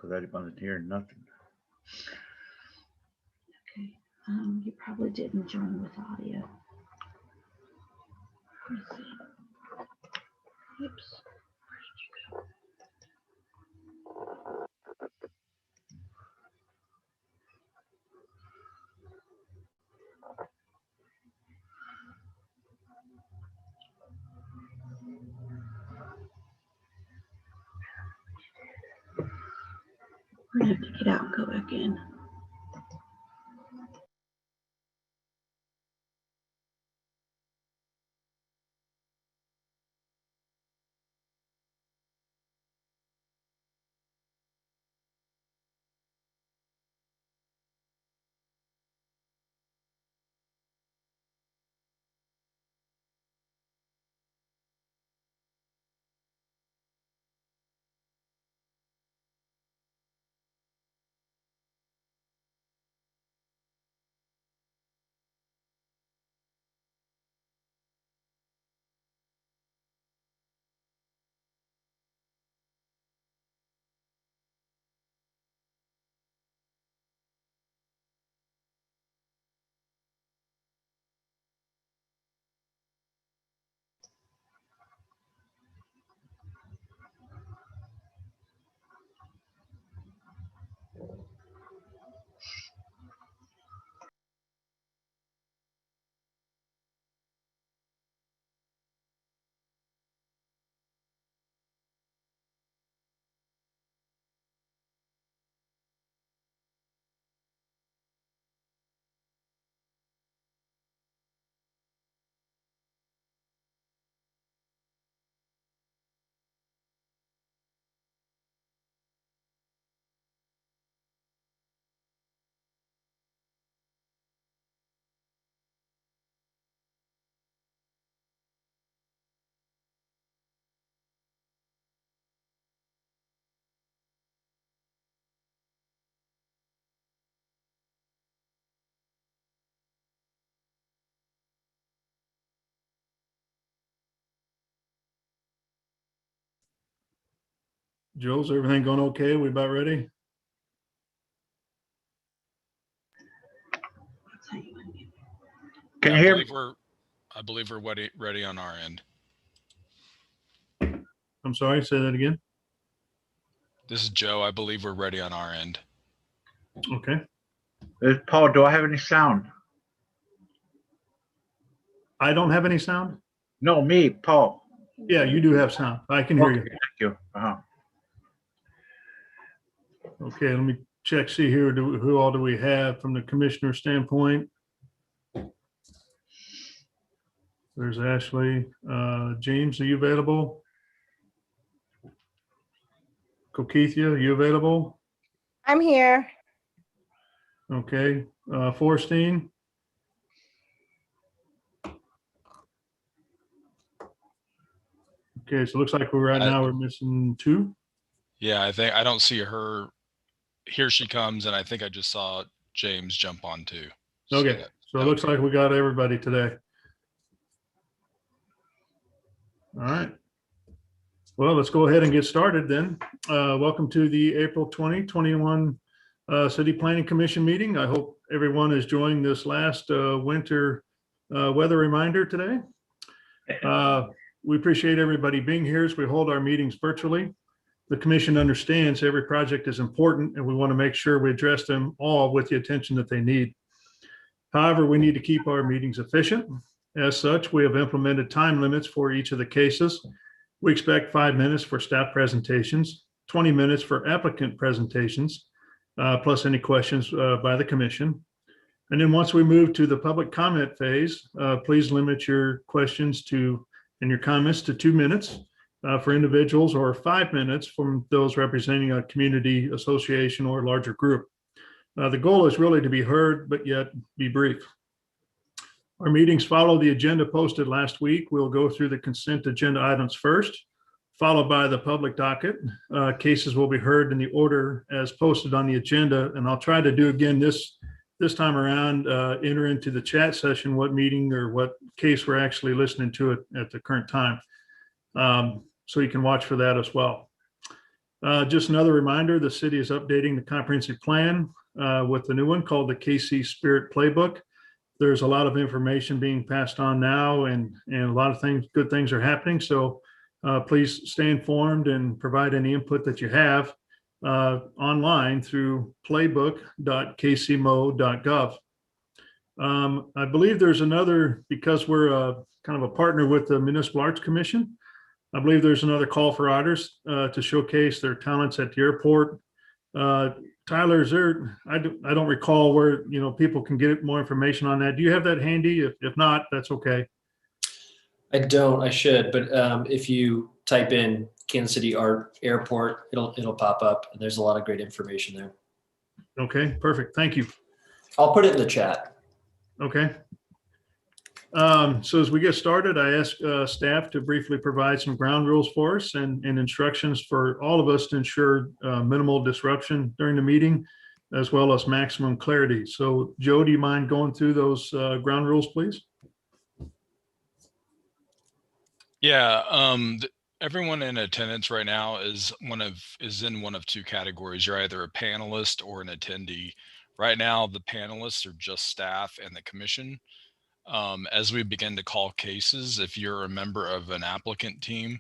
because I wasn't hearing nothing. Okay. You probably didn't join with audio. Let me see. Oops. We're gonna have to get out and go back in. Joe's everything going okay? We about ready? That's how you unmute. Can you hear me? I believe we're ready on our end. I'm sorry, say that again. This is Joe. I believe we're ready on our end. Okay. Paul, do I have any sound? I don't have any sound? No, me, Paul. Yeah, you do have sound. I can hear Okay, you. thank you. Okay, let me check, see here, who all do we have from the commissioner standpoint? There's Ashley. James, are you available? Kokethia, are you available? I'm here. Okay. Forstein? Okay, so it looks like right now we're missing two. Yeah, I don't see her. Here she comes, and I think I just saw James jump on too. Okay, so it looks like we got everybody today. All right. Well, let's go ahead and get started then. Welcome to the April 2021 City Planning Commission meeting. I hope everyone is enjoying this last winter weather reminder today. We appreciate everybody being here as we hold our meetings virtually. The commission understands every project is important and we want to make sure we address them all with the attention that they need. However, we need to keep our meetings efficient. As such, we have implemented time limits for each of the cases. We expect 5 minutes for staff presentations, 20 minutes for applicant presentations, plus any questions by the commission. And then once we move to the public comment phase, please limit your questions and your comments to 2 minutes for individuals or 5 minutes from those representing a community association or larger group. The goal is really to be heard, but yet be brief. Our meetings follow the agenda posted last week. We'll go through the consent agenda items first, followed by the public docket. Cases will be heard in the order as posted on the agenda. And I'll try to do again this time around, enter into the chat session what meeting or what case we're actually listening to it at the current time. So you can watch for that as well. Just another reminder, the city is updating the comprehensive plan with the new one called the KC Spirit Playbook. There's a lot of information being passed on now, and a lot of things, good things are happening. So please stay informed and provide any input that you have online through playbook.kcmo.gov. I believe there's another, because we're kind of a partner with the Municipal Arts Commission, I believe there's another call for artists to showcase their talents at the airport. Tyler, is there, I don't recall where, people can get more information on that. Do you have that handy? If not, that's okay. I don't. I should, but if you type in Kansas City Art Airport, it'll pop up, and there's a lot of great information there. Okay, perfect. Thank you. I'll put it in the chat. Okay. So as we get started, I ask staff to briefly provide some ground rules for us and instructions for all of us to ensure minimal disruption during the meeting, as well as maximum clarity. So Joe, do you mind going through those ground rules, please? Yeah, everyone in attendance right now is in one of two categories. You're either a panelist or an attendee. Right now, the panelists are just staff and the commission. As we begin to call cases, if you're a member of an applicant team,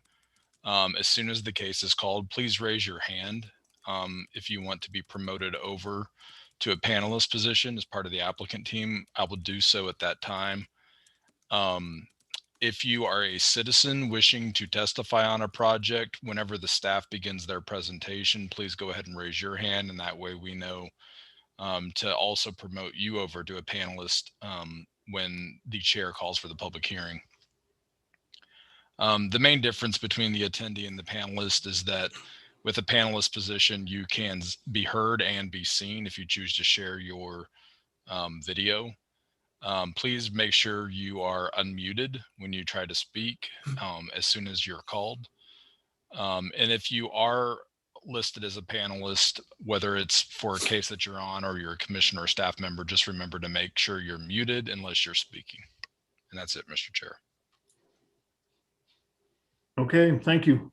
as soon as the case is called, please raise your hand. If you want to be promoted over to a panelist position as part of the applicant team, I will do so at that time. If you are a citizen wishing to testify on a project, whenever the staff begins their presentation, please go ahead and raise your hand, and that way we know to also promote you over to a panelist when the chair calls for the public hearing. The main difference between the attendee and the panelist is that with a panelist position, you can be heard and be seen if you choose to share your video. Please make sure you are unmuted when you try to speak as soon as you're called. And if you are listed as a panelist, whether it's for a case that you're on or you're a commissioner or staff member, just remember to make sure you're muted unless you're speaking. And that's it, Mr. Chair. Okay, thank you.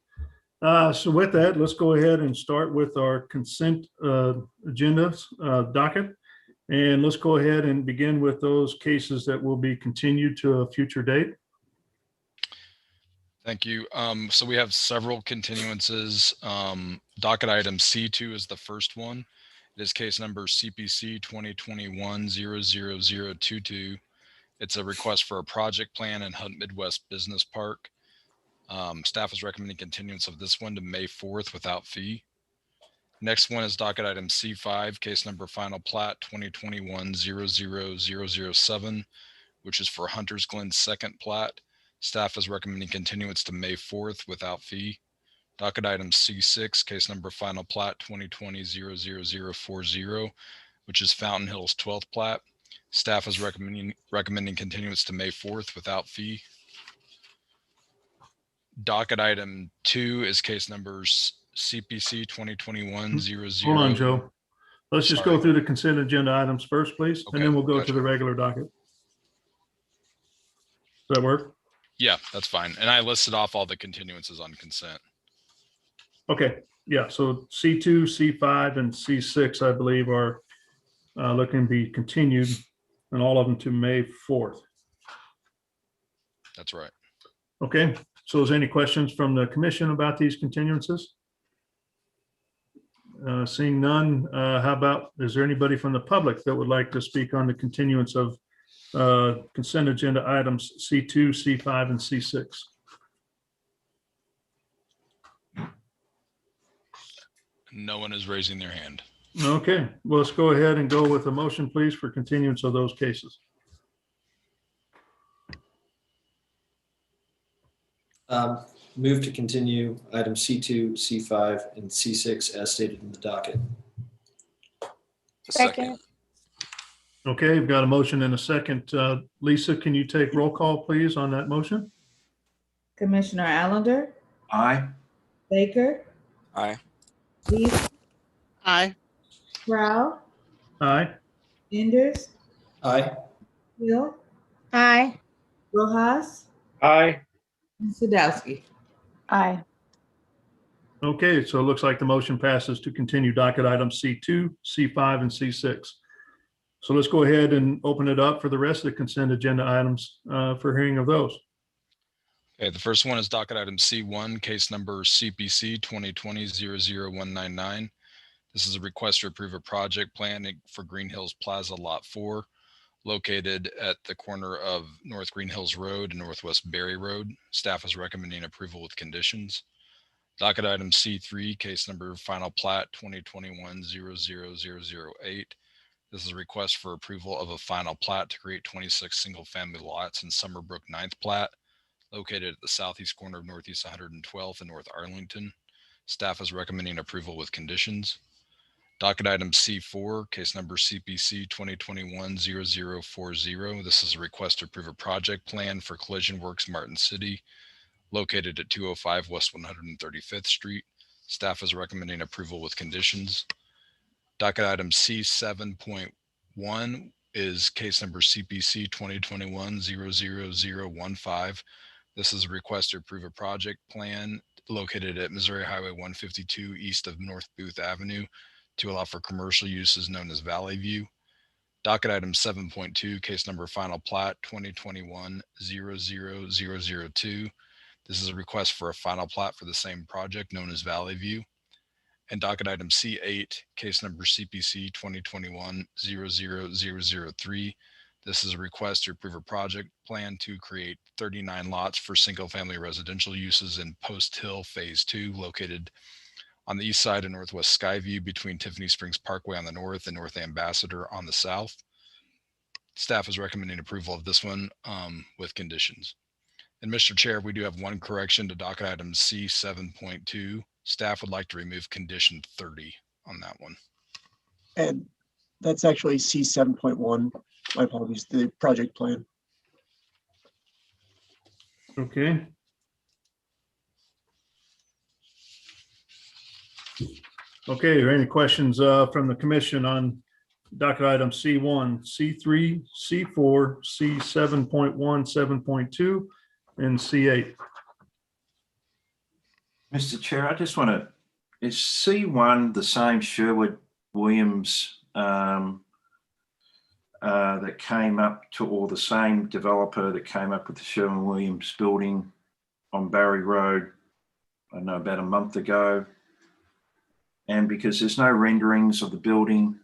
So with that, let's go ahead and start with our consent agenda docket. And let's go ahead and begin with those cases that will be continued to a future date. Thank you. So we have several continuances. Docket item C2 is the first one. It is case number CPC 2021-00022. It's a request for a project plan in Hunt Midwest Business Park. Staff is recommending continuance of this one to May 4th without fee. Next one is docket item C5, case number final plat 2021-00007, which is for Hunter's Glen second plat. Staff is recommending continuance to May 4th without fee. Docket item C6, case number final plat 2020-00040, which is Fountain Hills 12th plat. Staff is recommending continuance to May 4th without fee. Docket item 2 is case numbers CPC 2021-00. Hold on, Joe. Let's just go through the consent agenda items first, please, Okay, and then we'll go gotcha. to the regular docket. Does that work? Yeah, that's fine. And I listed off all the continuances on consent. Okay, yeah, so C2, C5, and C6, I believe, are looking to be continued, and all of them to May 4th. That's right. Okay, so is there any questions from the commission about these continuances? Seeing none, how about, is there anybody from the public that would like to speak on the continuance of consent agenda items C2, C5, and C6? No one is raising their hand. Okay, well, let's go ahead and go with a motion, please, for continuance of those cases. Move to continue item C2, C5, and C6 as stated in the docket. Second. Okay, we've got a motion and a second. Lisa, can you take roll call, please, on that motion? Commissioner Allender, Aye. Baker, Aye. Leaf, Aye. Proud, Aye. Enders, Aye. Hill, Aye. Rojas, Aye. and Sadowski. Aye. Okay, so it looks like the motion passes to continue docket items C2, C5, and C6. So let's go ahead and open it up for the rest of the consent agenda items for hearing of those. Okay, the first one is docket item C1, case number CPC 2020-00199. This is a request to approve a project plan for Green Hills Plaza Lot 4, located at the corner of North Green Hills Road and Northwest Berry Road. Staff is recommending approval with conditions. Docket item C3, case number final plat 2021-00008. This is a request for approval of a final plat to create 26 single-family lots in Summerbrook 9th plat, located at the southeast corner of Northeast 112th and North Arlington. Staff is recommending approval with conditions. Docket item C4, case number CPC 2021-0040. This is a request to approve a project plan for Collision Works Martin City, located at 205 West 135th Street. Staff is recommending approval with conditions. Docket item C7.1 is case number CPC 2021-00015. This is a request to approve a project plan located at Missouri Highway 152 east of North Booth Avenue to allow for commercial uses known as Valley View. Docket item 7.2, case number final plat 2021-00002. This is a request for a final plat for the same project known as Valley View. And docket item C8, case number CPC 2021-00003. This is a request to approve a project plan to create 39 lots for single-family residential uses in Post Hill Phase 2, located on the east side of Northwest Skyview between Tiffany Springs Parkway on the north and North Ambassador on the south. Staff is recommending approval of this one with conditions. And Mr. Chair, we do have one correction to docket item C7.2. Staff would like to remove condition 30 on that one. And that's actually C7.1. My apologies, the project plan. Okay. Okay, are any questions from the commission on docket item C1, C3, C4, C7.1, 7.2, and C8? Mr. Chair, I just want to, is C1 the same Sherwood Williams that came up to, or the same developer that came up with the Sherwood Williams building on Barry Road, I don't know, about a month ago? And because there's no renderings of the building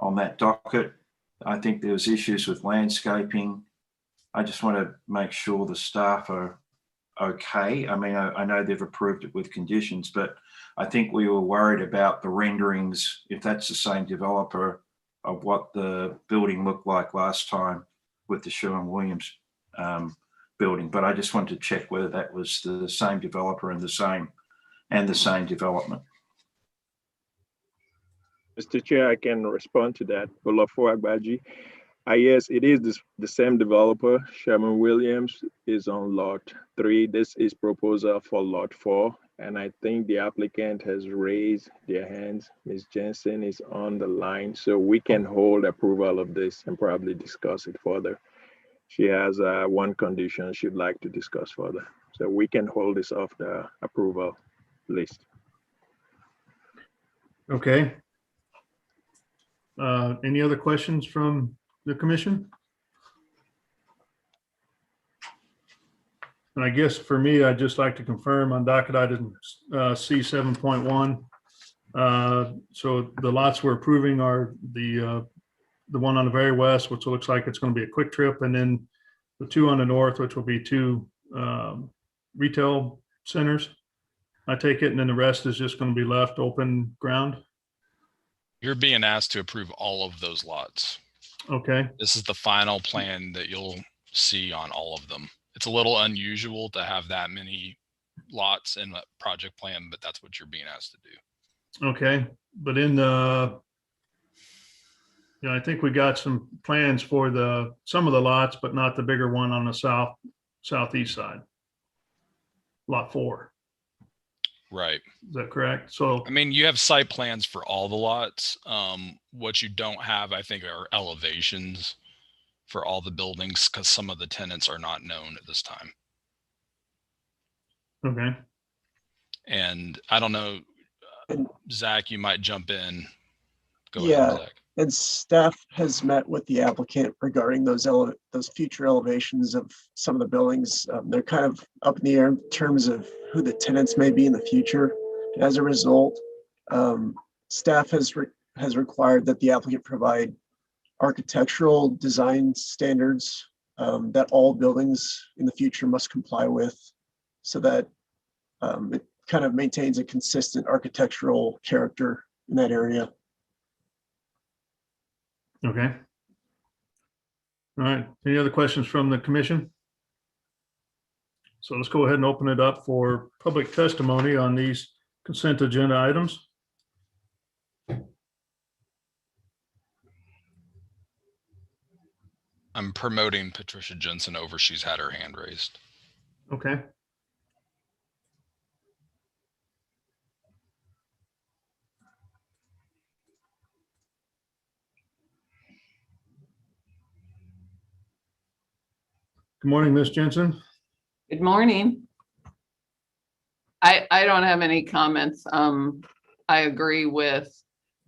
on that docket, I think there was issues with landscaping. I just want to make sure the staff are okay. I mean, I know they've approved it with conditions, but I think we were worried about the renderings, if that's the same developer, of what the building looked like last time with the Sherwin-Williams building. But I just wanted to check whether that was the same developer and the same development. Mr. Chair, I can respond to that. Olafo Agbaji. Yes, it is the same developer. Sherwin-Williams is on lot 3. This is proposal for lot 4. And I think the applicant has raised their hands. Ms. Jensen is on the line, so we can hold approval of this and probably discuss it further. She has one condition she'd like to discuss further. So we can hold this off the approval list. Okay. Any other questions from the commission? And I guess for me, I'd just like to confirm on docket item C7.1. So the lots we're approving are the one on the very west, which looks like it's going to be a quick trip, and then the two on the north, which will be two retail centers, I take it, and then the rest is just going to be left open ground. You're being asked to approve all of those lots. Okay. This is the final plan that you'll see on all of them. It's a little unusual to have that many lots in a project plan, but that's what you're being asked to do. Okay, but in the, I think we got some plans for some of the lots, but not the bigger one on the southeast side. Lot 4. Right. Is that correct? So, I mean, you have site plans for all the lots. What you don't have, I think, are elevations for all the buildings because some of the tenants are not known at this time. okay. And I don't know, And- Zach, you might jump in. Go Yeah. ahead, Zach. And staff has met with the applicant regarding those future elevations of some of the buildings. They're kind of up in the air in terms of who the tenants may be in the future. And as a result, staff has required that the applicant provide architectural design standards that all buildings in the future must comply with, so that it kind of maintains a consistent architectural character in that area. Okay. All right. Any other questions from the commission? So let's go ahead and open it up for public testimony on these consent agenda items. I'm promoting Patricia Jensen over. She's had her hand raised. Okay. Good morning, Ms. Jensen. Good morning. I don't have any comments. I agree with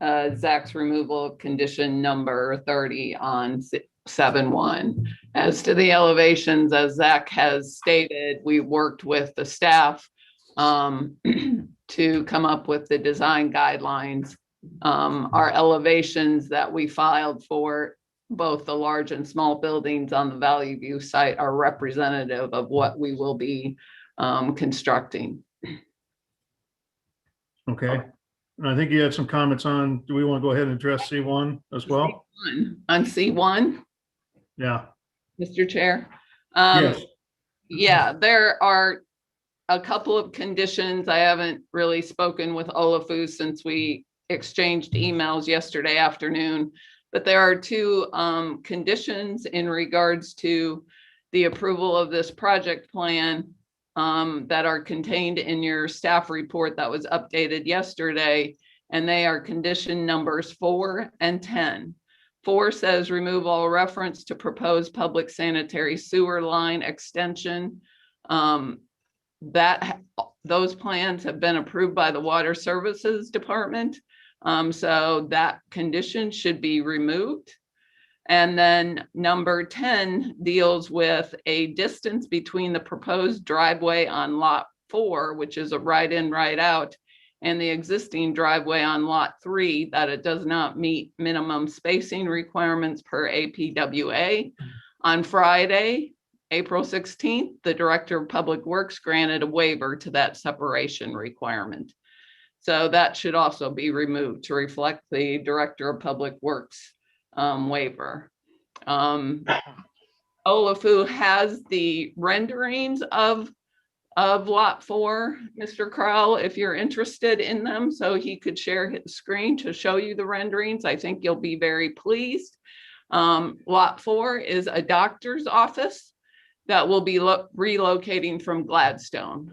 Zach's removal of condition number 30 on 7-1. As to the elevations, as Zach has stated, we worked with the staff to come up with the design guidelines. Our elevations that we filed for both the large and small buildings on the Valley View site are representative of what we will be constructing. Okay. And I think you had some comments on, do we want to go ahead and address C1 as well? On C1, Yeah. Mr. Chair. Yes. Yeah, there are a couple of conditions. I haven't really spoken with Olafu since we exchanged emails yesterday afternoon. But there are two conditions in regards to the approval of this project plan that are contained in your staff report that was updated yesterday. And they are condition numbers 4 and 10. 4 says remove all reference to proposed public sanitary sewer line extension. Those plans have been approved by the Water Services Department. So that condition should be removed. And then number 10 deals with a distance between the proposed driveway on lot 4, which is a right in, right out, and the existing driveway on lot 3, that it does not meet minimum spacing requirements per APWA. On Friday, April 16th, the Director of Public Works granted a waiver to that separation requirement. So that should also be removed to reflect the Director of Public Works waiver. Olafu has the renderings of lot 4, Mr. Crowell, if you're interested in them, so he could share his screen to show you the renderings. I think you'll be very pleased. Lot 4 is a doctor's office that will be relocating from Gladstone.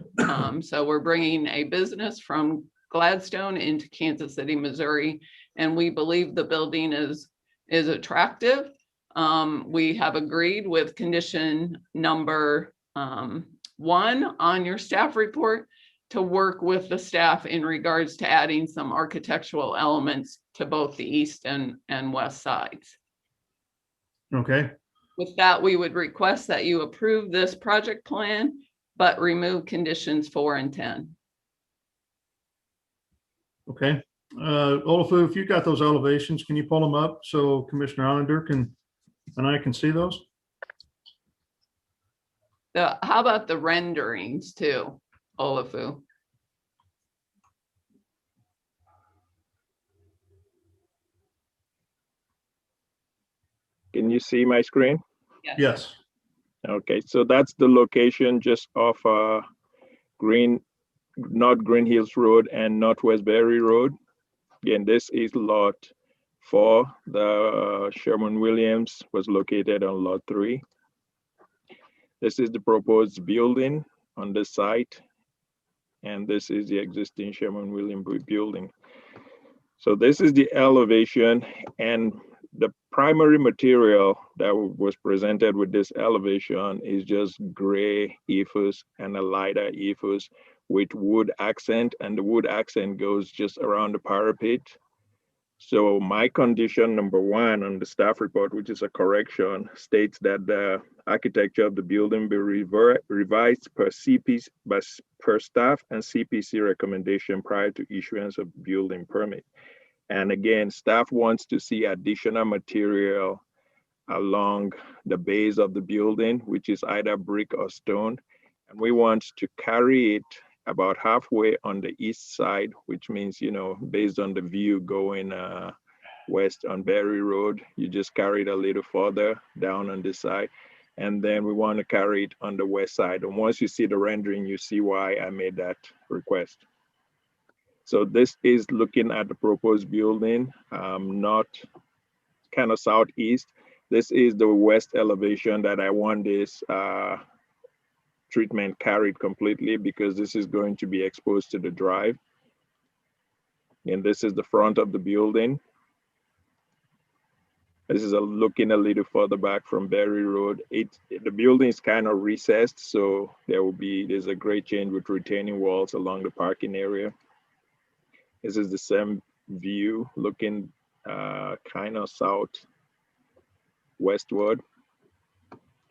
So we're bringing a business from Gladstone into Kansas City, Missouri, and we believe the building is attractive. We have agreed with condition number 1 on your staff report to work with the staff in regards to adding some architectural elements to both the east and west sides. Okay. With that, we would request that you approve this project plan, but remove conditions 4 and 10. Okay. Olafu, if you got those elevations, can you pull them up so Commissioner Allender and I can see those? How about the renderings too, Olafu? Can you see my screen? Yes. Okay, so that's the location just off North Green Hills Road and Northwest Berry Road. Again, this is lot 4. The Sherwin-Williams was located on lot 3. This is the proposed building on the site, and this is the existing Sherwin-Williams building. So this is the elevation, and the primary material that was presented with this elevation is just gray ethos and a lighter ethos with wood accent, and the wood accent goes just around the parapet. So my condition number 1 on the staff report, which is a correction, states that the architecture of the building be revised per staff and CPC recommendation prior to issuance of building permit. And again, staff wants to see additional material along the base of the building, which is either brick or stone. And we want to carry it about halfway on the east side, which means, you know, based on the view going west on Berry Road, you just carry it a little further down on this side. And then we want to carry it on the west side. And once you see the rendering, you see why I made that request. So this is looking at the proposed building, not kind of southeast. This is the west elevation that I want this treatment carried completely, because this is going to be exposed to the drive. And this is the front of the building. This is looking a little further back from Berry Road. The building is kind of recessed, so there's a great change with retaining walls along the parking area. This is the same view looking kind of south westward.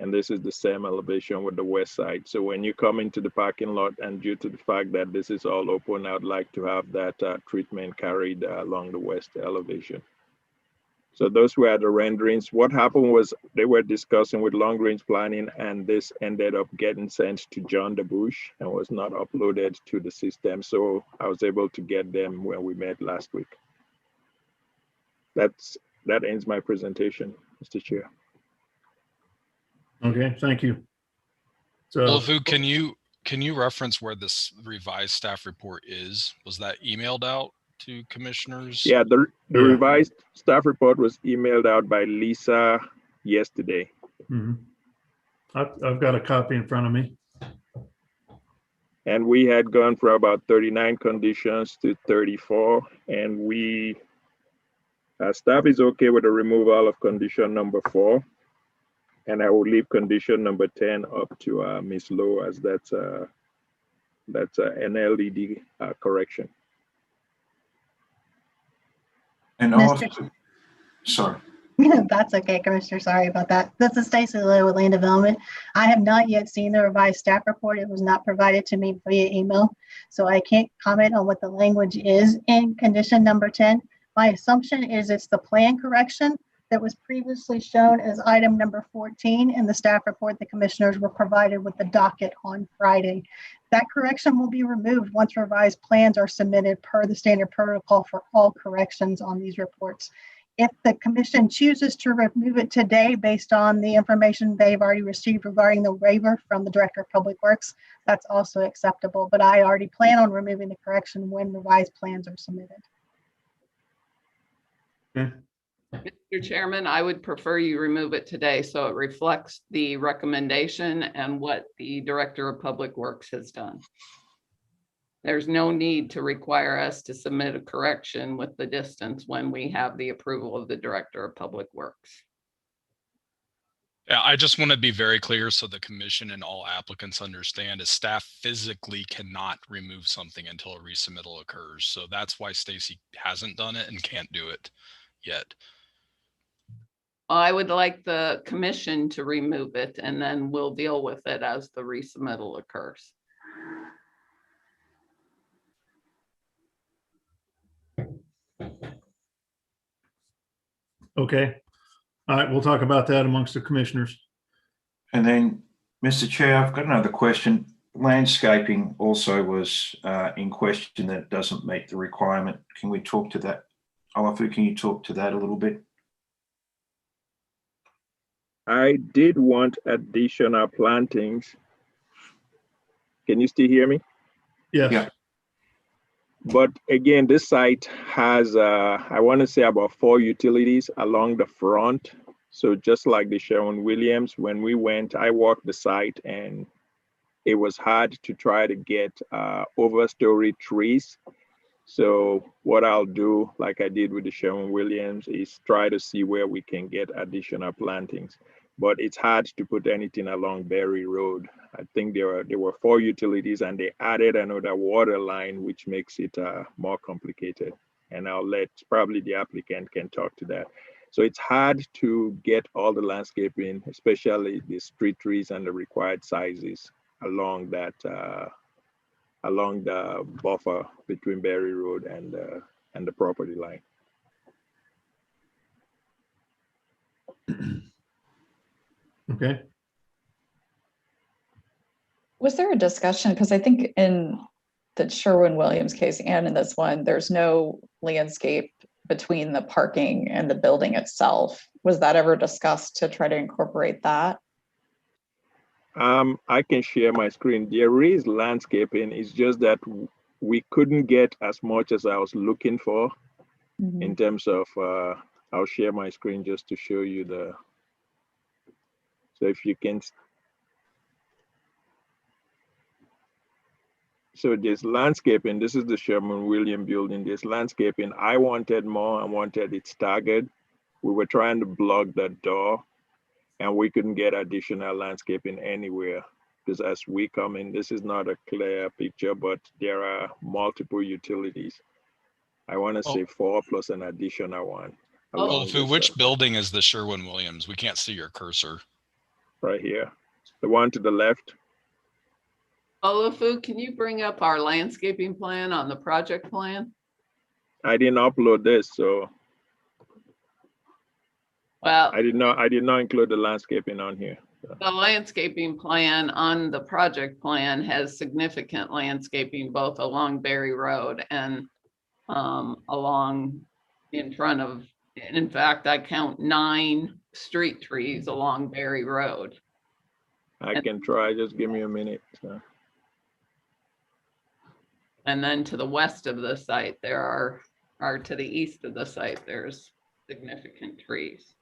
And this is the same elevation with the west side. So when you come into the parking lot, and due to the fact that this is all open, I'd like to have that treatment carried along the west elevation. So those were the renderings. What happened was they were discussing with long range planning, and this ended up getting sent to John DeBush and was not uploaded to the system. So I was able to get them when we met last week. That ends my presentation, Mr. Chair. Okay, thank you. So, Olafu, can you reference where this revised staff report is? Was that emailed out to commissioners? Yeah, the revised staff report was emailed out by Lisa yesterday. I've got a copy in front of me. And we had gone from about 39 conditions to 34, and staff is okay with the removal of condition number 4. And I will leave condition number 10 up to Ms. Lowe, as that's an LED correction. And sorry. That's okay, Commissioner. Sorry about that. This is Stacy Lowe with Land Development. I have not yet seen the revised staff report. It was not provided to me via email, so I can't comment on what the language is in condition number 10. My assumption is it's the plan correction that was previously shown as item number 14 in the staff report the commissioners were provided with the docket on Friday. That correction will be removed once revised plans are submitted per the standard protocol for all corrections on these reports. If the commission chooses to remove it today based on the information they've already received regarding the waiver from the Director of Public Works, that's also acceptable, but I already plan on removing the correction when revised plans are submitted. Okay. Mr. Chairman, I would prefer you remove it today so it reflects the recommendation and what the Director of Public Works has done. There's no need to require us to submit a correction with the distance when we have the approval of the Director of Public Works. Yeah, I just want to be very clear so the commission and all applicants understand is staff physically cannot remove something until a resubmittal occurs. So that's why Stacy hasn't done it and can't do it yet. I would like the commission to remove it, and then we'll deal with it as the resubmittal occurs. Okay. All right, we'll talk about that amongst the commissioners. And then, Mr. Chair, I've got another question. Landscaping also was in question that doesn't meet the requirement. Can we talk to that? Olafu, can you talk to that a little bit? I did want additional plantings. Can you still hear me? Yes. Yeah. But again, this site has, I want to say about 4 utilities along the front. So just like the Sherwin-Williams, when we went, I walked the site and it was hard to try to get overstory trees. So what I'll do, like I did with the Sherwin-Williams, is try to see where we can get additional plantings. But it's hard to put anything along Berry Road I think there were 4 utilities, and they added another water line, which makes it more complicated. And I'll let probably the applicant can talk to that. So it's hard to get all the landscaping, especially the street trees and the required sizes along that along the buffer between Berry Road and the property line. Okay. Was there a discussion? Because I think in the Sherwin-Williams case and in this one, there's no landscape between the parking and the building itself. Was that ever discussed to try to incorporate that? I can share my screen. There is landscaping. It's just that we couldn't get as much as I was looking for in terms of, I'll share my screen just to show you the, so if you can, so there's landscaping. This is the Sherwin-Williams building. There's landscaping. I wanted more. I wanted it staggered. We were trying to block the door, and we couldn't get additional landscaping anywhere. Because as we come in, this is not a clear picture, but there are multiple utilities. I want to say 4 plus an additional one. Which building is the Sherwin-Williams? We can't see your cursor. Right here. The one to the left. Olafu, can you bring up our landscaping plan on the project plan? I didn't upload this, so. Well, I did not include the landscaping on here. So. The landscaping plan on the project plan has significant landscaping both along Berry Road and along in front of, in fact, I count 9 street trees along Berry Road. I can try, just give me a minute. So. And then to the west of the site, there are to the east of the site, there's significant trees.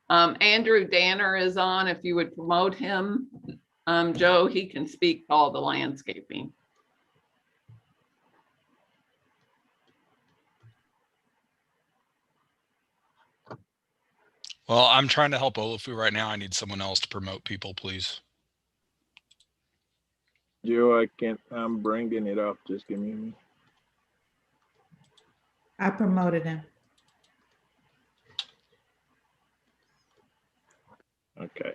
Andrew Danner is on. If you would promote him, Joe, he can speak to all the landscaping. Well, I'm trying to help Olafu right now. I need someone else to promote people, please. Joe, I'm bringing it up. Just give me a minute. I promoted him. Okay.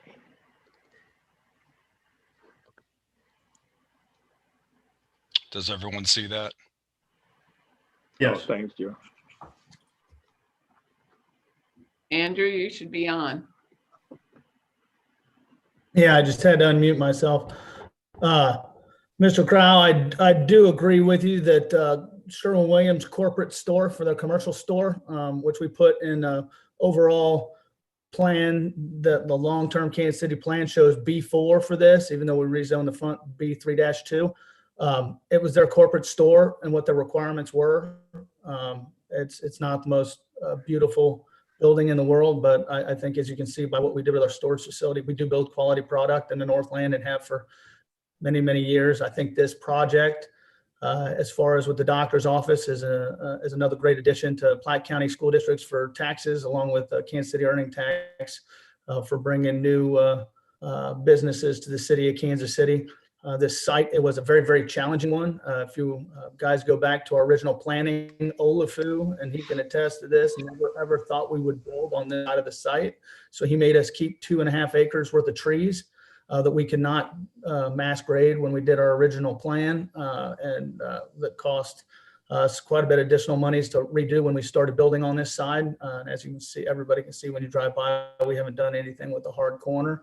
Does everyone see that? Yes. Oh, thanks, Joe. Andrew, you should be on. Yeah, I just had to unmute myself. Mr. Crow, I do agree with you that Sherwin-Williams corporate store for their commercial store, which we put in overall plan, the long-term Kansas City plan shows B4 for this, even though we rezoned the front B3-2. It was their corporate store and what the requirements were. It's not the most beautiful building in the world, but I think, as you can see by what we did with our storage facility, we do build quality product in the Northland and have for many, many years. I think this project, as far as with the doctor's office, is another great addition to Platte County school districts for taxes, along with Kansas City earning tax for bringing new businesses to the city of Kansas City. This site, it was a very, very challenging one. If you guys go back to our original planning, Olafu, and he can attest to this, never ever thought we would build on this side of the site. So he made us keep 2.5 acres worth of trees that we could not mass grade when we did our original plan, and that cost us quite a bit of additional monies to redo when we started building on this side. As you can see, everybody can see when you drive by, we haven't done anything with the hard corner.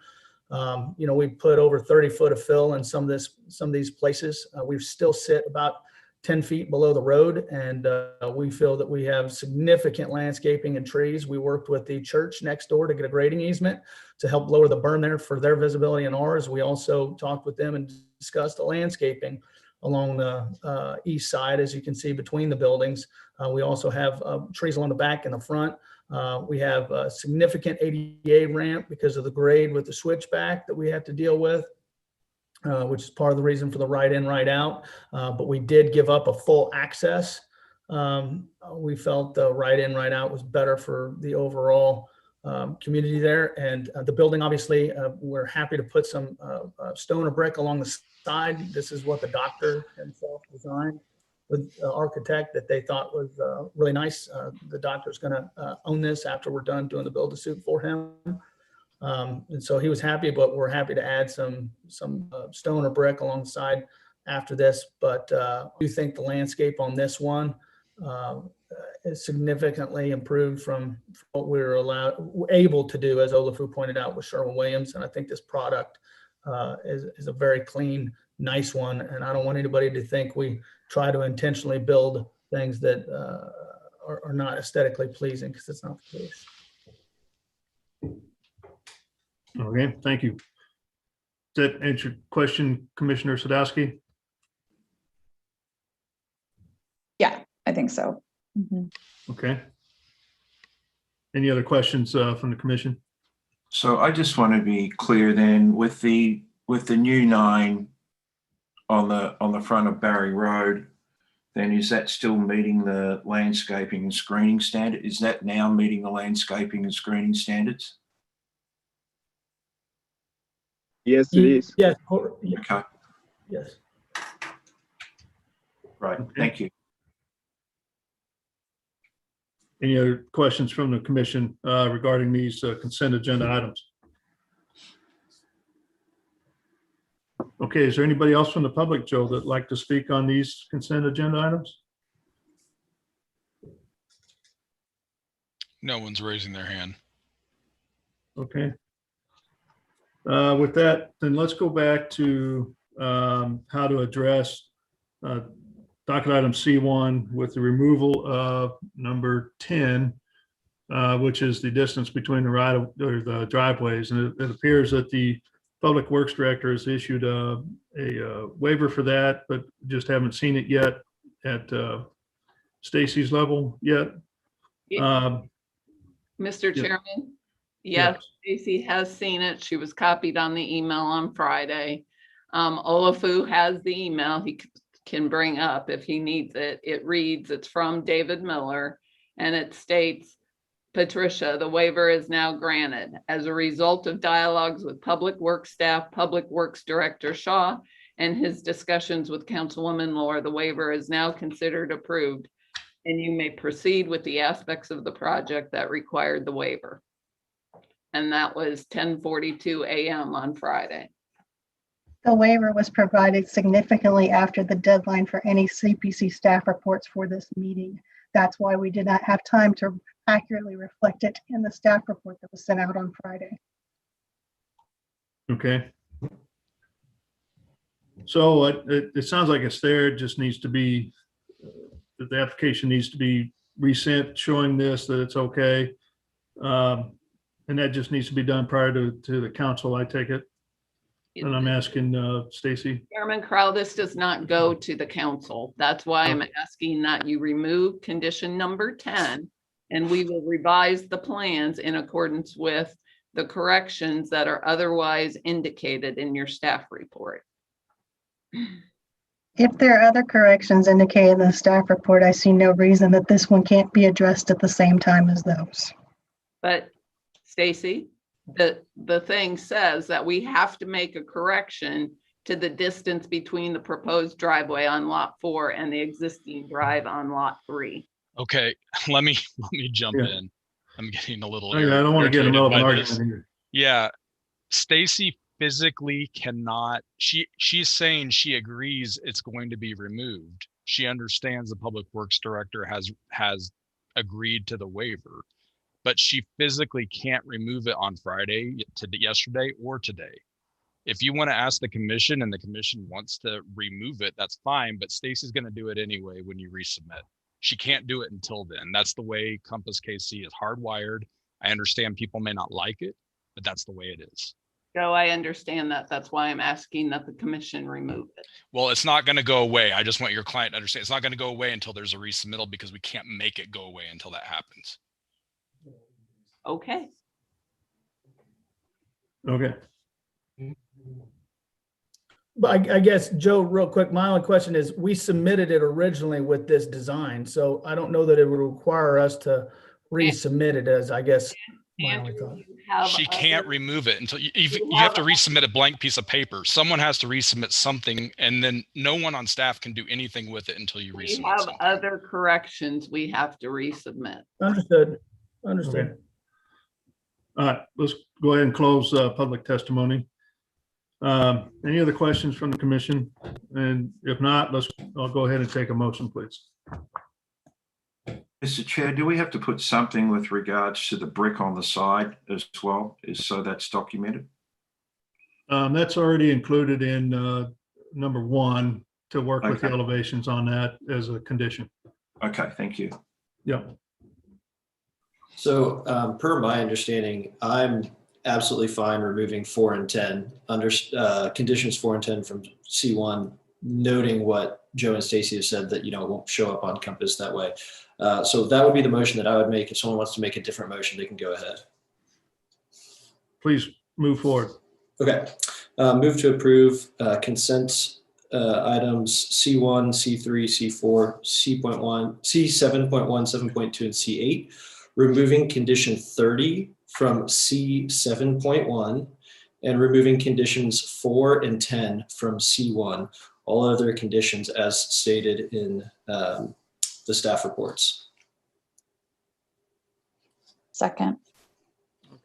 We put over 30 foot of fill in some of these places. We still sit about 10 feet below the road, and we feel that we have significant landscaping and trees. We worked with the church next door to get a grading easement to help lower the burn there for their visibility and ours. We also talked with them and discussed the landscaping along the east side, as you can see, between the buildings. We also have trees along the back and the front. We have a significant ADA ramp because of the grade with the switchback that we have to deal with, which is part of the reason for the right in, right out. But we did give up a full access. We felt the right in, right out was better for the overall community there. And the building, obviously, we're happy to put some stone or brick along the side. This is what the doctor himself designed with the architect that they thought was really nice. The doctor's going to own this after we're done doing the build-a-suit for him. And so he was happy, but we're happy to add some stone or brick alongside after this. But I do think the landscape on this one is significantly improved from what we were able to do, as Olafu pointed out, with Sherwin-Williams. And I think this product is a very clean, nice one. And I don't want anybody to think we try to intentionally build things that are not aesthetically pleasing, because it's not the case. Okay, thank you. Does that answer your question, Commissioner Sadowski? Yeah, I think so. Mhm. Okay. Any other questions from the commission? So I just want to be clear then, with the new 9 on the front of Barry Road, then is that still meeting the landscaping and screening standard? Is that now meeting the landscaping and screening standards? Yes, it is. Yes. Okay, Yes. right. Okay. Thank you. Any other questions from the commission regarding these consent agenda items? Okay, is there anybody else from the public, Joe, that'd like to speak on these consent agenda items? No one's raising their hand. Okay. With that, then let's go back to how to address docket item C1 with the removal of number 10, which is the distance between the driveways. And it appears that the Public Works Director has issued a waiver for that, but just haven't seen it yet at Stacy's level yet. Mr. yeah. Chairman, yes, Stacy has seen it. She was copied on the email on Friday. Olafu has the email he can bring up if he needs it. It reads, it's from David Miller, and it states, Patricia, the waiver is now granted. As a result of dialogues with Public Works staff, Public Works Director Shaw, and his discussions with Councilwoman Lohr, the waiver is now considered approved, and you may proceed with the aspects of the project that required the waiver. And that was 10:42 a.m. on Friday. The waiver was provided significantly after the deadline for any CPC staff reports for this meeting. That's why we did not have time to accurately reflect it in the staff report that was sent out on Friday. Okay. So it sounds like it's there. It just needs to be, the application needs to be resent showing this, that it's okay. And that just needs to be done prior to the council, I take it. And I'm asking Stacy. Chairman Crowell, this does not go to the council. That's why I'm asking that you remove condition number 10, and we will revise the plans in accordance with the corrections that are otherwise indicated in your staff report. If there are other corrections indicated in the staff report, I see no reason that this one can't be addressed at the same time as those. But Stacy, the thing says that we have to make a correction to the distance between the proposed driveway on lot 4 and the existing drive on lot 3. Okay, let me jump in. I'm getting a little. I don't want to get in the middle of an irritated by this. argument here. Yeah, Stacy physically cannot. She's saying she agrees it's going to be removed. She understands the Public Works Director has agreed to the waiver, but she physically can't remove it on Friday, yesterday, or today. If you want to ask the commission and the commission wants to remove it, that's fine, but Stacy's going to do it anyway when you resubmit. She can't do it until then. That's the way Compass KC is hardwired. I understand people may not like it, but that's the way it is. Joe, I understand that. That's why I'm asking that the commission remove it. Well, it's not going to go away. I just want your client to understand it's not going to go away until there's a resubmittal, because we can't make it go away until that happens. Okay. Okay. But I guess, Joe, real quick, my only question is, we submitted it originally with this design, so I don't know that it would require us to resubmit it as, I guess, my only Andrew, thought. you have She can't other- remove it until you You have to have- resubmit a blank piece of paper. Someone has to resubmit something, and then no one on staff can do anything with it until you We resubmit have something. other corrections we have to resubmit. Understood. Okay. Understood. All right, let's go ahead and close public testimony. Any other questions from the commission? And if not, I'll go ahead and take a motion, please. Mr. Chair, do we have to put something with regards to the brick on the side as well, is so that's documented? That's already included in number 1 to work with the Okay. elevations on that as a condition. Okay, thank you. Yep. So per my understanding, I'm absolutely fine removing 4 and 10 under conditions 4 and 10 from C1, noting what Joe and Stacy have said that, it won't show up on Compass that way. So that would be the motion that I would make. If someone wants to make a different motion, they can go ahead. Please move forward. Okay. Move to approve consent items C1, C3, C4, C.1, C7.1, 7.2, and C8, removing condition 30 from C7.1 and removing conditions 4 and 10 from C1. All other conditions as stated in the staff reports. Second.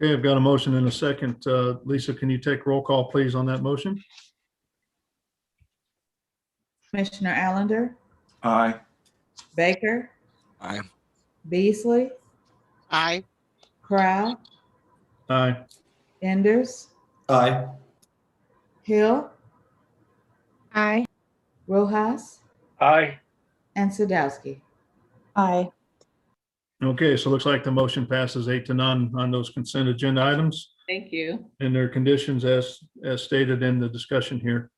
Okay, I've got a motion and a second. Lisa, can you take roll call, please, on that motion? Commissioner Allender, Aye. Baker, Aye. Beasley, Aye. Crowe, Aye. Enders, Aye. Hill, Aye. Rojas, Aye. and Sadowski. Aye. Okay, so it looks like the motion passes 8-0 on those consent agenda items Thank you. and their conditions as stated in the discussion here.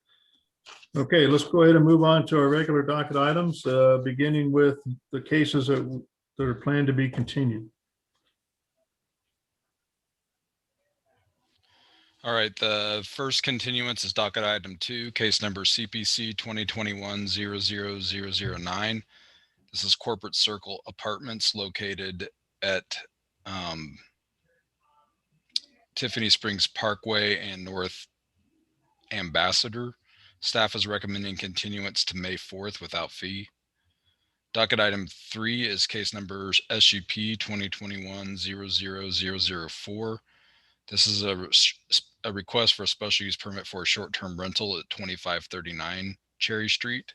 Okay, let's go ahead and move on to our regular docket items, beginning with the cases that are planned to be continued. All right, the first continuance is docket item 2, case number CPC 2021-00009. This is Corporate Circle Apartments located at Tiffany Springs Parkway and North Ambassador. Staff is recommending continuance to May 4th without fee. Docket item 3 is case number SUP 2021-00004. This is a request for a special use permit for a short-term rental at 2539 Cherry Street.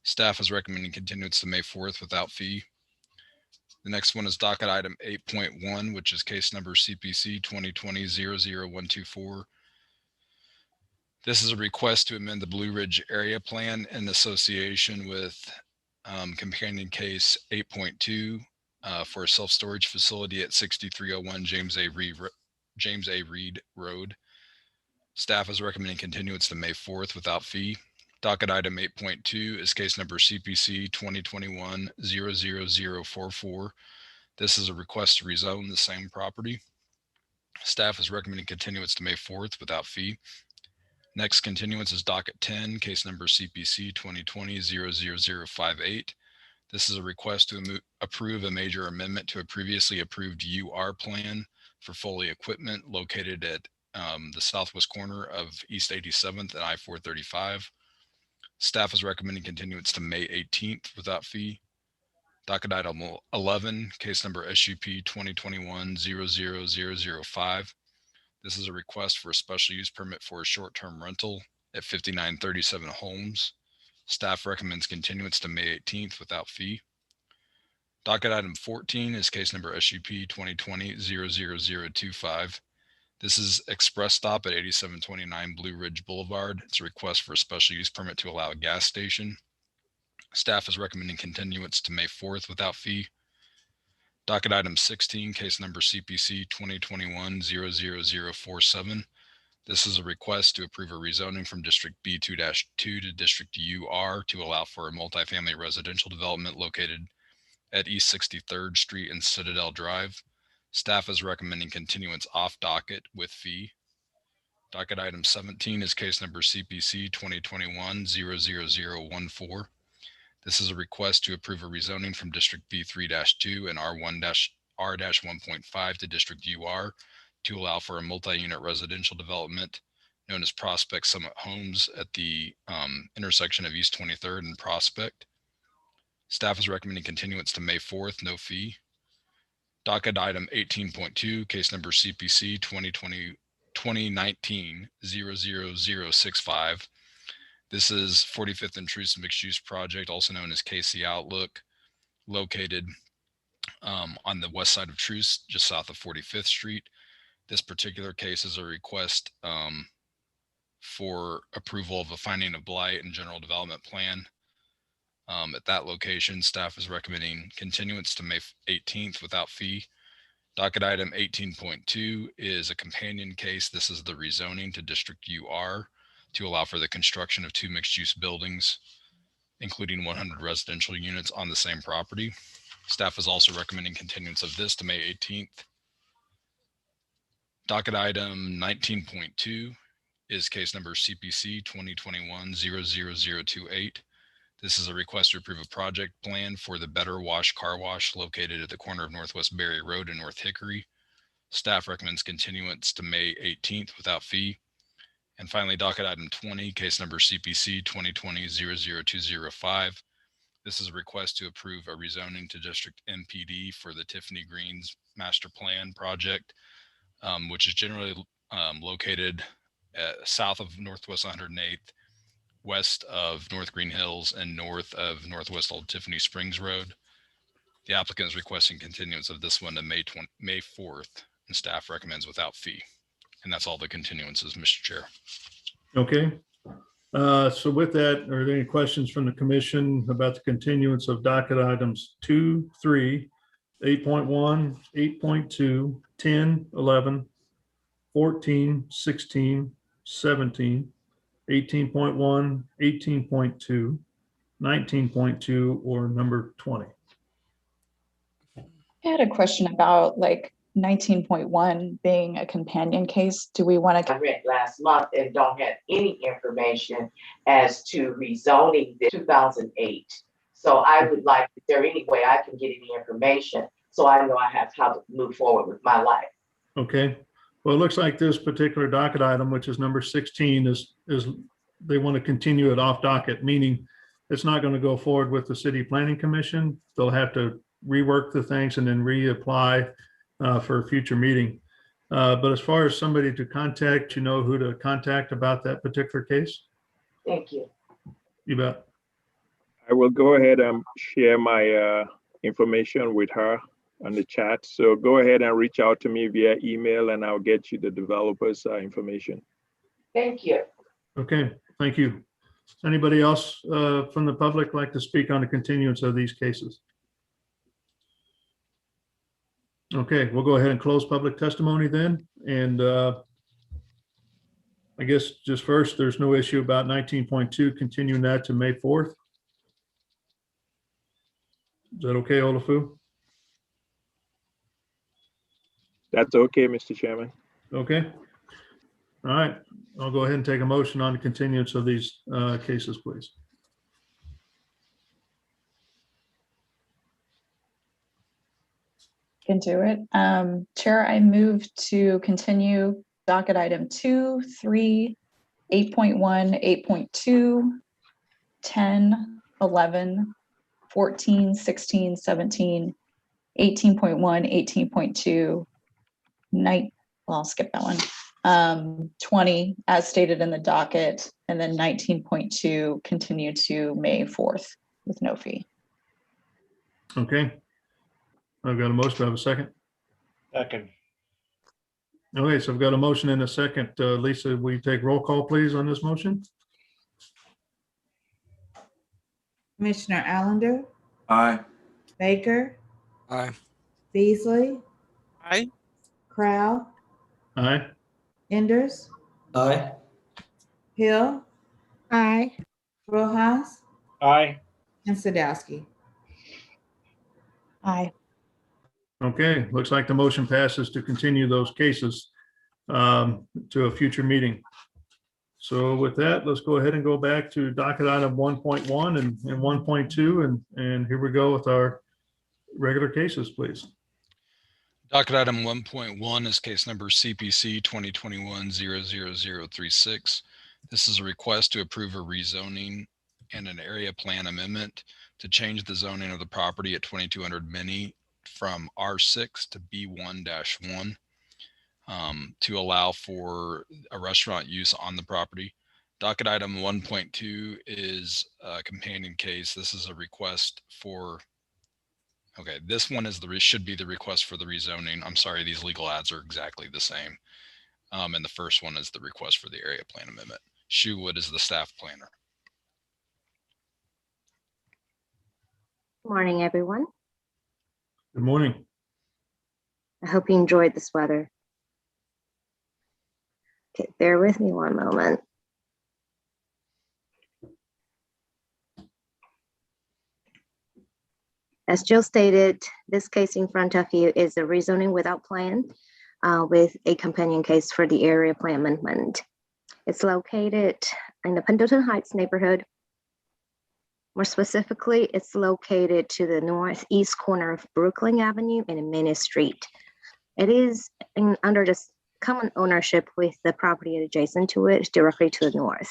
Staff is recommending continuance to May 4th without fee. The next one is docket item 8.1, which is case number CPC 2020-00124. This is a request to amend the Blue Ridge Area Plan in association with companion case 8.2 for a self-storage facility at 6301 James A. Reed Road. Staff is recommending continuance to May 4th without fee. Docket item 8.2 is case number CPC 2021-00044. This is a request to rezone the same property. Staff is recommending continuance to May 4th without fee. Next continuance is docket 10, case number CPC 2020-00058. This is a request to approve a major amendment to a previously approved UR plan for Foley Equipment located at the southwest corner of East 87th and I-435. Staff is recommending continuance to May 18th without fee. Docket item 11, case number SUP 2021-00005. This is a request for a special use permit for a short-term rental at 5937 Holmes. Staff recommends continuance to May 18th without fee. Docket item 14 is case number SUP 2020-00025. This is Express Stop at 8729 Blue Ridge Boulevard. It's a request for a special use permit to allow a gas station. Staff is recommending continuance to May 4th without fee. Docket item 16, case number CPC 2021-00047. This is a request to approve a rezoning from District B2-2 to District UR to allow for a multifamily residential development located at East 63rd Street and Citadel Drive. Staff is recommending continuance off docket with fee. Docket item 17 is case number CPC 2021-00014. This is a request to approve a rezoning from District B3-2 and R1-R R-1.5 to District UR to allow for a multi-unit residential development known as Prospect Summit Homes at the intersection of East 23rd and Prospect. Staff is recommending continuance to May 4th, no fee. Docket item 18.2, case number CPC 2019-00065. This is 45th and Truce Mixed Use Project, also known as KC Outlook, located on the west side of Truce, just south of 45th Street. This particular case is a request for approval of a finding of blight and general development plan. At that location, staff is recommending continuance to May 18th without fee. Docket item 18.2 is a companion case. This is the rezoning to District UR to allow for the construction of 2 mixed-use buildings, including 100 residential units on the same property. Staff is also recommending continuance of this to May 18th. Docket item 19.2 is case number CPC 2021-00028. This is a request to approve a project plan for the Better Wash Car Wash located at the corner of Northwest Berry Road and North Hickory. Staff recommends continuance to May 18th without fee. And finally, docket item 20, case number CPC 2020-00205. This is a request to approve a rezoning to District MPD for the Tiffany Greens Master Plan project, which is generally located south of Northwest 108th, west of North Green Hills, and north of Northwest Old Tiffany Springs Road. The applicant is requesting continuance of this one to May 4th, and staff recommends without fee. And that's all the continuances, Mr. Chair. Okay. So with that, are there any questions from the commission about the continuance of docket items 2, 3, 8.1, 8.2, 10, 11, 14, 16, 17, 18.1, 18.2, 19.2, or number 20? I had a question about like 19.1 being a companion case. Do we want to? I read last month and don't have any information as to rezoning the 2008. So I would like, is there any way I can get any information so I know I have how to move forward with my life? Okay. Well, it looks like this particular docket item, which is number 16, is they want to continue it off docket, meaning it's not going to go forward with the City Planning Commission. They'll have to rework the things and then reapply for a future meeting. But as far as somebody to contact, you know who to contact about that particular case? Thank you. You bet. I will go ahead and share my information with her on the chat. So go ahead and reach out to me via email and I'll get you the developer's information. Thank you. Okay, thank you. Does anybody else from the public like to speak on the continuance of these cases? Okay, we'll go ahead and close public testimony then. And I guess just first, there's no issue about 19.2, continuing that to May 4th. Is that okay, Olafu? That's okay, Mr. Chairman. Okay. All right, I'll go ahead and take a motion on the continuance of these cases, please. Can do it. Chair, I move to continue docket item 2, 3, 8.1, 8.2, 10, 11, 14, 16, 17, 18.1, 18.2, well, I'll skip that one. 20 as stated in the docket, and then 19.2 continue to May 4th with no fee. Okay. I've got a motion. Do I have a second? Second. Okay, so I've got a motion and a second. Lisa, will you take roll call, please, on this motion? Commissioner Allender, Aye. Baker, Aye. Beasley, Aye. Crow, Aye. Enders, Aye. Hill, Aye. Rojas, Aye. and Sadowski. Aye. Okay, looks like the motion passes to continue those cases to a future meeting. So with that, let's go ahead and go back to docket item 1.1 and 1.2, and here we go with our regular cases, please. Docket item 1.1 is case number CPC 2021-00036. This is a request to approve a rezoning and an area plan amendment to change the zoning of the property at 2200 Mini from R6 to B1-1 to allow for a restaurant use on the property. Docket item 1.2 is a companion case. This is a request for, okay, this one is should be the request for the rezoning. I'm sorry, these legal ads are exactly the same. And the first one is the request for the area plan amendment. Shoewood is the staff planner. Morning, everyone. Good morning. I hope you enjoyed this weather. Okay, bear with me one moment. As Jill stated, this case in front of you is a rezoning without plan with a companion case for the area plan amendment. It's located in the Pendleton Heights neighborhood. More specifically, it's located to the northeast corner of Brooklyn Avenue and Minnie Street. It is under the common ownership with the property adjacent to it directly to the north.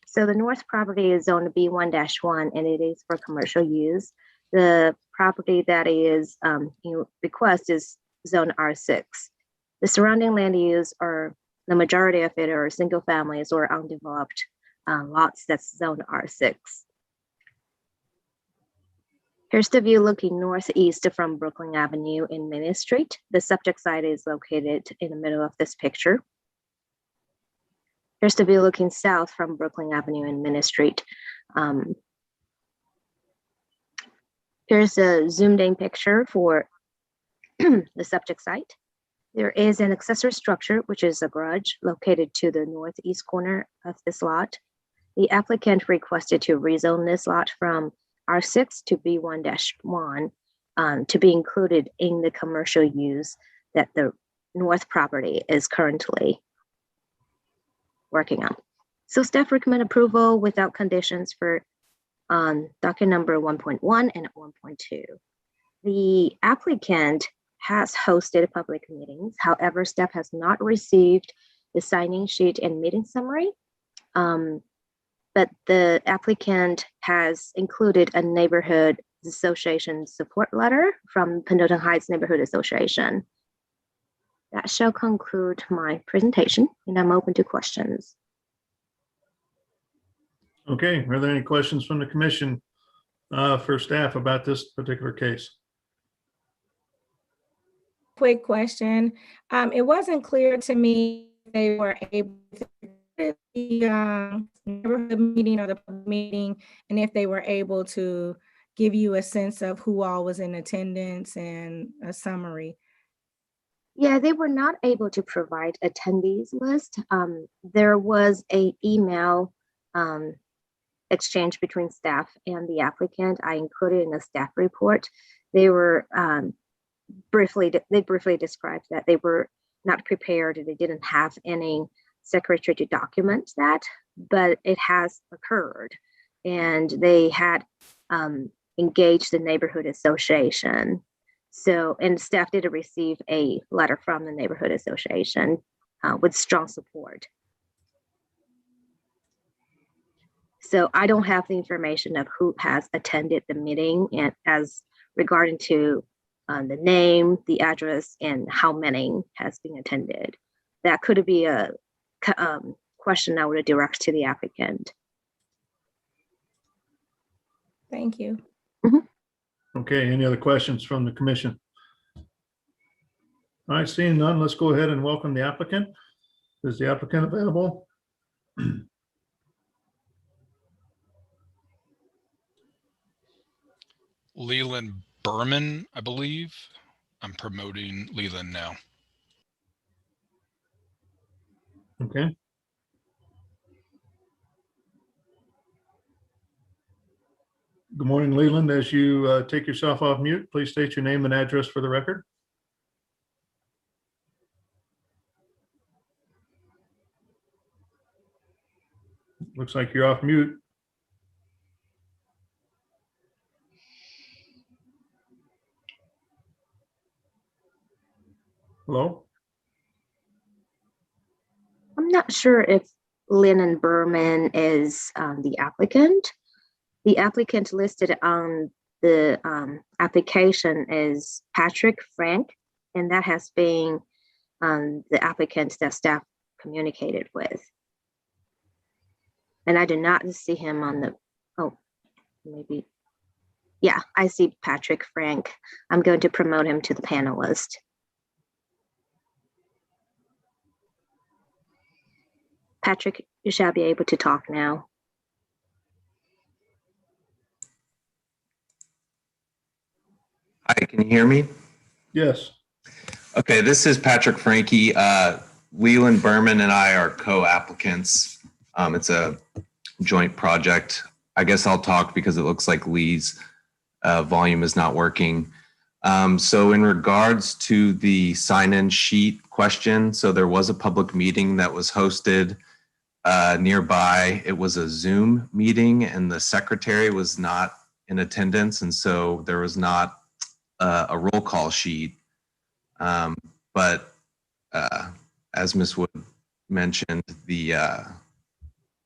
So the north property is zoned B1-1 and it is for commercial use. The property that is request is zone R6. The surrounding land use, or the majority of it, are single families or undeveloped lots that's zone R6. Here's the view looking northeast from Brooklyn Avenue in Minnie Street. The subject site is located in the middle of this picture. Here's the view looking south from Brooklyn Avenue in Minnie Street. Here's a zoomed in picture for the subject site. There is an accessory structure, which is a garage located to the northeast corner of this lot. The applicant requested to rezone this lot from R6 to B1-1 to be included in the commercial use that the north property is currently working on. So staff recommend approval without conditions for docket number 1.1 and 1.2. The applicant has hosted public meetings. However, staff has not received the signing sheet and meeting summary. But the applicant has included a neighborhood association support letter from Pendleton Heights Neighborhood Association. That shall conclude my presentation, and I'm open to questions. Okay, are there any questions from the commission for staff about this particular case? Quick question. It wasn't clear to me if they were able to the neighborhood meeting or the public meeting, and if they were able to give you a sense of who all was in attendance and a summary. Yeah, they were not able to provide attendees list. There was an email exchange between staff and the applicant. I included in the staff report. They were briefly described that they were not prepared and they didn't have any secretary to document that, but it has occurred, and they had engaged the neighborhood association. So, and staff did receive a letter from the neighborhood association with strong support. So I don't have the information of who has attended the meeting and as regarding to the name, the address, and how many has been attended. That could be a question I would direct to the applicant. Thank you. Okay, any other questions from the commission? All right, seeing none, let's go ahead and welcome the applicant. Is the applicant available? Leland Berman, I believe. I'm promoting Leland now. Okay. Good morning, Leland. As you take yourself off mute, please state your name and address for the record. Looks like you're off mute. Hello? I'm not sure if Lennon Berman is the applicant. The applicant listed on the application is Patrick Frank, and that has been the applicant that staff communicated with. And I do not see him on the, oh, maybe. Yeah, I see Patrick Frank. I'm going to promote him to the panelist. Patrick, you shall be able to talk now. Hi, can you hear me? Yes. Okay, this is Patrick Frankie. Leland Berman and I are co-applicants. It's a joint project. I guess I'll talk because it looks like Lee's volume is not working. So in regards to the sign-in sheet question, so there was a public meeting that was hosted nearby. It was a Zoom meeting and the secretary was not in attendance. And so there was not a roll call sheet. But as Ms. Wood mentioned, the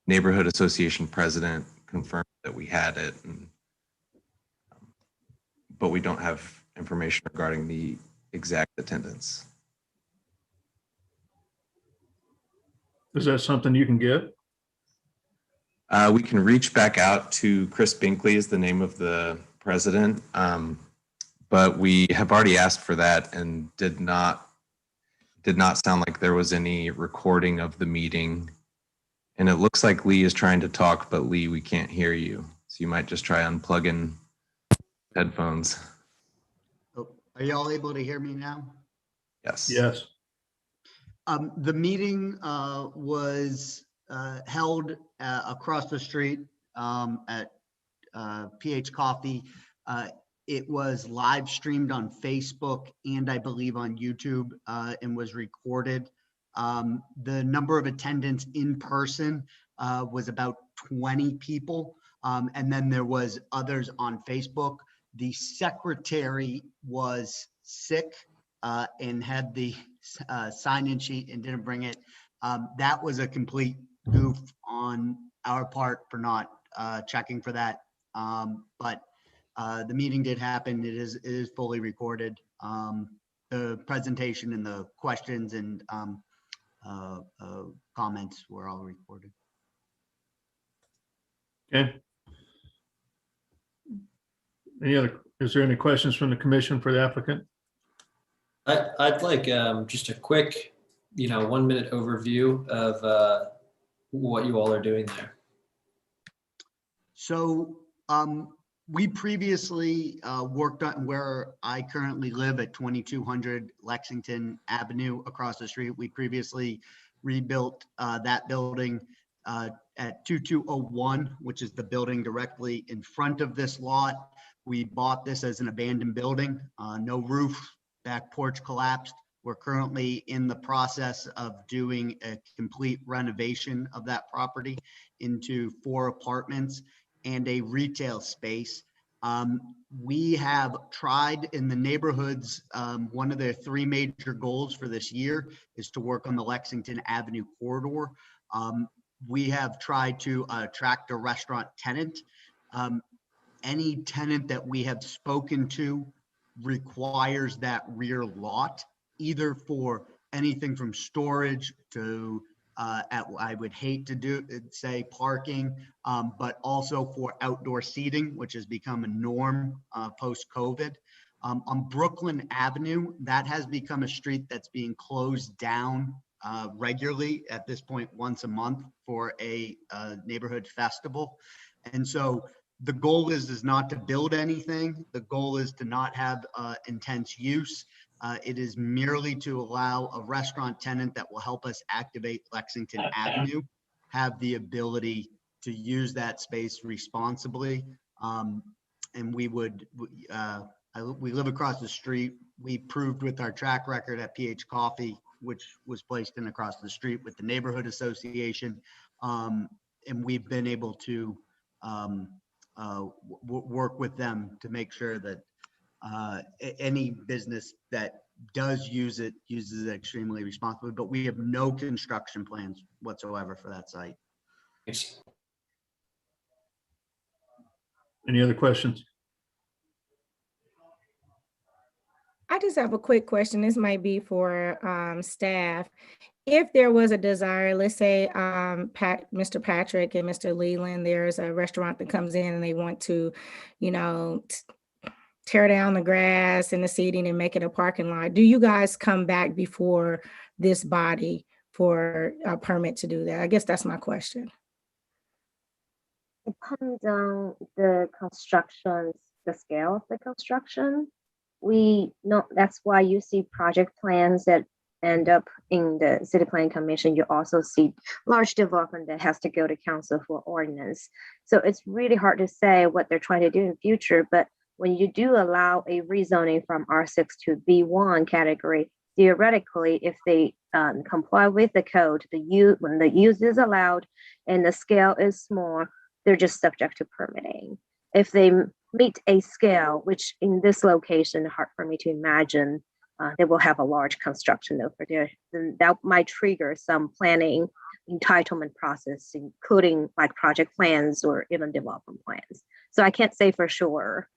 neighborhood association president confirmed that we had it, but we don't have information regarding the exact attendance. Is that something you can get? We can reach back out to Chris Binkley is the name of the president, but we have already asked for that and did not sound like there was any recording of the meeting. And it looks like Lee is trying to talk, but Lee, we can't hear you. So you might just try unplugging headphones. Oh, are y'all able to hear me now? Yes. Yes. The meeting was held across the street at PH Coffee. It was live streamed on Facebook and I believe on YouTube and was recorded. The number of attendants in person was about 20 people. And then there was others on Facebook. The secretary was sick and had the sign-in sheet and didn't bring it. That was a complete goof on our part for not checking for that. But the meeting did happen. It is fully recorded. The presentation and the questions and comments were all recorded. Okay. Is there any questions from the commission for the applicant? I'd like just a quick, 1 minute overview of what you all are doing there. So we previously worked on where I currently live at 2200 Lexington Avenue across the street. We previously rebuilt that building at 2201, which is the building directly in front of this lot. We bought this as an abandoned building, no roof, back porch collapsed. We're currently in the process of doing a complete renovation of that property into 4 apartments and a retail space. We have tried in the neighborhoods, one of their 3 major goals for this year is to work on the Lexington Avenue corridor. We have tried to attract a restaurant tenant. Any tenant that we have spoken to requires that rear lot, either for anything from storage to I would hate to say parking, but also for outdoor seating, which has become a norm post-COVID. On Brooklyn Avenue, that has become a street that's being closed down regularly at this point once a month for a neighborhood festival. And so the goal is not to build anything. The goal is to not have intense use. It is merely to allow a restaurant tenant that will help us activate Lexington Avenue have the ability to use that space responsibly. And we would, we live across the street. We proved with our track record at PH Coffee, which was placed in across the street with the neighborhood association. And we've been able to work with them to make sure that Any business that does use it uses it extremely responsibly, but we have no construction plans whatsoever for that site. Any other questions? I just have a quick question. This might be for staff. If there was a desire, let's say Mr. Patrick and Mr. Leland, there's a restaurant that comes in and they want to, tear down the grass and the seating and make it a parking lot. Do you guys come back before this body for a permit to do that? I guess that's my question. It comes on the construction, the scale of the construction. We know that's why you see project plans that end up in the City Planning Commission. You also see large development that has to go to council for ordinance. So it's really hard to say what they're trying to do in the future, but when you do allow a rezoning from R6 to B1 category, theoretically, if they comply with the code, when the use is allowed and the scale is small, they're just subject to permitting. If they meet a scale, which in this location, hard for me to imagine, they will have a large construction over there, then that might trigger some planning entitlement process, including like project plans or even development plans. So I can't say for sure.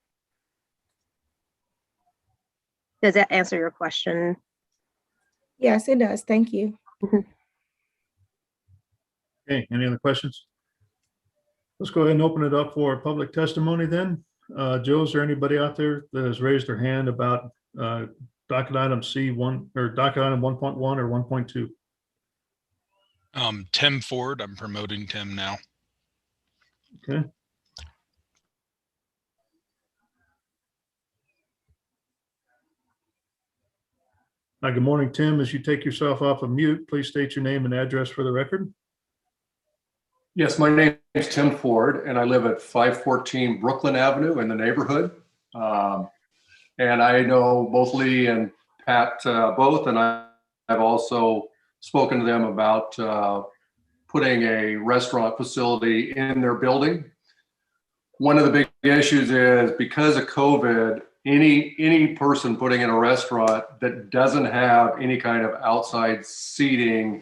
Does that answer your question? Yes, it does. Thank you. Okay, any other questions? Let's go ahead and open it up for public testimony then. Joe, is there anybody out there that has raised their hand about docket item C1 or docket item 1.1 or 1.2? Tim Ford, I'm promoting Tim now. Okay. Hi, good morning, Tim. As you take yourself off of mute, please state your name and address for the record. Yes, my name is Tim Ford, and I live at 514 Brooklyn Avenue in the neighborhood. And I know both Lee and Pat both, and I've also spoken to them about putting a restaurant facility in their building. One of the big issues is because of COVID, any person putting in a restaurant that doesn't have any kind of outside seating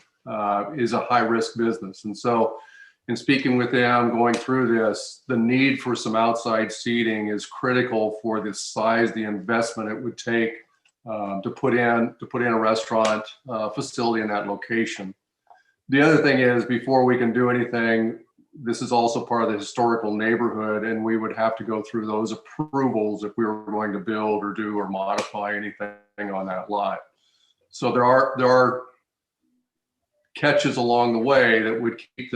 is a high-risk business. And so in speaking with them, going through this, the need for some outside seating is critical for the size, the investment it would take to put in a restaurant facility in that location. The other thing is, before we can do anything, this is also part of the historical neighborhood, and we would have to go through those approvals if we were going to build or do or modify anything on that lot. So there are catches along the way that would keep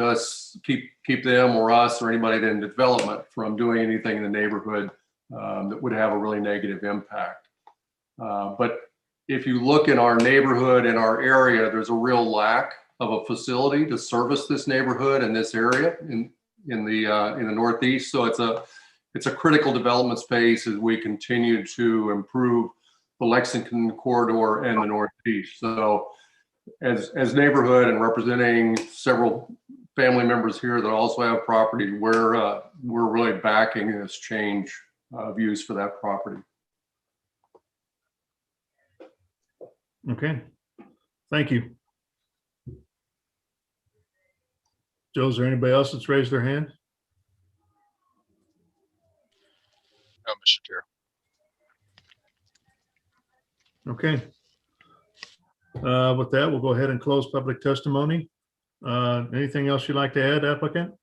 them or us or anybody in development from doing anything in the neighborhood that would have a really negative impact. But if you look in our neighborhood, in our area, there's a real lack of a facility to service this neighborhood and this area in the Northeast. So it's a critical development space as we continue to improve the Lexington corridor and the Northeast. So as neighborhood and representing several family members here that also have property, we're really backing this change of use for that property. Okay, thank you. Joe, is there anybody else that's raised their hand? No, Mr. Chair. Okay. With that, we'll go ahead and close public testimony. Anything else you'd like to add, applicant?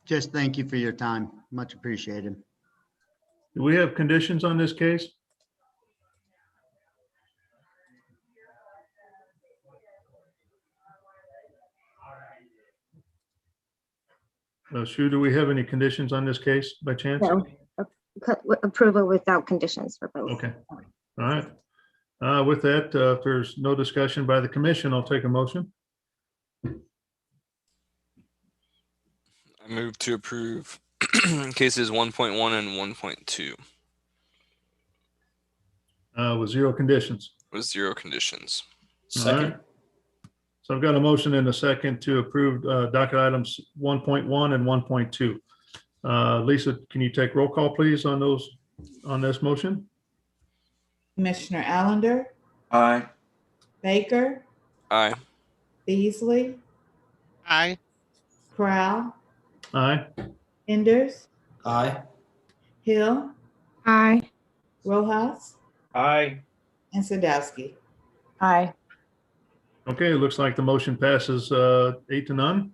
Just thank you for your time. Much appreciated. Do we have conditions on this case? Sue, do we have any conditions on this case by chance? No. Approval without conditions for both. Okay, all right. With that, if there's no discussion by the commission, I'll take a motion. I move to approve cases 1.1 and 1.2. With zero conditions. With zero conditions. All right. So I've got a motion and a second to approve docket items 1.1 and 1.2. Lisa, can you take roll call, please, on this motion? Commissioner Allender, Aye. Baker, Aye. Beasley, Aye. Crowl, Aye. Enders, Aye. Hill, Aye. Rojas, Aye. and Sadowski. Aye. Okay, it looks like the motion passes 8-0.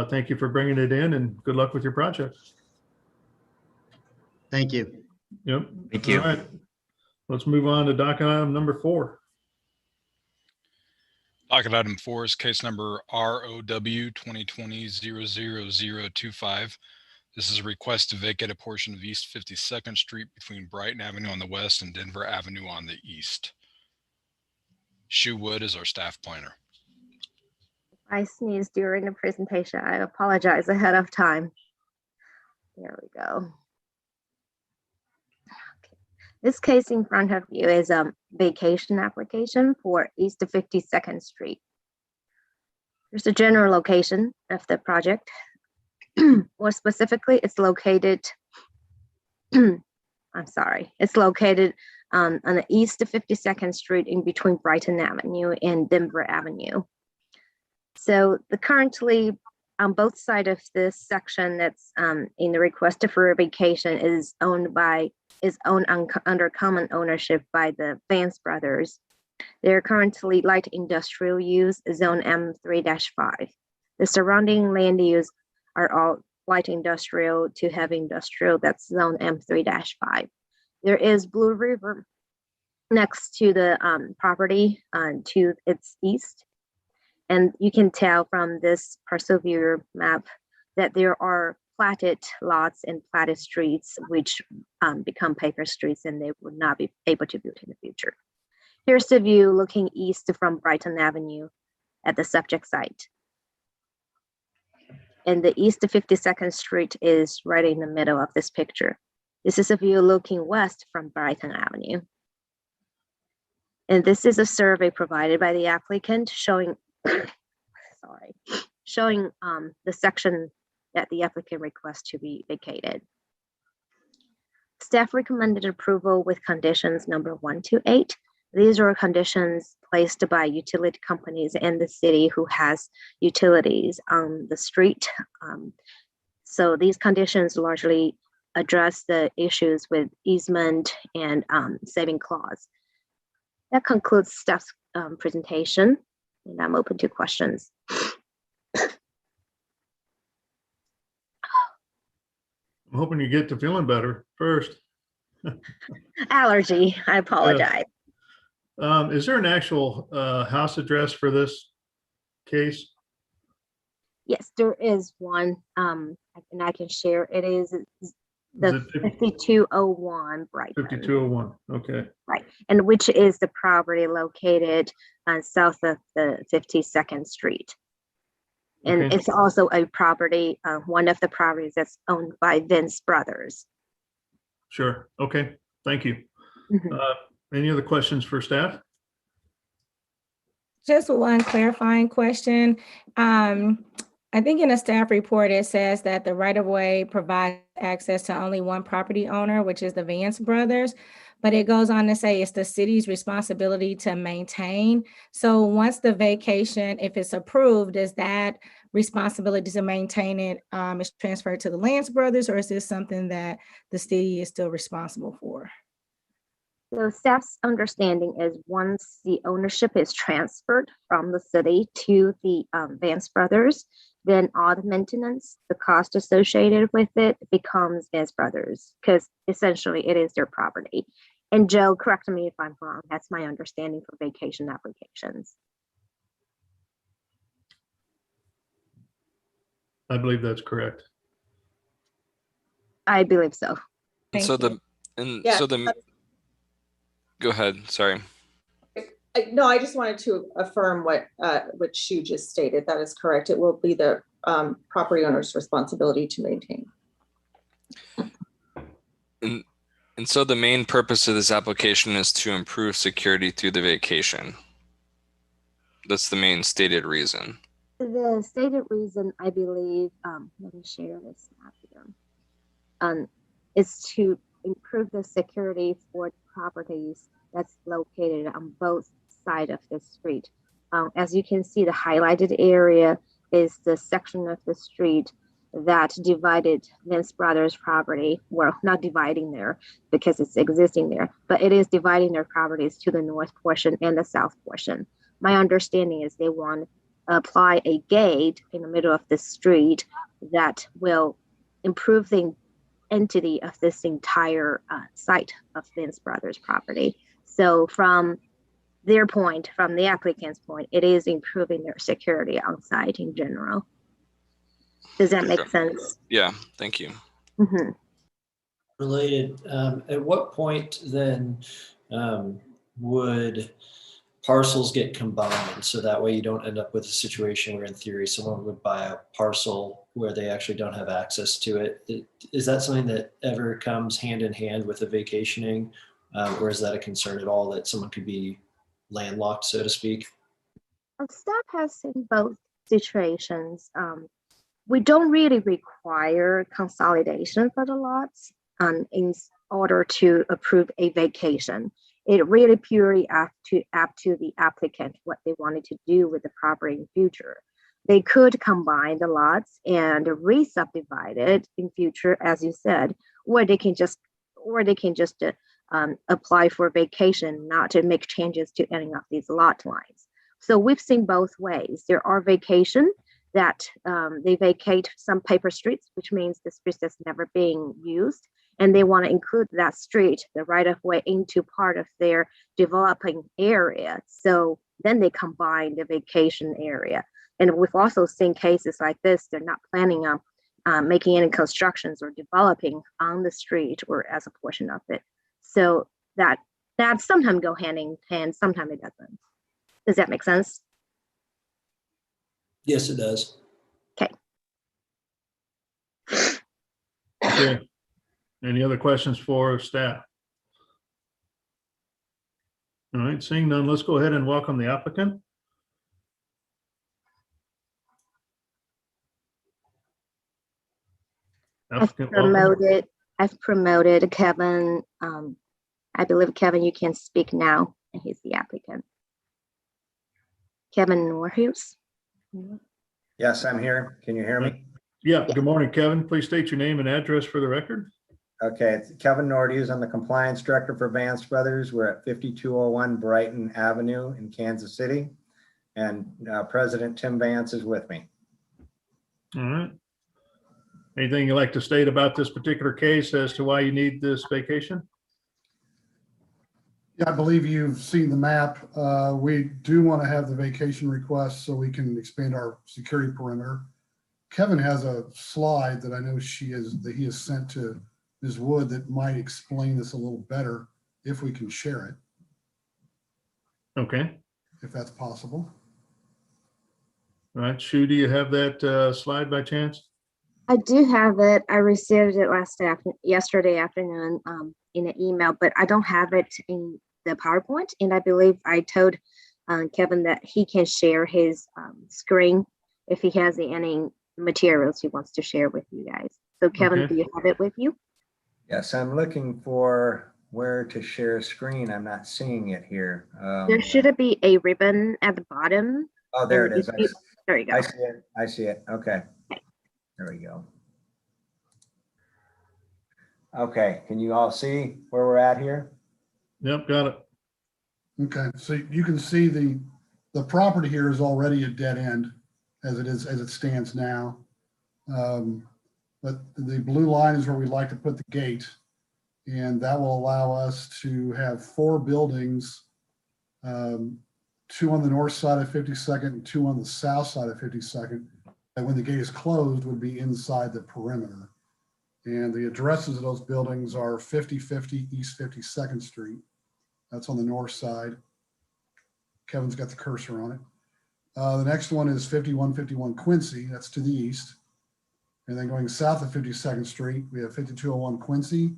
Thank you for bringing it in, and good luck with your project. Thank you. Yep. Thank you. All right. Let's move on to docket item number 4. Docket item 4 is case number ROW 2020-00025. This is a request to vacate a portion of East 52nd Street between Brighton Avenue on the west and Denver Avenue on the east. Shu Wood is our staff planner. I sneezed during the presentation. I apologize ahead of time. There we go. Okay. This case in front of you is a vacation application for East 52nd Street. Here's the general location of the project. More specifically, it's located, it's located on the east of 52nd Street in between Brighton Avenue and Denver Avenue. So currently on both sides of this section that's in the request for a vacation is owned under common ownership by the Vance brothers. They're currently light industrial use, zone M3-5. The surrounding land use are all light industrial to heavy industrial, that's zone M3-5. There is Blue River next to the property to its east. And you can tell from this parcel viewer map that there are platted lots and platted streets, which become paper streets, and they would not be able to build in the future. Here's the view looking east from Brighton Avenue at the subject site. And the east of 52nd Street is right in the middle of this picture. This is a view looking west from Brighton Avenue. And this is a survey provided by the applicant showing the section that the applicant requests to be vacated. Staff recommended approval with conditions number 1 to 8. These are conditions placed by utility companies in the city who has utilities on the street. So these conditions largely address the issues with easement and saving clause. That concludes staff's presentation, and I'm open to questions. I'm hoping you get to feeling better first. Allergy, I apologize. Is there an actual house address for this case? Yes, there is one, and I can share. It is the 5201 Brighton. 5201, okay. Right, and which is the property located south of the 52nd Street. And Okay. it's also a property, one of the properties that's owned by Vince Brothers. Sure, okay, thank you. Mhm. Any other questions for staff? Just one clarifying question. I think in a staff report, it says that the right-of-way provides access to only one property owner, which is the Vance brothers. But it goes on to say it's the city's responsibility to maintain. So once the vacation, if it's approved, is that responsibility to maintain it is transferred to the Lance brothers, or is this something that the city is still responsible for? So staff's understanding is once the ownership is transferred from the city to the Vance Brothers, then all the maintenance, the cost associated with it becomes Vance Brothers, because essentially it is their property. And Joe, correct me if I'm wrong, that's my understanding for vacation applications. I believe that's correct. I believe so. And so go ahead, sorry. No, I just wanted to affirm what Shu just stated. That is correct. It will be the property owner's responsibility to maintain. And so the main purpose of this application is to improve security through the vacation. That's the main stated reason. The stated reason, I believe, let me share this map here. is to improve the security for properties that's located on both sides of the street. As you can see, the highlighted area is the section of the street that divided Vince Brothers property. Well, not dividing there because it's existing there, but it is dividing their properties to the north portion and the south portion. My understanding is they want to apply a gate in the middle of the street that will improve the entity of this entire site of Vince Brothers property. So from their point, from the applicant's point, it is improving their security on site in general. Does that make sense? Yeah, thank you. Mm-hmm. Related, at what point then would parcels get combined? So that way you don't end up with a situation where in theory someone would buy a parcel where they actually don't have access to it. Is that something that ever comes hand in hand with a vacationing? Or is that a concern at all that someone could be landlocked, so to speak? Staff has seen both situations. We don't really require consolidation for the lots in order to approve a vacation. It really purely up to the applicant what they wanted to do with the property in future. They could combine the lots and re-subdivide it in future, as you said, or they can just apply for vacation, not to make changes to any of these lot lines. So we've seen both ways. There are vacation that they vacate some paper streets, which means the streets that's never being used, and they want to include that street, the right of way, into part of their developing area. So then they combine the vacation area. And we've also seen cases like this. They're not planning on making any constructions or developing on the street or as a portion of it. So that sometimes go hand in hand, sometimes it doesn't. Does that make sense? Yes, it does. Okay. Okay. Any other questions for staff? All right, seeing none, let's go ahead and welcome the applicant. Applicant, welcome. I've promoted Kevin. I believe, Kevin, you can speak now, and he's the applicant. Kevin Norhus. Yes, I'm here. Can you hear me? Yeah, good morning, Kevin. Please state your name and address for the record. Okay, it's Kevin Norhus. I'm the compliance director for Vance Brothers. We're at 5201 Brighton Avenue in Kansas City. And President Tim Vance is with me. All right. Anything you'd like to state about this particular case as to why you need this vacation? Yeah, I believe you've seen the map. We do want to have the vacation request so we can expand our security perimeter. Kevin has a slide that I know he has sent to Ms. Wood that might explain this a little better if we can share it. Okay. If that's possible. All right, Shu, do you have that slide by chance? I do have it. I received it yesterday afternoon in an email, but I don't have it in the PowerPoint. And I believe I told Kevin that he can share his screen if he has any materials he wants to share with you guys. So Kevin, Okay. do you have it with you? Yes, I'm looking for where to share screen. I'm not seeing it here. There should be a ribbon at the bottom. Oh, there it is. There you go. I see it. I see it. Okay. There we go. Okay, can you all see where we're at here? Yep, got it. Okay, so you can see the property here is already a dead end as it stands now. But the blue line is where we'd like to put the gate, and that will allow us to have 4 buildings, 2 on the north side of 52nd and 2 on the south side of 52nd. And when the gate is closed, would be inside the perimeter. And the addresses of those buildings are 5050 East 52nd Street. That's on the north side. Kevin's got the cursor on it. The next one is 5151 Quincy. That's to the east. And then going south of 52nd Street, we have 5201 Quincy.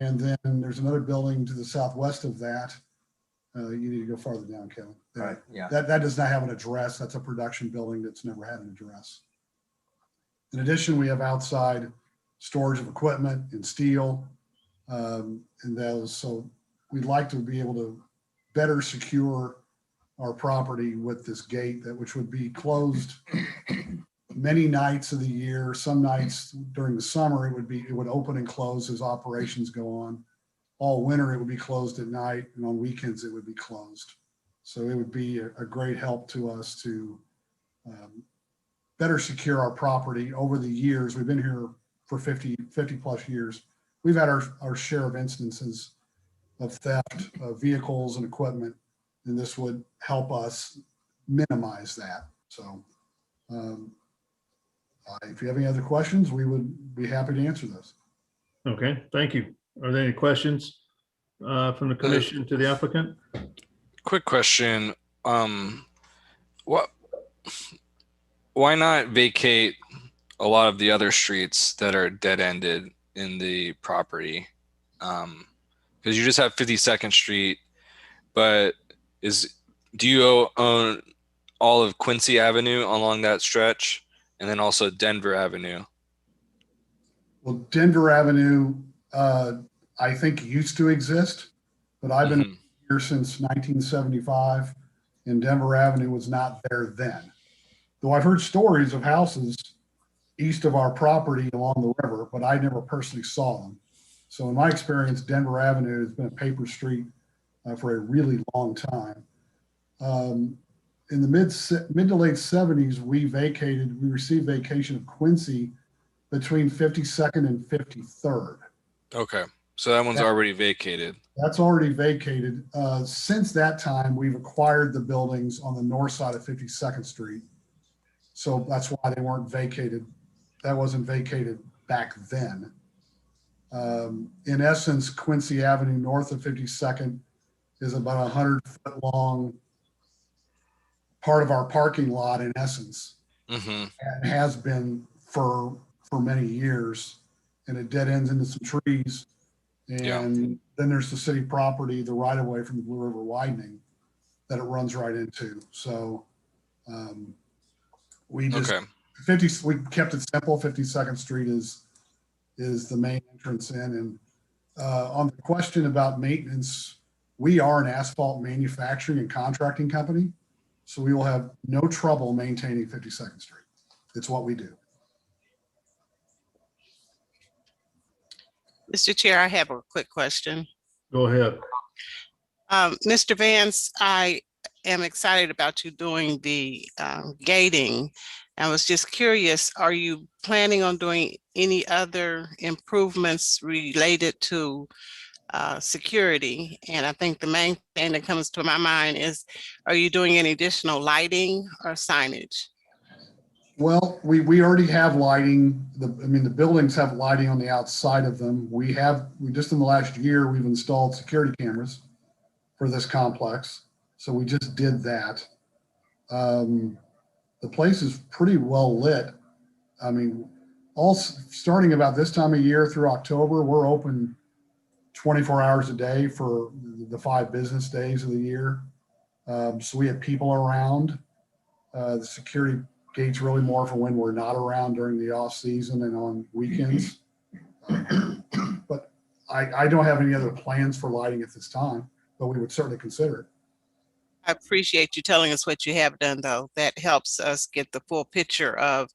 And then there's another building to the southwest of that. You need to go farther down, Kevin. Right, yeah. That does not have an address. That's a production building that's never had an address. In addition, we have outside storage of equipment and steel. And those, so we'd like to be able to better secure our property with this gate that which would be closed many nights of the year. Some nights during the summer, it would open and close as operations go on. All winter, it would be closed at night, and on weekends, it would be closed. So it would be a great help to us to better secure our property over the years. We've been here for 50 plus years. We've had our share of instances of theft of vehicles and equipment, and this would help us minimize that. So if you have any other questions, we would be happy to answer those. Okay, thank you. Are there any questions from the commission to the applicant? Quick question. Why not vacate a lot of the other streets that are dead-ended in the property? Because you just have 52nd Street, but do you own all of Quincy Avenue along that stretch, and then also Denver Avenue? Well, Denver Avenue, I think used to exist, but I've been here since 1975, and Denver Avenue was not there then. Though I've heard stories of houses east of our property along the river, but I never personally saw them. So in my experience, Denver Avenue has been a paper street for a really long time. In the mid to late 70s, we received vacation of Quincy between 52nd and 53rd. Okay, so that one's already vacated. That's already vacated. Since that time, we've acquired the buildings on the north side of 52nd Street. So that's why they weren't vacated. That wasn't vacated back then. In essence, Quincy Avenue north of 52nd is about 100-foot long part of our parking lot in essence, and has been for many years, and it dead ends into some trees. And then there's the city property, the right of way from the Blue River widening that it runs right into. So we just we kept it simple. 52nd Street is the main entrance in. And on the question about maintenance, we are an asphalt manufacturing and contracting company, so we will have no trouble maintaining 52nd Street. It's what we do. Mr. Chair, I have a quick question. Go ahead. Mr. Vance, I am excited about you doing the gating. I was just curious, are you planning on doing any other improvements related to security? And I think the main thing that comes to my mind is, are you doing any additional lighting or signage? Well, we already have lighting. The buildings have lighting on the outside of them. We just in the last year, we've installed security cameras for this complex. So we just did that. The place is pretty well lit. I mean, starting about this time of year through October, we're open 24 hours a day for the 5 business days of the year. So we have people around. The security gate's really more for when we're not around during the off season and on weekends. But I don't have any other plans for lighting at this time, but we would certainly consider it. I appreciate you telling us what you have done, though. That helps us get the full picture of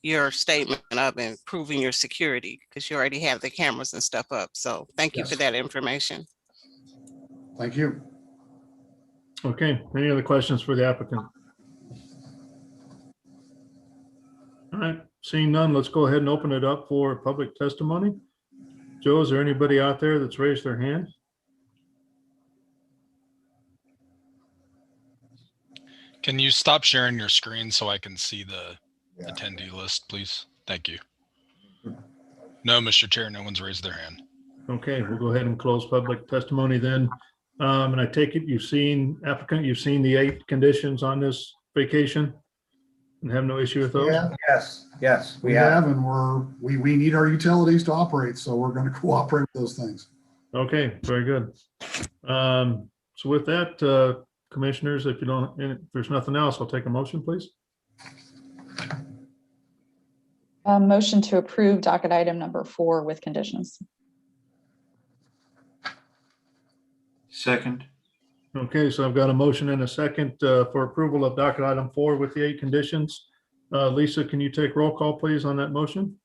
your statement of improving your security, because you already have the cameras and stuff up. So thank you for that information. Thank you. Okay, any other questions for the applicant? All right, seeing none, let's go ahead and open it up for public testimony. Joe, is there anybody out there that's raised their hand? Can you stop sharing your screen so I can see the attendee list, please? Thank you. No, Mr. Chair, no one's raised their hand. Okay, we'll go ahead and close public testimony then. And I take it you've seen, applicant, you've seen the 8 conditions on this vacation and have no issue with those? Yeah, yes, we have, and we need our utilities to operate, so we're going to cooperate with those things. Okay, very good. So with that, commissioners, if there's nothing else, I'll take a motion, please. Motion to approve docket item number 4 with conditions. Second. Okay, so I've got a motion and a second for approval of docket item 4 with the 8 conditions. Lisa, can you take roll call, please, on that motion?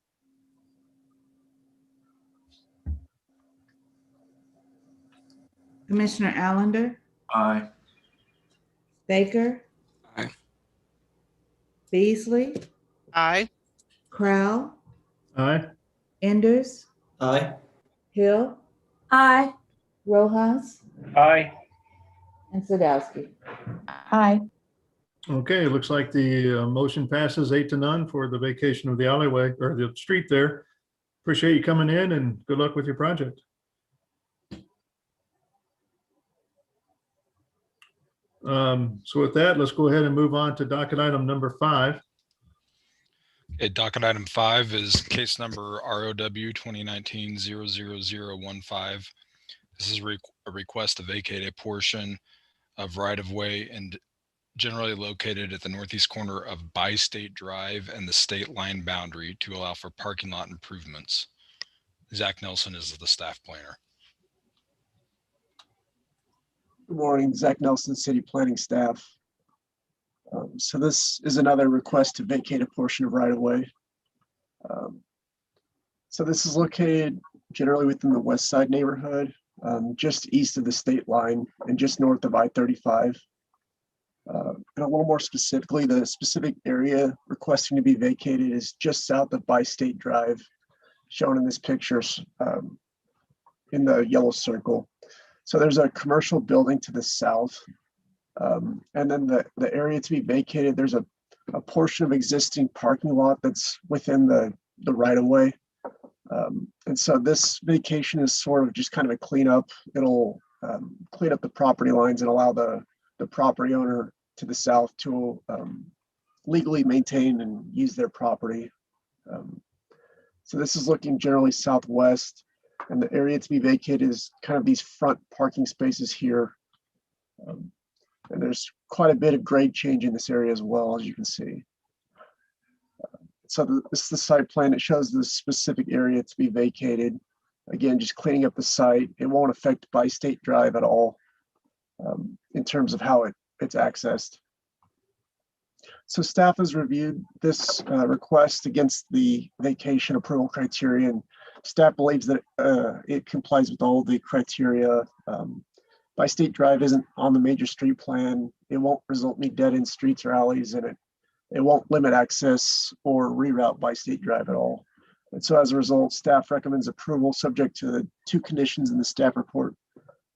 Commissioner Allender, Aye. Baker. Aye. Beasley, Aye. Crowell, Aye. Enders, Aye. Hill, Aye. Rojas, Aye. and Sadowski. Aye. Okay, it looks like the motion passes 8-0 for the vacation of the alleyway or the street there. Appreciate you coming in and good luck with your project. So with that, let's go ahead and move on to docket item number 5. Okay, docket item 5 is case number ROW 2019-00015. This is a request to vacate a portion of right-of-way and generally located at the northeast corner of Bi-State Drive and the state line boundary to allow for parking lot improvements. Zach Nelson is the staff planner. Good morning, Zach Nelson, City Planning staff. So this is another request to vacate a portion of right-of-way. So this is located generally within the west side neighborhood, just east of the state line and just north of I-35. And a little more specifically, the specific area requesting to be vacated is just south of Bi-State Drive, shown in this picture in the yellow circle. So there's a commercial building to the south. And then the area to be vacated, there's a portion of existing parking lot that's within the right-of-way. And so this vacation is sort of just kind of a cleanup. It'll clean up the property lines and allow the property owner to the south to legally maintain and use their property. So this is looking generally southwest, and the area to be vacated is kind of these front parking spaces here. And there's quite a bit of grade change in this area as well, as you can see. So this is the site plan. It shows the specific area to be vacated. Again, just cleaning up the site. It won't affect Bi-State Drive at all in terms of how it's accessed. So staff has reviewed this request against the vacation approval criteria, and staff believes that it complies with all the criteria. Bi-State Drive isn't on the major street plan. It won't result in any dead-end streets or alleys, and it won't limit access or reroute Bi-State Drive at all. And so as a result, staff recommends approval subject to the 2 conditions in the staff report.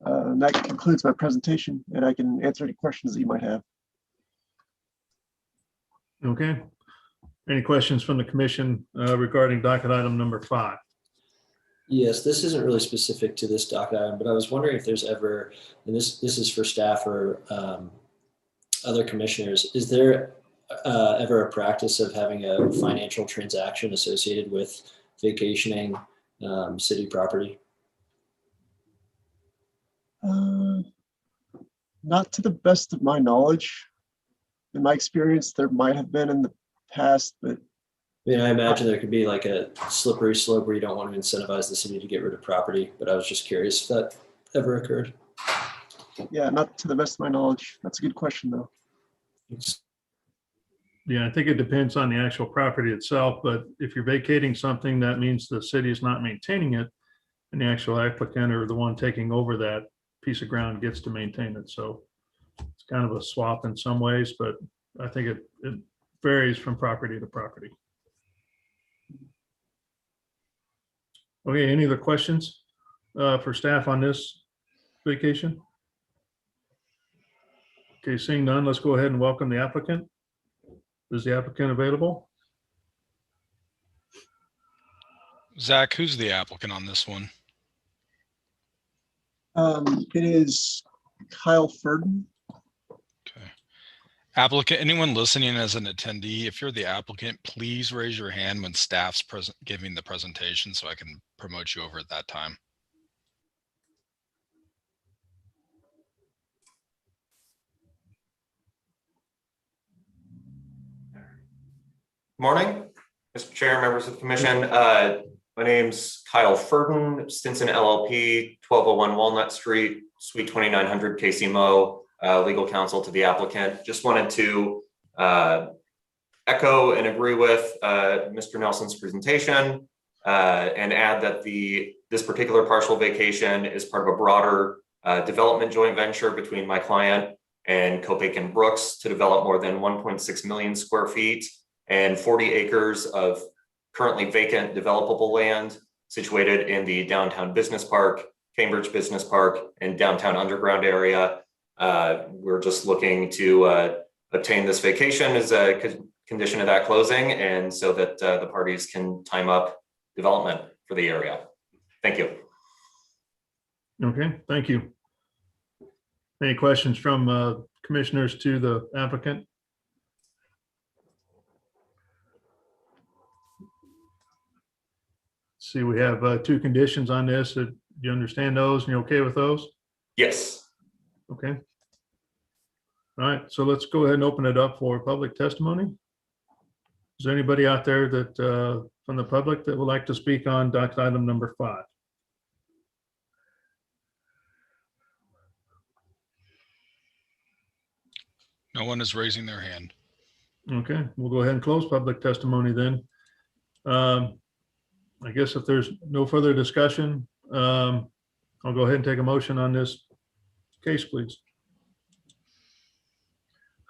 And that concludes my presentation, and I can answer any questions that you might have. Okay. Any questions from the commission regarding docket item number 5? Yes, this isn't really specific to this docket item, but I was wondering if there's ever, and this is for staff or other commissioners, is there ever a practice of having a financial transaction associated with vacationing city property? Not to the best of my knowledge. In my experience, there might have been in the past, but I mean, I imagine there could be like a slippery slope where you don't want to incentivize the city to get rid of property, but I was just curious if that ever occurred. Yeah, not to the best of my knowledge. That's a good question, though. Yeah, I think it depends on the actual property itself, but if you're vacating something, that means the city is not maintaining it, and the actual applicant or the one taking over that piece of ground gets to maintain it. So it's kind of a swap in some ways, but I think it varies from property to property. Okay, any other questions for staff on this vacation? Okay, seeing none, let's go ahead and welcome the applicant. Is the applicant available? Zach, who's the applicant on this one? It is Kyle Furden. Applicant, anyone listening as an attendee, if you're the applicant, please raise your hand when staff's giving the presentation so I can promote you over at that time. Morning. Mr. Chair, members of the commission, my name's Kyle Furden, Stinson LLP, 1201 Walnut Street, Suite 2900, Casey Mo, legal counsel to the applicant. Just wanted to echo and agree with Mr. Nelson's presentation and add that this particular partial vacation is part of a broader development joint venture between my client and Copic and Brooks to develop more than 1.6 million square feet and 40 acres of currently vacant developable land situated in the downtown business park, Cambridge Business Park, and downtown underground area. We're just looking to obtain this vacation as a condition of that closing, and so that the parties can time up development for the area. Thank you. Okay, thank you. Any questions from commissioners to the applicant? See, we have two conditions on this. Do you understand those and you're okay with those? Yes. Okay. All right, so let's go ahead and open it up for public testimony. Is there anybody out there that from the public that would like to speak on docket item number 5? No one is raising their hand. Okay, we'll go ahead and close public testimony then. I guess if there's no further discussion, I'll go ahead and take a motion on this case, please.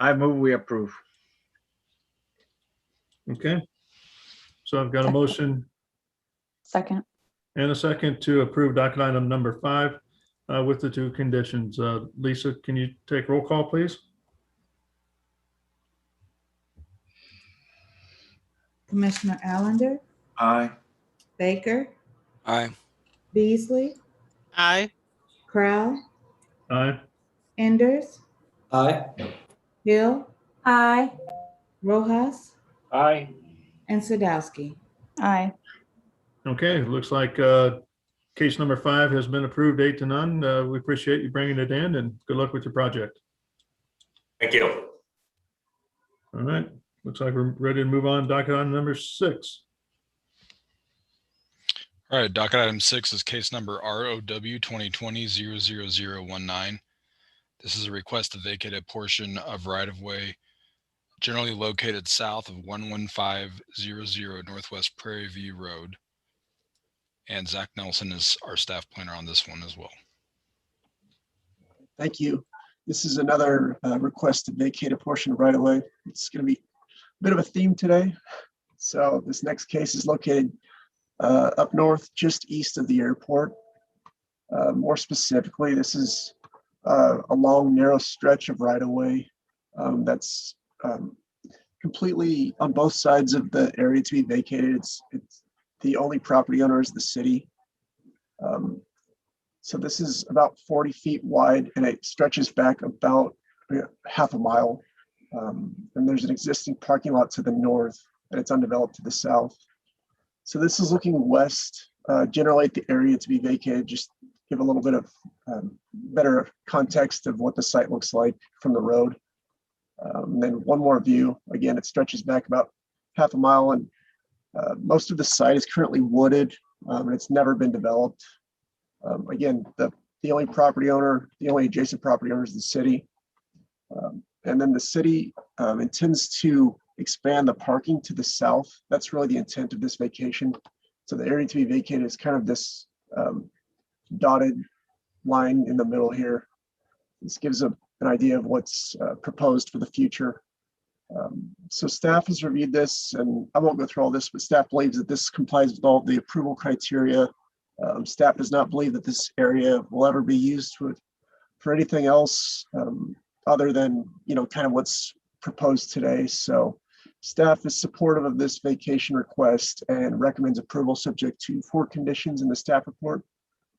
I move we approve. Okay. So I've got a motion Second. and a second to approve docket item number 5 with the two conditions. Lisa, can you take roll call, please? Commissioner Allender, Aye. Baker, Aye. Beasley, Aye. Crowell, Aye. Enders, Aye. Hill, Aye. Rojas, Aye. and Sadowski. Aye. Okay, it looks like case number 5 has been approved 8-0. We appreciate you bringing it in and good luck with your project. Thank you. All right, looks like we're ready to move on. Docket item number 6. All right, docket item 6 is case number ROW 2020-00019. This is a request to vacate a portion of right-of-way generally located south of 11500 Northwest Prairie View Road. And Zach Nelson is our staff planner on this one as well. Thank you. This is another request to vacate a portion of right of way. It's going to be a bit of a theme today. So this next case is located up north, just east of the airport. More specifically, this is a long, narrow stretch of right of way that's completely on both sides of the area to be vacated. It's the only property owner is the city. So this is about 40 feet wide and it stretches back about half a mile. And there's an existing parking lot to the north and it's undeveloped to the south. So this is looking west, generally at the area to be vacated, just give a little bit of better context of what the site looks like from the road. And then one more view, again, it stretches back about half a mile and most of the site is currently wooded and it's never been developed. Again, the only property owner, the only adjacent property owner is the city. And then the city intends to expand the parking to the south. That's really the intent of this vacation. So the area to be vacated is kind of this dotted line in the middle here. This gives an idea of what's proposed for the future. So staff has reviewed this, and I won't go through all this, but staff believes that this complies with all the approval criteria. Staff does not believe that this area will ever be used for anything else other than, kind of what's proposed today. So staff is supportive of this vacation request and recommends approval subject to 4 conditions in the staff report.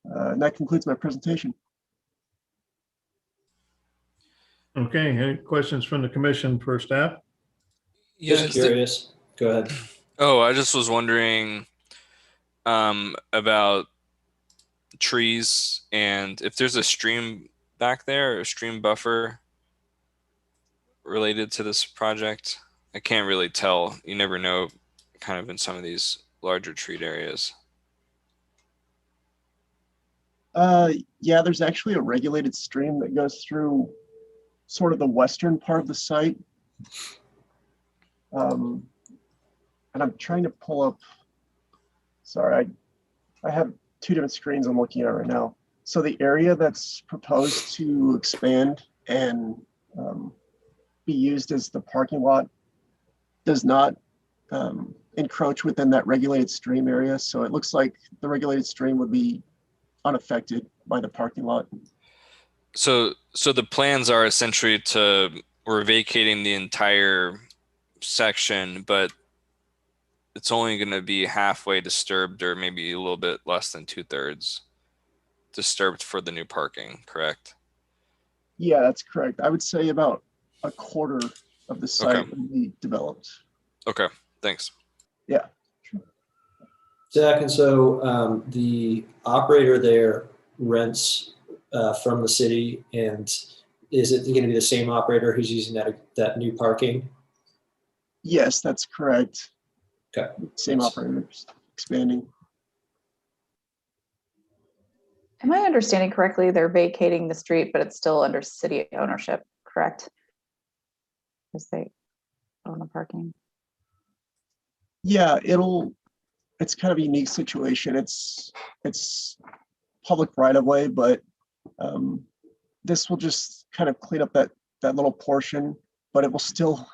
And that concludes my presentation. Okay, any questions from the commission for staff? Just curious. Go ahead. Oh, I just was wondering about trees and if there's a stream back there, a stream buffer related to this project. I can't really tell. You never know kind of in some of these larger treat areas? Yeah, there's actually a regulated stream that goes through sort of the western part of the site. And I'm trying to pull up, sorry, I have two different screens I'm looking at right now. So the area that's proposed to expand and be used as the parking lot does not encroach within that regulated stream area. So it looks like the regulated stream would be unaffected by the parking lot. So the plans are essentially we're vacating the entire section, but it's only going to be halfway disturbed, or maybe a little bit less than 2/3 disturbed for the new parking, correct? Yeah, that's correct. I would say about a quarter of the site Okay. would be developed. Okay, thanks. Yeah. Zach, and so the operator there rents from the city, and is it going to be the same operator who's using that new parking? Yes, that's correct. Okay. Same operators expanding. Am I understanding correctly? They're vacating the street, but it's still under city ownership, correct? Because they own the parking. Yeah, it's kind of a unique situation. It's public right of way, but this will just kind of clean up that little portion, but it will still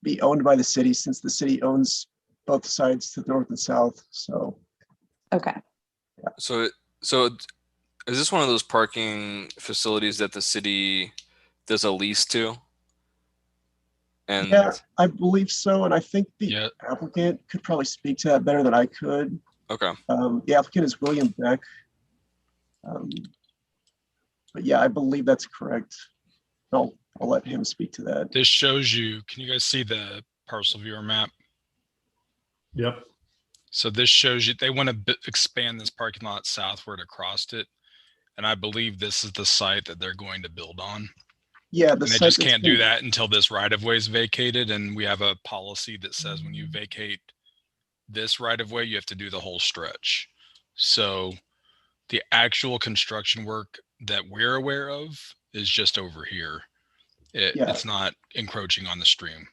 be owned by the city since the city owns both sides to the north and south. So. Okay. So is this one of those parking facilities that the city does a lease to? And yeah, I believe so. And I think the applicant could probably speak to that better than I could. Okay. The applicant is William Beck. But yeah, I believe that's correct. I'll let him speak to that. This shows you, can you guys see the parcel viewer map? Yep. So this shows you, they want to expand this parking lot southward across it. And I believe this is the site that they're going to build on. Yeah, and they just can't do that until this right of way is vacated. And we have a policy that says when you vacate this right of way, you have to do the whole stretch. So the actual construction work that we're aware of is just over here. It's not encroaching on the stream.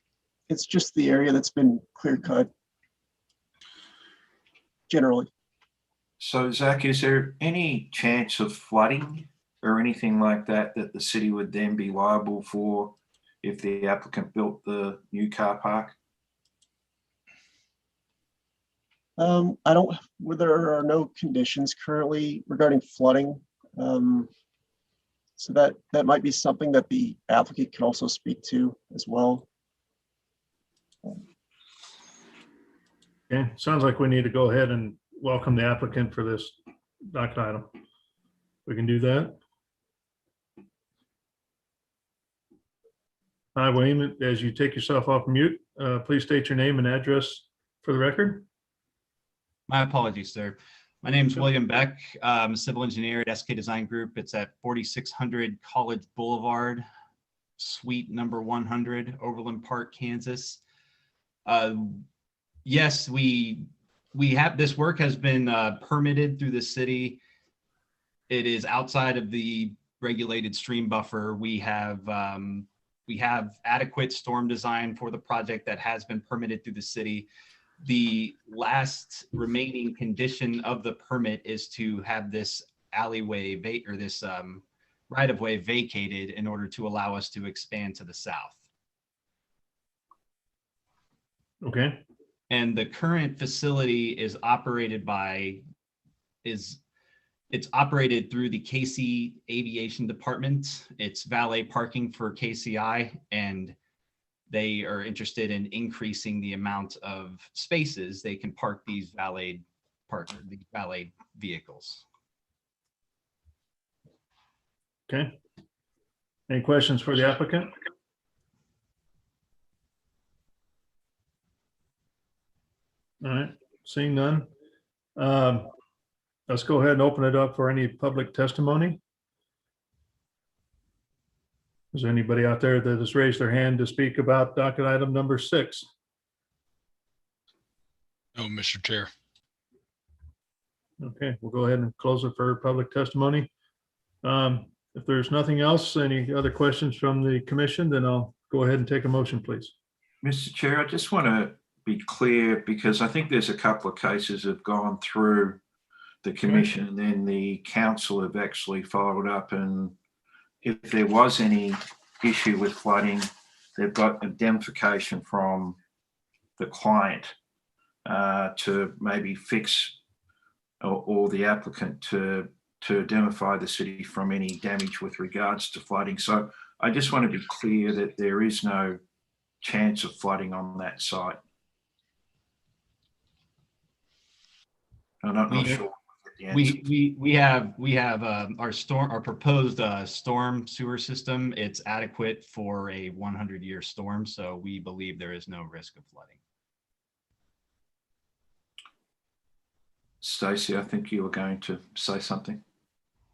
It's just the area that's been clear cut generally. So Zach, is there any chance of flooding or anything like that that the city would then be liable for if the applicant built the new car park? There are no conditions currently regarding flooding. So that might be something that the applicant can also speak to as well. Okay, sounds like we need to go ahead and welcome the applicant for this docket item. We can do that. Hi, William, as you take yourself off mute, please state your name and address for the record. My apologies, sir. My name is William Beck. I'm a civil engineer at SK Design Group. It's at 4600 College Boulevard, suite number 100, Overland Park, Kansas. Yes, we have, this work has been permitted through the city. It is outside of the regulated stream buffer. We have adequate storm design for the project that has been permitted through the city. The last remaining condition of the permit is to have this alleyway this right-of-way vacated in order to allow us to expand to the south. Okay. And the current facility is operated it's operated through the KC Aviation Department. It's valet parking for KCI, and they are interested in increasing the amount of spaces they can park these valet vehicles. Okay. Any questions for the applicant? All right, seeing none. Let's go ahead and open it up for any public testimony. Is there anybody out there that has raised their hand to speak about docket item number 6? No, Mr. Chair. Okay, we'll go ahead and close it for public testimony. If there's nothing else, any other questions from the commission, then I'll go ahead and take a motion, please. Mr. Chair, I just want to be clear because I think there's a couple of cases that have gone through the commission and then the council have actually followed up, and if there was any issue with flooding, they've got indemnification from the client to maybe fix or the applicant to indemnify the city from any damage with regards to flooding. So I just want to be clear that there is no chance of flooding on that site. I'm not sure. We have our proposed storm sewer system. It's adequate for a 100-year storm, so we believe there is no risk of flooding. Stacey, I think you were going to say something.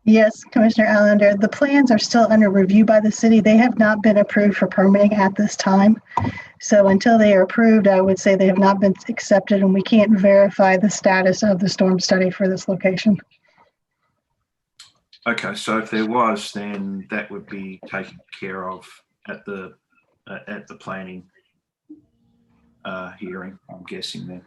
Yes, Commissioner Allender, the plans are still under review by the city. They have not been approved for permitting at this time. So until they are approved, I would say they have not been accepted, and we can't verify the status of the storm study for this location. Okay, so if there was, then that would be taken care of at the planning hearing, I'm guessing then.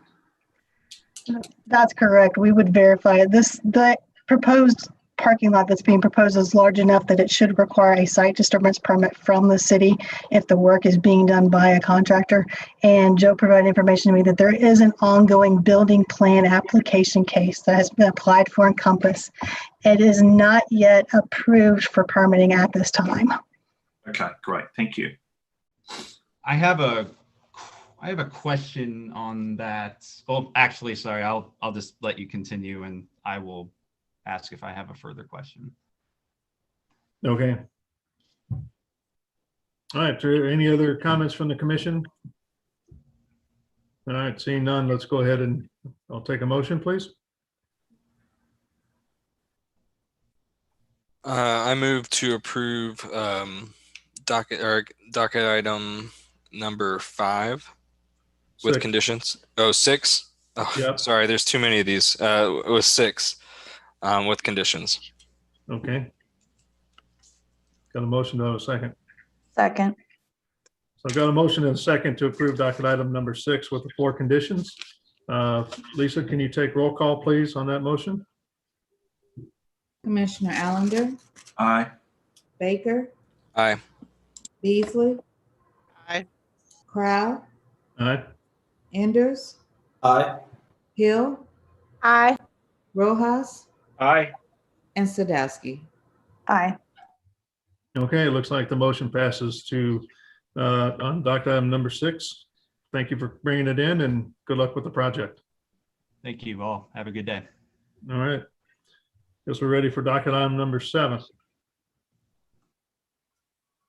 That's correct. We would verify it. The proposed parking lot that's being proposed is large enough that it should require a site disturbance permit from the city if the work is being done by a contractor. And Joe provided information to me that there is an ongoing building plan application case that has been applied for Encompass. It is not yet approved for permitting at this time. Okay, great. Thank you. I have a question on that. Well, actually, sorry, I'll just let you continue and I will ask if I have a further question. Okay. All right, any other comments from the commission? All right, seeing none, let's go ahead and I'll take a motion, please. I move to approve docket item number 5 with 6. conditions. Oh, 6. Oh, Yep. Sorry, there's too many of these. It was 6 with conditions. Okay. Got a motion, to have a second. Second. So I've got a motion and a second to approve docket item number 6 with the 4 conditions. Lisa, can you take roll call, please, on that motion? Commissioner Allender, Aye. Baker, Aye. Beasley, Aye. Crowd, Aye. Enders, Aye. Hill, Aye. Rojas, Aye. and Sadowski. Aye. Okay, it looks like the motion passes to on docket item number 6. Thank you for bringing it in and good luck with the project. Thank you all. Have a good day. All right. Guess we're ready for docket item number 7.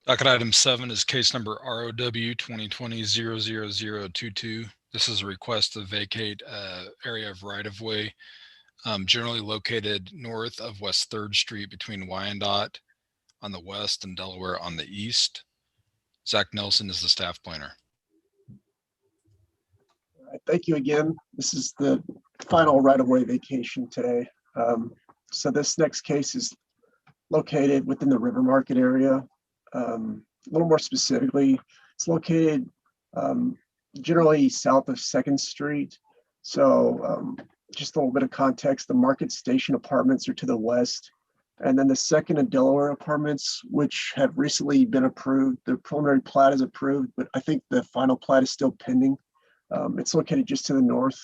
Docket item 7 is case number ROW 2020-00022. This is a request to vacate area of right-of-way generally located north of West 3rd Street between Wyandotte on the west and Delaware on the east. Zach Nelson is the staff planner. All right, thank you again. This is the final right-of-way vacation today. So this next case is located within the River Market area. A little more specifically, it's located generally south of 2nd Street. So just a little bit of context, the Market Station apartments are to the west. And then the 2nd and Delaware apartments, which have recently been approved, the preliminary plat is approved, but I think the final plat is still pending. It's located just to the north.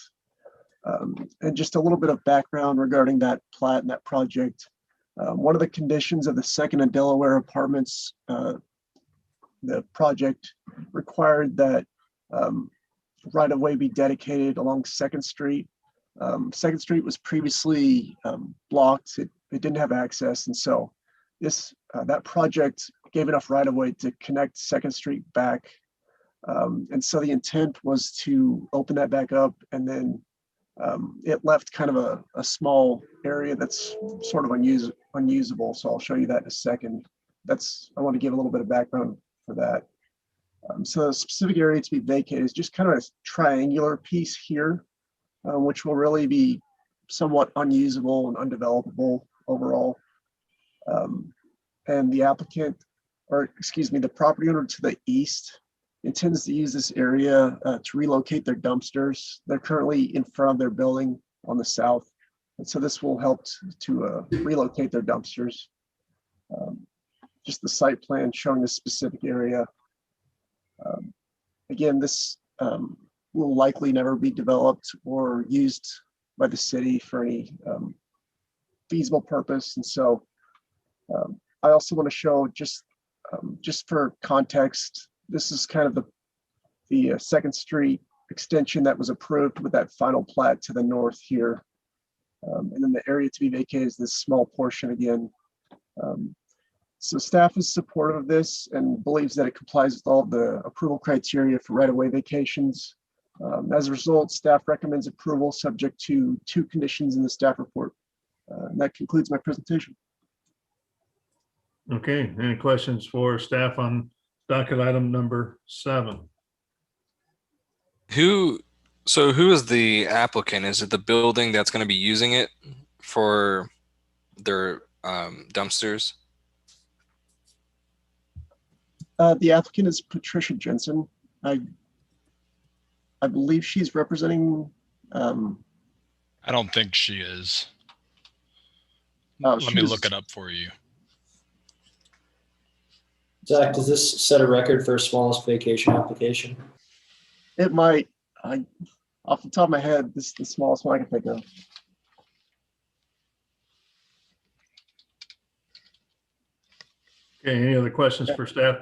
And just a little bit of background regarding that plat and that project. One of the conditions of the 2nd and Delaware apartments, the project required that right-of-way be dedicated along 2nd Street. 2nd Street was previously blocked. It didn't have access. And so that project gave enough right-of-way to connect 2nd Street back. And so the intent was to open that back up, and then it left kind of a small area that's sort of unusable. So I'll show you that in a second. I want to give a little bit of background for that. So the specific area to be vacated is just kind of a triangular piece here. which will really be somewhat unusable and undevelopable overall. And the applicant, or excuse me, the property owner to the east intends to use this area to relocate their dumpsters. They're currently in front of their building on the south. And so this will help to relocate their dumpsters. Just the site plan showing this specific area. Again, this will likely never be developed or used by the city for any feasible purpose. And so I also want to show just for context, this is kind of the Second Street extension that was approved with that final plat to the north here. And then the area to be vacated is this small portion again. So staff is supportive of this and believes that it complies with all the approval criteria for right-of-way vacations. As a result, staff recommends approval subject to 2 conditions in the staff report. And that concludes my presentation. Okay, any questions for staff on docket item number 7? Who is the applicant? Is it the building that's going to be using it for their dumpsters? The applicant is Patricia Jensen. I believe she's representing. I don't think she is. Oh, Let me look it up for you. Zach, does this set a record for smallest vacation application? It might. Off the top of my head, this is the smallest one I can think of. Okay, any other questions for staff?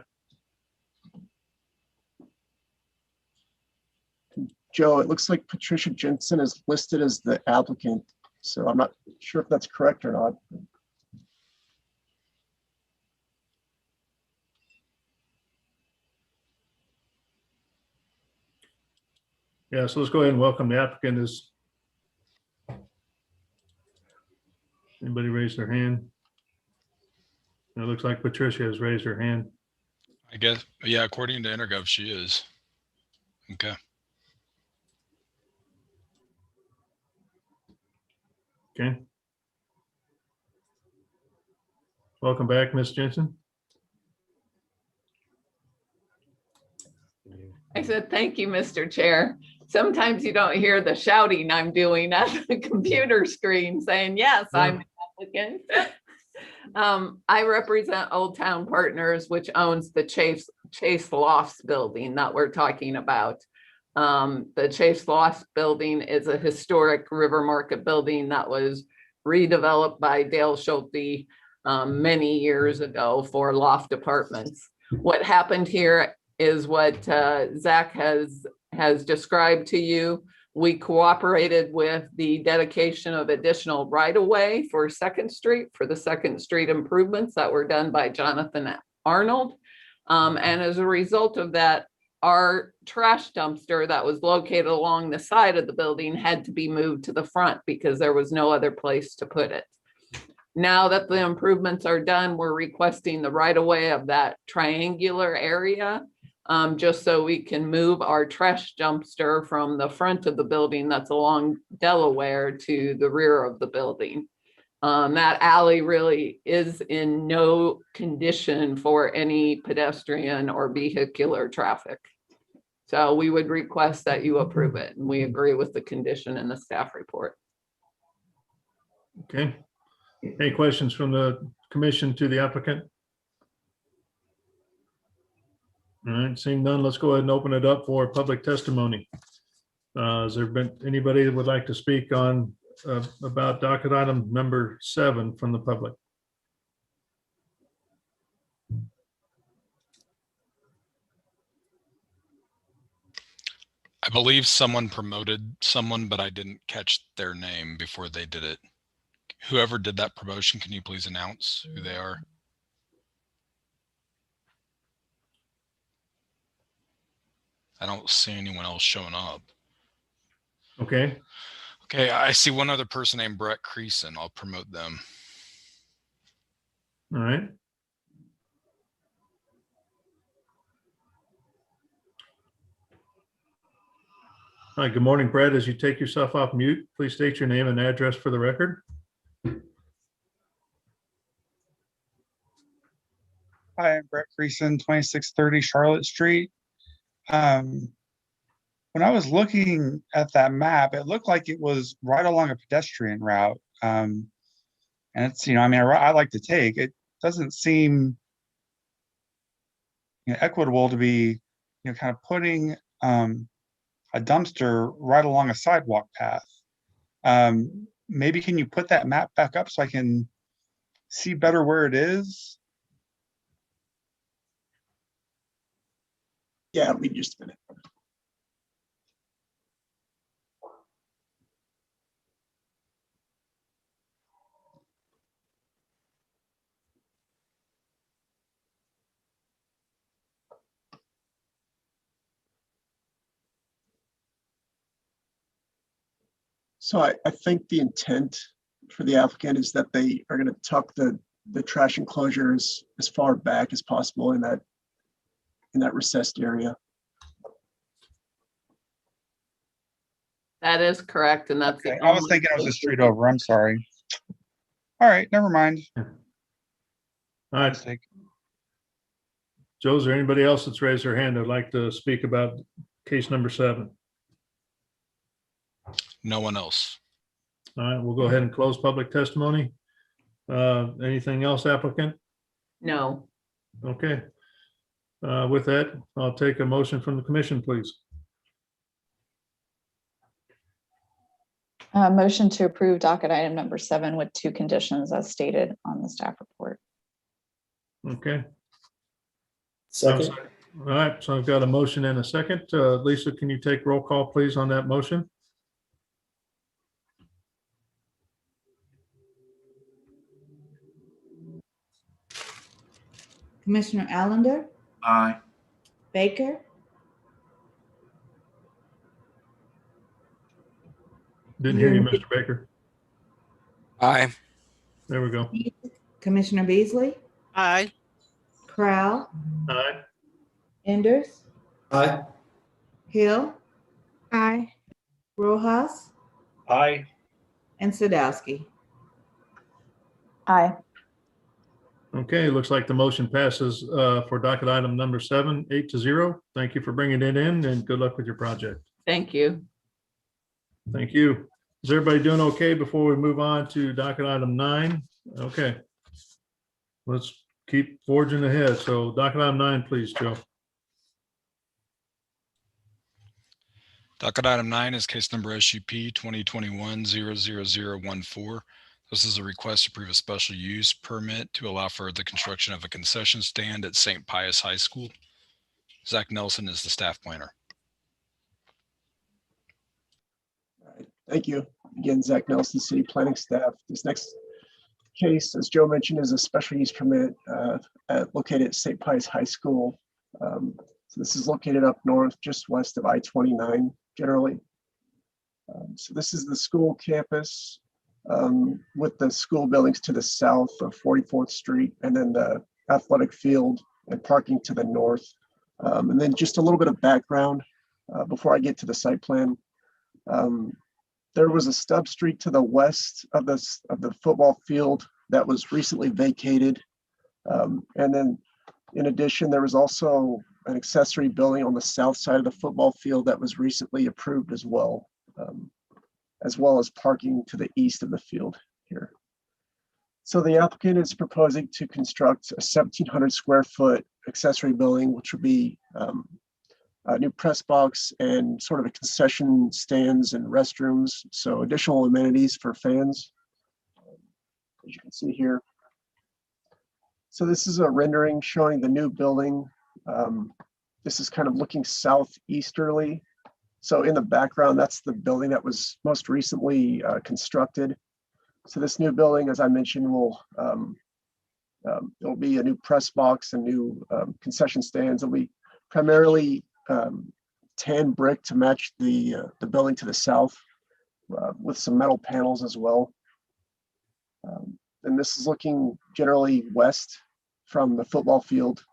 Joe, it looks like Patricia Jensen is listed as the applicant, so I'm not sure if that's correct or not. Yeah, so let's go ahead and welcome the applicant. Is anybody raised their hand? It looks like Patricia has raised her hand. I guess, yeah, according to Intergov, she is. Okay. Okay. Welcome back, Ms. Jensen. I said, thank you, Mr. Chair. Sometimes you don't hear the shouting I'm doing at the computer screen saying, yes, I'm the applicant. I represent Old Town Partners, which owns the Chase Lofts building that we're talking about. The Chase Lofts building is a historic River Market building that was redeveloped by Dale Schulte many years ago for loft apartments. What happened here is what Zach has described to you. We cooperated with the dedication of additional right-of-way for Second Street, for the Second Street improvements that were done by Jonathan Arnold. And as a result of that, our trash dumpster that was located along the side of the building had to be moved to the front because there was no other place to put it. Now that the improvements are done, we're requesting the right-of-way of that triangular area, just so we can move our trash dumpster from the front of the building that's along Delaware to the rear of the building. That alley really is in no condition for any pedestrian or vehicular traffic. So we would request that you approve it, and we agree with the condition in the staff report. Okay. Any questions from the commission to the applicant? All right, seeing none, let's go ahead and open it up for public testimony. Has there been anybody that would like to speak on about docket item number 7 from the public? I believe someone promoted someone, but I didn't catch their name before they did it. Whoever did that promotion, can you please announce who they are? I don't see anyone else showing up. Okay. Okay, I see one other person named Brett Creason. I'll promote them. All right. Hi, good morning, Brett. As you take yourself off mute, please state your name and address for the record. Hi, I'm Brett Creason, 2630 Charlotte Street. When I was looking at that map, it looked like it was right along a pedestrian route. And it's, I mean, I like to take, it doesn't seem equitable to be, kind of putting a dumpster right along a sidewalk path. Maybe can you put that map back up so I can see better where it is? Yeah, it'll be just a minute. So I think the intent for the applicant is that they are going to tuck the trash enclosure as far back as possible in that recessed area. That is correct, and that's Okay. I was thinking it was a street over. I'm sorry. All right, never mind. All right. Joe, is there anybody else that's raised their hand that'd like to speak about case number 7? No one else. All right, we'll go ahead and close public testimony. Anything else, applicant? No. Okay. With that, I'll take a motion from the commission, please. Motion to approve docket item number 7 with 2 conditions as stated on the staff report. Okay. Second. All right, so I've got a motion and a second. Lisa, can you take roll call, please, on that motion? Commissioner Allender, Aye. Baker, Didn't hear you, Mr. Baker. Aye. There we go. Commissioner Beasley, Aye. Crowell, Aye. Enders, Aye. Hill, Aye. Rojas, Aye. and Sadowski. Aye. Okay, looks like the motion passes for docket item number 7, 8-0. Thank you for bringing it in and good luck with your project. Thank you. Thank you. Is everybody doing okay before we move on to docket item 9? Okay. Let's keep forging ahead. So docket item 9, please, Joe. Docket item 9 is case number SUP 2021-00014. This is a request to approve a special use permit to allow for the construction of a concession stand at St. Pius High School. Zach Nelson is the staff planner. Thank you. Again, Zach Nelson, City Planning Staff. This next case, as Joe mentioned, is a special use permit located at St. Pius High School. So this is located up north, just west of I-29 generally. So this is the school campus with the school buildings to the south of 44th Street, and then the athletic field and parking to the north. And then just a little bit of background before I get to the site plan. There was a stub street to the west of the football field that was recently vacated. And then in addition, there was also an accessory building on the south side of the football field that was recently approved as well as parking to the east of the field here. So the applicant is proposing to construct a 1,700 square foot accessory building, which would be a new press box and sort of a concession stands and restrooms. So additional amenities for fans, as you can see here. So this is a rendering showing the new building. This is kind of looking southeasterly. So in the background, that's the building that was most recently constructed. So this new building, as I mentioned, will it'll be a new press box and new concession stands. It'll be primarily tan brick to match the building to the south with some metal panels as well. And this is looking generally west from the football field.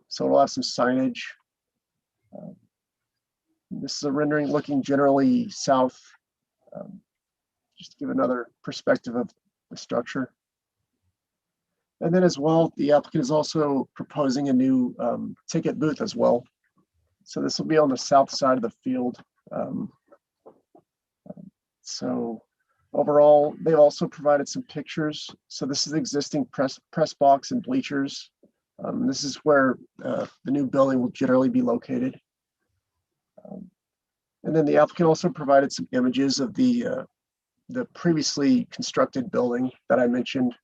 So it'll have some signage. This is a rendering looking generally south, just to give another perspective of the structure. And then as well, the applicant is also proposing a new ticket booth as well. So this will be on the south side of the field. So overall, they've also provided some pictures. So this is the existing press box and bleachers. This is where the new building will generally be located. And then the applicant also provided some images of the previously constructed building that I mentioned.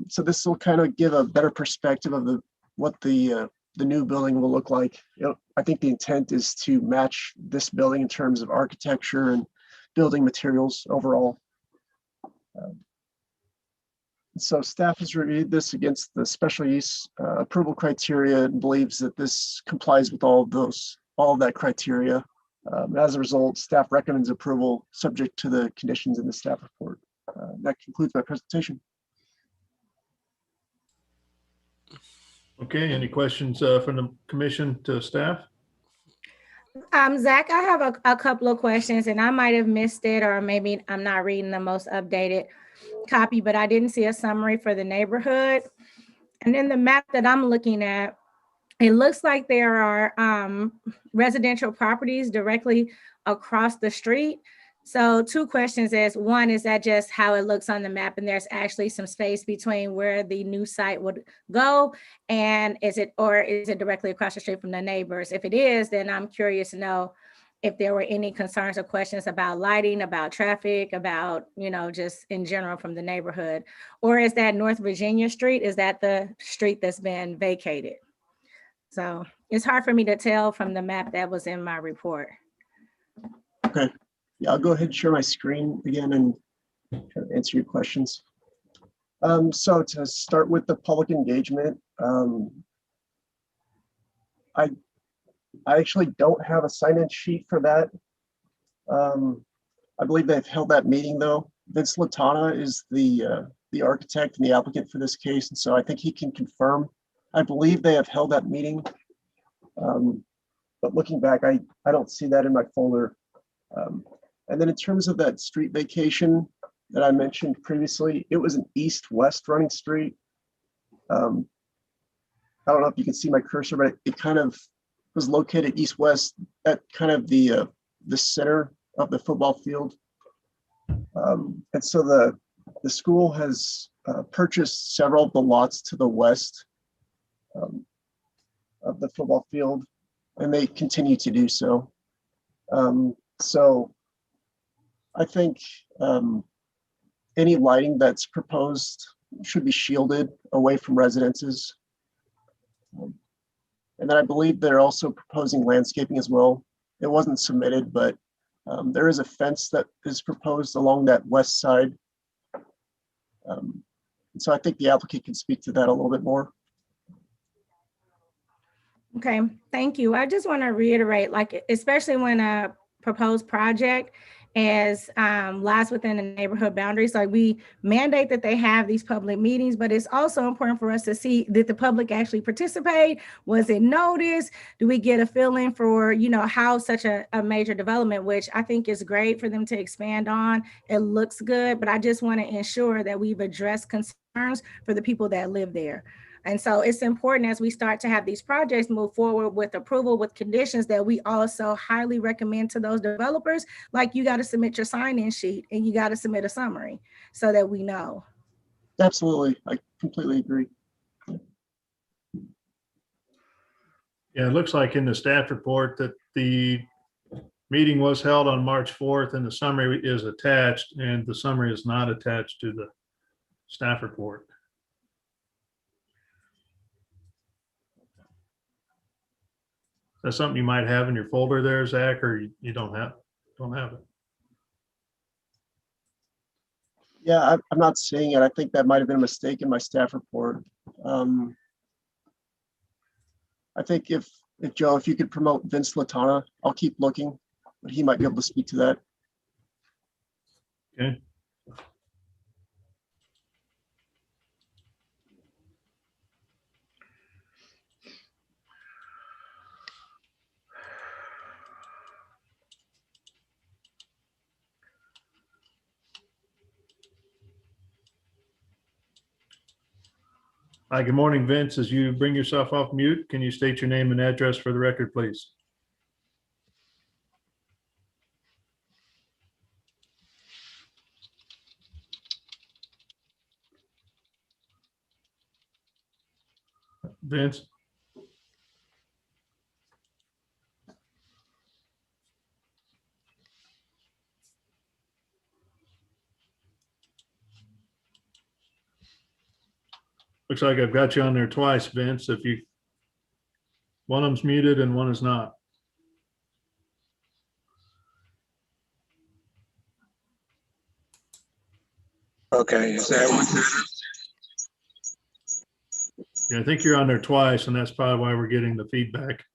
So this will kind of give a better perspective of what the new building will look like. I think the intent is to match this building in terms of architecture and building materials overall. So staff has reviewed this against the special use approval criteria and believes that this complies with all of that criteria. As a result, staff recommends approval subject to the conditions in the staff report. That concludes my presentation. Okay, any questions from the commission to staff? Zach, I have a couple of questions, and I might have missed it, or maybe I'm not reading the most updated copy, but I didn't see a summary for the neighborhood. And then the map that I'm looking at, it looks like there are residential properties directly across the street. So 2 questions is, one, is that just how it looks on the map and there's actually some space between where the new site would go? And is it directly across the street from the neighbors? If it is, then I'm curious to know if there were any concerns or questions about lighting, about traffic, about, just in general from the neighborhood. Or is that North Virginia Street? Is that the street that's been vacated? So it's hard for me to tell from the map that was in my report. Okay. Yeah, I'll go ahead and share my screen again and try to answer your questions. So to start with the public engagement, I actually don't have a sign-in sheet for that. I believe they've held that meeting though. Vince Latana is the architect and the applicant for this case, and so I think he can confirm. I believe they have held that meeting, but looking back, I don't see that in my folder. And then in terms of that street vacation that I mentioned previously, it was an east-west running street. I don't know if you can see my cursor, but it kind of was located east-west at kind of the center of the football field. And so the school has purchased several of the lots to the west of the football field, and they continue to do so. So I think any lighting that's proposed should be shielded away from residences. And then I believe they're also proposing landscaping as well. It wasn't submitted, but there is a fence that is proposed along that west side. And so I think the applicant can speak to that a little bit more. Okay, thank you. I just want to reiterate, especially when a proposed project lies within the neighborhood boundaries, we mandate that they have these public meetings, but it's also important for us to see, did the public actually participate? Was it noticed? Do we get a feeling for, how such a major development, which I think is great for them to expand on. It looks good, but I just want to ensure that we've addressed concerns for the people that live there. And so it's important as we start to have these projects move forward with approval with conditions that we also highly recommend to those developers, like you got to submit your sign-in sheet and you got to submit a summary so that we know. Absolutely. I completely agree. Yeah, it looks like in the staff report that the meeting was held on March 4th and the summary is attached, and the summary is not attached to the staff report. That's something you might have in your folder there, Zach, or you don't have it? Yeah, I'm not seeing it. I think that might have been a mistake in my staff report. I think if Joe, if you could promote Vince Latana, I'll keep looking, but he might be able to speak to that. Okay. Hi, good morning, Vince. As you bring yourself off mute, can you state your name and address for the record, please? Vince? Looks like I've got you on there twice, Vince. If you, one of them's muted and one is not. Okay, is that one better? Yeah, I think you're on there twice, and that's probably why we're getting the feedback.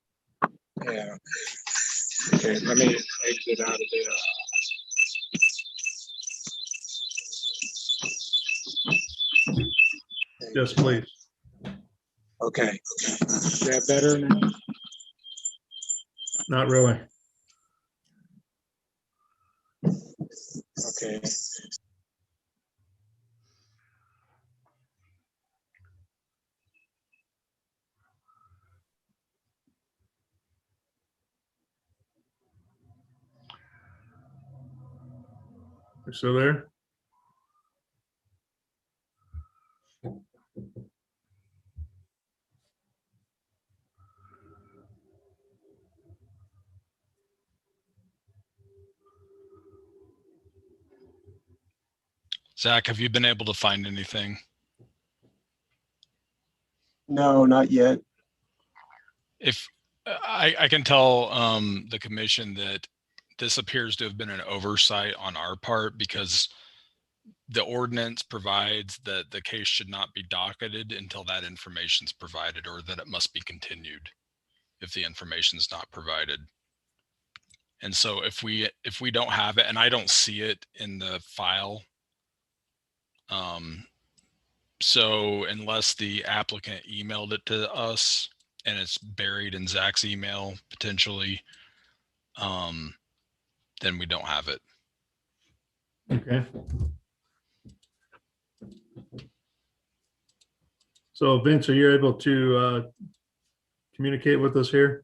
Yeah. Okay, let me exit out of there. Yes, please. Okay, is that better now? Not really. Okay. You still there? Zach, have you been able to find anything? No, not yet. If I can tell the commission that this appears to have been an oversight on our part, because the ordinance provides that the case should not be docketed until that information is provided, or that it must be continued if the information is not provided. And so if we don't have it, and I don't see it in the file, so unless the applicant emailed it to us and it's buried in Zach's email potentially, then we don't have it. Okay. So Vince, are you able to communicate with us here?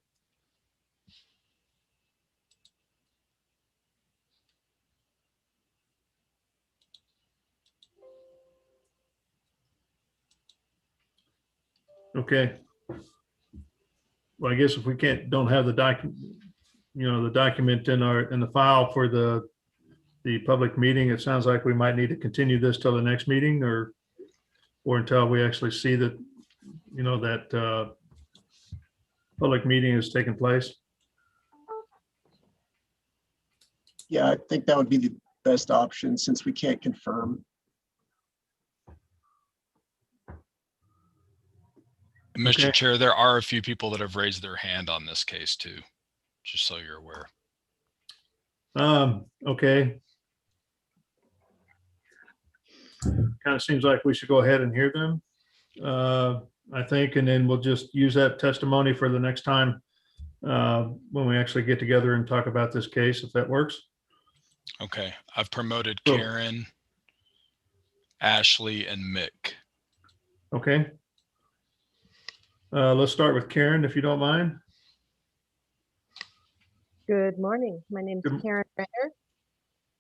Okay. Well, I guess if we don't have the document, the document in the file for the public meeting, it sounds like we might need to continue this till the next meeting, or until we actually see that, that public meeting has taken place. Yeah, I think that would be the best option since we can't confirm. Mr. Okay. Chair, there are a few people that have raised their hand on this case too, just so you're aware. Okay. Kind of seems like we should go ahead and hear them, I think, and then we'll just use that testimony for the next time when we actually get together and talk about this case, if that works. Okay, I've promoted Cool. Karen, Ashley, and Mick. Okay. Let's start with Karen, if you don't mind. Good morning. My name is Good- Karen Renner.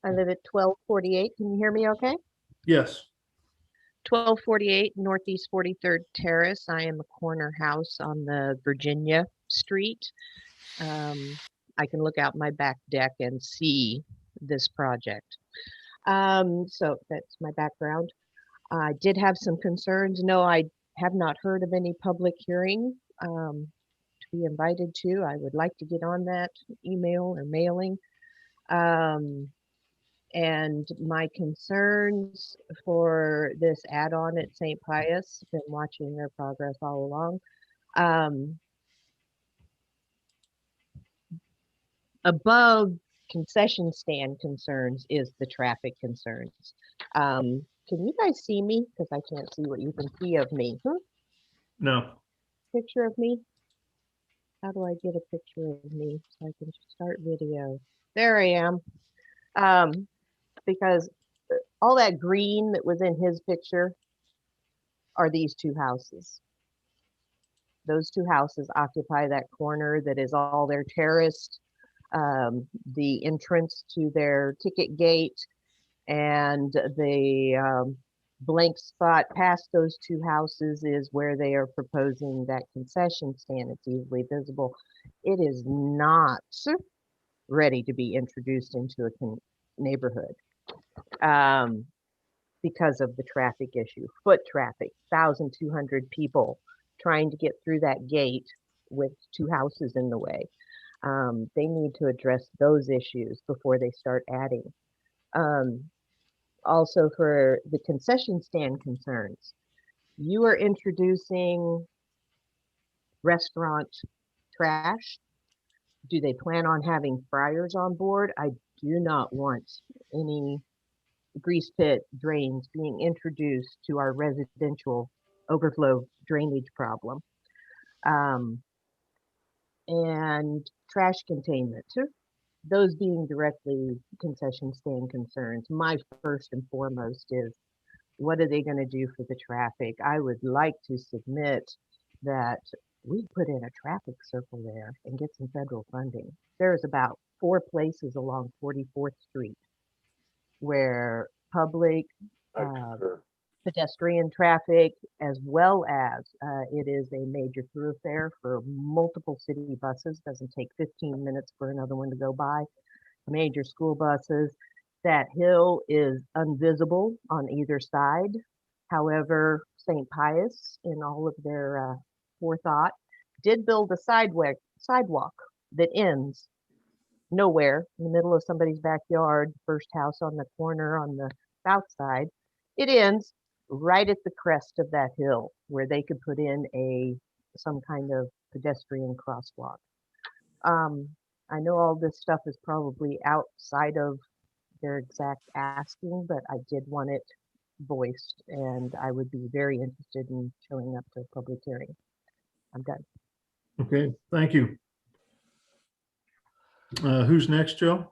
I live at 1248. Can you hear me okay? Yes. 1248 Northeast 43rd Terrace. I am a corner house on the Virginia Street. I can look out my back deck and see this project. So that's my background. I did have some concerns. No, I have not heard of any public hearing to be invited to. I would like to get on that email or mailing. And my concerns for this add-on at St. Pius, been watching their progress all along. Above concession stand concerns is the traffic concerns. Can you guys see me? Because I can't see what you can see of me. No. Picture of me? How do I get a picture of me so I can start video? There I am. Because all that green that was in his picture, are these two houses. Those two houses occupy that corner that is all their terraced, the entrance to their ticket gate, and the blank spot past those two houses is where they are proposing that concession stand. It's easily visible. It is not ready to be introduced into a neighborhood because of the traffic issue. Foot traffic, 1,200 people trying to get through that gate with two houses in the way. They need to address those issues before they start adding. Also, for the concession stand concerns, you are introducing restaurant trash. Do they plan on having fryers on board? I do not want any grease pit drains being introduced to our residential overflow drainage problem. And trash containment, those being directly concession stand concerns. My first and foremost is, what are they going to do for the traffic? I would like to submit that we put in a traffic circle there and get some federal funding. There's about 4 places along 44th Street where public pedestrian traffic, as well as it is a major thoroughfare for multiple city buses. Doesn't take 15 minutes for another one to go by. Major school buses. That hill is invisible on either side. However, St. Pius, in all of their forethought, did build a sidewalk that ends nowhere in the middle of somebody's backyard, first house on the corner on the south side. It ends right at the crest of that hill where they could put in some kind of pedestrian crosswalk. I know all this stuff is probably outside of their exact asking, but I did want it voiced, and I would be very interested in showing up to a public hearing. I'm done. Okay, thank you. Who's next, Joe?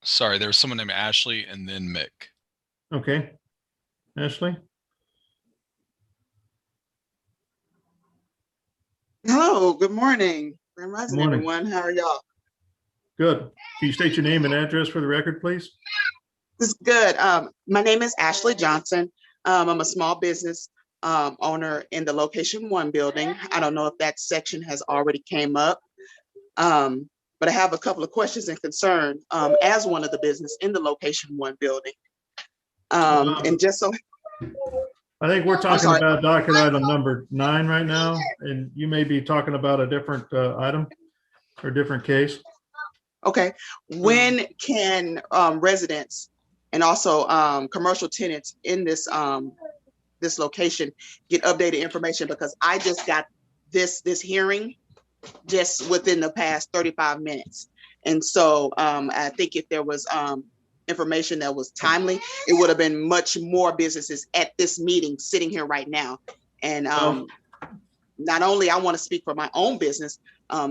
Sorry, there was someone named Ashley and then Mick. Okay, Ashley? Hello, good morning. Grand Rising, Morning. everyone. How are y'all? Good. Can you state your name and address for the record, please? This is good. My name is Ashley Johnson. I'm a small business owner in the Location 1 building. I don't know if that section has already came up, but I have a couple of questions and concern as one of the business in the Location 1 building. And just so I think we're talking about docket item number 9 right now, and you may be talking about a different item or different case. Okay, when can residents and also commercial tenants in this this location get updated information? Because I just got this hearing just within the past 35 minutes. And so I think if there was information that was timely, it would have been much more businesses at this meeting sitting here right now. And not only I want to speak for my own business,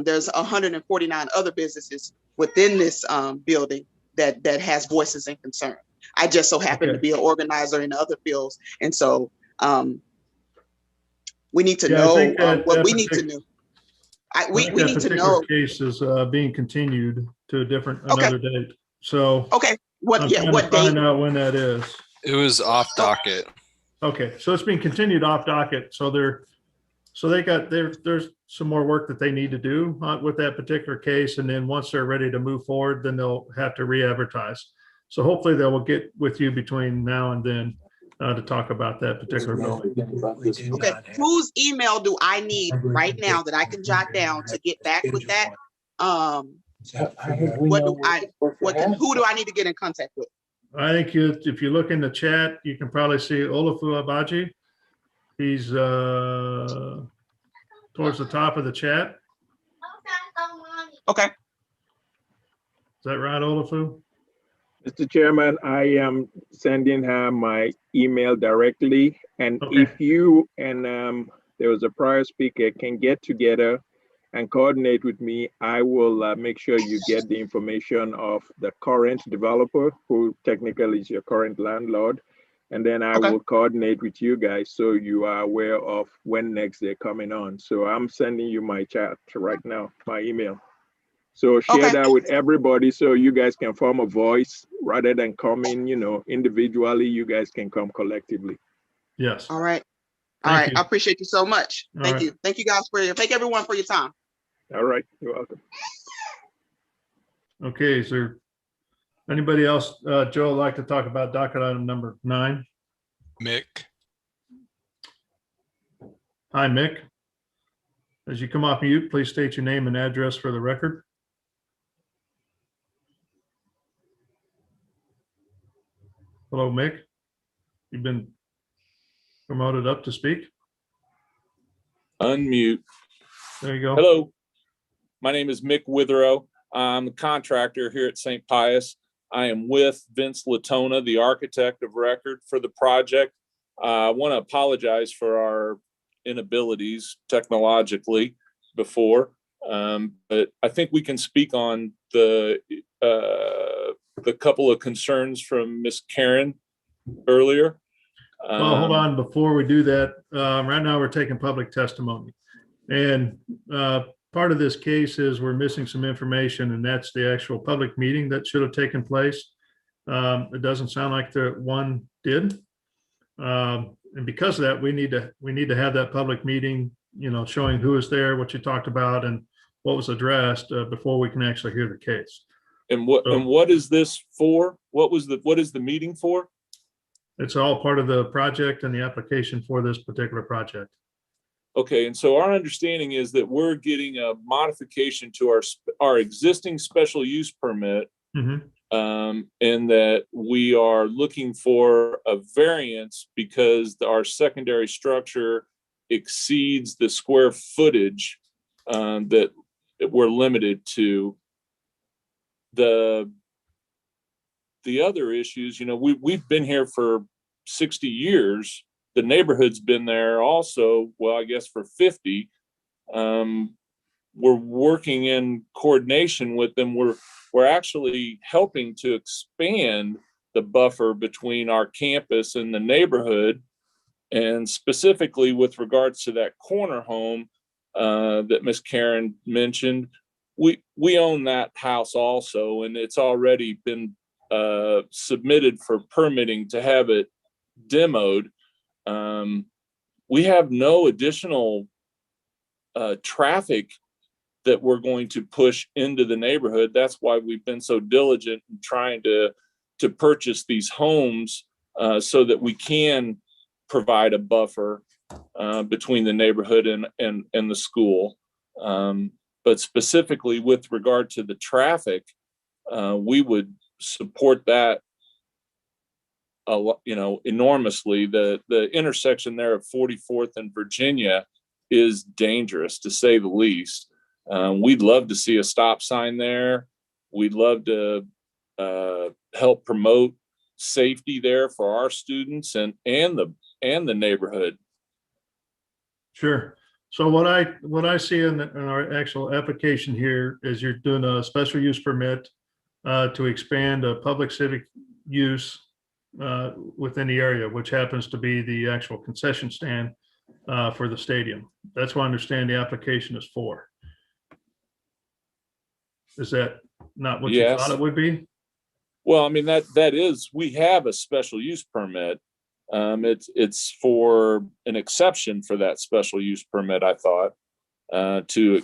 there's 149 other businesses within this building that has voices and concern. I just so happen to be an organizer in other fields. And so we need to know what we need to know. We need to know. Case is being continued to another date. So okay, what date? Find out when that is. It was off docket. Okay, so it's being continued off docket. So there's some more work that they need to do with that particular case, and then once they're ready to move forward, then they'll have to re-advertise. So hopefully they will get with you between now and then to talk about that particular bill. Okay, whose email do I need right now that I can jot down to get back with that? Who do I need to get in contact with? I think if you look in the chat, you can probably see Olafu Abaji. He's towards the top of the chat. Okay. Is that right, Olafu? Mr. Chairman, I am sending her my email directly. And if you and there was a prior speaker can get together and coordinate with me. I will make sure you get the information of the current developer, who technically is your current landlord. And then I will coordinate with you guys so you are aware of when next they're coming on. So I'm sending you my chat right now, my email. So share that with everybody so you guys can form a voice rather than coming, individually. You guys can come collectively. Yes. All right. Thank All right. you. I appreciate you so much. All Thank right. you. Thank you guys thank everyone for your time. All right. You're welcome. Okay, is there anybody else, Joe, would like to talk about docket item number 9? Mick. Hi, Mick. As you come off mute, please state your name and address for the record. Hello, Mick. You've been promoted up to speak. Unmute. There you go. Hello, my name is Mick Witherow. I'm a contractor here at St. Pius. I am with Vince Latona, the architect of record for the project. I want to apologize for our inabilities technologically before, but I think we can speak on the couple of concerns from Miss Karen earlier. Well, hold on, before we do that, right now we're taking public testimony. And part of this case is we're missing some information, and that's the actual public meeting that should have taken place. It doesn't sound like the one did. And because of that, we need to have that public meeting, showing who was there, what you talked about, and what was addressed before we can actually hear the case. And what is this for? What is the meeting for? It's all part of the project and the application for this particular project. Okay, and so our understanding is that we're getting a modification to our existing special use permit, and that we are looking for a variance because our secondary structure exceeds the square footage that we're limited to. The other issues, we've been here for 60 years. The neighborhood's been there also, well, I guess for 50. We're working in coordination with them. We're actually helping to expand the buffer between our campus and the neighborhood. And specifically with regards to that corner home that Miss Karen mentioned, we own that house also, and it's already been submitted for permitting to have it demoed. We have no additional traffic that we're going to push into the neighborhood. That's why we've been so diligent in trying to purchase these homes so that we can provide a buffer between the neighborhood and the school. But specifically with regard to the traffic, we would support that enormously. The intersection there of 44th and Virginia is dangerous, to say the least. We'd love to see a stop sign there. We'd love to help promote safety there for our students and the neighborhood. Sure. So what I see in our actual application here is you're doing a special use permit to expand a public civic use within the area, which happens to be the actual concession stand for the stadium. That's what I understand the application is for. Is that not what you thought it would be? Well, I mean, that is, we have a special use permit. It's for an exception for that special use permit, I thought, to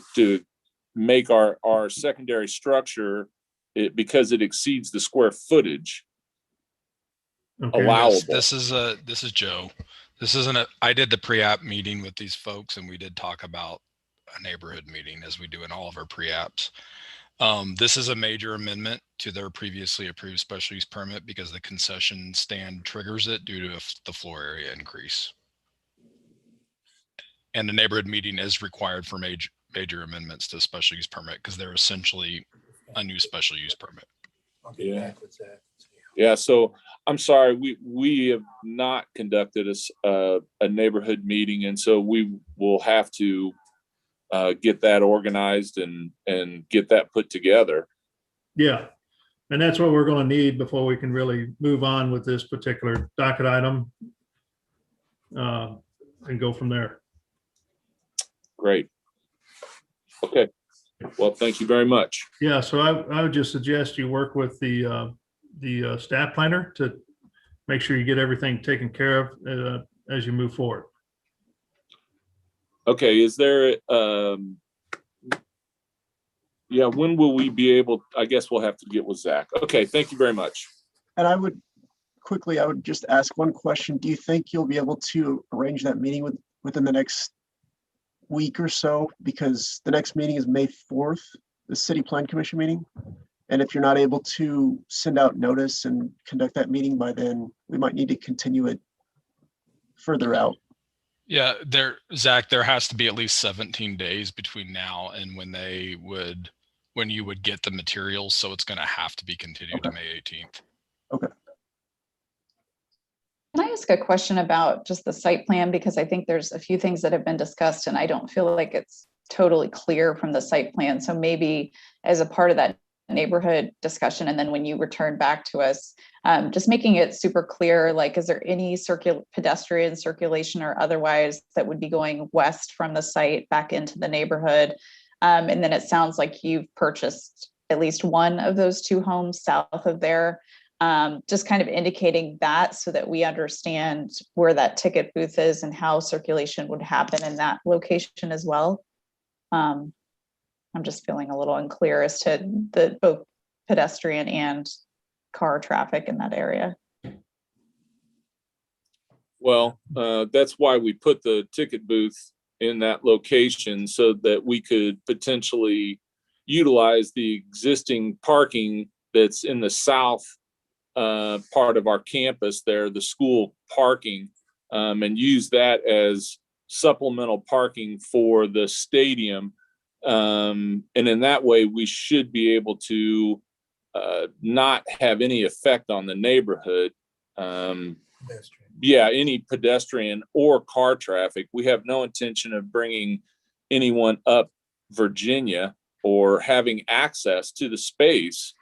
make our secondary structure, because it exceeds the square footage allowable. This is Joe. This isn't I did the pre-app meeting with these folks, and we did talk about a neighborhood meeting, as we do in all of our pre-apps. This is a major amendment to their previously approved special use permit because the concession stand triggers it due to the floor area increase. And the neighborhood meeting is required for major amendments to the special use permit because they're essentially a new special use permit. Yeah. So I'm sorry, we have not conducted a neighborhood meeting, and so we will have to get that organized and get that put together. Yeah. And that's what we're going to need before we can really move on with this particular docket item and go from there. Great. Okay. Well, thank you very much. Yeah, so I would just suggest you work with the staff planner to make sure you get everything taken care of as you move forward. Okay, is there, yeah, when will we be able, I guess we'll have to get with Zach. Okay, thank you very much. And I would just ask one question. Do you think you'll be able to arrange that meeting within the next week or so? Because the next meeting is May 4th, the City Plan Commission meeting. And if you're not able to send out notice and conduct that meeting by then, we might need to continue it further out. Yeah, Zach, there has to be at least 17 days between now and when you would get the materials. So it's going to have to be continued to May 18th. Okay. Can I ask a question about just the site plan? Because I think there's a few things that have been discussed and I don't feel like it's totally clear from the site plan. So maybe as a part of that neighborhood discussion, and then when you return back to us, just making it super clear, like, is there any pedestrian circulation or otherwise that would be going west from the site back into the neighborhood? And then it sounds like you've purchased at least one of those two homes south of there. Just kind of indicating that so that we understand where that ticket booth is and how circulation would happen in that location as well. I'm just feeling a little unclear as to both pedestrian and car traffic in that area. Well, that's why we put the ticket booth in that location so that we could potentially utilize the existing parking that's in the south part of our campus there, the school parking, and use that as supplemental parking for the stadium. And in that way, we should be able to not have any effect on the neighborhood. Yeah, any pedestrian or car traffic. We have no intention of bringing anyone up Virginia or having access to the space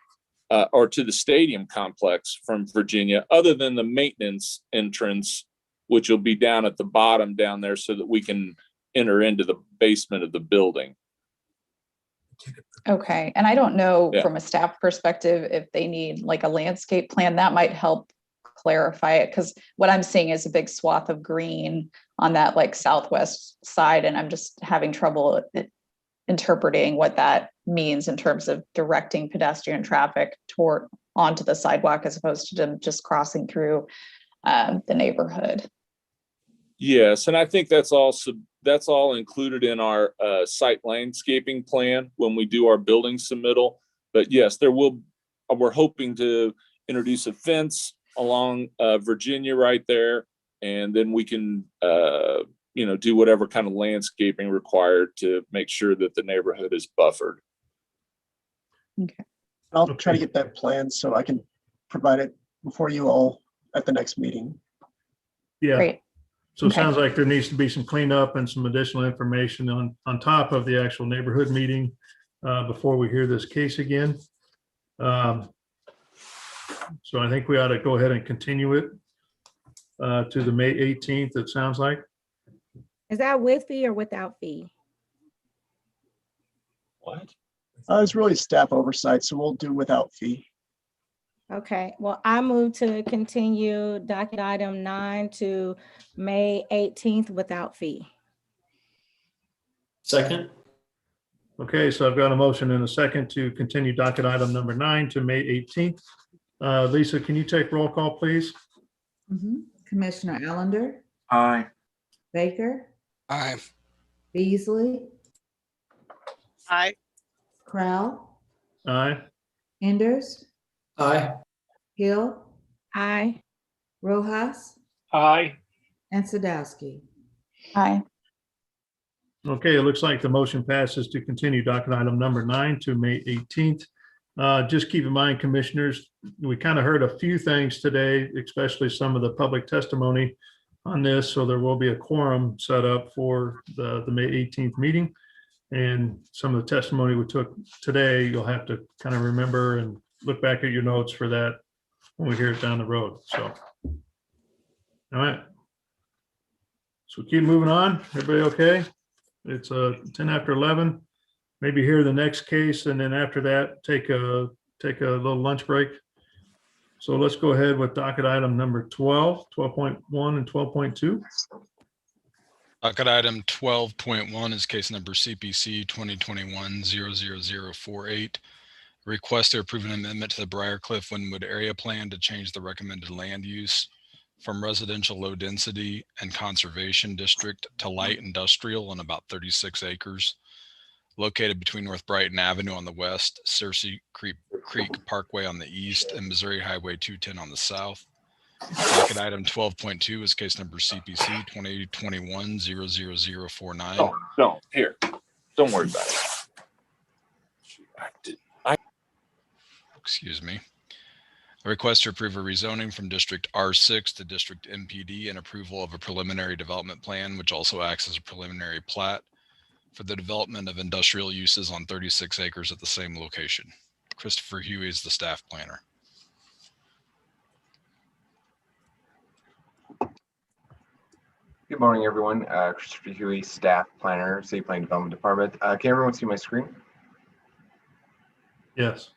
or to the stadium complex from Virginia, other than the maintenance entrance, which will be down at the bottom down there so that we can enter into the basement of the building. Okay, and I don't know Yeah. from a staff perspective if they need like a landscape plan that might help clarify it, because what I'm seeing is a big swath of green on that like southwest side, and I'm just having trouble interpreting what that means in terms of directing pedestrian traffic onto the sidewalk as opposed to them just crossing through the neighborhood. Yes, and I think that's all included in our site landscaping plan when we do our building submittal. But yes, we're hoping to introduce a fence along Virginia right there, and then we can do whatever kind of landscaping required to make sure that the neighborhood is buffered. Okay. I'll try to get that plan so I can provide it before you all at the next meeting. Yeah. Great. So it sounds like there needs to be some cleanup and some additional information on top of the actual neighborhood meeting before we hear this case again. So I think we ought to go ahead and continue it to the May 18th, it sounds like. Is that with fee or without fee? What? It's really staff oversight, so we'll do without fee. Okay, well, I move to continue docket item 9 to May 18th without fee. Second. Okay, so I've got a motion and a second to continue docket item number 9 to May 18th. Lisa, can you take roll call, please? Commissioner Allender, Aye. Baker, Aye. Beasley, Aye. Crowell, Aye. Enders, Aye. Hill, Aye. Rojas, Aye. and Sadowski. Aye. Okay, it looks like the motion passes to continue docket item number 9 to May 18th. Just keep in mind, commissioners, we kind of heard a few things today, especially some of the public testimony on this. So there will be a quorum set up for the May 18th meeting. And some of the testimony we took today, you'll have to kind of remember and look back at your notes for that when we hear it down the road. So, all right. So keep moving on. Everybody okay? It's 10 after 11. Maybe hear the next case, and then after that, take a little lunch break. So let's go ahead with docket item number 12, 12.1 and 12.2. Docket item 12.1 is case number CPC 2021-00048. Request to approve an amendment to the Briarcliff Wynwood area plan to change the recommended land use from residential low density and conservation district to light industrial on about 36 acres. Located between North Brighton Avenue on the west, Searcy Creek Parkway on the east, and Missouri Highway 210 on the south. Docket item 12.2 is case number CPC 2021-00049. Don't worry about it. Excuse me. A request to approve a rezoning from District R6 to District MPD and approval of a preliminary development plan, which also acts as a preliminary plat for the development of industrial uses on 36 acres at the same location. Christopher Huey is the staff planner. Good morning, everyone. Christopher Huey, staff planner, City Planning Development Department. Can everyone see my screen? Yes.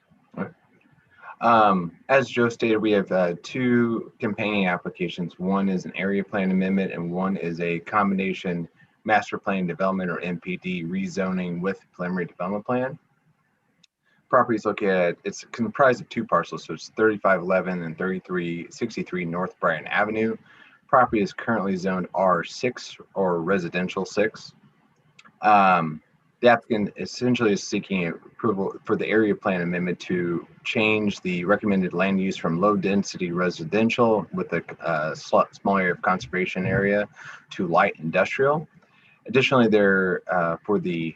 As Joe stated, we have two companion applications. One is an area plan amendment, and one is a combination master plan development, or MPD, rezoning with preliminary development plan. Property is located at, it's comprised of two parcels, so it's 3511 and 3363 North Brighton Avenue. Property is currently zoned R6, or residential 6. The applicant essentially is seeking approval for the area plan amendment to change the recommended land use from low density residential with a small area of conservation area to light industrial. Additionally, there for the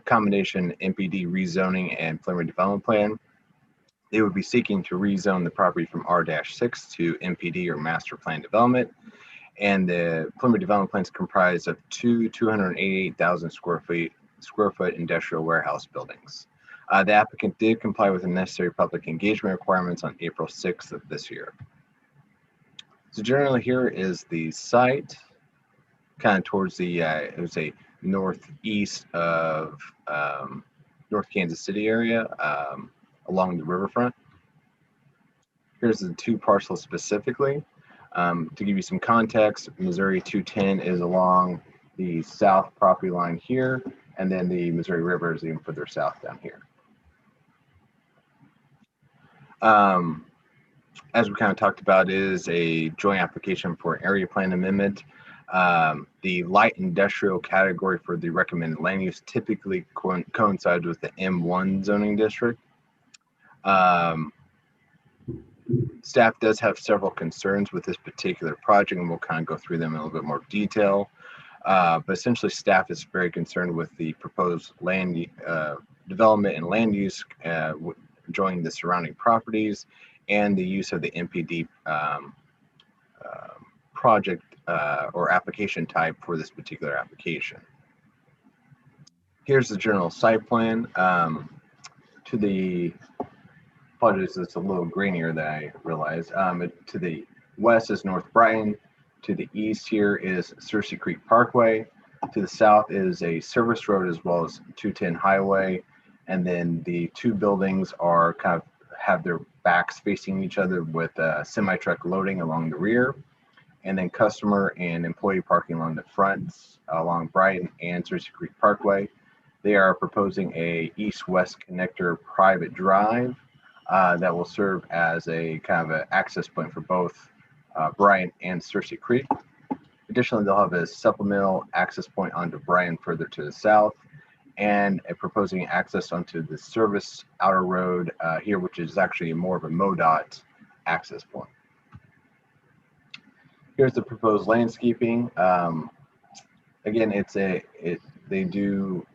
combination MPD rezoning and preliminary development plan, they would be seeking to rezone the property from R-6 to MPD, or master plan development. And the preliminary development plan is comprised of two 288,000 square foot industrial warehouse buildings. The applicant did comply with the necessary public engagement requirements on April 6th of this year. So generally here is the site, kind of towards the, it was a northeast of North Kansas City area, along the riverfront. Here's the two parcels specifically. To give you some context, Missouri 210 is along the south property line here, and then the Missouri River is even further south down here. As we kind of talked about, it is a joint application for an area plan amendment. The light industrial category for the recommended land use typically coincides with the M1 zoning district. Staff does have several concerns with this particular project, and we'll kind of go through them in a little bit more detail. But essentially, staff is very concerned with the proposed land development and land use joining the surrounding properties, and the use of the MPD project or application type for this particular application. Here's the general site plan. To the, apologies, it's a little greenier than I realized. To the west is North Brighton. To the east here is Searcy Creek Parkway. To the south is a service road as well as 210 highway. And then the two buildings are kind of have their backs facing each other with semi-truck loading along the rear. And then customer and employee parking along the fronts along Brighton and Searcy Creek Parkway. They are proposing a east-west connector private drive that will serve as a kind of an access point for both Brighton and Searcy Creek. Additionally, they'll have a supplemental access point onto Brighton further to the south, and proposing access onto the service outer road here, which is actually more of a MoDOT access point. Here's the proposed landscaping. Again, they do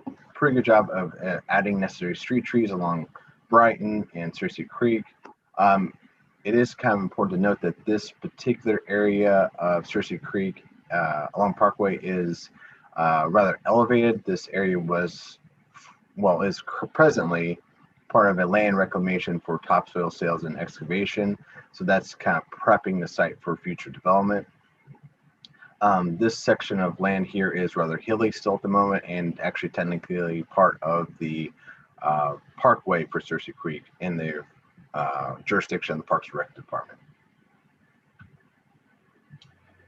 a pretty good job of adding necessary street trees along Brighton and Searcy Creek. It is kind of important to note that this particular area of Searcy Creek along Parkway is rather elevated. This area was, well, is presently part of a land reclamation for topsoil sales and excavation. So that's kind of prepping the site for future development. This section of land here is rather hilly still at the moment, and actually technically part of the parkway for Searcy Creek in the jurisdiction of the Parks and Rec Department.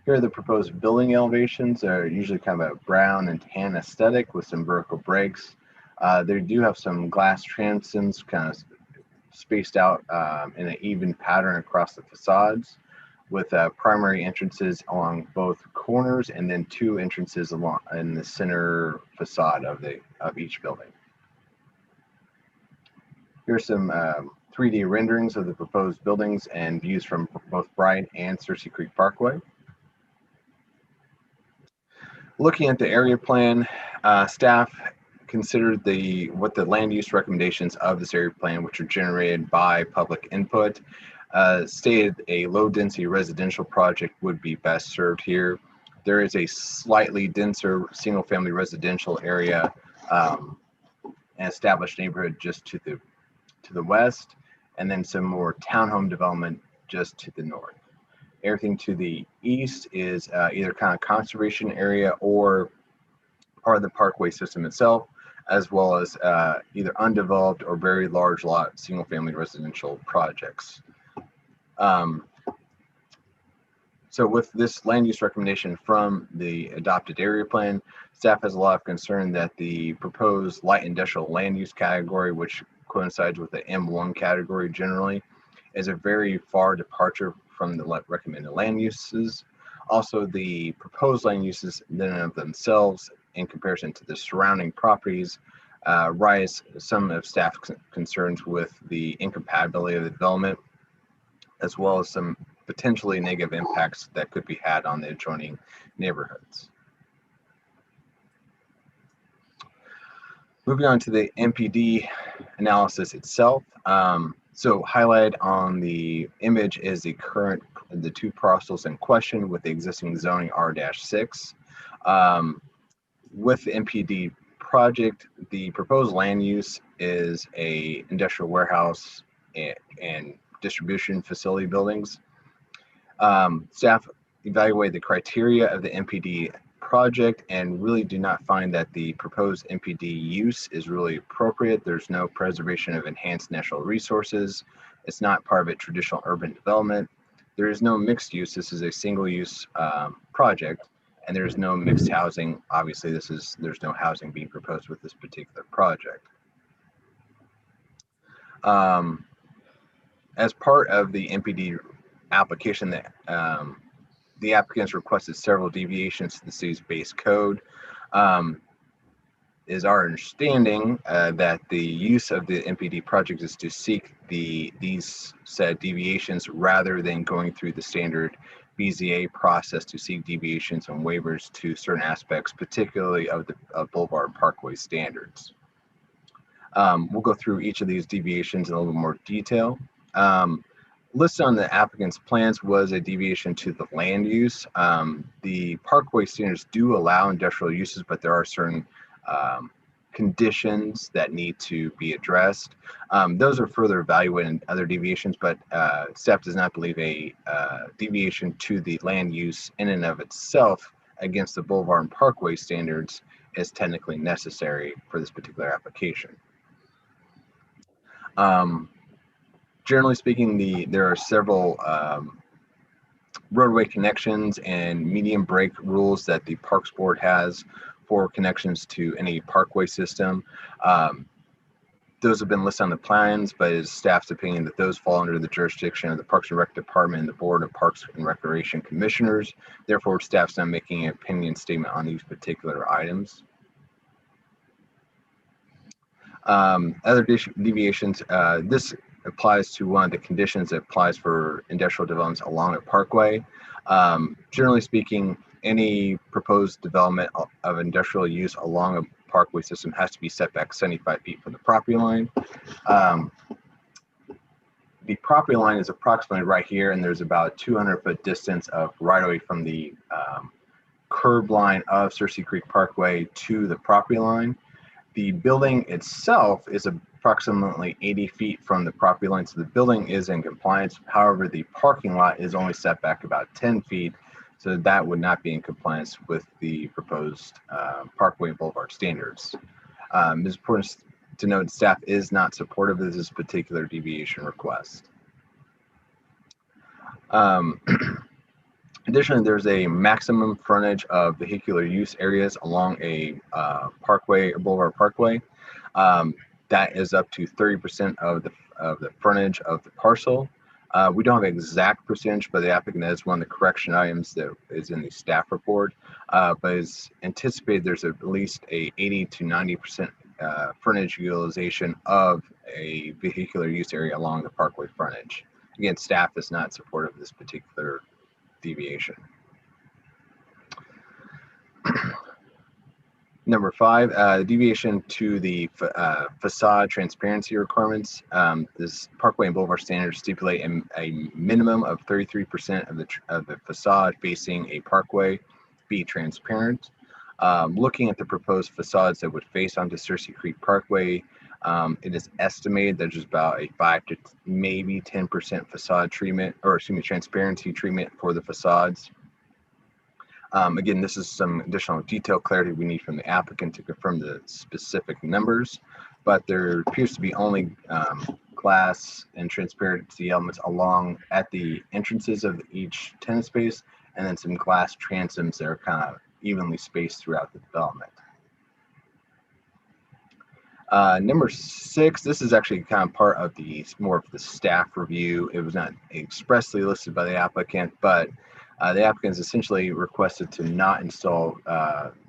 Here are the proposed building elevations. They're usually kind of a brown and tan aesthetic with some vertical breaks. They do have some glass transoms kind of spaced out in an even pattern across the facades, with primary entrances along both corners and then 2 entrances along in the center facade of each building. Here's some 3D renderings of the proposed buildings and views from both Bryant and Searcy Creek Parkway. Looking at the area plan, staff considered what the land use recommendations of this area plan, which are generated by public input, stated a low density residential project would be best served here. There is a slightly denser single family residential area, an established neighborhood just to the west, and then some more townhome development just to the north. Everything to the east is either kind of conservation area or part of the parkway system itself, as well as either undeveloped or very large lot single family residential projects. So with this land use recommendation from the adopted area plan, staff has a lot of concern that the proposed light industrial land use category, which coincides with the M1 category generally, is a very far departure from the recommended land uses. Also, the proposed land uses in and of themselves in comparison to the surrounding properties rise some of staff's concerns with the incompatibility of the development, as well as some potentially negative impacts that could be had on the adjoining neighborhoods. Moving on to the MPD analysis itself. So highlighted on the image is the 2 parcels in question with the existing zoning R-6. With the MPD project, the proposed land use is a industrial warehouse and distribution facility buildings. Staff evaluate the criteria of the MPD project and really do not find that the proposed MPD use is really appropriate. There's no preservation of enhanced natural resources. It's not part of a traditional urban development. There is no mixed use. This is a single use project, and there's no mixed housing. Obviously, there's no housing being proposed with this particular project. As part of the MPD application, the applicants requested several deviations to the city's base code. Is our understanding that the use of the MPD project is to seek these said deviations rather than going through the standard BZA process to seek deviations and waivers to certain aspects, particularly of the Boulevard and Parkway standards. We'll go through each of these deviations in a little more detail. Listed on the applicant's plans was a deviation to the land use. The Parkway standards do allow industrial uses, but there are certain conditions that need to be addressed. Those are further evaluated in other deviations, but staff does not believe a deviation to the land use in and of itself against the Boulevard and Parkway standards is technically necessary for this particular application. Generally speaking, there are several roadway connections and medium break rules that the Parks Board has for connections to any parkway system. Those have been listed on the plans, but it's staff's opinion that those fall under the jurisdiction of the Parks and Rec Department and the Board of Parks and Recreation Commissioners. Therefore, staff's not making an opinion statement on these particular items. Other deviations, this applies to one of the conditions that applies for industrial developments along a parkway. Generally speaking, any proposed development of industrial use along a parkway system has to be set back 75 feet from the property line. The property line is approximately right here, and there's about 200-foot distance of right away from the curb line of Cersei Creek Parkway to the property line. The building itself is approximately 80 feet from the property line, so the building is in compliance. However, the parking lot is only set back about 10 feet, so that would not be in compliance with the proposed Parkway Boulevard standards. It's important to note staff is not supportive of this particular deviation request. Additionally, there's a maximum frontage of vehicular use areas along a parkway or boulevard parkway. That is up to 30% of the frontage of the parcel. We don't have an exact percentage, but the applicant has one of the correction items that is in the staff report, but is anticipated there's at least a 80 to 90% frontage utilization of a vehicular use area along the parkway frontage. Again, staff is not supportive of this particular deviation. Number 5, the deviation to the facade transparency requirements. This Parkway and Boulevard standards stipulate a minimum of 33% of the facade facing a parkway be transparent. Looking at the proposed facades that would face onto Cersei Creek Parkway, it is estimated that there's about a 5 to maybe 10% facade treatment, or excuse me, transparency treatment for the facades. Again, this is some additional detail clarity we need from the applicant to confirm the specific numbers, but there appears to be only glass and transparency elements along at the entrances of each tenant space, and then some glass transoms that are kind of evenly spaced throughout the development. Number 6, this is actually kind of part of the more of the staff review. It was not expressly listed by the applicant, but the applicant has essentially requested to not install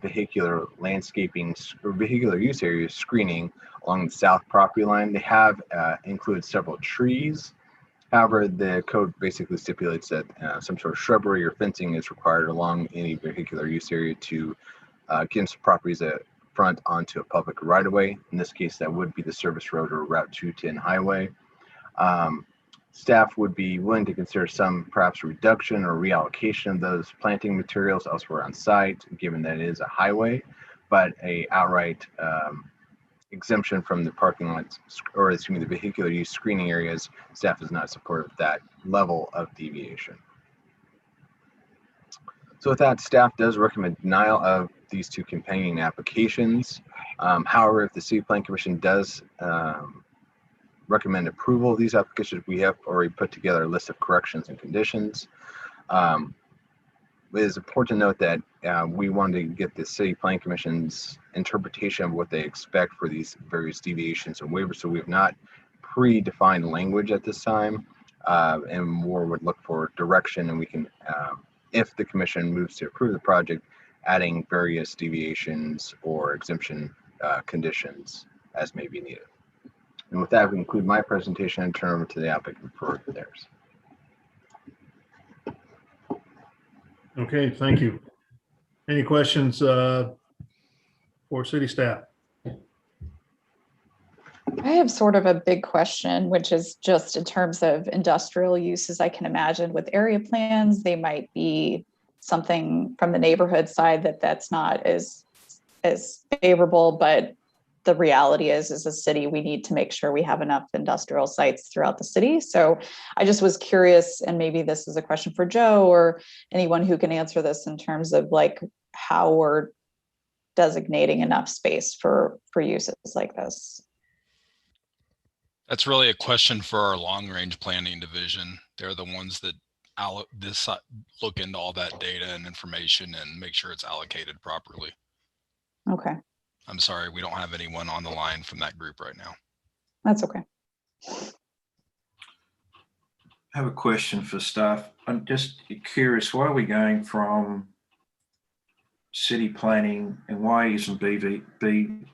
vehicular landscaping or vehicular use area screening along the south property line. They have included several trees. However, the code basically stipulates that some sort of shrubbery or fencing is required along any vehicular use area to get some properties that front onto a public right-of-way. In this case, that would be the service road or Route 210 highway. Staff would be willing to consider some perhaps reduction or reallocation of those planting materials elsewhere on site, given that it is a highway, but a outright exemption from the parking lots, or excuse me, the vehicular use screening areas, staff is not supportive of that level of deviation. So with that, staff does recommend denial of these 2 companion applications. However, if the City Plan Commission does recommend approval of these applications, we have already put together a list of corrections and conditions. It is important to note that we wanted to get the City Plan Commission's interpretation of what they expect for these various deviations and waivers, so we have not predefined language at this time, and more would look for direction, and we can, if the commission moves to approve the project, adding various deviations or exemption conditions as may be needed. And with that, we conclude my presentation and turn over to the applicant for theirs. Okay, thank you. Any questions for city staff? I have sort of a big question, which is just in terms of industrial uses. I can imagine with area plans, they might be something from the neighborhood side that's not as favorable, but the reality is as a city, we need to make sure we have enough industrial sites throughout the city. So I just was curious, and maybe this is a question for Joe or anyone who can answer this in terms of like how we're designating enough space for uses like this. That's really a question for our long range planning division. They're the ones that look into all that data and information and make sure it's allocated properly. Okay. I'm sorry, we don't have anyone on the line from that group right now. That's okay. I have a question for staff. I'm just curious, why are we going from city planning and why isn't BZA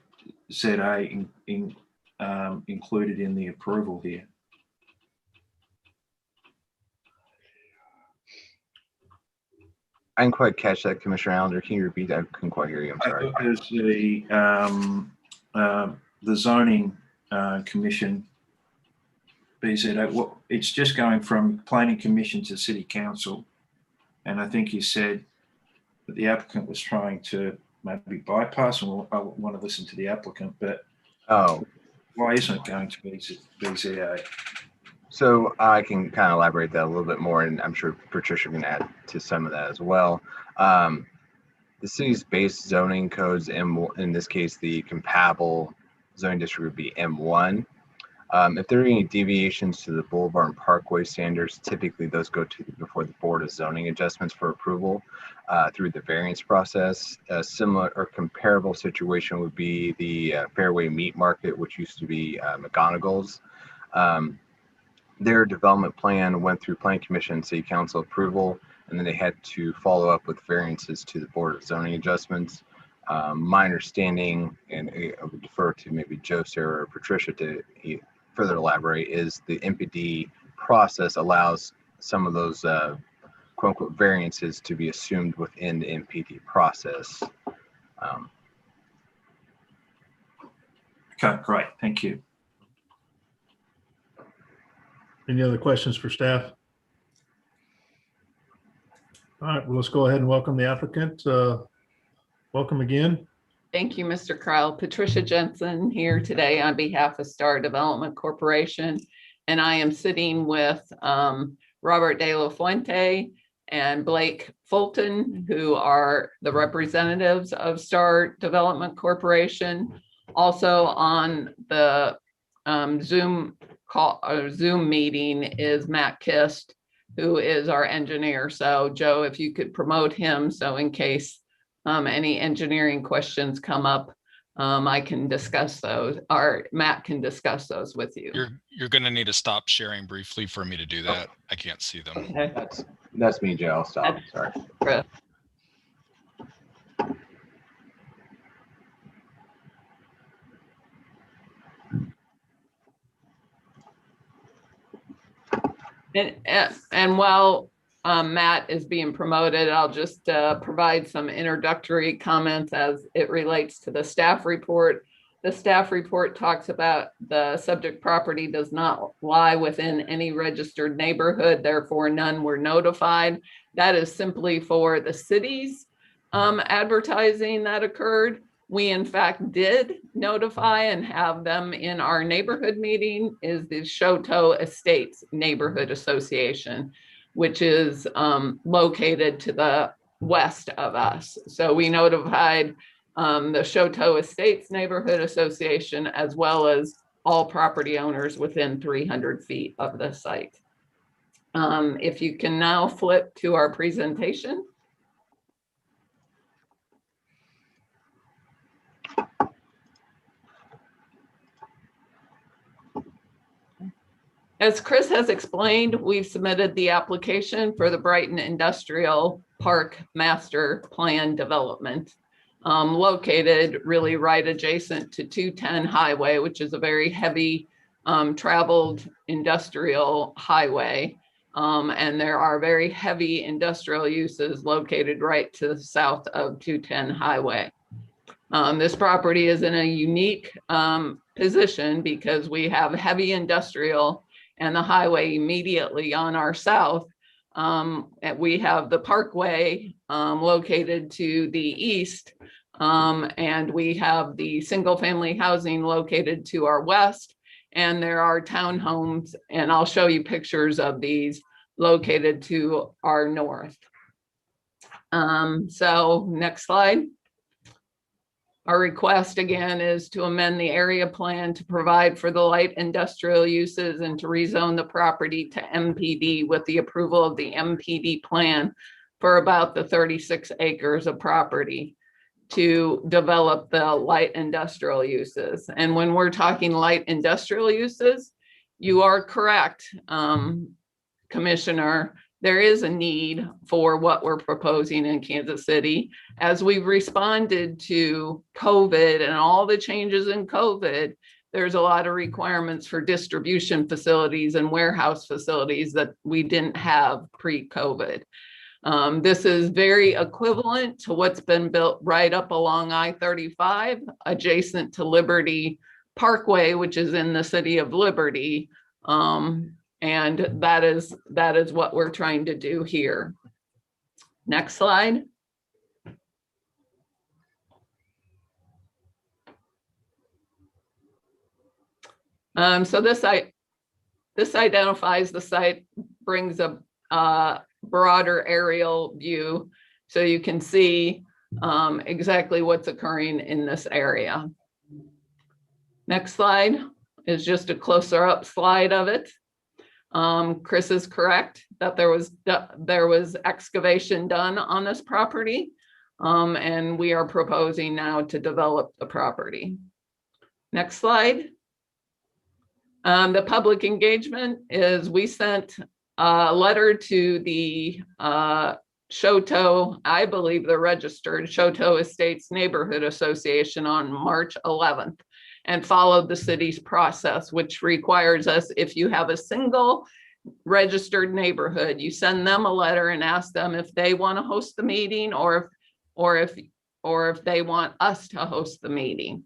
included in the approval here? I didn't quite catch that, Commissioner Allender. Can you repeat that? I couldn't quite hear you. I'm sorry. Because the zoning commission, BZA, it's just going from planning commission to city council. And I think you said that the applicant was trying to maybe bypass, and I want to listen to the applicant, but why isn't it going to BZA? So I can kind of elaborate that a little bit more, and I'm sure Patricia can add to some of that as well. The city's base zoning codes, in this case, the compatible zoning district would be M1. If there are any deviations to the Boulevard and Parkway standards, typically those go before the Board of Zoning Adjustments for approval through the variance process. A similar or comparable situation would be the Fairway Meat Market, which used to be McGonagall's. Their development plan went through Planning Commission and City Council approval, and then they had to follow up with variances to the Board of Zoning Adjustments. My understanding, and I would defer to maybe Joe, Sarah, or Patricia to further elaborate, is the MPD process allows some of those quote unquote variances to be assumed within the MPD process. Okay, great. Thank you. Any other questions for staff? All right, well, let's go ahead and welcome the applicant. Welcome again. Thank you, Mr. Crowell. Patricia Jensen here today on behalf of Star Development Corporation. And I am sitting with Robert De La Fuente and Blake Fulton, who are the representatives of Star Development Corporation. Also on the Zoom call or Zoom meeting is Matt Kist, who is our engineer. So Joe, if you could promote him, so in case any engineering questions come up, I can discuss those, or Matt can discuss those with you. You're going to need to stop sharing briefly for me to do that. I can't see them. Okay. That's me, Joe. I'll stop. Sorry. Chris. And while Matt is being promoted, I'll just provide some introductory comments as it relates to the staff report. The staff report talks about the subject property does not lie within any registered neighborhood, therefore none were notified. That is simply for the city's advertising that occurred. We in fact did notify and have them in our neighborhood meeting is the Chouteau Estates Neighborhood Association, which is located to the west of us. So we notified the Chouteau Estates Neighborhood Association, as well as all property owners within 300 feet of the site. If you can now flip to our presentation. As Chris has explained, we've submitted the application for the Brighton Industrial Park Master Plan Development, located really right adjacent to 210 Highway, which is a very heavy traveled industrial highway. And there are very heavy industrial uses located right to the south of 210 Highway. This property is in a unique position because we have heavy industrial and the highway immediately on our south. We have the parkway located to the east, and we have the single family housing located to our west, and there are townhomes, and I'll show you pictures of these located to our north. So next slide. Our request again is to amend the area plan to provide for the light industrial uses and to rezone the property to MPD with the approval of the MPD plan for about the 36 acres of property to develop the light industrial uses. And when we're talking light industrial uses, you are correct, Commissioner. There is a need for what we're proposing in Kansas City. As we've responded to COVID and all the changes in COVID, there's a lot of requirements for distribution facilities and warehouse facilities that we didn't have pre-COVID. This is very equivalent to what's been built right up along I-35, adjacent to Liberty Parkway, which is in the city of Liberty. And that is what we're trying to do here. Next slide. So this identifies the site, brings a broader aerial view so you can see exactly what's occurring in this area. Next slide is just a closer up slide of it. Chris is correct that there was excavation done on this property, and we are proposing now to develop the property. Next slide. The public engagement is we sent a letter to the Shoto, I believe the registered Shoto Estates Neighborhood Association on March 11th, and followed the city's process, which requires us, if you have a single registered neighborhood, you send them a letter and ask them if they want to host the meeting or if they want us to host the meeting.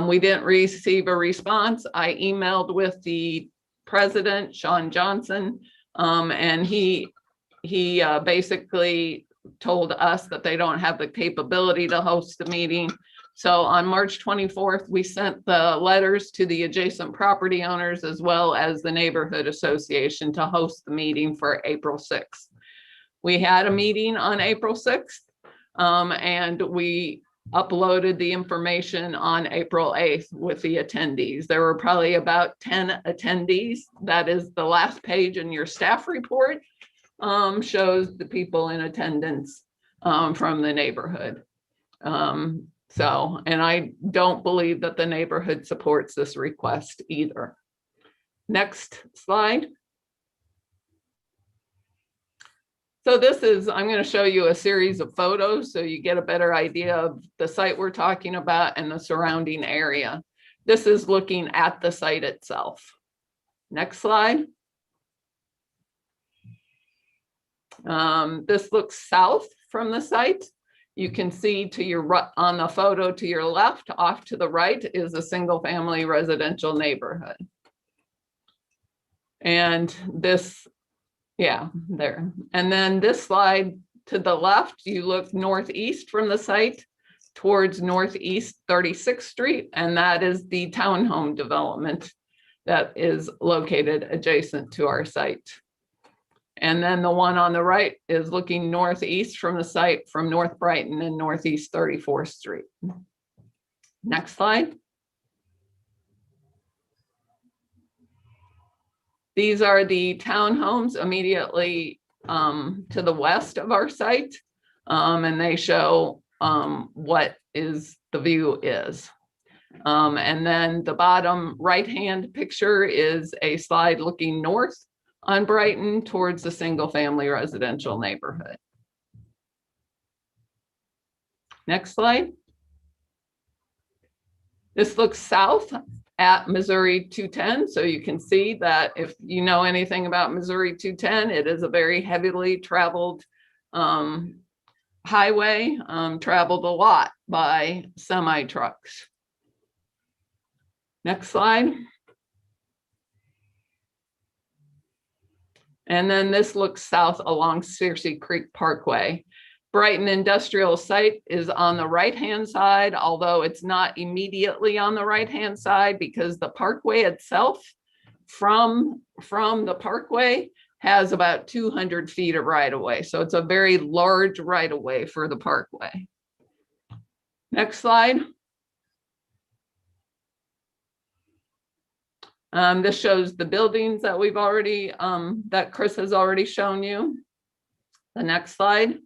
We didn't receive a response. I emailed with the president, Sean Johnson, and he basically told us that they don't have the capability to host the meeting. So on March 24th, we sent the letters to the adjacent property owners as well as the neighborhood association to host the meeting for April 6th. We had a meeting on April 6th, and we uploaded the information on April 8th with the attendees. There were probably about 10 attendees. That is the last page in your staff report, shows the people in attendance from the neighborhood. And I don't believe that the neighborhood supports this request either. Next slide. So I'm going to show you a series of photos so you get a better idea of the site we're talking about and the surrounding area. This is looking at the site itself. Next slide. This looks south from the site. You can see to your right on the photo to your left, off to the right is a single family residential neighborhood. And this, yeah, there. And then this slide to the left, you look northeast from the site towards Northeast 36th Street, and that is the townhome development that is located adjacent to our site. And then the one on the right is looking northeast from the site from North Brighton and Northeast 34th Street. Next slide. These are the townhomes immediately to the west of our site, and they show what is the view is. And then the bottom right-hand picture is a slide looking north on Brighton towards the single family residential neighborhood. Next slide. This looks south at Missouri 210. So you can see that if you know anything about Missouri 210, it is a very heavily traveled highway, traveled a lot by semi trucks. Next slide. And then this looks south along Searcy Creek Parkway. Brighton Industrial Site is on the right-hand side, although it's not immediately on the right-hand side because the parkway itself from the parkway has about 200 feet of right-of-way. So it's a very large right-of-way for the parkway. Next slide. This shows the buildings that we've already, that Chris has already shown you. The next slide.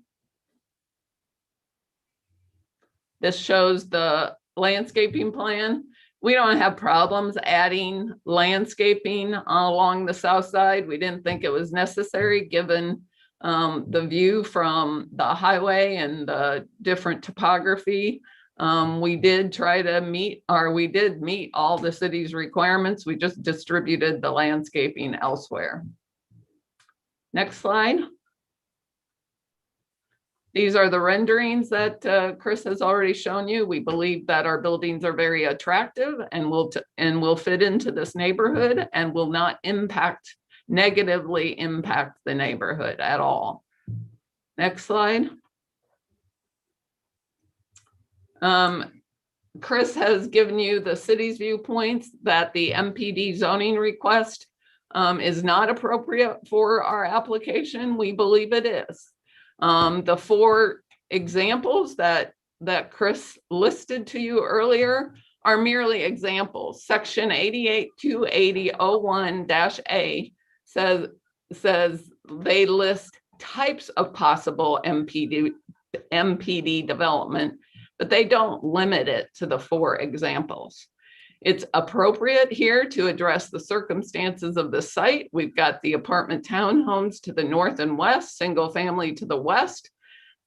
This shows the landscaping plan. We don't have problems adding landscaping along the south side. We didn't think it was necessary given the view from the highway and the different topography. We did try to meet, or we did meet all the city's requirements. We just distributed the landscaping elsewhere. Next slide. These are the renderings that Chris has already shown you. We believe that our buildings are very attractive and will fit into this neighborhood and will not negatively impact the neighborhood at all. Next slide. Chris has given you the city's viewpoints that the MPD zoning request is not appropriate for our application. We believe it is. The 4 examples that Chris listed to you earlier are merely examples. Section 88-280-01-A says they list types of possible MPD development, but they don't limit it to the 4 examples. It's appropriate here to address the circumstances of the site. We've got the apartment townhomes to the north and west, single family to the west,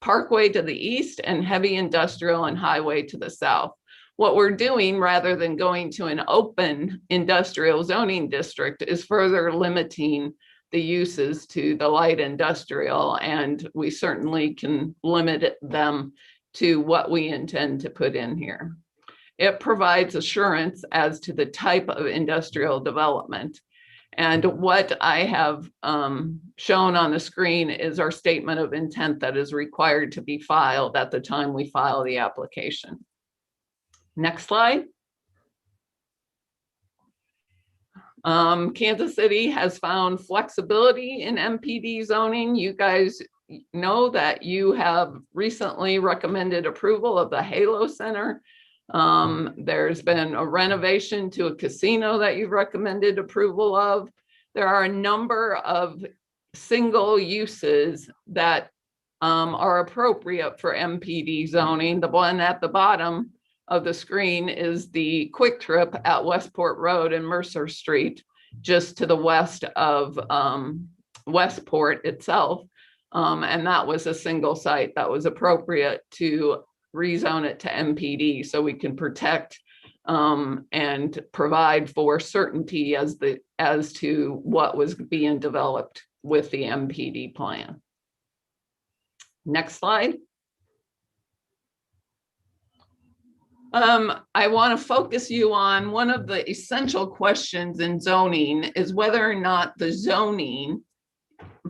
parkway to the east, and heavy industrial and highway to the south. What we're doing, rather than going to an open industrial zoning district, is further limiting the uses to the light industrial, and we certainly can limit them to what we intend to put in here. It provides assurance as to the type of industrial development. And what I have shown on the screen is our statement of intent that is required to be filed at the time we file the application. Next slide. Kansas City has found flexibility in MPD zoning. You guys know that you have recently recommended approval of the Halo Center. There's been a renovation to a casino that you've recommended approval of. There are a number of single uses that are appropriate for MPD zoning. The one at the bottom of the screen is the Quick Trip at Westport Road and Mercer Street, just to the west of Westport itself. And that was a single site that was appropriate to rezone it to MPD so we can protect and provide for certainty as to what was being developed with the MPD plan. Next slide. I want to focus you on one of the essential questions in zoning is whether or not the zoning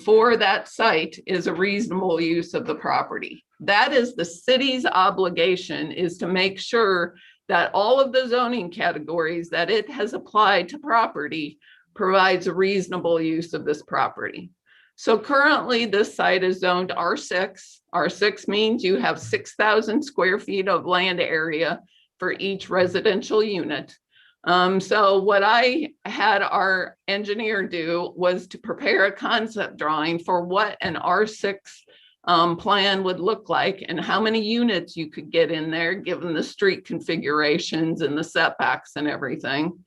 for that site is a reasonable use of the property. That is the city's obligation, is to make sure that all of the zoning categories that it has applied to property provides a reasonable use of this property. So currently this site is zoned R6. R6 means you have 6,000 square feet of land area for each residential unit. So what I had our engineer do was to prepare a concept drawing for what an R6 plan would look like and how many units you could get in there given the street configurations and the setbacks and everything.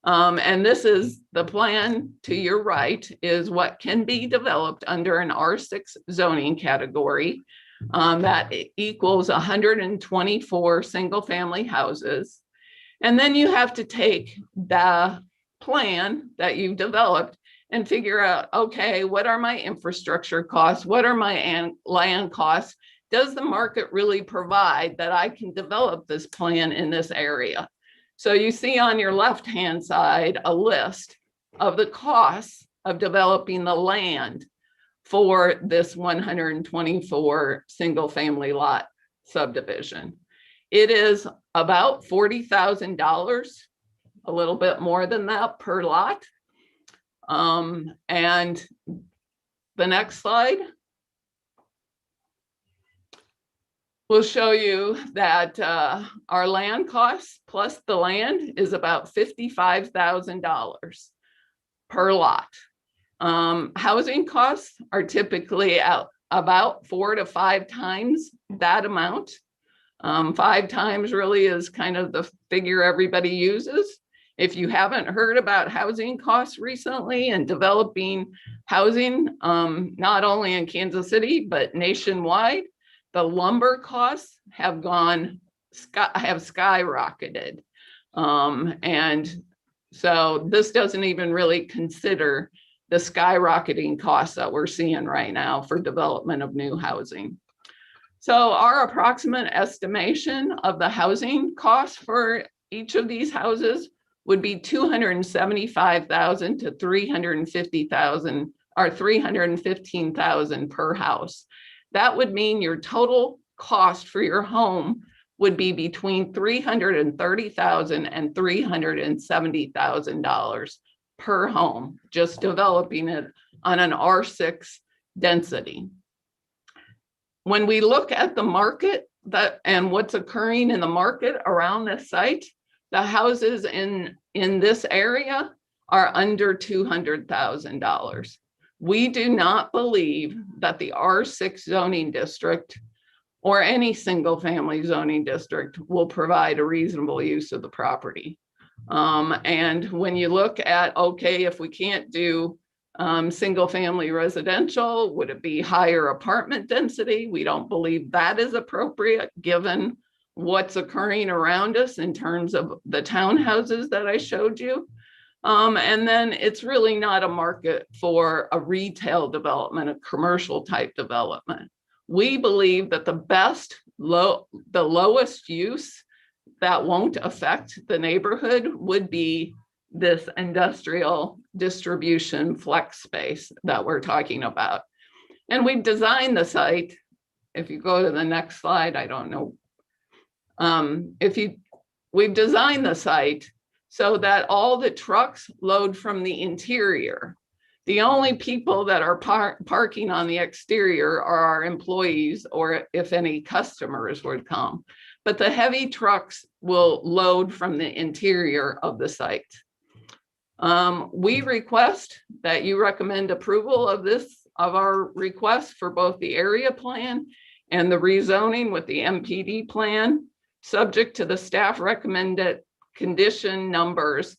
And this is the plan to your right, is what can be developed under an R6 zoning category. That equals 124 single family houses. And then you have to take the plan that you've developed and figure out, okay, what are my infrastructure costs? What are my land costs? Does the market really provide that I can develop this plan in this area? So you see on your left-hand side a list of the costs of developing the land for this 124 single family lot subdivision. It is about $40,000, a little bit more than that per lot. And the next slide will show you that our land costs plus the land is about $55,000 per lot. Housing costs are typically about 4 to 5 times that amount. 5 times really is kind of the figure everybody uses. If you haven't heard about housing costs recently and developing housing, not only in Kansas City, but nationwide, the lumber costs have skyrocketed. And so this doesn't even really consider the skyrocketing costs that we're seeing right now for development of new housing. So our approximate estimation of the housing costs for each of these houses would be $275,000 to $350,000 or $315,000 per house. That would mean your total cost for your home would be between $330,000 and $370,000 per home, just developing it on an R6 density. When we look at the market and what's occurring in the market around this site, the houses in this area are under $200,000. We do not believe that the R6 zoning district or any single family zoning district will provide a reasonable use of the property. And when you look at, okay, if we can't do single family residential, would it be higher apartment density? We don't believe that is appropriate given what's occurring around us in terms of the townhouses that I showed you. And then it's really not a market for a retail development, a commercial type development. We believe that the lowest use that won't affect the neighborhood would be this industrial distribution flex space that we're talking about. And we've designed the site, if you go to the next slide, I don't know. We've designed the site so that all the trucks load from the interior. The only people that are parking on the exterior are our employees, or if any customers would come. But the heavy trucks will load from the interior of the site. We request that you recommend approval of our request for both the area plan and the rezoning with the MPD plan, subject to the staff recommended condition numbers.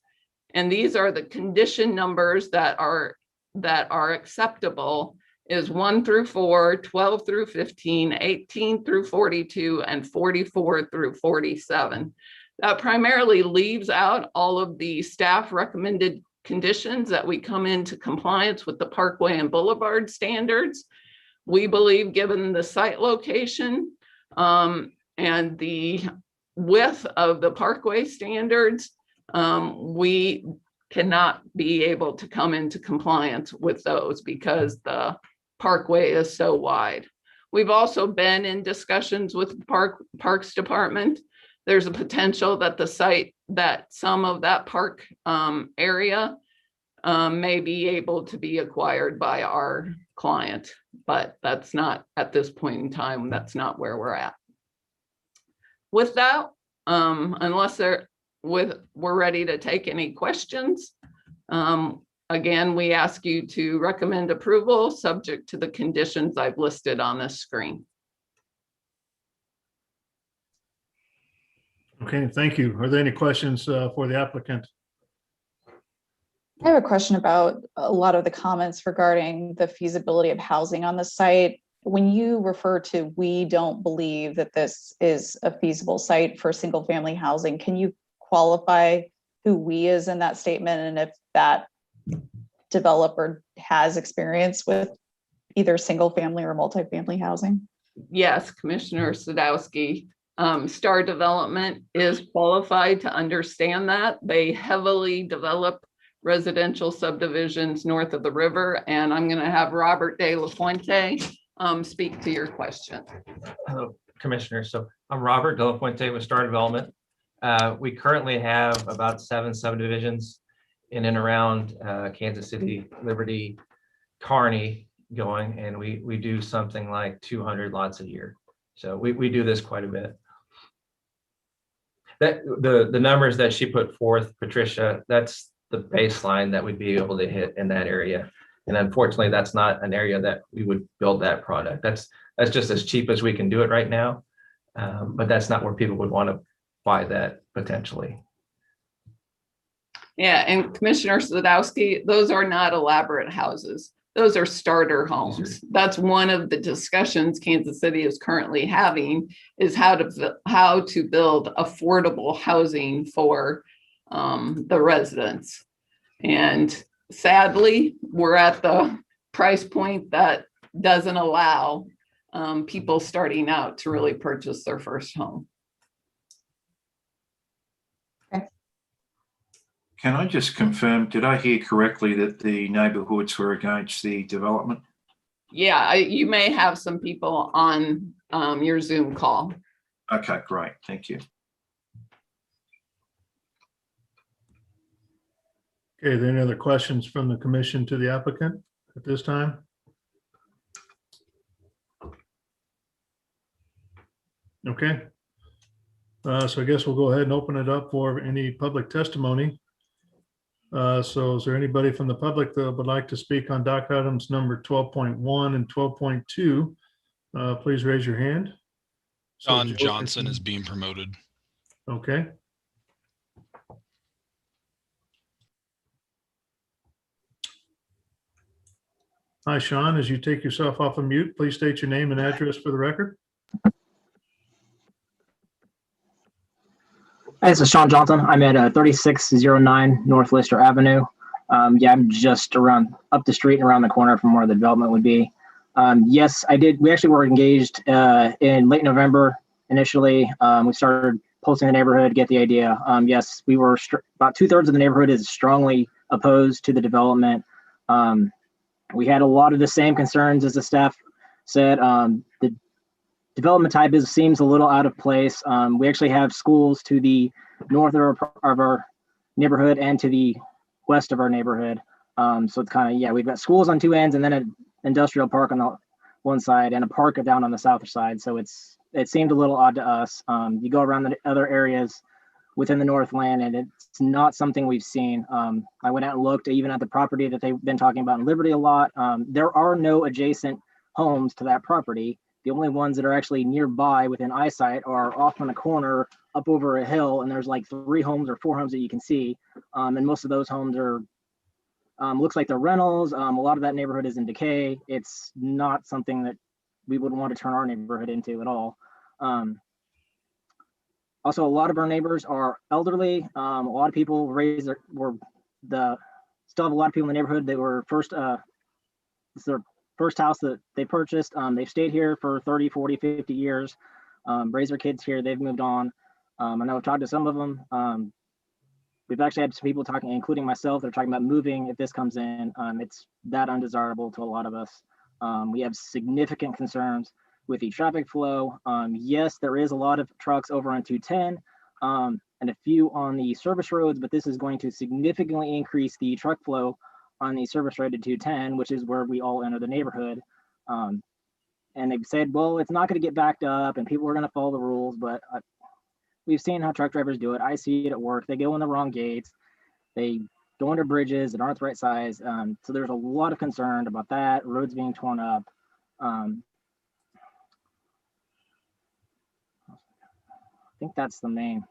And these are the condition numbers that are acceptable is 1 through 4, 12 through 15, 18 through 42, and 44 through 47. That primarily leaves out all of the staff recommended conditions that we come into compliance with the Parkway and Boulevard standards. We believe, given the site location and the width of the Parkway standards, we cannot be able to come into compliance with those because the Parkway is so wide. We've also been in discussions with Parks Department. There's a potential that some of that park area may be able to be acquired by our client, but that's not at this point in time, that's not where we're at. With that, unless we're ready to take any questions, again, we ask you to recommend approval subject to the conditions I've listed on this screen. Okay, thank you. Are there any questions for the applicant? I have a question about a lot of the comments regarding the feasibility of housing on the site. When you refer to, we don't believe that this is a feasible site for single family housing, can you qualify who we is in that statement and if that developer has experience with either single family or multifamily housing? Yes, Commissioner Sadowski. Star Development is qualified to understand that. They heavily develop residential subdivisions north of the river, and I'm going to have Robert De La Fuente speak to your question. Hello, Commissioner. So I'm Robert De La Fuente with Star Development. We currently have about 7 subdivisions in and around Kansas City, Liberty, Kearney going, and we do something like 200 lots a year. So we do this quite a bit. That the numbers that she put forth, Patricia, that's the baseline that we'd be able to hit in that area. And unfortunately, that's not an area that we would build that product. That's just as cheap as we can do it right now. But that's not where people would want to buy that potentially. Yeah, and Commissioner Sadowski, those are not elaborate houses. Those are starter homes. That's one of the discussions Kansas City is currently having, is how to build affordable housing for the residents. And sadly, we're at the price point that doesn't allow people starting out to really purchase their first home. Can I just confirm, did I hear correctly that the neighbourhoods were against the development? Yeah, you may have some people on your Zoom call. Okay, great. Thank you. Okay, are there any other questions from the commission to the applicant at this time? Okay. So I guess we'll go ahead and open it up for any public testimony. So is there anybody from the public that would like to speak on docket items number 12.1 and 12.2? Please raise your hand. So John Joe Johnson can- is being promoted. Okay. Hi, Sean. As you take yourself off of mute, please state your name and address for the record. Hi, this is Sean Johnson. I'm at 3609 North Lister Avenue. Yeah, I'm just around up the street and around the corner from where the development would be. Yes, I did. We actually were engaged in late November initially. We started posting the neighborhood, get the idea. Yes, we were about 2/3 of the neighborhood is strongly opposed to the development. We had a lot of the same concerns as the staff said. The development type seems a little out of place. We actually have schools to the north of our neighborhood and to the west of our neighborhood. So it's kind of, yeah, we've got schools on two ends and then an industrial park on the one side and a park down on the south side. So it seemed a little odd to us. You go around the other areas within the Northland and it's not something we've seen. I went out and looked even at the property that they've been talking about in Liberty a lot. There are no adjacent homes to that property. The only ones that are actually nearby within eyesight are off on a corner up over a hill, and there's like 3 homes or 4 homes that you can see. And most of those homes are, looks like they're rentals. A lot of that neighborhood is in decay. It's not something that we would want to turn our neighborhood into at all. Also, a lot of our neighbors are elderly. A lot of people still have a lot of people in the neighborhood that were first, it's their first house that they purchased. They've stayed here for 30, 40, 50 years, raised their kids here. They've moved on. I know I've talked to some of them. We've actually had some people talking, including myself, they're talking about moving if this comes in. It's that undesirable to a lot of us. We have significant concerns with the traffic flow. Yes, there is a lot of trucks over on 210 and a few on the service roads, but this is going to significantly increase the truck flow on the service road to 210, which is where we all enter the neighborhood. And they've said, well, it's not going to get backed up and people are going to follow the rules, but we've seen how truck drivers do it. I see it at work. They go in the wrong gates. They go under bridges that aren't the right size. So there's a lot of concern about that, roads being torn up. I think that's the main,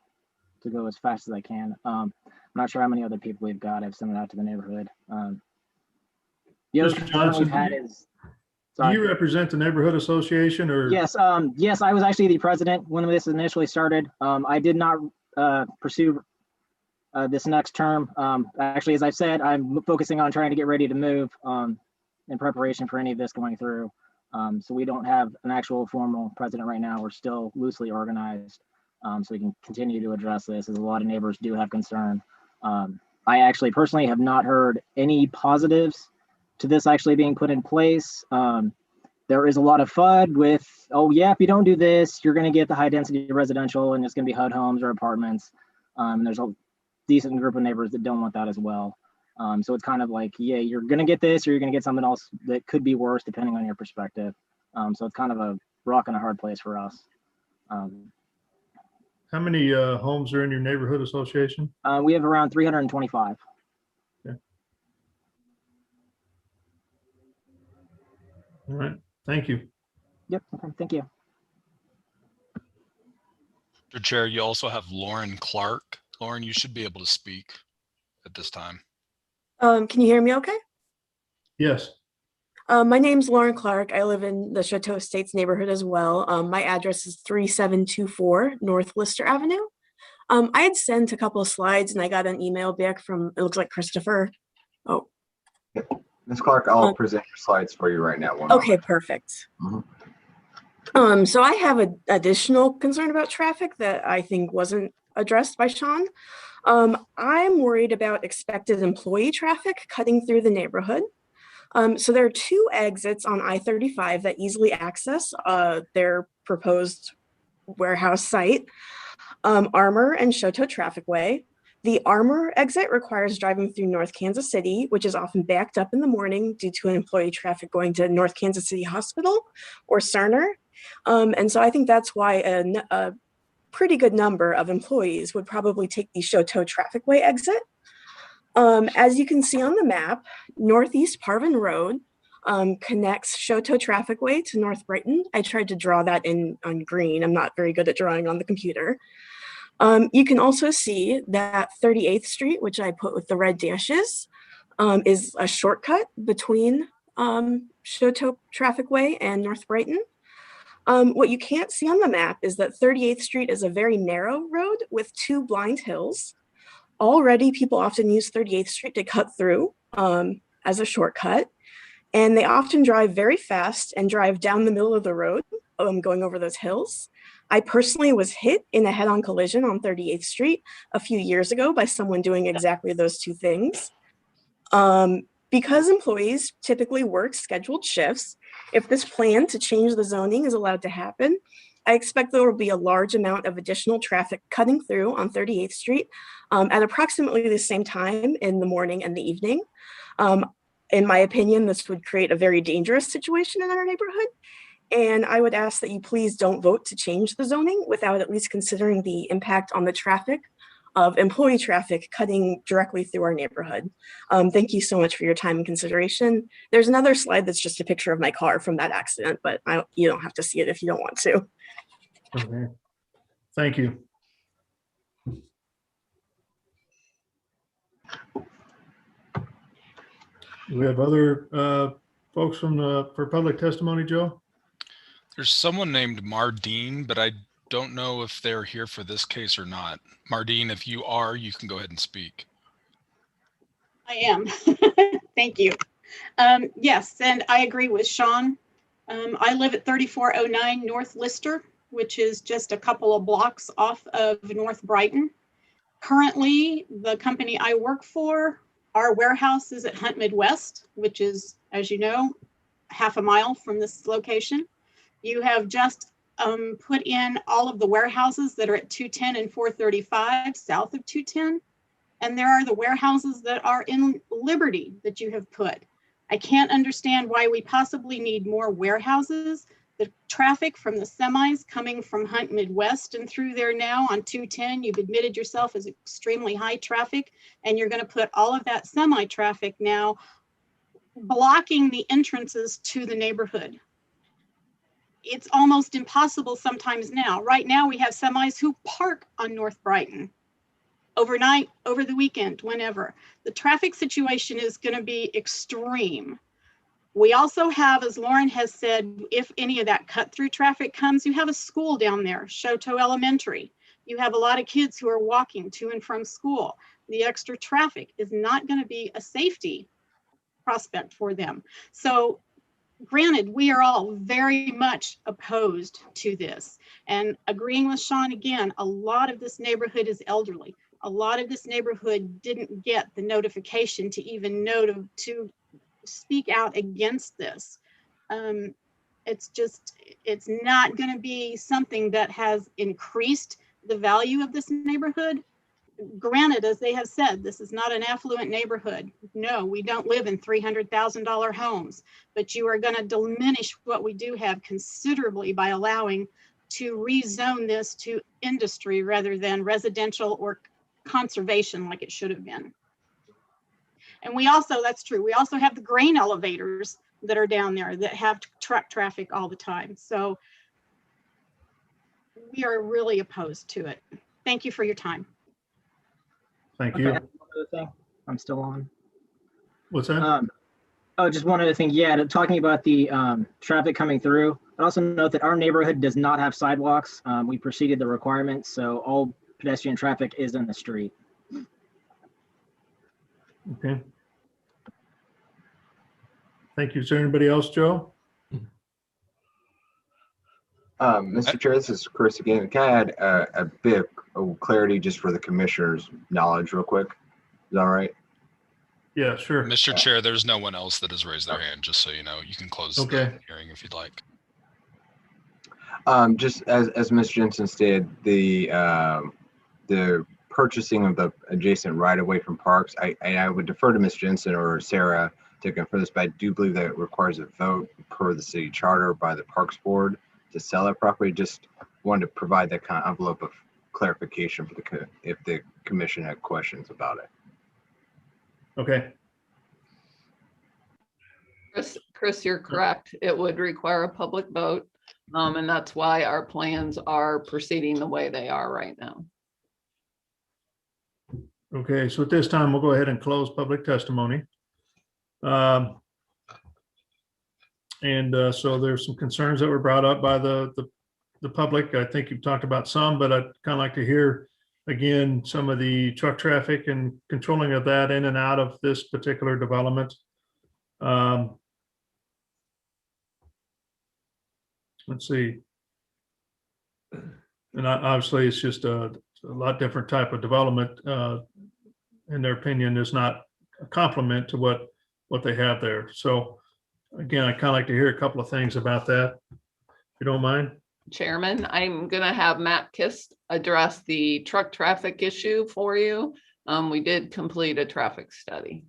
to go as fast as I can. I'm not sure how many other people we've got. I've sent it out to the neighborhood. The other Mr. concern Johnson, we've had is, do you represent the neighborhood association or? yes, yes, I was actually the president when this initially started. I did not pursue this next term. Actually, as I've said, I'm focusing on trying to get ready to move in preparation for any of this going through. So we don't have an actual formal president right now. We're still loosely organized. So we can continue to address this, as a lot of neighbors do have concern. I actually personally have not heard any positives to this actually being put in place. There is a lot of FUD with, oh yeah, if you don't do this, you're going to get the high density residential and it's going to be HUD homes or apartments. And there's a decent group of neighbors that don't want that as well. So it's kind of like, yeah, you're going to get this or you're going to get something else that could be worse depending on your perspective. So it's kind of a rock and a hard place for us. How many homes are in your neighborhood association? We have around 325. Okay. All right, thank you. Yep, okay, thank you. Mr. Chair, you also have Lauren Clark. Lauren, you should be able to speak at this time. Can you hear me okay? Yes. My name's Lauren Clark. I live in the Chateau Estates neighborhood as well. My address is 3724 North Lister Avenue. I had sent a couple of slides and I got an email back from, it looks like Christopher. Oh. Ms. Clark, I'll present your slides for you right now. Okay, perfect. So I have an additional concern about traffic that I think wasn't addressed by Sean. I'm worried about expected employee traffic cutting through the neighborhood. So there are 2 exits on I-35 that easily access their proposed warehouse site, Armour and Shoto Traffic Way. The Armour exit requires driving through North Kansas City, which is often backed up in the morning due to employee traffic going to North Kansas City Hospital or Cerner. And so I think that's why a pretty good number of employees would probably take the Shoto Traffic Way exit. As you can see on the map, Northeast Parvin Road connects Shoto Traffic Way to North Brighton. I tried to draw that in on green. I'm not very good at drawing on the computer. You can also see that 38th Street, which I put with the red dashes, is a shortcut between Shoto Traffic Way and North Brighton. What you can't see on the map is that 38th Street is a very narrow road with 2 blind hills. Already, people often use 38th Street to cut through as a shortcut, and they often drive very fast and drive down the middle of the road, going over those hills. I personally was hit in a head-on collision on 38th Street a few years ago by someone doing exactly those 2 things. Because employees typically work scheduled shifts, if this plan to change the zoning is allowed to happen, I expect there will be a large amount of additional traffic cutting through on 38th Street at approximately the same time in the morning and the evening. In my opinion, this would create a very dangerous situation in our neighborhood. And I would ask that you please don't vote to change the zoning without at least considering the impact on the traffic of employee traffic cutting directly through our neighborhood. Thank you so much for your time and consideration. There's another slide that's just a picture of my car from that accident, but you don't have to see it if you don't want to. Okay. Thank you. Do we have other folks for public testimony, Joe? There's someone named Mardine, but I don't know if they're here for this case or not. Mardine, if you are, you can go ahead and speak. I am. Thank you. Yes, and I agree with Sean. I live at 3409 North Lister, which is just a couple of blocks off of North Brighton. Currently, the company I work for, our warehouse is at Hunt Midwest, which is, as you know, half a mile from this location. You have just put in all of the warehouses that are at 210 and 435 south of 210. And there are the warehouses that are in Liberty that you have put. I can't understand why we possibly need more warehouses. The traffic from the semis coming from Hunt Midwest and through there now on 210, you've admitted yourself as extremely high traffic, and you're going to put all of that semi traffic now blocking the entrances to the neighborhood. It's almost impossible sometimes now. Right now we have semis who park on North Brighton overnight, over the weekend, whenever. The traffic situation is going to be extreme. We also have, as Lauren has said, if any of that cut through traffic comes, you have a school down there, Shoto Elementary. You have a lot of kids who are walking to and from school. The extra traffic is not going to be a safety prospect for them. So granted, we are all very much opposed to this, and agreeing with Sean again, a lot of this neighborhood is elderly. A lot of this neighborhood didn't get the notification to even know to speak out against this. It's not going to be something that has increased the value of this neighborhood. Granted, as they have said, this is not an affluent neighborhood. No, we don't live in $300,000 homes, but you are going to diminish what we do have considerably by allowing to rezone this to industry rather than residential or conservation like it should have been. And we also, that's true, we also have the grain elevators that are down there that have truck traffic all the time. So we are really opposed to it. Thank you for your time. Thank you. Okay, one other thing. I'm still on. What's that? Oh, just one other thing. Yeah, talking about the traffic coming through. I'd also note that our neighborhood does not have sidewalks. We preceded the requirements, so all pedestrian traffic is in the street. Okay. Thank you. Is there anybody else, Joe? Mr. Chair, this is Chris again. Can I add a bit of clarity just for the commissioner's knowledge real quick? Is that all right? Yeah, sure. Mr. Chair, there's no one else that has raised their hand, just so you know. You can close the hearing if you'd like. Just as Ms. Jensen stated, the purchasing of the adjacent right away from parks, I would defer to Ms. Jensen or Sarah to confirm this, but I do believe that it requires a vote per the city charter by the Parks Board to sell that property. Just wanted to provide that kind of envelope of clarification for if the commission had questions about it. Okay. Chris, you're correct. It would require a public vote. And that's why our plans are proceeding the way they are right now. Okay, so at this time, we'll go ahead and close public testimony. So there's some concerns that were brought up by the public. I think you've talked about some, but I'd kind of like to hear again some of the truck traffic and controlling of that in and out of this particular development. Let's see. And obviously, it's just a lot different type of development. In their opinion, is not a complement to what they have there. So again, I kind of like to hear a couple of things about that, if you don't mind. Chairman, I'm gonna have Matt Kist address the truck traffic issue for you. We did complete a traffic study.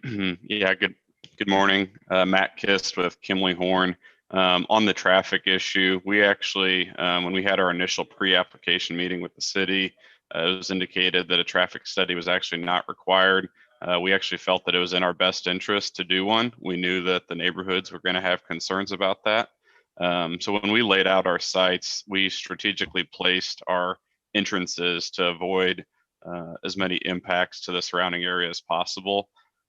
Yeah, good morning. Matt Kist with Kimley Horn. On the traffic issue, we actually, when we had our initial pre-application meeting with the city, it was indicated that a traffic study was actually not required. We actually felt that it was in our best interest to do one. We knew that the neighborhoods were going to have concerns about that. So when we laid out our sites, we strategically placed our entrances to avoid as many impacts to the surrounding area as possible.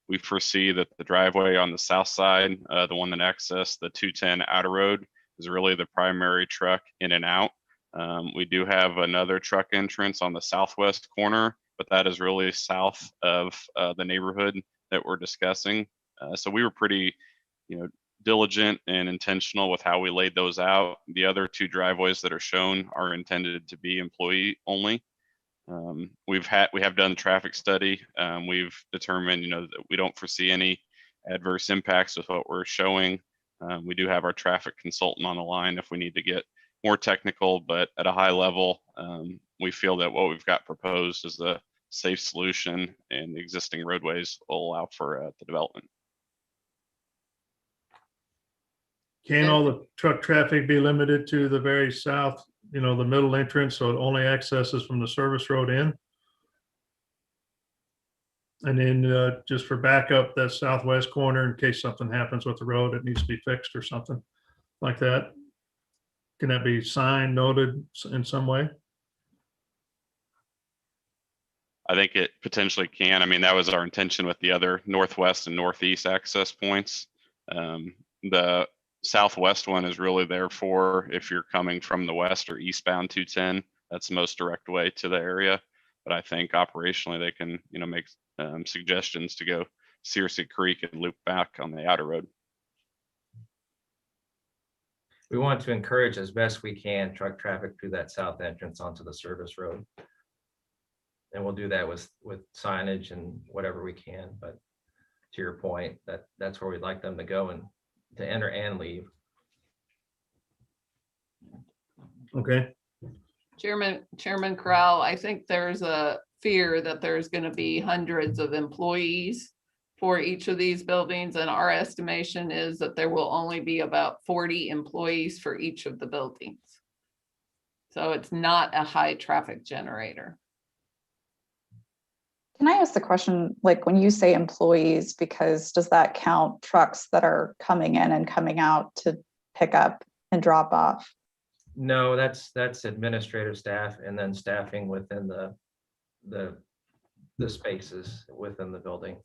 We foresee that the driveway on the south side, the one that accesses the 210 outer road, is really the primary truck in and out. We do have another truck entrance on the southwest corner, but that is really south of the neighborhood that we're discussing. So we were pretty, diligent and intentional with how we laid those out. The other two driveways that are shown are intended to be employee only. We have done the traffic study. We've determined, that we don't foresee any adverse impacts with what we're showing. We do have our traffic consultant on the line if we need to get more technical, but at a high level, we feel that what we've got proposed is a safe solution, and the existing roadways will allow for the development. Can all the truck traffic be limited to the very south, the middle entrance, so it only accesses from the service road in? And then just for backup, that southwest corner, in case something happens with the road, it needs to be fixed or something like that. Can that be signed, noted in some way? I think it potentially can. I mean, that was our intention with the other northwest and northeast access points. The southwest one is really there for if you're coming from the west or eastbound 210. That's the most direct way to the area. But I think operationally they can, make suggestions to go Searcy Creek and loop back on the outer road. We want to encourage as best we can truck traffic through that south entrance onto the service road. And we'll do that with signage and whatever we can. But to your point, that's where we'd like them to go and to enter and leave. Okay. Chairman Corral, I think there's a fear that there's going to be hundreds of employees for each of these buildings, and our estimation is that there will only be about 40 employees for each of the buildings. So it's not a high traffic generator. Can I ask the question, like when you say employees, because does that count trucks that are coming in and coming out to pick up and drop off? No, that's administrative staff and then staffing within the spaces within the building.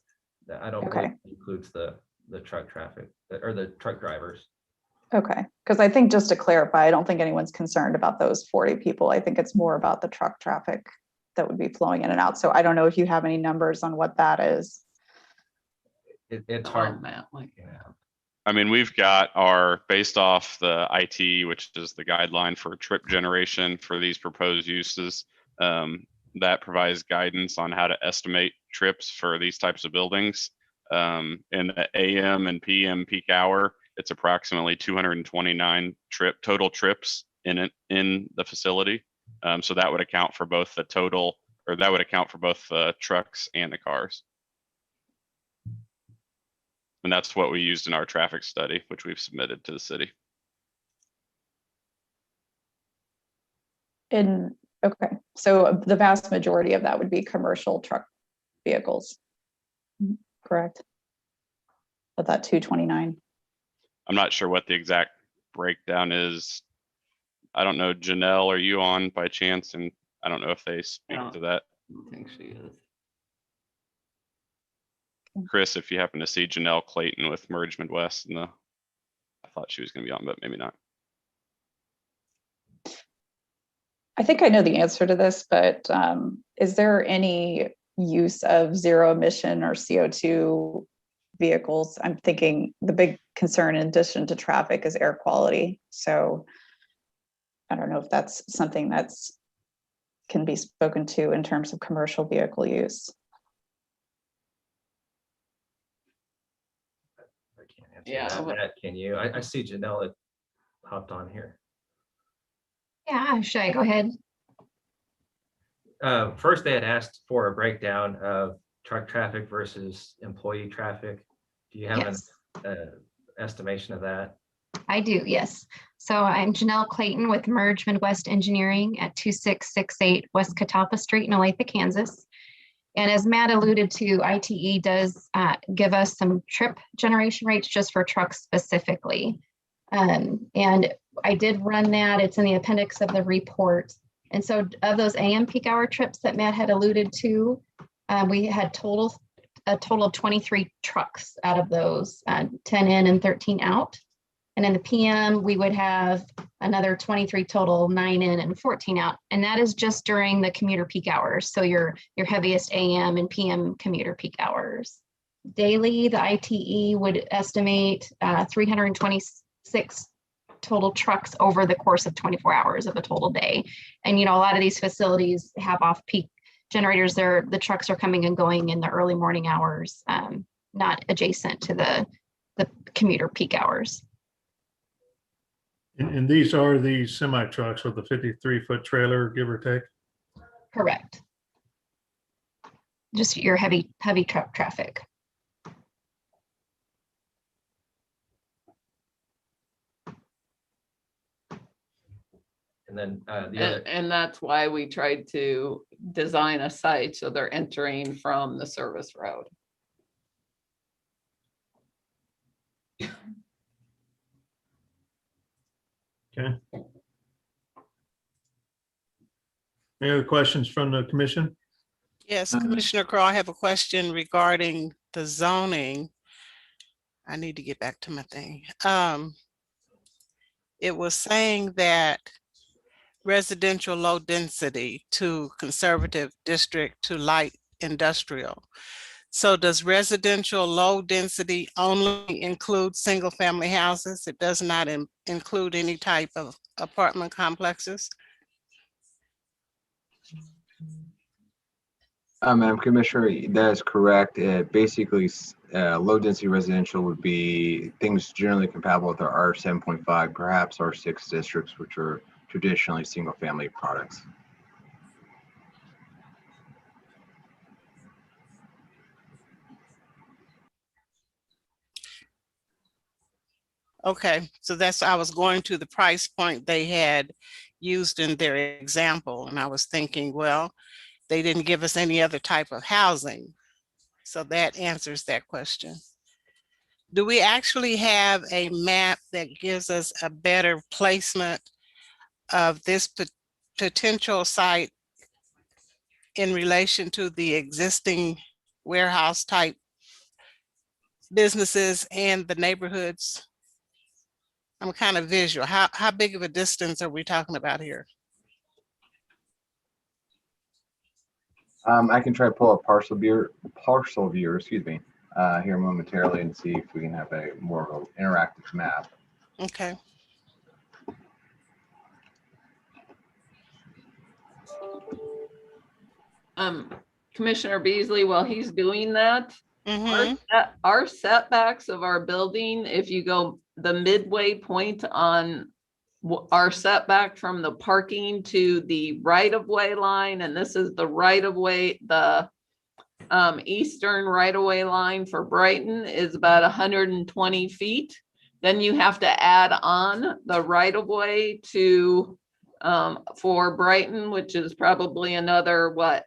I don't believe it includes the truck traffic or the truck drivers. Okay, because I think just to clarify, I don't think anyone's concerned about those 40 people. I think it's more about the truck traffic that would be flowing in and out. So I don't know if you have any numbers on what that is. It's hard. I mean, we've got based off the IT, which is the guideline for trip generation for these proposed uses, that provides guidance on how to estimate trips for these types of buildings. In the AM and PM peak hour, it's approximately 229 total trips in the facility. So that would account for both the total, or that would account for both the trucks and the cars. And that's what we used in our traffic study, which we've submitted to the city. Okay, so the vast majority of that would be commercial truck vehicles, correct? Of that 229. I'm not sure what the exact breakdown is. I don't know, Janelle, are you on by chance? And I don't know if they speak to that. I think she is. Chris, if you happen to see Janelle Clayton with Merge Midwest, I thought she was going to be on, but maybe not. I think I know the answer to this, but is there any use of zero emission or CO2 vehicles? I'm thinking the big concern in addition to traffic is air quality. So I don't know if that's something that's can be spoken to in terms of commercial vehicle use. I can't answer Yeah, that. Matt, can you? I see Janelle had hopped on here. Yeah, should I go ahead? First, they had asked for a breakdown of truck traffic versus employee traffic. Do you have Yes. an estimation of that? I do, yes. So I'm Janelle Clayton with Merge Midwest Engineering at 2668 West Catawba Street in Olathe, Kansas. And as Matt alluded to, ITE does give us some trip generation rates just for trucks specifically. And I did run that. It's in the appendix of the report. And so of those AM peak hour trips that Matt had alluded to, we had a total of 23 trucks out of those, 10 in and 13 out. And in the PM, we would have another 23 total, 9 in and 14 out. And that is just during the commuter peak hours. So your heaviest AM and PM commuter peak hours. Daily, the ITE would estimate 326 total trucks over the course of 24 hours of a total day. And, a lot of these facilities have off-peak generators. The trucks are coming and going in the early morning hours, not adjacent to the commuter peak hours. And these are the semi trucks with the 53-foot trailer, give or take? Correct. Just your heavy truck traffic. And then the other. And that's why we tried to design a site so they're entering from the service road. Okay. Any other questions from the commission? Yes, Commissioner Crowe, I have a question regarding the zoning. I need to get back to my thing. It was saying that residential low density to conservative district to light industrial. So does residential low density only include single family houses? It does not include any type of apartment complexes? Madam Commissioner, that is correct. Basically, low density residential would be things generally compatible with our R7.5, perhaps R6 districts, which are traditionally single family products. Okay, so I was going to the price point they had used in their example, and I was thinking, well, they didn't give us any other type of housing. So that answers that question. Do we actually have a map that gives us a better placement of this potential site in relation to the existing warehouse type businesses and the neighborhoods? I'm kind of visual. How big of a distance are we talking about here? I can try to pull a parcel viewer, here momentarily and see if we can have a more of an interactive map. Okay. Commissioner Beasley, while he's doing that, Our setbacks of our building, if you go the midway point on our setback from the parking to the right-of-way line, and this is the right-of-way, the eastern right-of-way line for Brighton is about 120 feet. Then you have to add on the right-of-way to for Brighton, which is probably another what?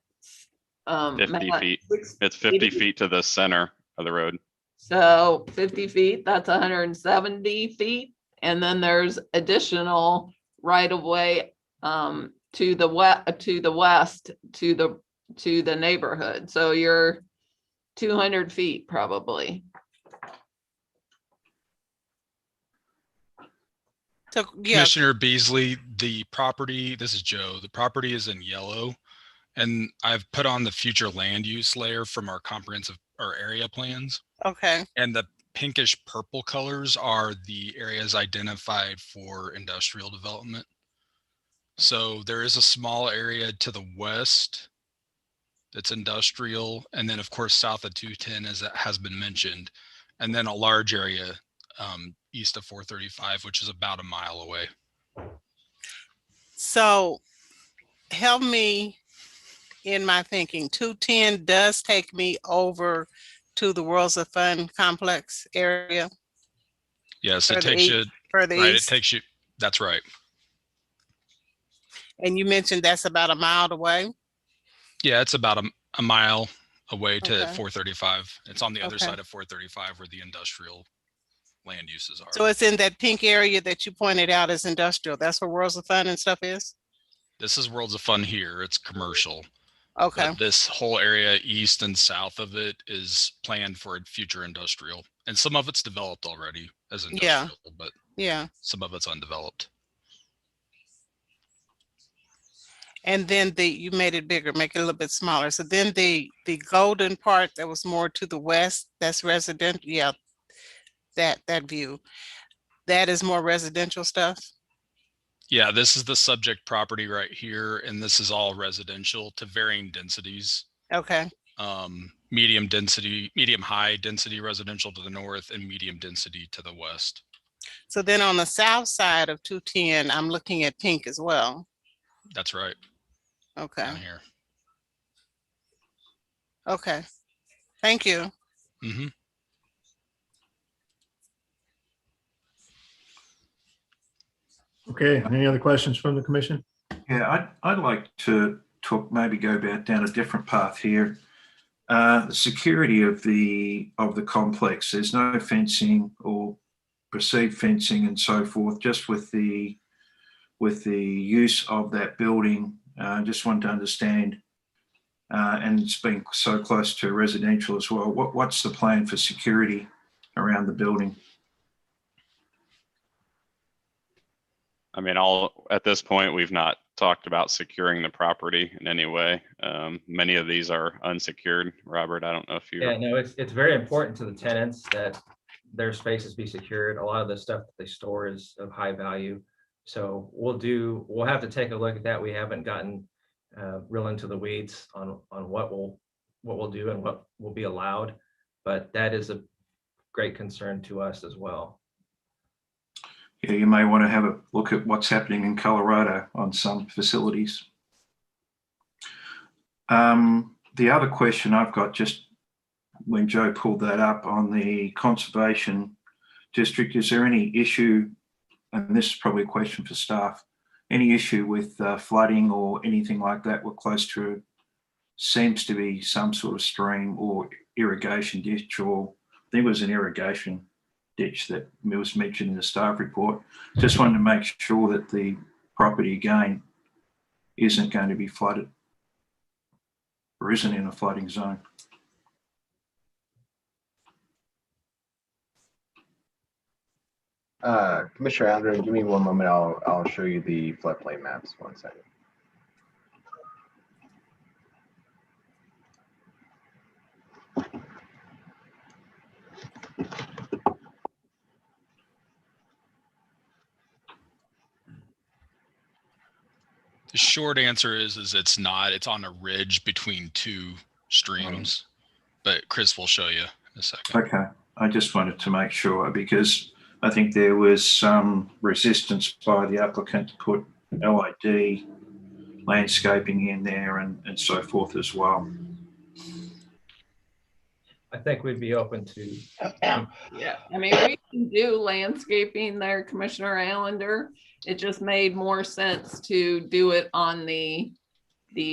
50 feet. It's 50 feet to the center of the road. So 50 feet, that's 170 feet. And then there's additional right of way to the west to the neighborhood. So you're 200 feet probably. So, yeah. Commissioner Beasley, the property, this is Joe, the property is in yellow. And I've put on the future land use layer from our comprehensive or area plans. Okay. And the pinkish purple colors are the areas identified for industrial development. So there is a small area to the west that's industrial. And then of course, south of 210, as that has been mentioned, and then a large area east of 435, which is about a mile away. So help me in my thinking. 210 does take me over to the Worlds of Fun complex area. Yes, it takes you further right. east. It takes you. That's right. And you mentioned that's about a mile away. Yeah, it's about a mile away to Okay. 435. It's on the other Okay. side of 435 where the industrial land uses are. So it's in that pink area that you pointed out as industrial. That's where Worlds of Fun and stuff is? This is Worlds of Fun here. It's commercial. Okay. But this whole area east and south of it is planned for future industrial. And some of it's developed already as industrial, but Yeah. some of it's undeveloped. And then you made it bigger, make it a little bit smaller. So then the golden part that was more to the west, that's residential. Yeah, that view, that is more residential stuff. Yeah, this is the subject property right here, and this is all residential to varying densities. Okay. Medium density, medium high density residential to the north, and medium density to the west. So then on the south side of 210, I'm looking at pink as well. That's right. Okay. Down here. Okay. Thank you. Mm-hmm. Okay, any other questions from the commission? Yeah, I'd like to talk, maybe go about down a different path here. The security of the complex. There's no fencing or perceived fencing and so forth. Just with the use of that building, just want to understand. And it's been so close to residential as well. What's the plan for security around the building? I mean, at this point, we've not talked about securing the property in any way. Many of these are unsecured. Robert, I don't know if you. Yeah, no, it's very important to the tenants that their spaces be secured. A lot of the stuff that they store is of high value. So we'll have to take a look at that. We haven't gotten real into the weeds on what we'll do and what will be allowed, but that is a great concern to us as well. Yeah, you may want to have a look at what's happening in Colorado on some facilities. The other question I've got, just when Joe pulled that up on the conservation district, is there any issue, and this is probably a question for staff, any issue with flooding or anything like that? We're close to, seems to be some sort of stream or irrigation ditch, or I think it was an irrigation ditch that was mentioned in the staff report. Just wanted to make sure that the property again isn't going to be flooded or isn't in a flooding zone. Commissioner Andrew, give me one moment. I'll show you the floodplain maps. 1 second. The short answer is it's not. It's on a ridge between two streams. but Chris will show you in a second. Okay, I just wanted to make sure because I think there was some resistance by the applicant to put LID landscaping in there and so forth as well. I think we'd be open to. Yeah, I mean, we can do landscaping there, Commissioner Allender. It just made more sense to do it on the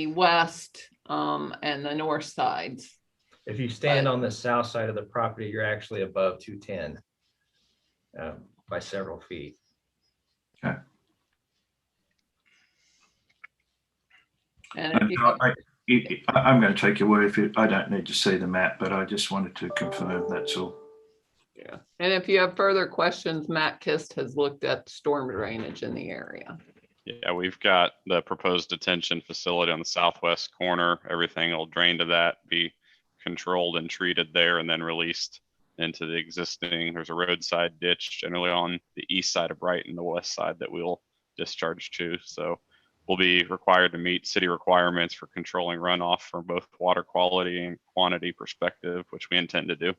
west and the north sides. If you stand on the south side of the property, you're actually above 210 by several feet. Okay. And if you, I'm going to take your word for it. I don't need to see the map, but I just wanted to confirm, that's all. yeah, and if you have further questions, Matt Kist has looked at storm drainage in the area. Yeah, we've got the proposed detention facility on the southwest corner. Everything will drain to that, be controlled and treated there, and then released into the existing. There's a roadside ditch generally on the east side of Brighton, the west side that we'll discharge to. So we'll be required to meet city requirements for controlling runoff from both water quality and quantity perspective, which we intend to do.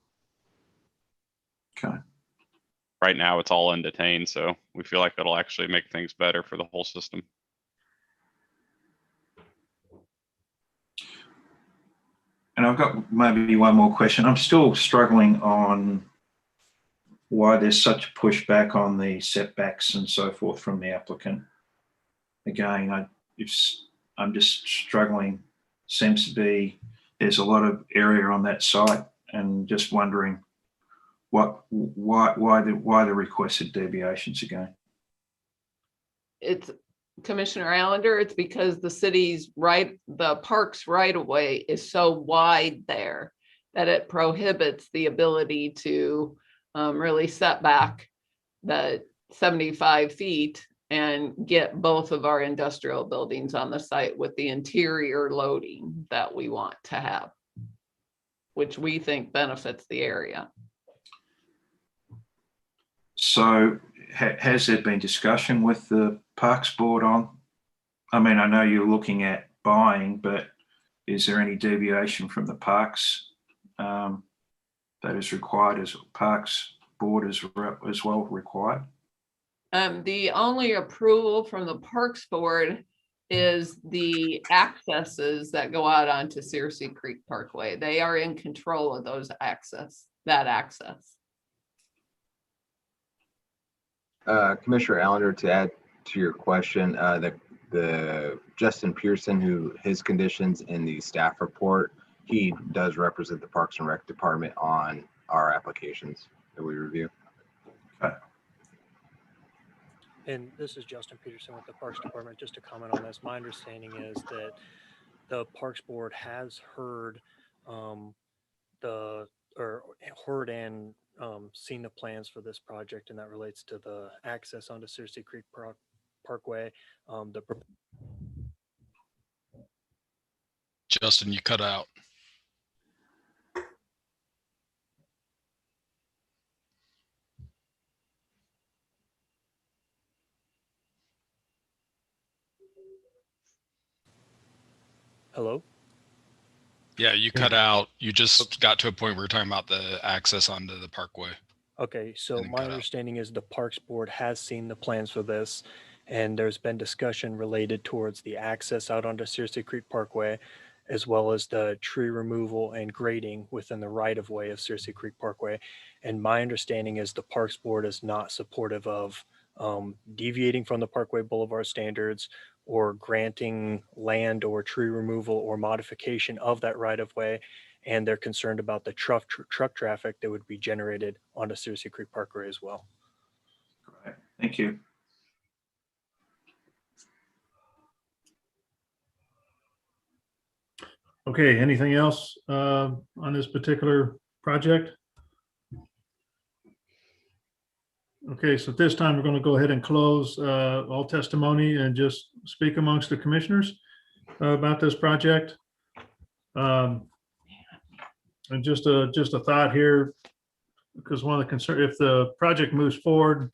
Okay. Right now it's all undetained, so we feel like it'll actually make things better for the whole system. And I've got maybe one more question. I'm still struggling on why there's such pushback on the setbacks and so forth from the applicant. Again, I'm just struggling. Seems to be there's a lot of area on that site, and just wondering why the requested deviations again. It's Commissioner Allender, it's because the park's right of way is so wide there that it prohibits the ability to really set back the 75 feet and get both of our industrial buildings on the site with the interior loading that we want to have, which we think benefits the area. So has there been discussion with the Parks Board on? I mean, I know you're looking at buying, but is there any deviation from the Parks that is required as Parks Board as well required? The only approval from the Parks Board is the accesses that go out onto Searcy Creek Parkway. They are in control of that access. Commissioner Allender, to add to your question, the Justin Pearson, his conditions in the staff report, he does represent the Parks and Rec Department on our applications that we review. Okay. And this is Justin Peterson with the Parks Department. Just to comment on this, my understanding is that the Parks Board has heard and seen the plans for this project, and that relates to the access onto Searcy Creek Parkway. Justin, you cut out. Hello? Yeah, you cut out. You just got to a point where we're talking about the access onto the parkway. Okay, so my understanding is the Parks Board has seen the plans for this, and there's been discussion related towards the access out onto Searcy Creek Parkway, as well as the tree removal and grading within the right-of-way of Searcy Creek Parkway. And my understanding is the Parks Board is not supportive of deviating from the Parkway Boulevard standards or granting land or tree removal or modification of that right-of-way. And they're concerned about the truck traffic that would be generated onto Searcy Creek Parkway as well. Right. Thank you. Okay, anything else on this particular project? Okay, so at this time, we're going to go ahead and close all testimony and just speak amongst the commissioners about this project. And just a thought here, because one of the concerns, if the project moves forward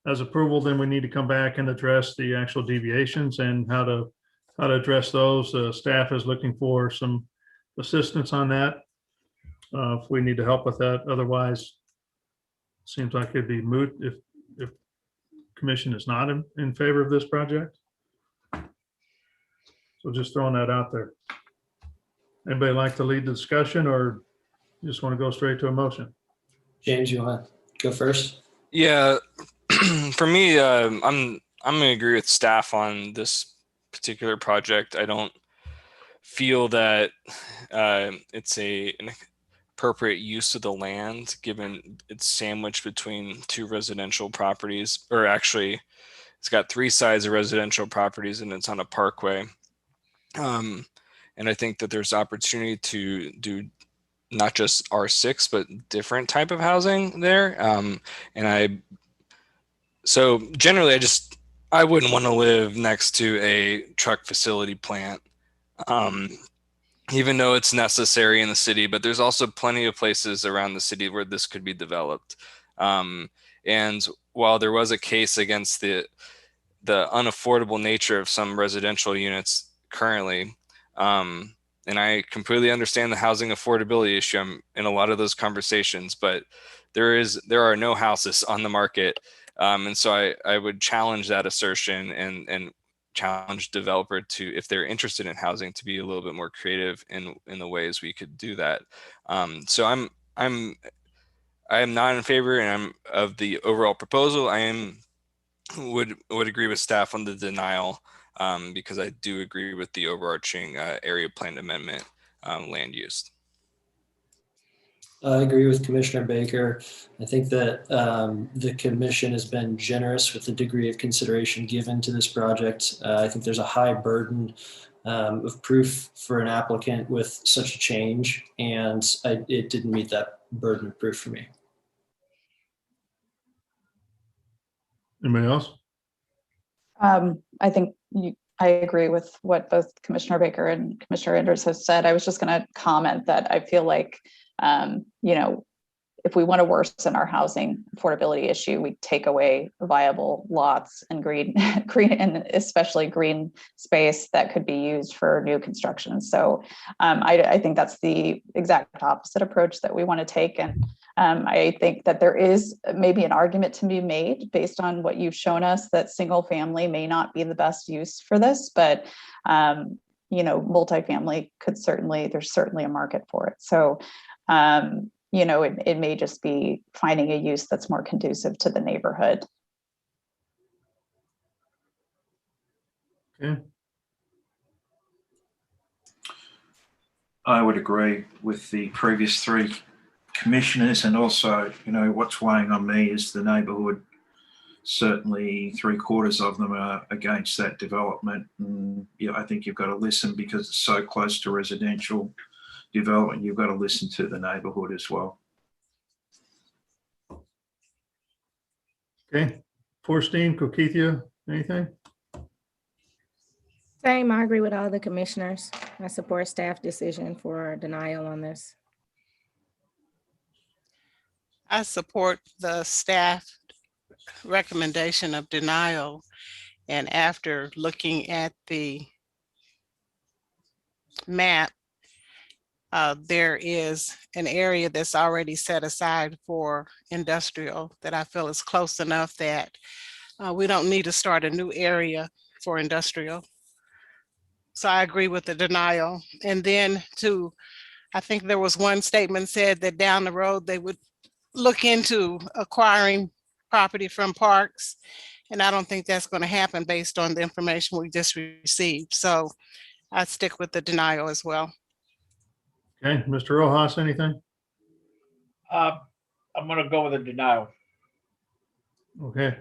as approval, then we need to come back and address the actual deviations and how to address those. Staff is looking for some assistance on that. if we need to help with that. Otherwise, seems like it'd be moot if commission is not in favor of this project. So just throwing that out there. Anybody like to lead the discussion, or you just want to go straight to a motion? James, you want to go first? Yeah, for me, I'm gonna agree with staff on this particular project. I don't feel that it's an appropriate use of the land, given it's sandwiched between two residential properties, or actually it's got three sides of residential properties and it's on a parkway. And I think that there's opportunity to do not just R6, but different type of housing there. So generally I wouldn't want to live next to a truck facility plant. Even though it's necessary in the city, but there's also plenty of places around the city where this could be developed. And while there was a case against the unaffordable nature of some residential units currently, and I completely understand the housing affordability issue. I'm in a lot of those conversations, but there are no houses on the market. And so I would challenge that assertion and challenge developer to, if they're interested in housing, to be a little bit more creative in the ways we could do that. So I am not in favor of the overall proposal. Would agree with staff on the denial, because I do agree with the overarching area plan amendment land use. I agree with Commissioner Baker. I think that the commission has been generous with the degree of consideration given to this project. I think there's a high burden of proof for an applicant with such a change, and it didn't meet that burden of proof for me. Anybody else? I think I agree with what both Commissioner Baker and Commissioner Enders have said. I was just going to comment that I feel like, if we want to worsen our housing affordability issue, we take away viable lots and green, and especially green space that could be used for new construction. So I think that's the exact opposite approach that we want to take. And I think that there is maybe an argument to be made based on what you've shown us that single family may not be the best use for this, but multifamily there's certainly a market for it. So it may just be finding a use that's more conducive to the neighborhood. Okay. I would agree with the previous three commissioners, and also, what's weighing on me is the neighbourhood. Certainly 3/4 of them are against that development. And I think you've got to listen, because it's so close to residential development. You've got to listen to the neighbourhood as well. Okay. Forstein, Kokethia, anything? Same, I agree with all the commissioners. I support staff decision for denial on this. I support the staff recommendation of denial. And after looking at the map, there is an area that's already set aside for industrial that I feel is close enough that we don't need to start a new area for industrial. So I agree with the denial. And then I think there was one statement said that down the road they would look into acquiring property from parks. And I don't think that's going to happen based on the information we just received. So I stick with the denial as well. Okay, Mr. Rojas, anything? I'm going to go with a denial. Okay.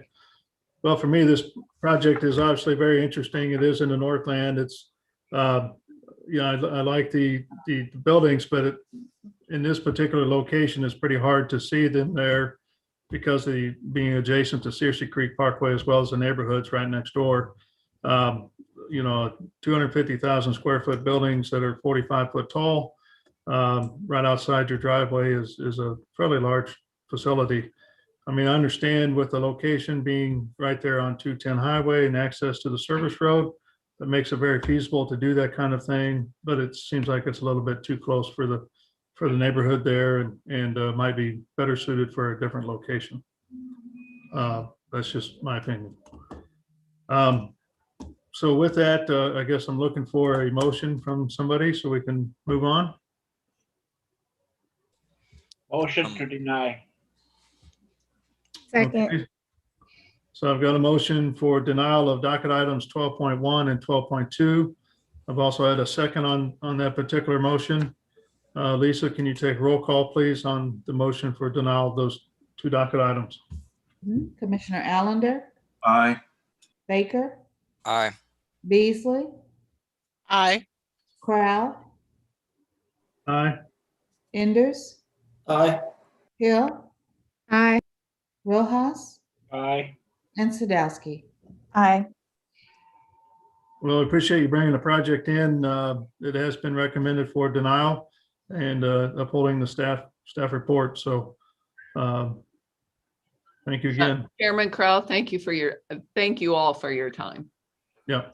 Well, for me, this project is obviously very interesting. It is in the Northland. It's, I like the buildings, but in this particular location, it's pretty hard to see them there because of being adjacent to Searcy Creek Parkway, as well as the neighborhoods right next door. 250,000 square foot buildings that are 45 foot tall. Right outside your driveway is a fairly large facility. I mean, I understand with the location being right there on 210 highway and access to the service road, that makes it very feasible to do that kind of thing, but it seems like it's a little bit too close for for the neighborhood there and might be better suited for a different location. That's just my opinion. So with that, I guess I'm looking for a motion from somebody so we can move on. Motion to deny. Second. Okay. So I've got a motion for denial of docket items 12.1 and 12.2. I've also had a second on that particular motion. Lisa, can you take roll call, please, on the motion for denial of those two docket items? Commissioner Allender, Aye. Baker, Aye. Beasley, Aye. Crowell, Aye. Enders, Aye. Hill, Aye. Rojas, Aye. and Sadowski. Aye. Well, I appreciate you bringing the project in. It has been recommended for denial and upholding the staff report. So thank you again. Chairman Crowell, thank you all for your time. Yeah.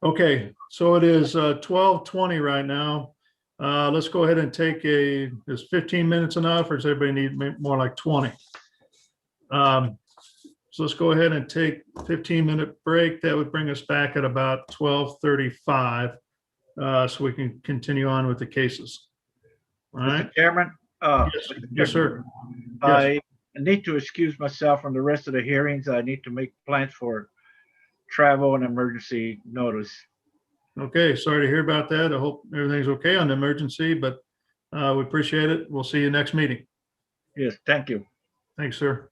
Okay, so it is 12:20 right now. Let's go ahead and take is 15 minutes enough, or does everybody need more like 20? So let's go ahead and take 15-minute break. That would bring us back at about 12:35, so we can continue on with the cases. All right. Mr. Chairman? Yes, sir. I need to excuse myself from the rest of the hearings. I need to make plans for travel and emergency notice. Okay, sorry to hear about that. I hope everything's okay on the emergency, but we appreciate it. We'll see you next meeting. Yes, thank you. Thanks, sir.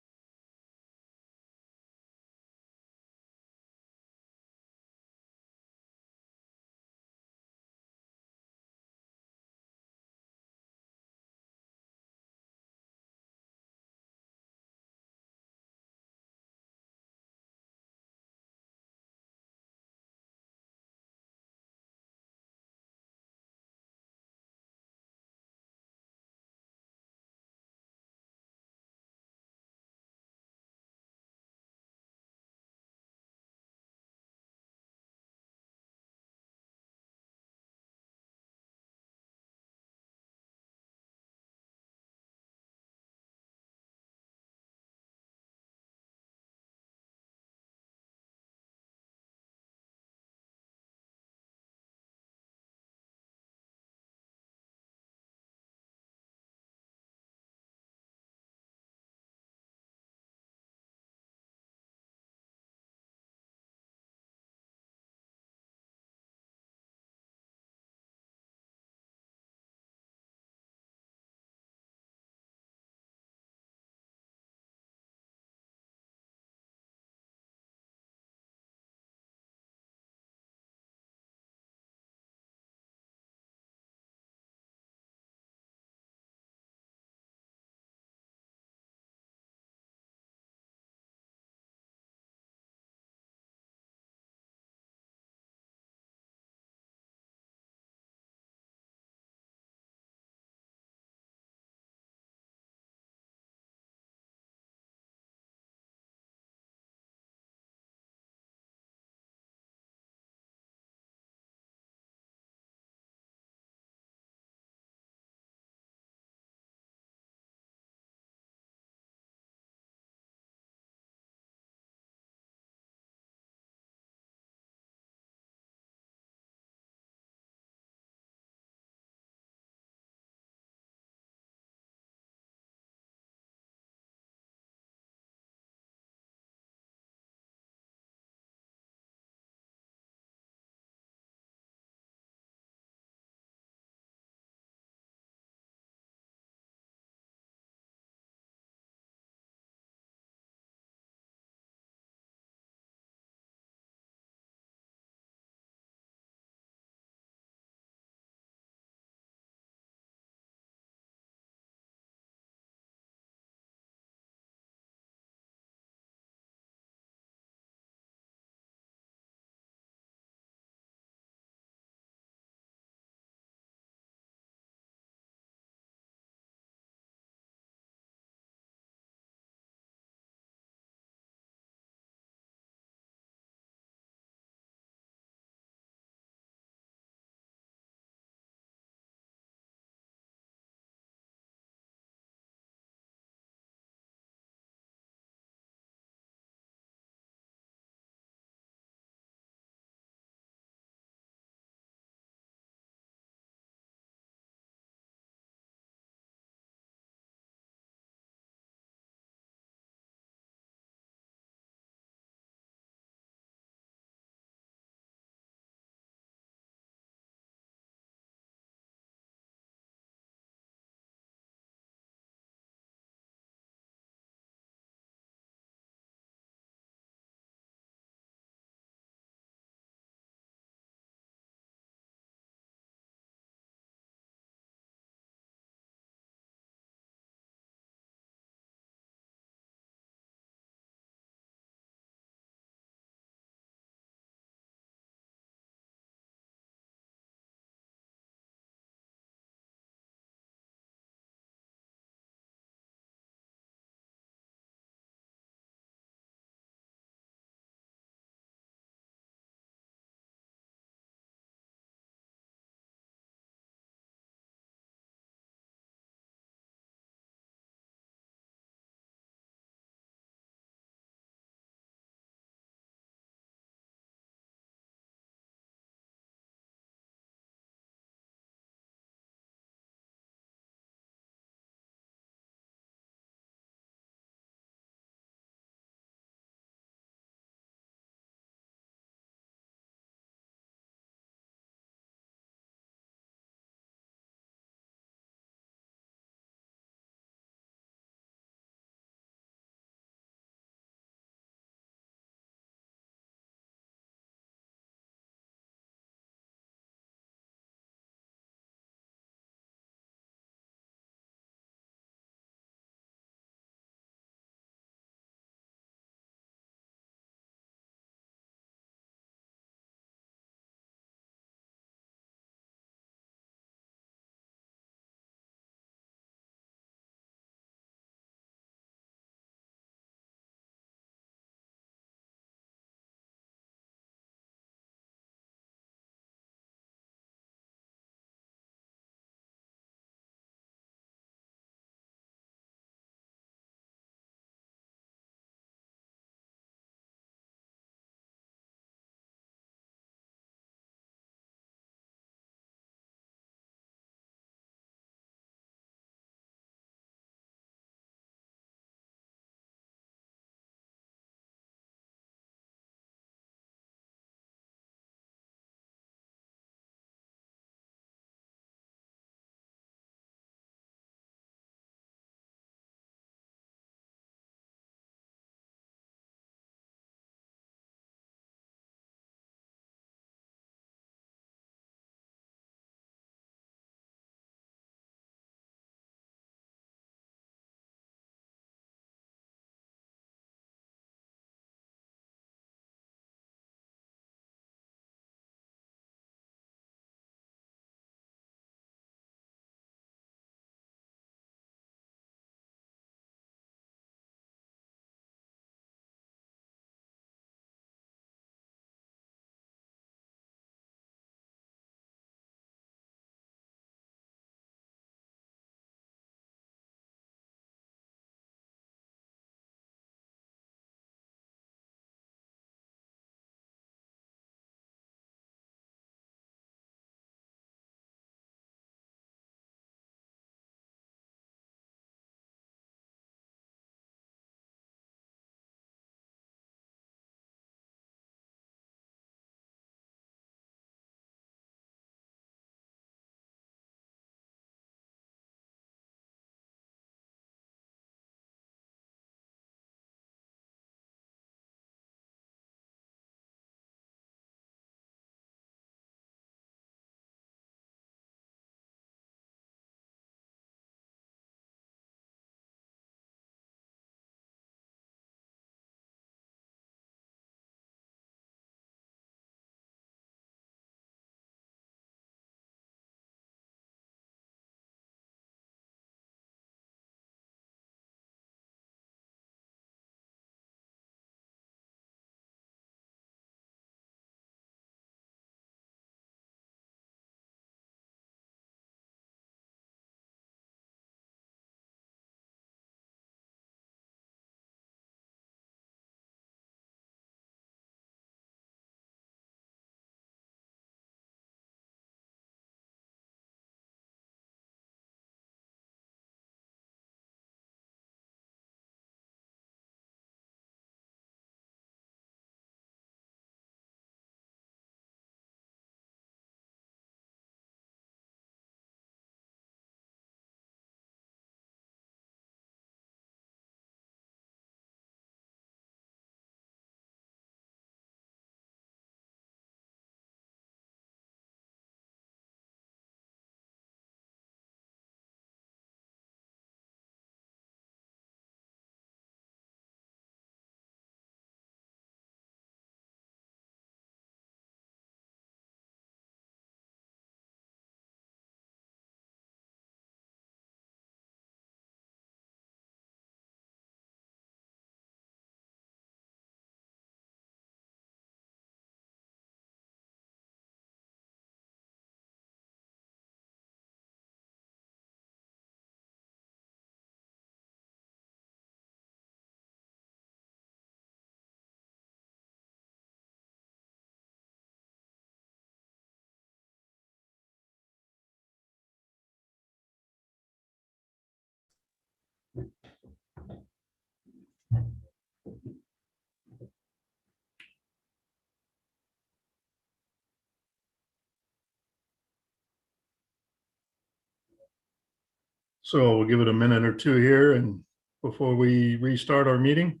So we'll give it a minute or two here and before we restart our meeting.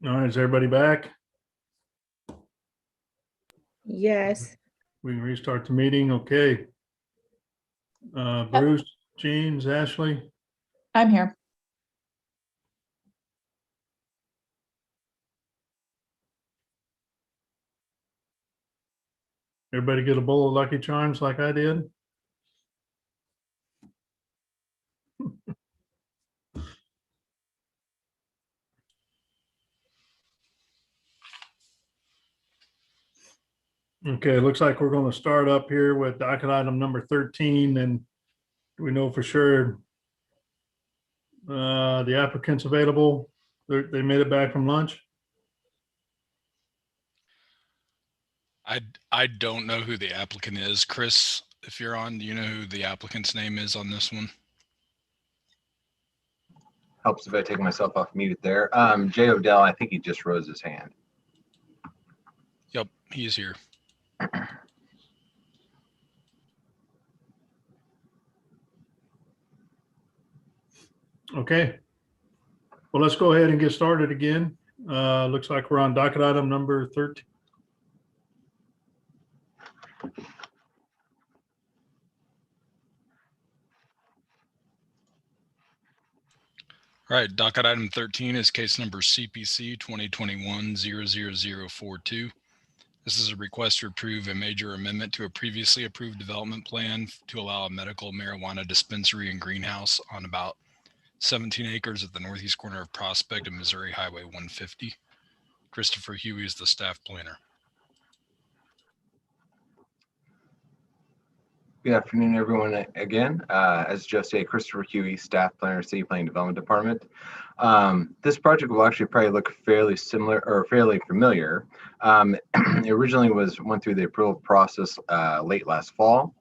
All right, is everybody back? Yes. We can restart the meeting. Okay. Bruce, Jeans, Ashley, I'm here. everybody get a bowl of Lucky Charms like I did? Okay, it looks like we're going to start up here with docket item number 13, and we know for sure the applicant's available. They made it back from lunch. I don't know who the applicant is. Chris, if you're on, do you know who the applicant's name is on this one? Helps if I take myself off mute there. Jay Odell, I think he just rose his hand. Yep, he's here. Okay. Well, let's go ahead and get started again. Looks like we're on docket item number 13. All right, docket item 13 is case number CPC 2021-00042. This is a request to approve a major amendment to a previously approved development plan to allow a medical marijuana dispensary and greenhouse on about 17 acres at the northeast corner of Prospect and Missouri Highway 150. Christopher Huey is the staff planner. Good afternoon, everyone. Again, as Joe said, Christopher Huey, staff planner, City Planning Development Department. This project will actually probably look fairly similar or fairly familiar. It originally went through the approval process late last fall.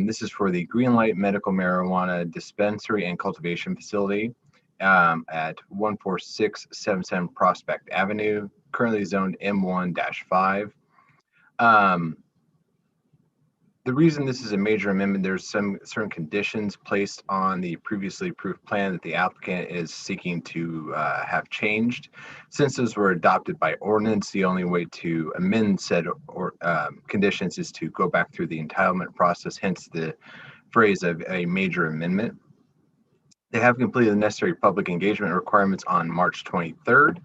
This is for the Greenlight Medical Marijuana Dispensary and Cultivation Facility at 14677 Prospect Avenue, currently zoned M1-5. The reason this is a major amendment, there's some certain conditions placed on the previously approved plan that the applicant is seeking to have changed. Since those were adopted by ordinance, the only way to amend said conditions is to go back through the entitlement process, hence the phrase of a major amendment. They have completed the necessary public engagement requirements on March 23rd.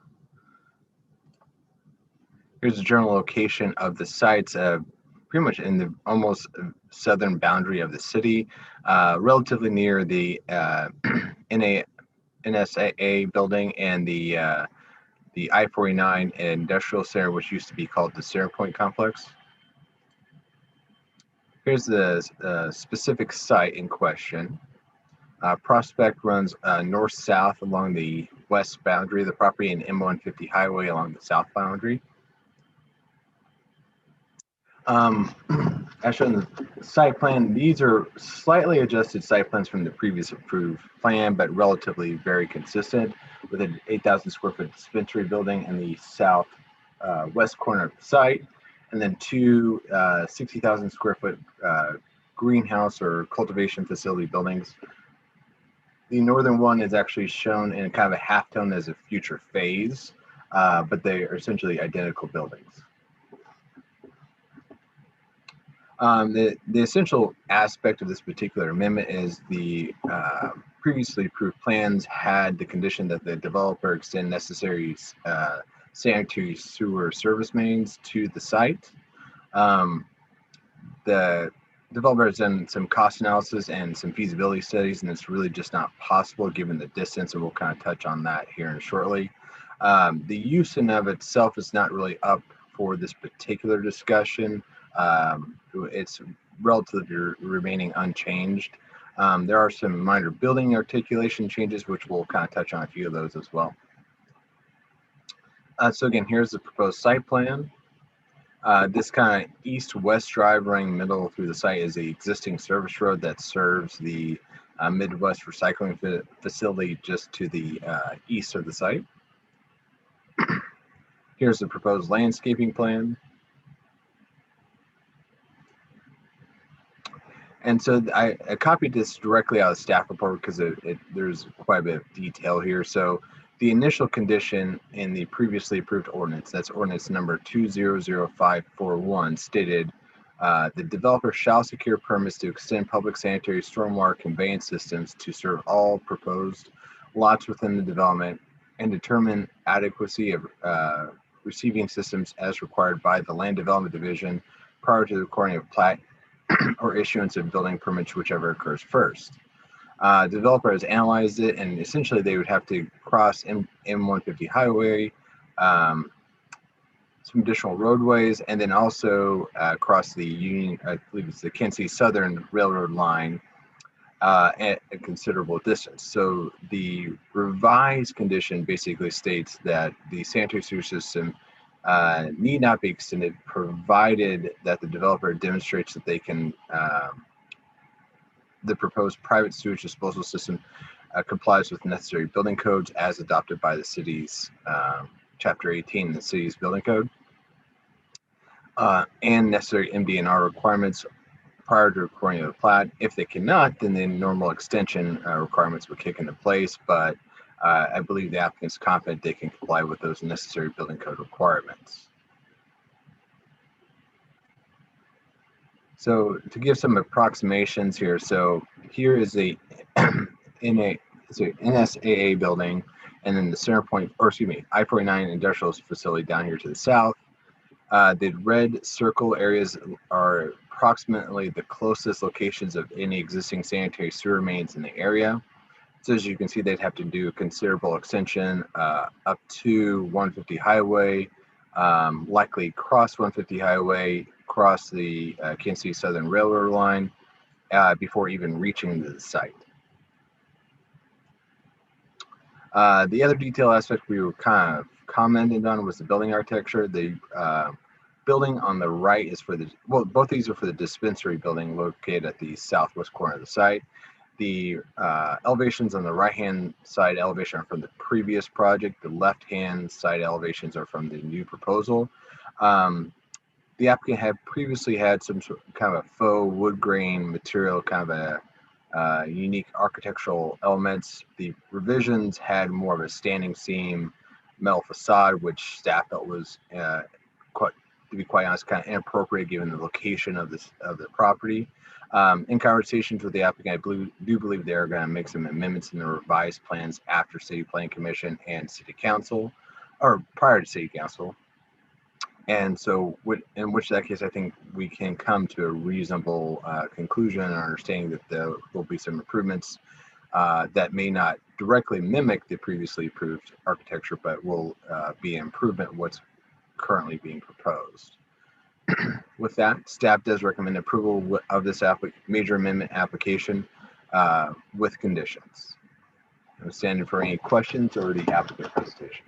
Here's the general location of the sites. Pretty much in the almost southern boundary of the city, relatively near the NSAA building and the I-49 Industrial Center, which used to be called the Center Point Complex. Here's the specific site in question. Prospect runs north-south along the west boundary of the property and M150 highway along the south boundary. As shown in the site plan, these are slightly adjusted site plans from the previous approved plan, but relatively very consistent. with an 8,000 square foot dispensary building in the south west corner of the site, and then two 60,000 square foot greenhouse or cultivation facility buildings. The northern one is actually shown in kind of a halftone as a future phase, but they are essentially identical buildings. The essential aspect of this particular amendment is the previously approved plans had the condition that the developer extend necessary sanitary sewer service mains to the site. The developer has done some cost analysis and some feasibility studies, and it's really just not possible given the distance, and we'll kind of touch on that here shortly. The use in of itself is not really up for this particular discussion. It's relatively remaining unchanged. There are some minor building articulation changes, which we'll kind of touch on a few of those as well. So again, here's the proposed site plan. This kind of east-west drive running middle through the site is the existing service road that serves the Midwest recycling facility just to the east of the site. Here's the proposed landscaping plan. And so I copied this directly out of the staff report because there's quite a bit of detail here. So the initial condition in the previously approved ordinance, that's ordinance number 200541, stated the developer shall secure permits to extend public sanitary stormwater conveyance systems to serve all proposed lots within the development and determine adequacy of receiving systems as required by the Land Development Division prior to the recording of plat or issuance of building permits, whichever occurs first. Developer has analyzed it, and essentially they would have to cross M150 highway, some additional roadways, and then also cross the Union, I believe it's the Kansas City Southern Railroad line at a considerable distance. So the revised condition basically states that the sanitary sewer system need not be extended, provided that the developer demonstrates that they can the proposed private sewage disposal system complies with necessary building codes as adopted by the city's Chapter 18, the city's building code, and necessary MDNR requirements prior to recording of the plat. If they cannot, then the normal extension requirements would kick into place, but I believe the applicant's confident they can comply with those necessary building code requirements. So to give some approximations here, so here is a NSAA building, and then the center point, or excuse me, I-49 industrial facility down here to the south. The red circle areas are approximately the closest locations of any existing sanitary sewer mains in the area. So as you can see, they'd have to do a considerable extension up to 150 highway, likely cross 150 highway, cross the Kansas City Southern Railroad line before even reaching the site. The other detail aspect we were kind of commented on was the building architecture. The building on the right is for the, well, both these are for the dispensary building located at the southwest corner of the site. The elevations on the right-hand side elevation are from the previous project. The left-hand side elevations are from the new proposal. The applicant had previously had some sort of kind of a faux wood grain material, kind of a unique architectural elements. The revisions had more of a standing seam metal facade, which staff felt was quite, to be quite honest, kind of inappropriate given the location of this of the property. In conversations with the applicant, I do believe they're going to make some amendments in the revised plans after City Planning Commission and City Council, or prior to City Council. And so in which that case, I think we can come to a reasonable conclusion and understanding that there will be some improvements that may not directly mimic the previously approved architecture, but will be an improvement what's currently being proposed. With that, staff does recommend approval of this major amendment application with conditions. I'm standing for any questions or the applicant presentation.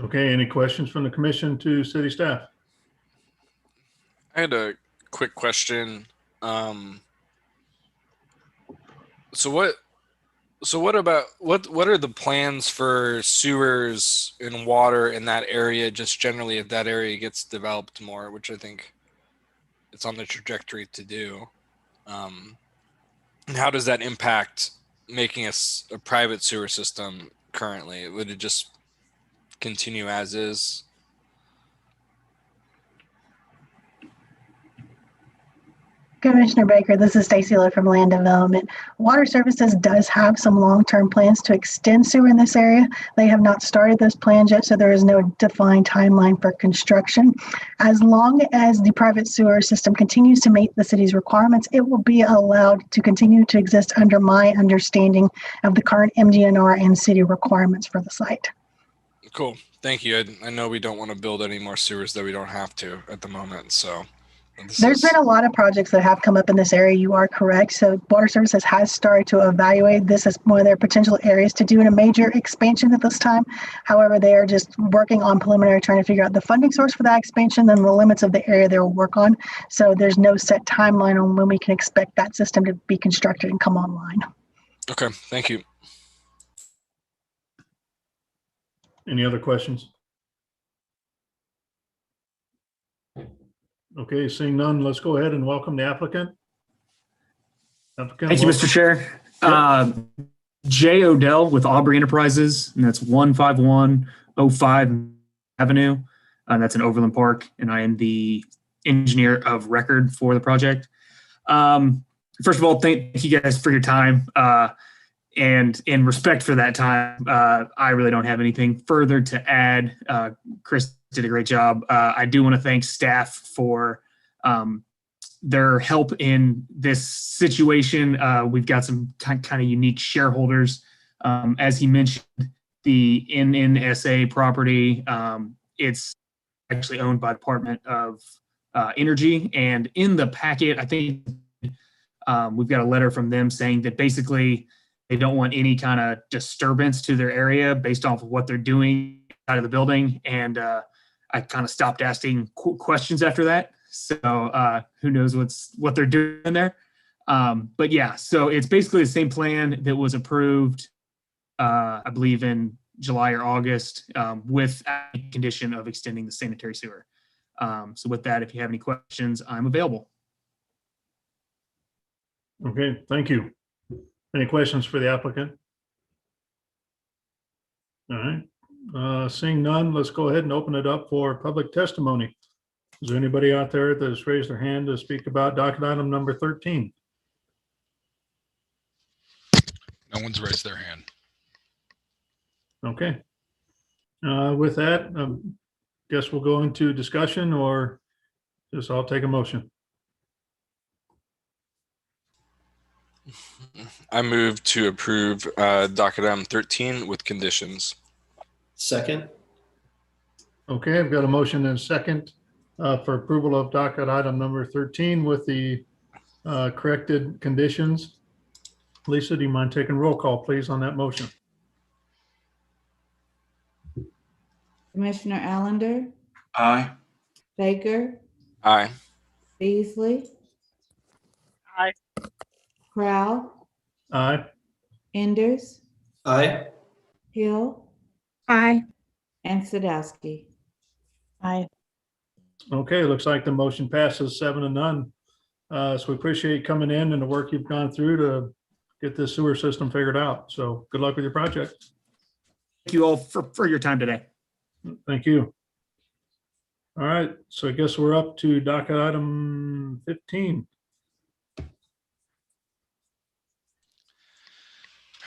Okay, any questions from the commission to city staff? I had a quick question. So So what about what are the plans for sewers and water in that area, just generally if that area gets developed more, which I think it's on the trajectory to do. And how does that impact making us a private sewer system currently? Would it just continue as is? Commissioner Baker, this is Stacy Lowe from Land Development. Water Services does have some long-term plans to extend sewer in this area. They have not started those plans yet, so there is no defined timeline for construction. As long as the private sewer system continues to meet the city's requirements, it will be allowed to continue to exist under my understanding of the current MGNR and city requirements for the site. Cool. Thank you. I know we don't want to build any more sewers that we don't have to at the moment. So There's been a lot of projects that have come up in this area. You are correct. So Water Services has started to evaluate this as one of their potential areas to do a major expansion at this time. However, they are just working on preliminary, trying to figure out the funding source for that expansion and the limits of the area they will work on. So there's no set timeline on when we can expect that system to be constructed and come online. Okay. Thank you. Any other questions? Okay, seeing none, let's go ahead and welcome the applicant. Thank you, Mr. Chair. Jay Odell with Aubrey Enterprises, and that's 15105 Avenue. That's in Overland Park, and I am the engineer of record for the project. First of all, thank you guys for your time. And in respect for that time, I really don't have anything further to add. Chris did a great job. I do want to thank staff for their help in this situation. We've got some kind of unique shareholders. As he mentioned, the NNSA property, it's actually owned by the Department of Energy. And in the packet, I think we've got a letter from them saying that basically they don't want any kind of disturbance to their area based off of what they're doing out of the building. And I kind of stopped asking questions after that. So who knows what they're doing there. But yeah, so it's basically the same plan that was approved, I believe in July or August, with a condition of extending the sanitary sewer. So with that, if you have any questions, I'm available. Okay, thank you. Any questions for the applicant? All right, seeing none, let's go ahead and open it up for public testimony. Is there anybody out there that has raised their hand to speak about docket item number 13? No one's raised their hand. Okay. With that, guess we'll go into discussion, or just I'll take a motion. I move to approve docket item 13 with conditions. Second. Okay, I've got a motion and a second for approval of docket item number 13 with the corrected conditions. Lisa, do you mind taking roll call, please, on that motion? Commissioner Allender, Aye. Baker, Aye. Beasley, Aye. Crowe, Aye. Enders, Aye. Hill, Aye. and Sadowski. Aye. Okay, looks like the motion passes 7-0. So we appreciate you coming in and the work you've gone through to get this sewer system figured out. So good luck with your project. Thank you all for your time today. Thank you. All right, so I guess we're up to docket item 15.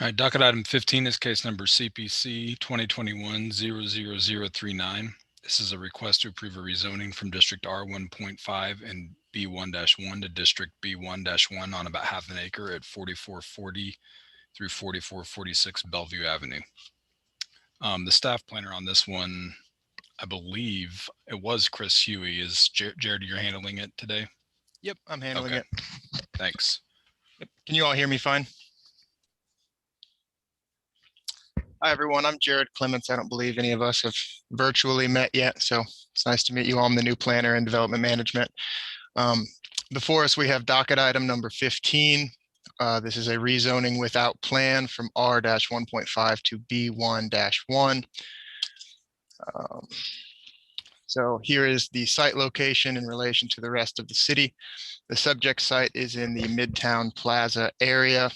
All right, docket item 15 is case number CPC 2021-00039. This is a request to approve a rezoning from District R1.5 and B1-1 to District B1-1 on about half an acre at 4440 through 4446 Bellevue Avenue. The staff planner on this one, I believe it was Chris Huey. Is Jared, you're handling it today? Yep, I'm handling it. Thanks. Yep. Can you all hear me fine? Hi, everyone. I'm Jared Clements. I don't believe any of us have virtually met yet, so it's nice to meet you all. I'm the new planner in development management. Before us, we have docket item number 15. This is a rezoning without plan from R-1.5 to B1-1. So here is the site location in relation to the rest of the city. The subject site is in the Midtown Plaza area.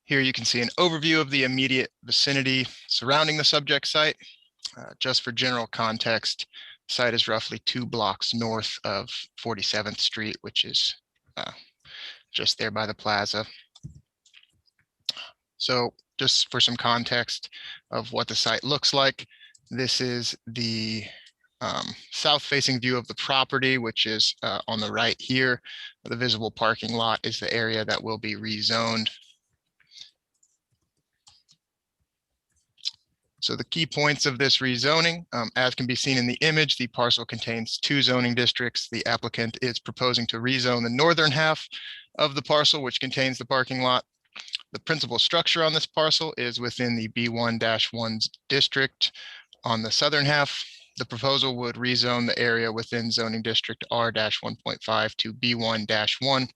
Here you can see an overview of the immediate vicinity surrounding the subject site. Just for general context, the site is roughly 2 blocks north of 47th Street, which is just there by the plaza. So just for some context of what the site looks like, this is the south-facing view of the property, which is on the right here. The visible parking lot is the area that will be rezoned. So the key points of this rezoning, as can be seen in the image, the parcel contains 2 zoning districts. The applicant is proposing to rezone the northern half of the parcel, which contains the parking lot. The principal structure on this parcel is within the B1-1 district. On the southern half, the proposal would rezone the area within zoning district R-1.5 to B1-1.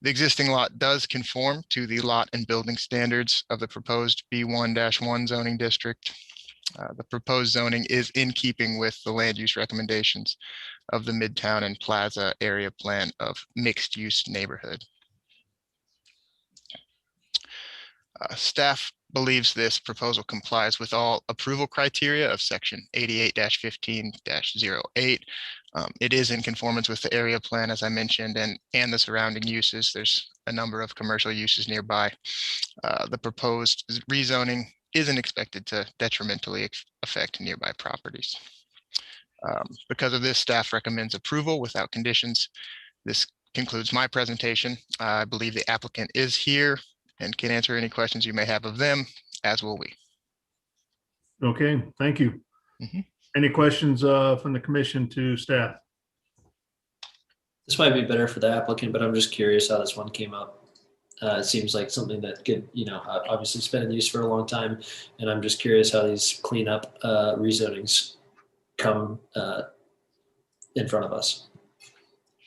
The existing lot does conform to the lot and building standards of the proposed B1-1 zoning district. The proposed zoning is in keeping with the land use recommendations of the Midtown and Plaza area plan of mixed use neighborhood. Staff believes this proposal complies with all approval criteria of section 88-15-08. It is in conformance with the area plan, as I mentioned, and the surrounding uses. There's a number of commercial uses nearby. The proposed rezoning isn't expected to detrimentally affect nearby properties. Because of this, staff recommends approval without conditions. This concludes my presentation. I believe the applicant is here and can answer any questions you may have of them, as will we. Okay, thank you. Any questions from the commission to staff? This might be better for the applicant, but I'm just curious how this one came up. It seems like something that could, obviously it's been in use for a long time. And I'm just curious how these cleanup rezonings come in front of us.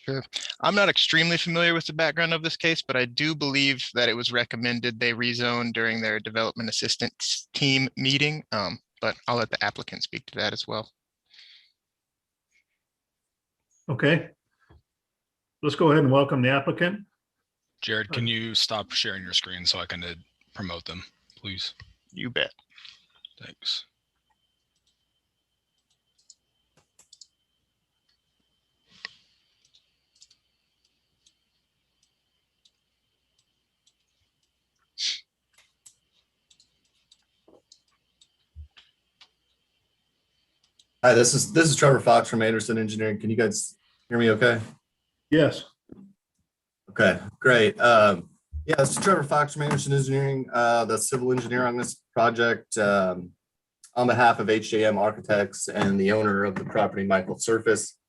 Sure. I'm not extremely familiar with the background of this case, but I do believe that it was recommended they rezone during their development assistance team meeting. But I'll let the applicant speak to that as well. Okay. Let's go ahead and welcome the applicant. Jared, can you stop sharing your screen so I can promote them, please? You bet. Thanks. Hi, this is Trevor Fox from Anderson Engineering. Can you guys hear me okay? Yes. Okay, great. Yeah, this is Trevor Fox from Anderson Engineering, the civil engineer on this project, on behalf of HJM Architects and the owner of the property, Michael Surface.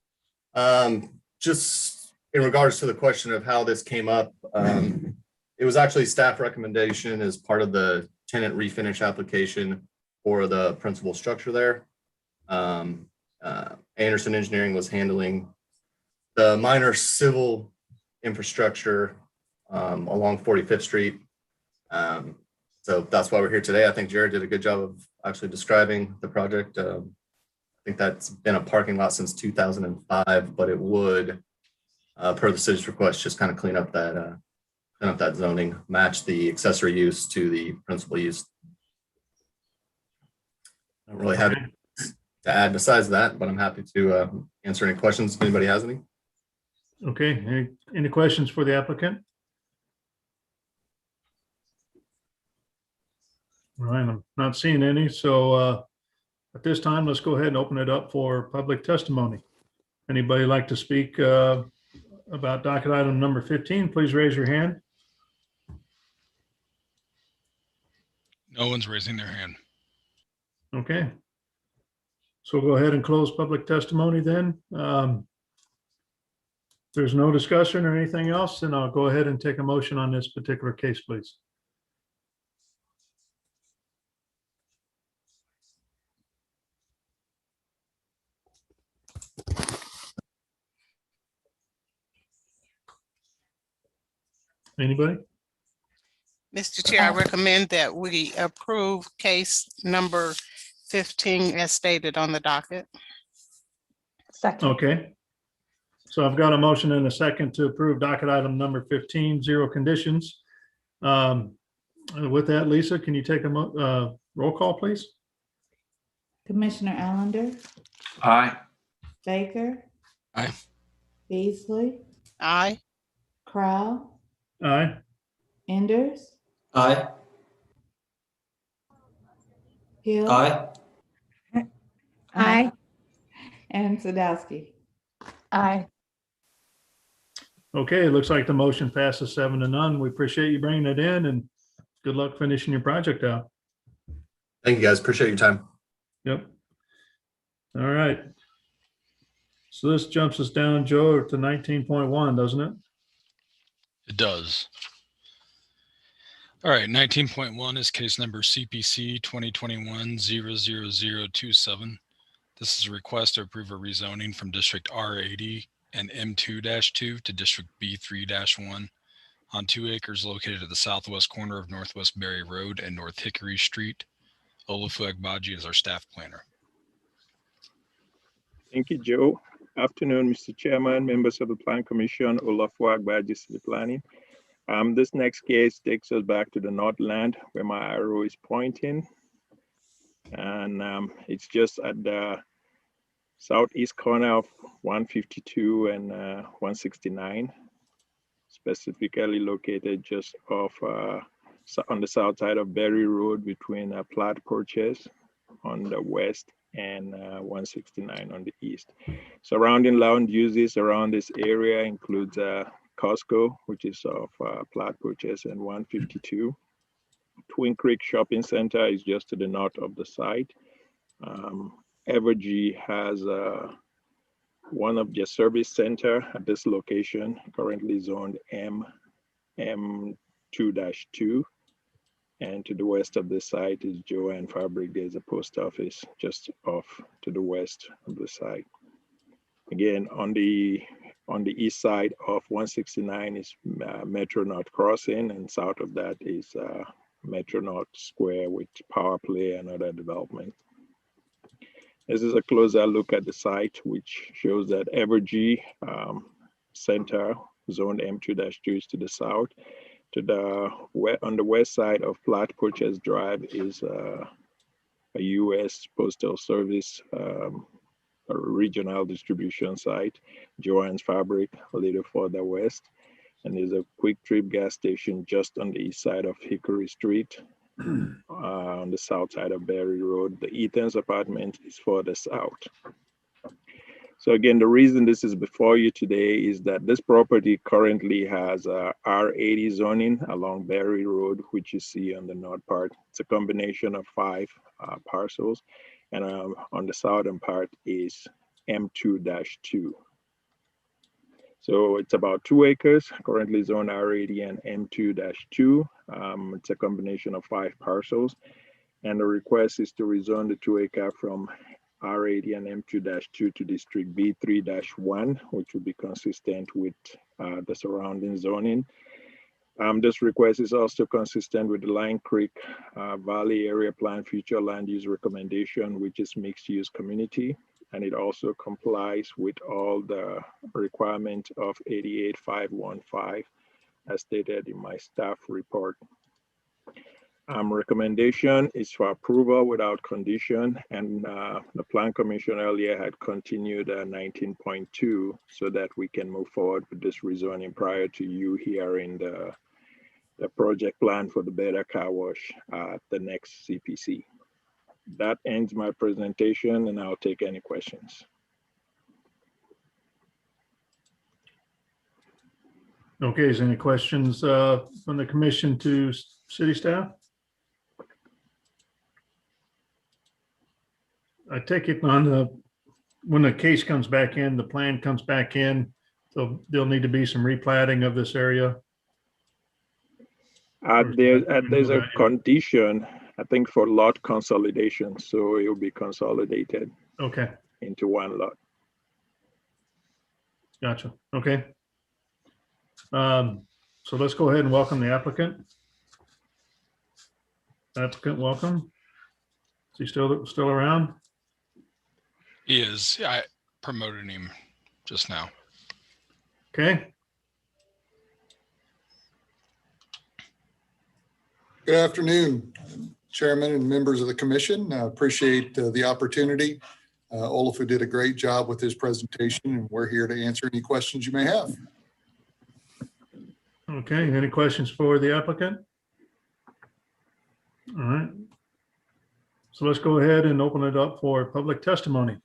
Just in regards to the question of how this came up, it was actually staff recommendation as part of the tenant refinish application for the principal structure there. Anderson Engineering was handling the minor civil infrastructure along 45th Street. So that's why we're here today. I think Jared did a good job of actually describing the project. I think that's been a parking lot since 2005, but it would, per the city's request, just kind of clean up that zoning, match the accessory use to the principal use. I don't really have to add besides that, but I'm happy to answer any questions if anybody has any. Okay, any questions for the applicant? All right, I'm not seeing any, so at this time, let's go ahead and open it up for public testimony. Anybody like to speak about docket item number 15, please raise your hand. No one's raising their hand. Okay. So we'll go ahead and close public testimony then. If there's no discussion or anything else, then I'll go ahead and take a motion on this particular case, please. Anybody? Mr. Chair, I recommend that we approve case number 15 as stated on the docket. Second. Okay. So I've got a motion and a second to approve docket item number 15, 0 conditions. With that, Lisa, can you take a roll call, please? Commissioner Allender, Aye. Baker, Aye. Beasley, Aye. Crowell, Aye. Enders, Aye. Hill. Aye. Aye. And Sadowski. Aye. Okay, it looks like the motion passes 7-0. We appreciate you bringing it in and good luck finishing your project out. Thank you, guys. Appreciate your time. Yep. All right. So this jumps us down, Joe, to 19.1, doesn't it? It does. All right, 19.1 is case number CPC 2021-00027. This is a request to approve a rezoning from District R80 and M2-2 to District B3-1 on 2 acres located at the southwest corner of Northwest Berry Road and North Hickory Street. Olufu Agbaji is our staff planner. Thank you, Joe. Afternoon, Mr. Chairman, members of the Plan Commission, Olufu Agbaji, City Planning. This next case takes us back to the Northland where my arrow is pointing. And it's just at the southeast corner of 152 and 169, specifically located just off on the south side of Berry Road between Platt Purchase on the west and 169 on the east. Surrounding land uses around this area includes Costco, which is off Platt Purchase and 152. Twin Creek Shopping Center is just to the north of the site. Evergy has one of their service center at this location, currently zoned M2-2. And to the west of the site is Joanne Fabric. There's a post office just off to the west of the site. Again, on the east side of 169 is Metro North Crossing, and south of that is Metro North Square with Power Play and other development. This is a closer look at the site, which shows that Evergy Center, zone M2-2 is to the south. On the west side of Platt Purchase Drive is a U.S. Postal Service a regional distribution site, Joann's Fabric, a little further west. And there's a Quick Trip gas station just on the east side of Hickory Street, on the south side of Berry Road. The Eaton's apartment is further south. So again, the reason this is before you today is that this property currently has R80 zoning along Berry Road, which you see on the north part. It's a combination of 5 parcels, and on the southern part is M2-2. So it's about 2 acres, currently zone R80 and M2-2. It's a combination of 5 parcels, and the request is to rezone the 2 acre from R80 and M2-2 to District B3-1, which would be consistent with the surrounding zoning. This request is also consistent with the Line Creek Valley Area Plan Future Land Use Recommendation, which is mixed use community. And it also complies with all the requirements of 88515 as stated in my staff report. Recommendation is for approval without condition, and the Plan Commission earlier had continued 19.2 so that we can move forward with this rezoning prior to you hearing the project plan for the Beta Car Wash at the next CPC. That ends my presentation, and I'll take any questions. Okay, is there any questions from the commission to city staff? I take it on when the case comes back in, the plan comes back in, so there'll need to be some replatting of this area. There's a condition, I think, for lot consolidation, so it will be consolidated. Okay. Into one lot. Gotcha. Okay. So let's go ahead and welcome the applicant. Applicant, welcome. Is he still around? He is. I promoted him just now. Okay. Good afternoon, Chairman and members of the commission. I appreciate the opportunity. Olaf did a great job with his presentation, and we're here to answer any questions you may have. Okay, any questions for the applicant? All right. So let's go ahead and open it up for public testimony.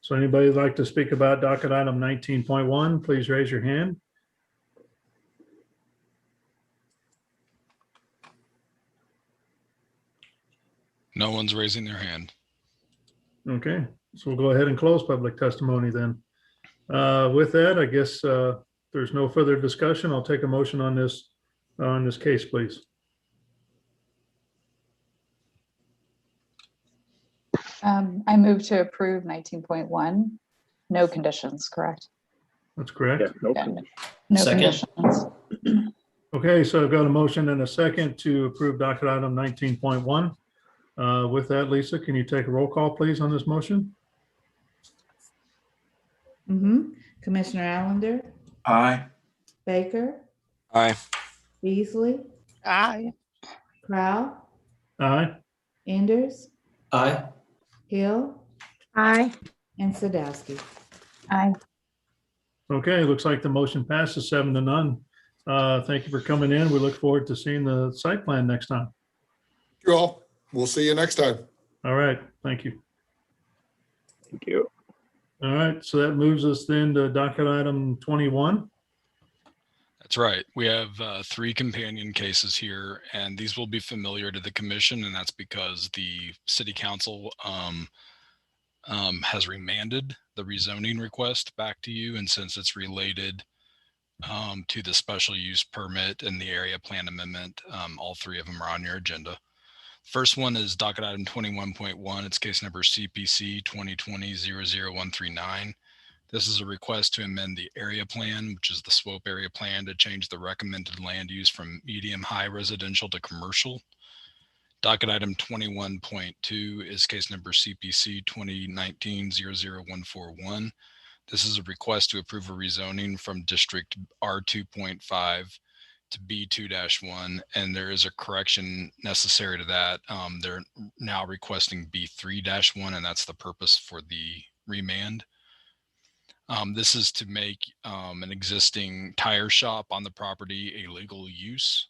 So anybody who'd like to speak about docket item 19.1, please raise your hand. No one's raising their hand. Okay, so we'll go ahead and close public testimony then. With that, I guess there's no further discussion. I'll take a motion on this case, please. I move to approve 19.1. No conditions, correct? That's correct. Yeah, no conditions. Okay, so I've got a motion and a second to approve docket item 19.1. With that, Lisa, can you take a roll call, please, on this motion? Commissioner Allender, Aye. Baker, Aye. Beasley, Aye. Crow, Aye. Enders, Aye. Hill, Aye. and Sadowski. Aye. Okay, looks like the motion passes 7-0. Thank you for coming in. We look forward to seeing the site plan next time. You all, we'll see you next time. All right, thank you. Thank you. All right, so that moves us then to docket item 21. That's right. We have 3 companion cases here, and these will be familiar to the commission, and that's because the city council has remanded the rezoning request back to you, and since it's related to the special use permit and the area plan amendment, all 3 of them are on your agenda. First one is docket item 21.1. It's case number CPC 2020-00139. This is a request to amend the area plan, which is the SWOPE area plan, to change the recommended land use from medium-high residential to commercial. Docket item 21.2 is case number CPC 2019-00141. This is a request to approve a rezoning from district R2.5 to B2-1, and there is a correction necessary to that. They're now requesting B3-1, and that's the purpose for the remand. This is to make an existing tire shop on the property a legal use.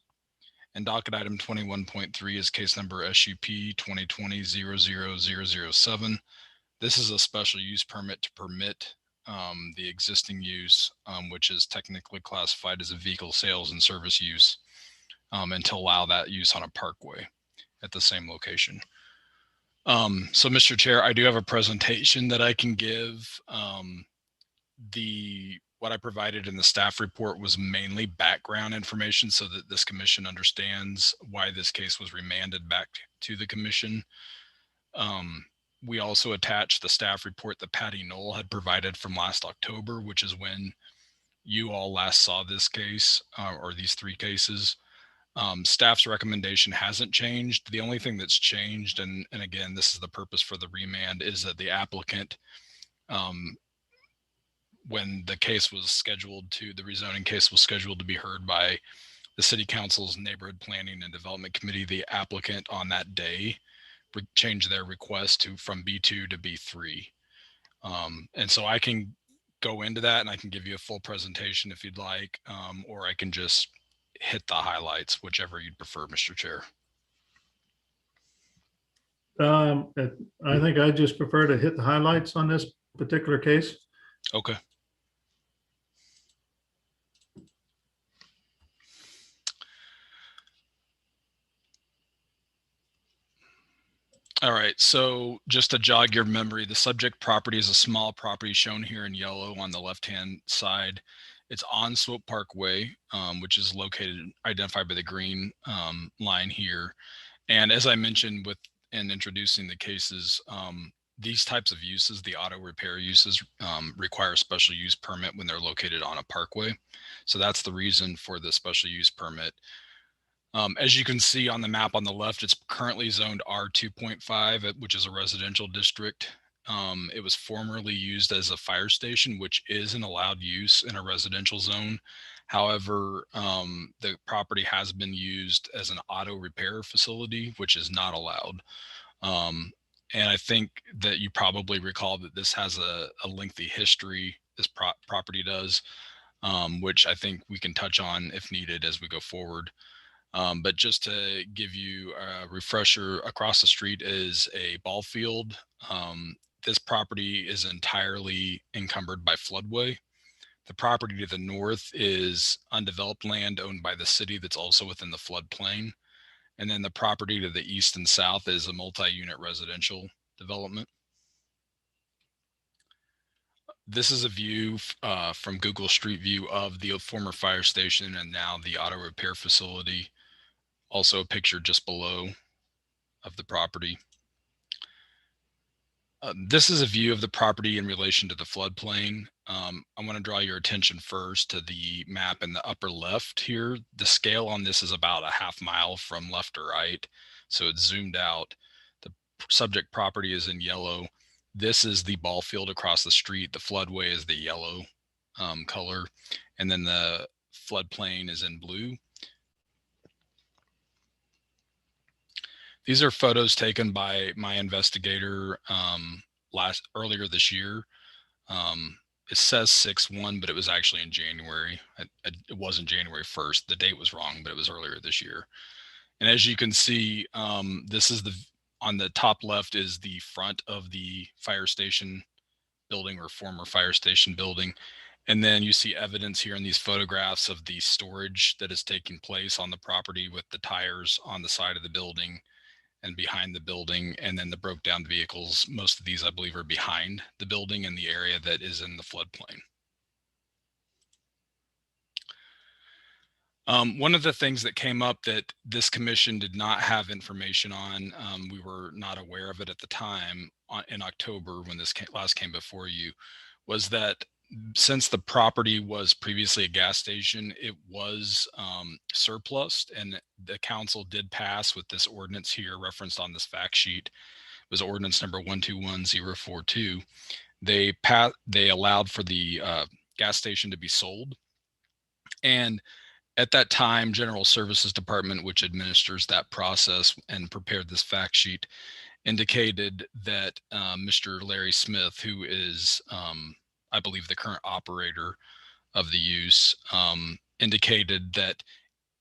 And docket item 21.3 is case number SUP 2020-00007. This is a special use permit to permit the existing use, which is technically classified as a vehicle sales and service use, and to allow that use on a parkway at the same location. So Mr. Chair, I do have a presentation that I can give. What I provided in the staff report was mainly background information so that this commission understands why this case was remanded back to the commission. We also attached the staff report that Patty Knoll had provided from last October, which is when you all last saw this case, or these 3 cases. Staff's recommendation hasn't changed. The only thing that's changed, and again, this is the purpose for the remand, is that the applicant, when the case was scheduled to, the rezoning case was scheduled to be heard by the city council's neighborhood planning and development committee, the applicant on that day changed their request from B2 to B3. And so I can go into that and I can give you a full presentation if you'd like, or I can just hit the highlights, whichever you'd prefer, Mr. Chair. I think I just prefer to hit the highlights on this particular case. Okay. All right, so just to jog your memory, the subject property is a small property shown here in yellow on the left-hand side. It's on Swope Parkway, which is located, identified by the green line here. And as I mentioned in introducing the cases, these types of uses, the auto repair uses, require a special use permit when they're located on a parkway. So that's the reason for the special use permit. As you can see on the map on the left, it's currently zoned R2.5, which is a residential district. It was formerly used as a fire station, which is an allowed use in a residential zone. However, the property has been used as an auto repair facility, which is not allowed. And I think that you probably recall that this has a lengthy history, this property does, which I think we can touch on if needed as we go forward. But just to give you a refresher, across the street is a ball field. This property is entirely encumbered by floodway. The property to the north is undeveloped land owned by the city that's also within the floodplain. And then the property to the east and south is a multi-unit residential development. This is a view from Google Street View of the former fire station and now the auto repair facility. Also a picture just below of the property. This is a view of the property in relation to the floodplain. I want to draw your attention first to the map in the upper left here. The scale on this is about a half mile from left to right. So it's zoomed out. The subject property is in yellow. This is the ball field across the street. The floodway is the yellow color. And then the floodplain is in blue. These are photos taken by my investigator earlier this year. It says 6/1, but it was actually in January. It wasn't January 1st. The date was wrong, but it was earlier this year. And as you can see, this is on the top left is the front of the fire station building or former fire station building. And then you see evidence here in these photographs of the storage that is taking place on the property with the tires on the side of the building and behind the building, and then the broke down vehicles. Most of these, I believe, are behind the building in the area that is in the floodplain. One of the things that came up that this commission did not have information on, we were not aware of it at the time in October when this last came before you, was that since the property was previously a gas station, it was surplused, and the council did pass with this ordinance here referenced on this fact sheet. It was ordinance number 121042. They allowed for the gas station to be sold. And at that time, General Services Department, which administers that process and prepared this fact sheet, indicated that Mr. Larry Smith, who is I believe the current operator of the use, indicated that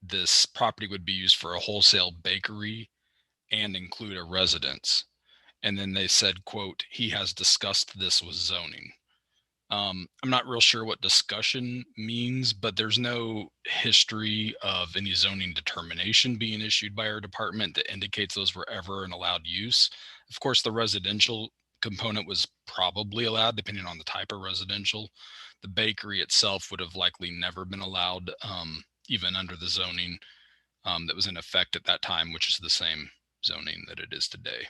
this property would be used for a wholesale bakery and include a residence. And then they said, quote, he has discussed this with zoning. I'm not real sure what discussion means, but there's no history of any zoning determination being issued by our department that indicates those were ever an allowed use. Of course, the residential component was probably allowed depending on the type of residential. The bakery itself would have likely never been allowed, even under the zoning that was in effect at that time, which is the same zoning that it is today.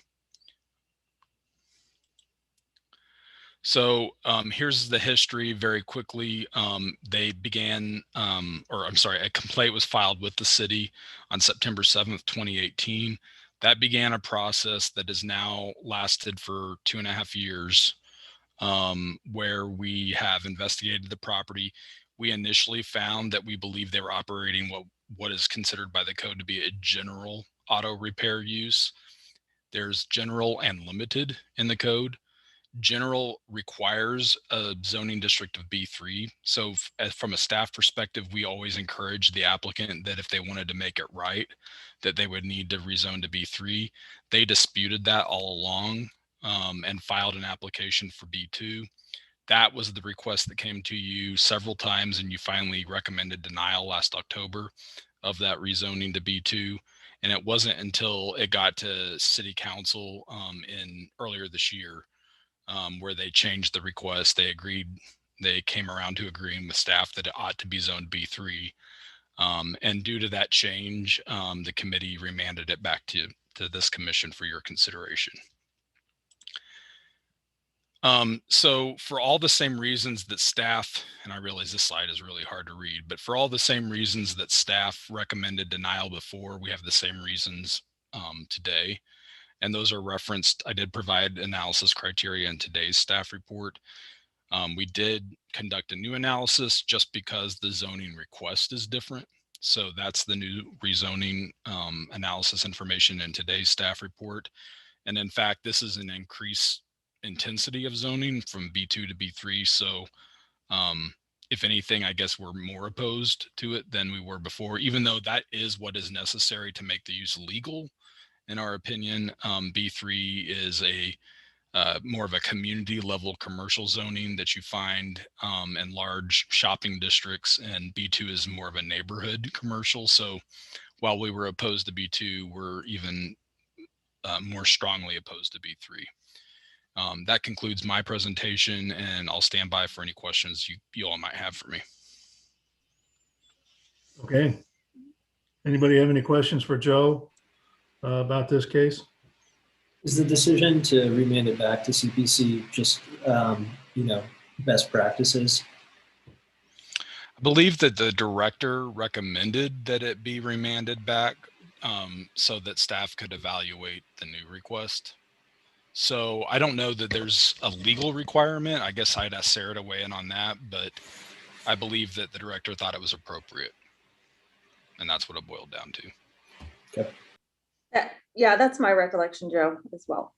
So here's the history very quickly. They began, a complaint was filed with the city on September 7th, 2018. That began a process that has now lasted for 2.5 years, where we have investigated the property. We initially found that we believe they were operating what is considered by the code to be a general auto repair use. There's general and limited in the code. General requires a zoning district of B3. So from a staff perspective, we always encourage the applicant that if they wanted to make it right, that they would need to rezone to B3. They disputed that all along and filed an application for B2. That was the request that came to you several times, and you finally recommended denial last October of that rezoning to B2. And it wasn't until it got to city council earlier this year where they changed the request. They came around to agreeing with staff that it ought to be zoned B3. And due to that change, the committee remanded it back to this commission for your consideration. So for all the same reasons that staff, and I realize this slide is really hard to read, but for all the same reasons that staff recommended denial before, we have the same reasons today. And those are referenced. I did provide analysis criteria in today's staff report. We did conduct a new analysis just because the zoning request is different. So that's the new rezoning analysis information in today's staff report. And in fact, this is an increased intensity of zoning from B2 to B3. So if anything, I guess we're more opposed to it than we were before, even though that is what is necessary to make the use legal. In our opinion, B3 is a more of a community level commercial zoning that you find in large shopping districts, and B2 is more of a neighborhood commercial. So while we were opposed to B2, we're even more strongly opposed to B3. That concludes my presentation, and I'll stand by for any questions you all might have for me. Okay. Anybody have any questions for Joe about this case? Is the decision to remand it back to CPC just, best practices? I believe that the director recommended that it be remanded back so that staff could evaluate the new request. So I don't know that there's a legal requirement. I guess I'd ask Sarah to weigh in on that, but I believe that the director thought it was appropriate. And that's what it boiled down to. Okay. Yeah, that's my recollection, Joe, as well.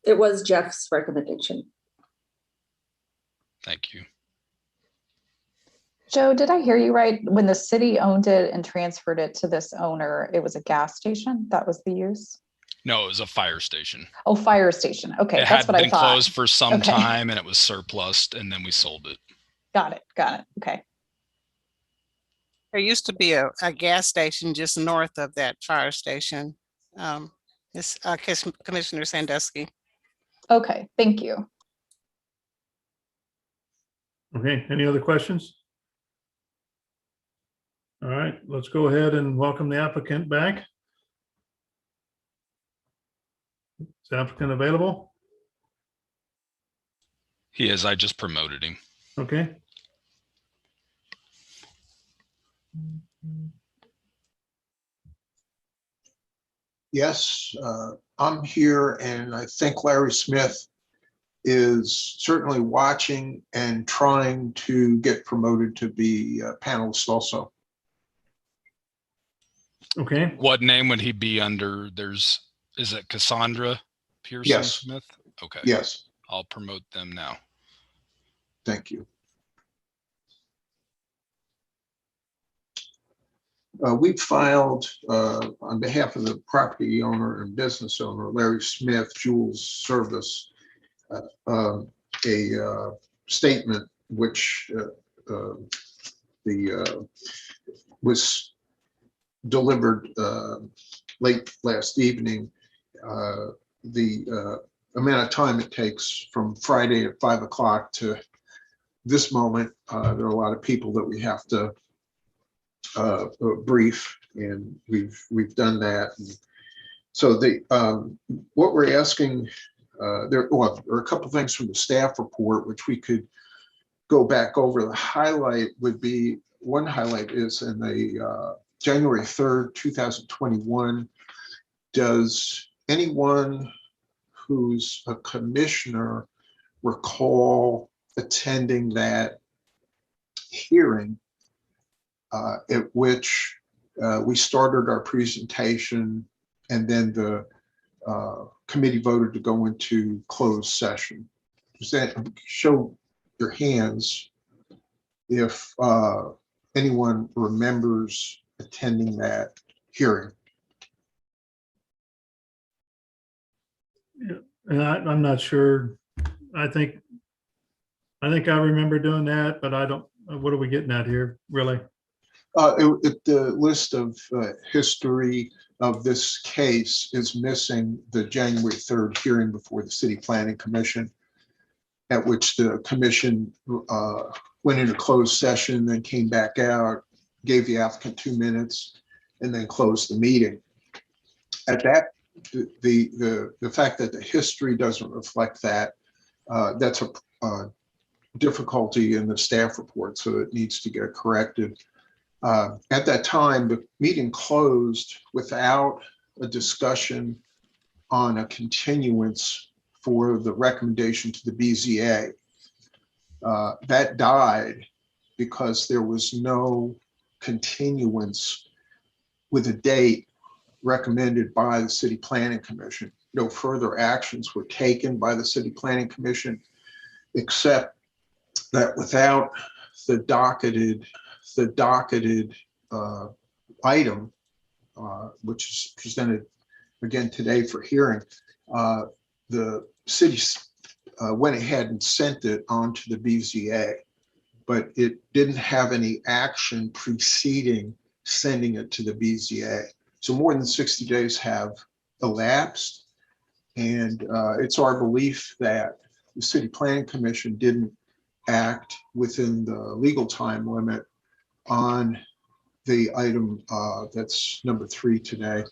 It was Jeff's recommendation. Thank you. Joe, did I hear you right? When the city owned it and transferred it to this owner, it was a gas station? That was the use? No, it was a fire station. Oh, fire station. Okay, It that's had what I been thought. closed for some Okay. time and it was surplused, and then we sold it. Got it. Okay. There used to be a gas station just north of that fire station. It's Commissioner Sandusky. Okay, thank you. Okay, any other questions? All right, let's go ahead and welcome the applicant back. Is the applicant available? He is. I just promoted him. Okay. Yes, I'm here, and I think Larry Smith is certainly watching and trying to get promoted to be a panelist also. Okay. What name would he be under? Is it Cassandra Pearson Yes. Smith? Okay. Yes. I'll promote them now. Thank you. We filed on behalf of the property owner and business owner, Larry Smith, Jules Service, a statement which was delivered late last evening. The amount of time it takes from Friday at 5 o'clock to this moment, there are a lot of people that we have to brief, and we've done that. And so what we're asking, there are a couple things from the staff report which we could go back over. The highlight would be, one highlight is in the January 3rd, 2021. Does anyone who's a commissioner recall attending that hearing at which we started our presentation and then the committee voted to go into closed session? Does that show your hands if anyone remembers attending that hearing? And I'm not sure. I think I remember doing that, but I don't, what are we getting at here, really? The list of history of this case is missing the January 3rd hearing before the City Planning Commission, at which the commission went into closed session, then came back out, gave the applicant 2 minutes, and then closed the meeting. At that the fact that the history doesn't reflect that, that's a difficulty in the staff report, so it needs to get corrected. At that time, the meeting closed without a discussion on a continuance for the recommendation to the BZA. That died because there was no continuance with a date recommended by the City Planning Commission. No further actions were taken by the City Planning Commission, except that without the docketed item, which is presented again today for hearing, the city went ahead and sent it on to the BZA, but it didn't have any action preceding sending it to the BZA. So more than 60 days have elapsed, and it's our belief that the City Planning Commission didn't act within the legal time limit on the item that's number 3 today.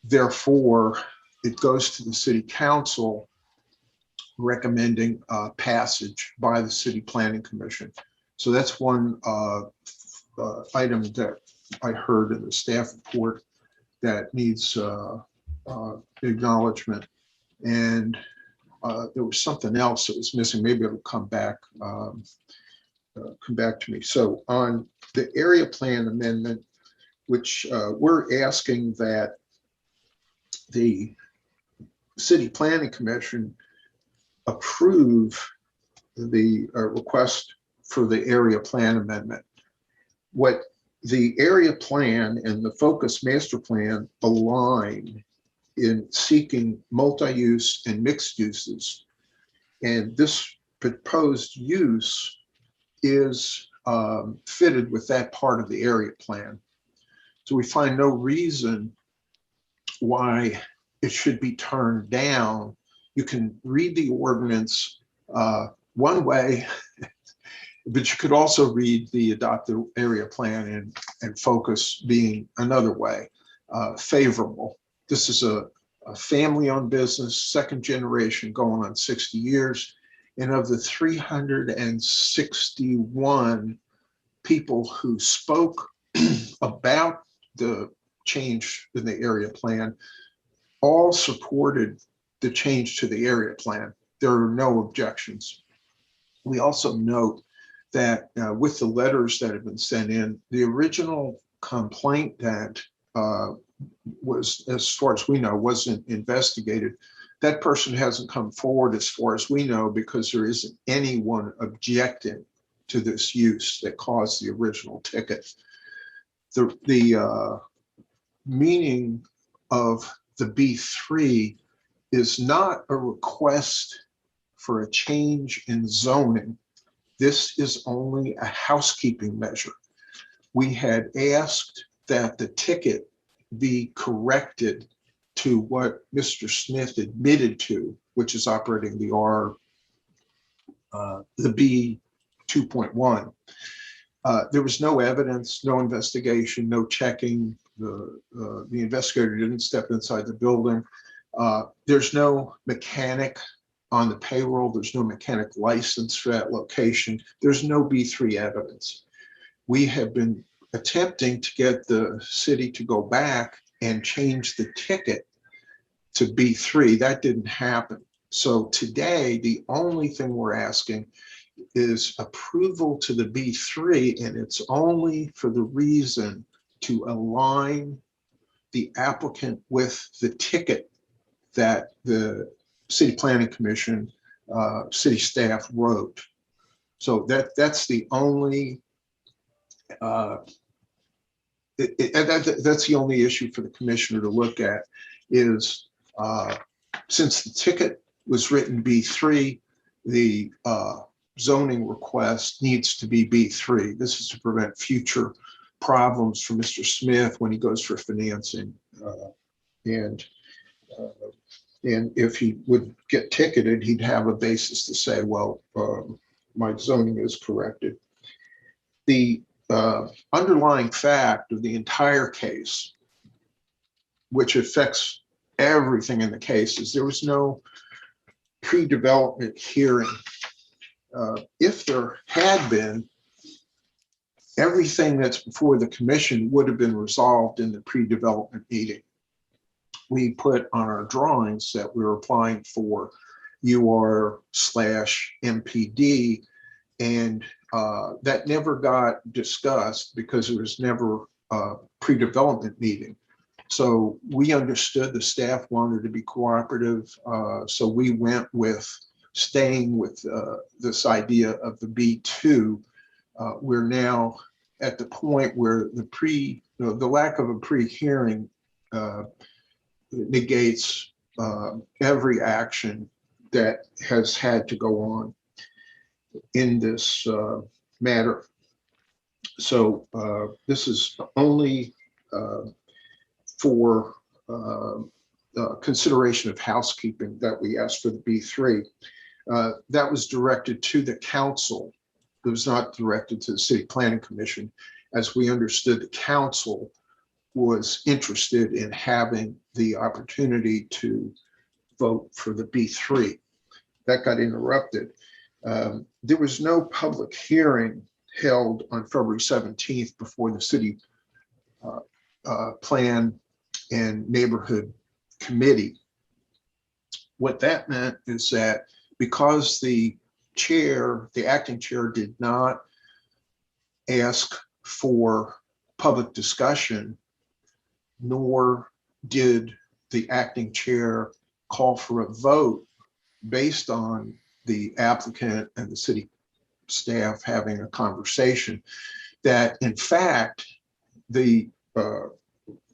Therefore, it goes to the City Council recommending passage by the City Planning Commission. So that's one item that I heard in the staff report that needs acknowledgement. And there was something else that was missing. Maybe it'll come back to me. So on the area plan amendment, which we're asking that the City Planning Commission approve the request for the area plan amendment. What the area plan and the focus master plan align in seeking multi-use and mixed uses. And this proposed use is fitted with that part of the area plan. So we find no reason why it should be turned down. You can read the ordinance one way, but you could also read the adopted area plan and focus being another way, favorable. This is a family-owned business, second generation, going on 60 years. And of the 361 people who spoke about the change in the area plan, all supported the change to the area plan. There are no objections. We also note that with the letters that have been sent in, the original complaint that was, as far as we know, wasn't investigated. That person hasn't come forward as far as we know, because there isn't anyone objecting to this use that caused the original ticket. The meaning of the B3 is not a request for a change in zoning. This is only a housekeeping measure. We had asked that the ticket be corrected to what Mr. Smith admitted to, which is operating the B 2.1. There was no evidence, no investigation, no checking. The investigator didn't step inside the building. There's no mechanic on the payroll. There's no mechanic license for that location. There's no B3 evidence. We have been attempting to get the city to go back and change the ticket to B3. That didn't happen. So today, the only thing we're asking is approval to the B3, and it's only for the reason to align the applicant with the ticket that the City Planning Commission, city staff wrote. So that's the only that's the only issue for the commissioner to look at is since the ticket was written B3, the zoning request needs to be B3. This is to prevent future problems for Mr. Smith when he goes for financing. And if he would get ticketed, he'd have a basis to say, well, my zoning is corrected. The underlying fact of the entire case, which affects everything in the cases. There was no pre-development hearing. If there had been, everything that's before the commission would have been resolved in the pre-development meeting. We put on our drawings that we were applying for UR/MPD, and that never got discussed because there was never a pre-development meeting. So we understood the staff wanted to be cooperative, so we went with staying with this idea of the B2. We're now at the point where the lack of a pre-hearing negates every action that has had to go on in this matter. So this is only for consideration of housekeeping that we asked for the B3. That was directed to the council. It was not directed to the City Planning Commission. As we understood, the council was interested in having the opportunity to vote for the B3. That got interrupted. There was no public hearing held on February 17th before the City Plan and Neighborhood Committee. What that meant is that because the acting chair did not ask for public discussion, nor did the acting chair call for a vote based on the applicant and the city staff having a conversation, that in fact, the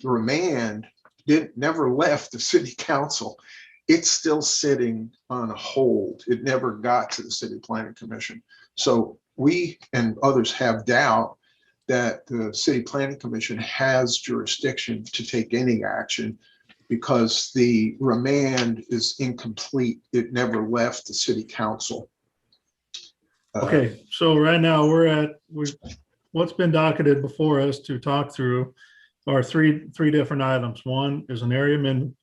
remand never left the city council. It's still sitting on a hold. It never got to the City Planning Commission. So we and others have doubt that the City Planning Commission has jurisdiction to take any action because the remand is incomplete. It never left the city council. Okay, so right now what's been docketed before us to talk through are three different items. One is an area amendment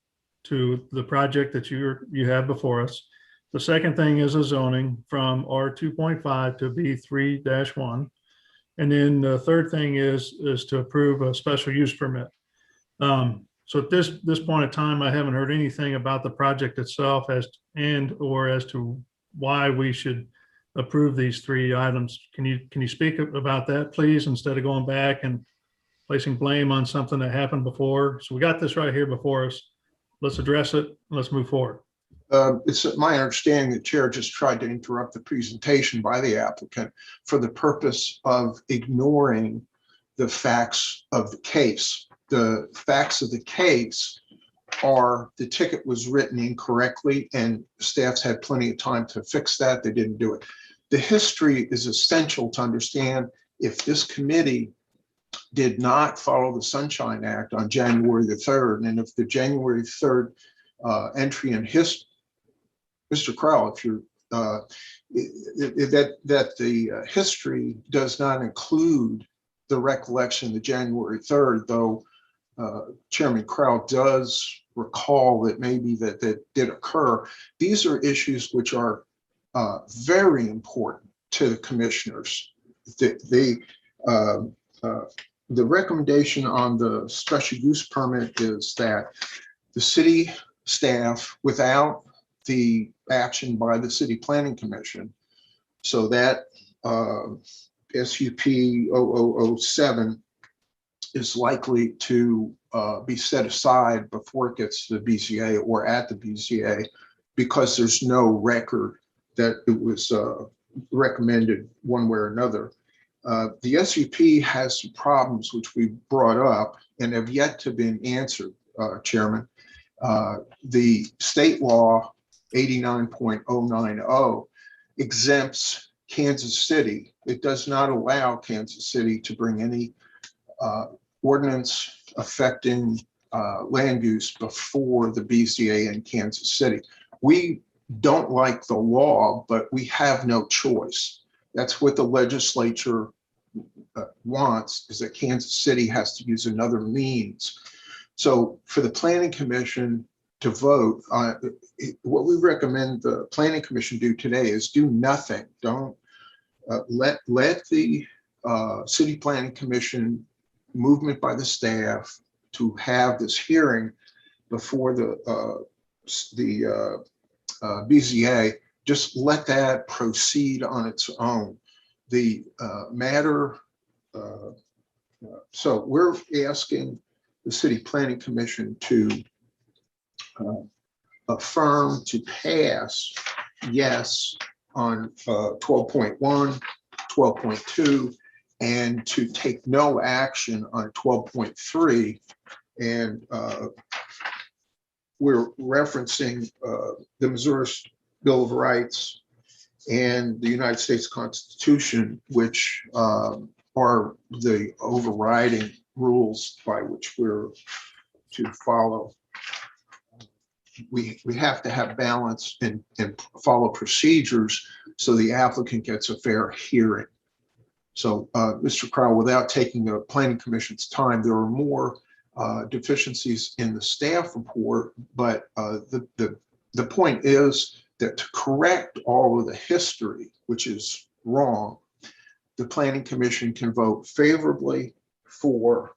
to the project that you have before us. The second thing is a zoning from R2.5 to B3-1. And then the third thing is to approve a special use permit. So at this point in time, I haven't heard anything about the project itself as to why we should approve these three items. Can you speak about that, please, instead of going back and placing blame on something that happened before? So we got this right here before us. Let's address it. Let's move forward. It's my understanding the chair just tried to interrupt the presentation by the applicant for the purpose of ignoring the facts of the case. The facts of the case are the ticket was written incorrectly and staff's had plenty of time to fix that. They didn't do it. The history is essential to understand if this committee did not follow the Sunshine Act on January the 3rd, and if the January 3rd entry in history, Mr. Crowell, if you're that the history does not include the recollection of the January 3rd, though Chairman Crowell does recall that maybe that did occur. These are issues which are very important to the commissioners. The recommendation on the special use permit is that the city staff, without the action by the City Planning Commission, so that SUP 0007 is likely to be set aside before it gets to the BZA or at the BZA, because there's no record that it was recommended one way or another. The SUP has some problems which we brought up and have yet to been answered, Chairman. The state law 89.090 exempts Kansas City. It does not allow Kansas City to bring any ordinance affecting land use before the BZA in Kansas City. We don't like the law, but we have no choice. That's what the legislature wants, is that Kansas City has to use another means. So for the Planning Commission to vote, what we recommend the planning commission do today is do nothing. Don't let the city planning commission movement by the staff to have this hearing before the BZA, just let that proceed on its own. The matter, so we're asking the city planning commission to affirm to pass yes on 12.1, 12.2, and to take no action on 12.3. And we're referencing the Missouri Bill of Rights and the United States Constitution, which are the overriding rules by which we're to follow. We have to have balance and follow procedures so the applicant gets a fair hearing. So, Mr. Crowell, without taking the planning commission's time, there are more deficiencies in the staff report, but the point is that to correct all of the history, which is wrong, the planning commission can vote favorably for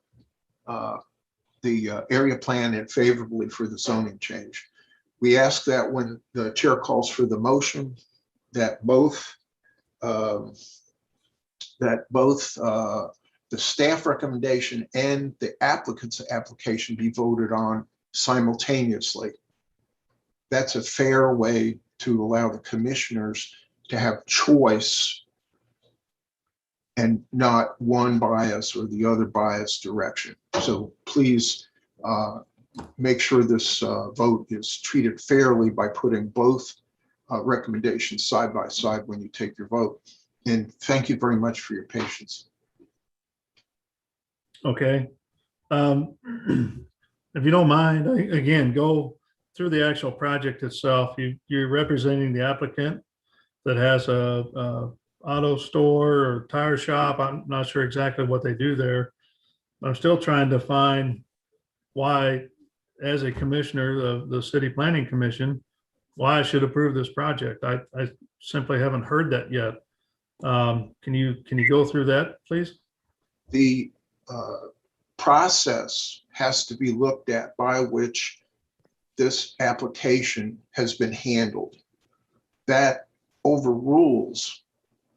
the area plan and favorably for the zoning change. We ask that when the chair calls for the motion, that both the staff recommendation and the applicant's application be voted on simultaneously. That's a fair way to allow the commissioners to have choice and not one bias or the other bias direction. So please make sure this vote is treated fairly by putting both recommendations side by side when you take your vote. And thank you very much for your patience. Okay. If you don't mind, again, go through the actual project itself. You're representing the applicant that has a auto store or tire shop. I'm not sure exactly what they do there. I'm still trying to find why, as a commissioner of the city planning commission, why I should approve this project. I simply haven't heard that yet. Can you go through that, please? The process has to be looked at by which this application has been handled. That overrules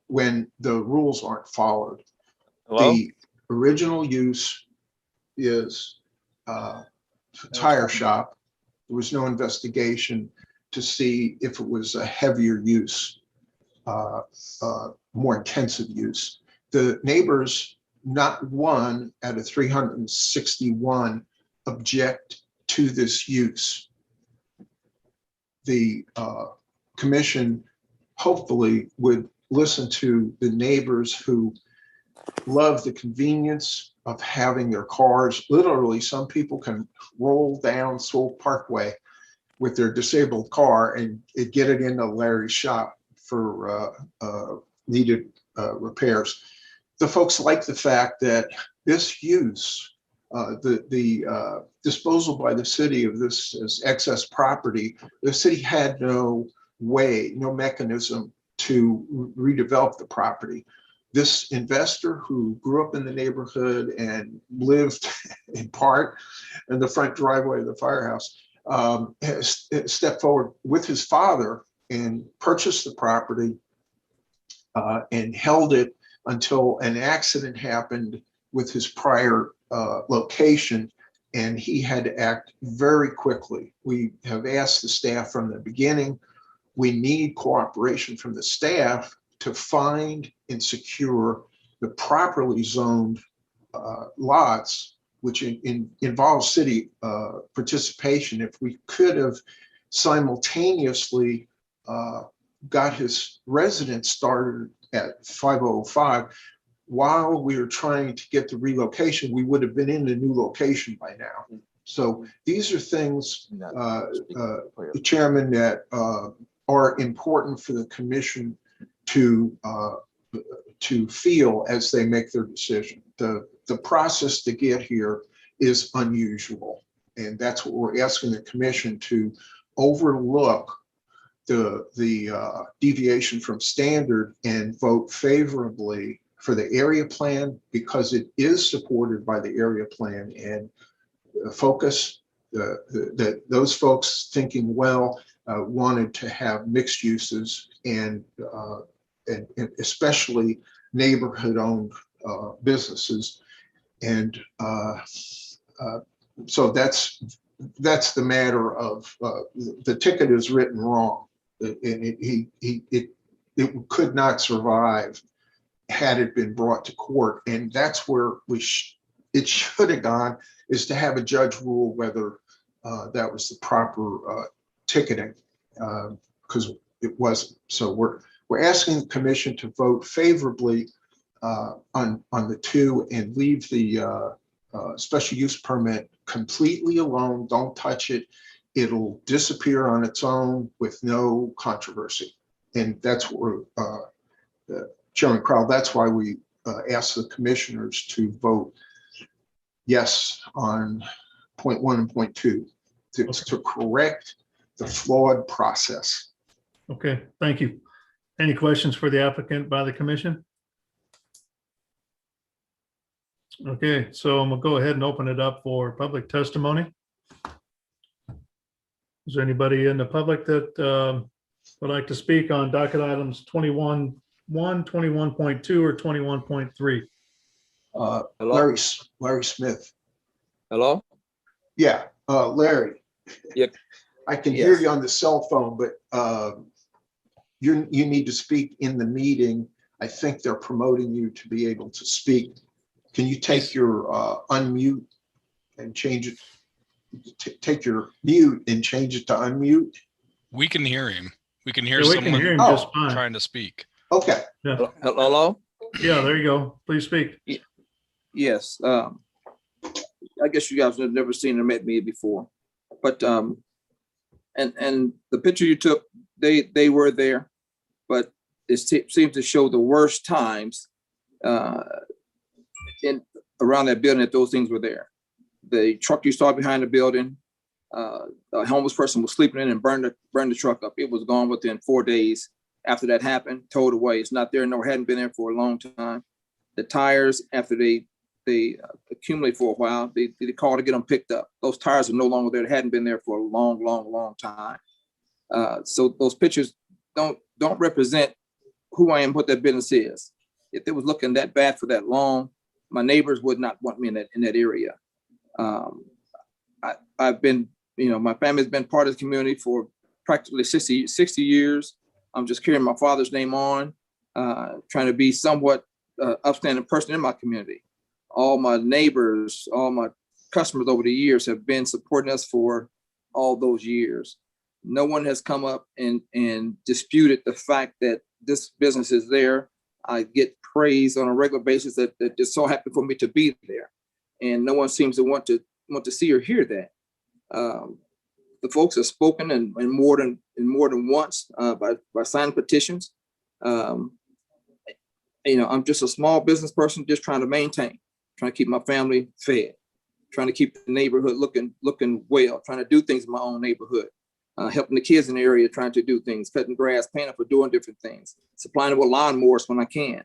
when the rules aren't followed. Hello? The original use is a tire shop. There was no investigation to see if it was a heavier use, more intensive use. The neighbors, not one out of 361, object to this use. The commission hopefully would listen to the neighbors who love the convenience of having their cars. Literally, some people can roll down Swope Parkway with their disabled car and get it into Larry's shop for needed repairs. The folks like the fact that this use, the disposal by the city of this as excess property, the city had no way, no mechanism to redevelop the property. This investor who grew up in the neighborhood and lived in part in the front driveway of the firehouse has stepped forward with his father and purchased the property and held it until an accident happened with his prior location, and he had to act very quickly. We have asked the staff from the beginning, we need cooperation from the staff to find and secure the properly zoned lots, which involves city participation. If we could have simultaneously got his residence started at 505, while we were trying to get the relocation, we would have been in the new location by now. So these are things, Chairman, that are important for the commission to feel as they make their decision. The process to get here is unusual. And that's what we're asking the commission to overlook the deviation from standard and vote favorably for the area plan because it is supported by the area plan and focus that those folks thinking well wanted to have mixed uses and especially neighborhood-owned businesses. And so that's the matter of the ticket is written wrong, and it could not survive had it been brought to court. And that's where it should have gone, is to have a judge rule whether that was the proper ticketing, because it wasn't. So we're asking the commission to vote favorably on the two and leave the special use permit completely alone. Don't touch it. It'll disappear on its own with no controversy. And that's what Chairman Crowell, that's why we asked the commissioners to vote yes on point 1 and point 2 to correct the flawed process. Okay, thank you. Any questions for the applicant by the commission? Okay, so I'm gonna go ahead and open it up for public testimony. Is there anybody in the public that would like to speak on docket items 21.1, 21.2, or 21.3? Larry Smith. Hello? Yeah, Larry. Yeah. I can hear you on the cell phone, but you need to speak in the meeting. I think they're promoting you to be able to speak. Can you take your unmute and change it? Take your mute and change it to unmute. We can hear him. We can hear Yeah, we someone can hear him just fine. trying to speak. Okay. Yeah. Hello? Yeah, there you go. Please speak. Yes. I guess you guys have never seen or met me before, but and the picture you took, they were there, but it seems to show the worst times in around that building that those things were there. The truck you saw behind the building, a homeless person was sleeping in and burned the truck up. It was gone within 4 days after that happened, towed away. It's not there, nor hadn't been there for a long time. The tires, after they accumulate for a while, they call to get them picked up. Those tires are no longer there. They hadn't been there for a long time. So those pictures don't represent who I am, what that business is. If it was looking that bad for that long, my neighbors would not want me in that area. I've been, my family's been part of the community for practically 60 years. I'm just carrying my father's name on, trying to be somewhat upstanding person in my community. All my neighbors, all my customers over the years have been supporting us for all those years. No one has come up and disputed the fact that this business is there. I get praise on a regular basis that just so happy for me to be there. And no one seems to want to see or hear that. The folks have spoken and more than once by signing petitions. I'm just a small business person, just trying to maintain, trying to keep my family fed, trying to keep the neighborhood looking well, trying to do things in my own neighborhood, helping the kids in the area, trying to do things, cutting grass, paying up for doing different things, supplying them with lawnmowers when I can.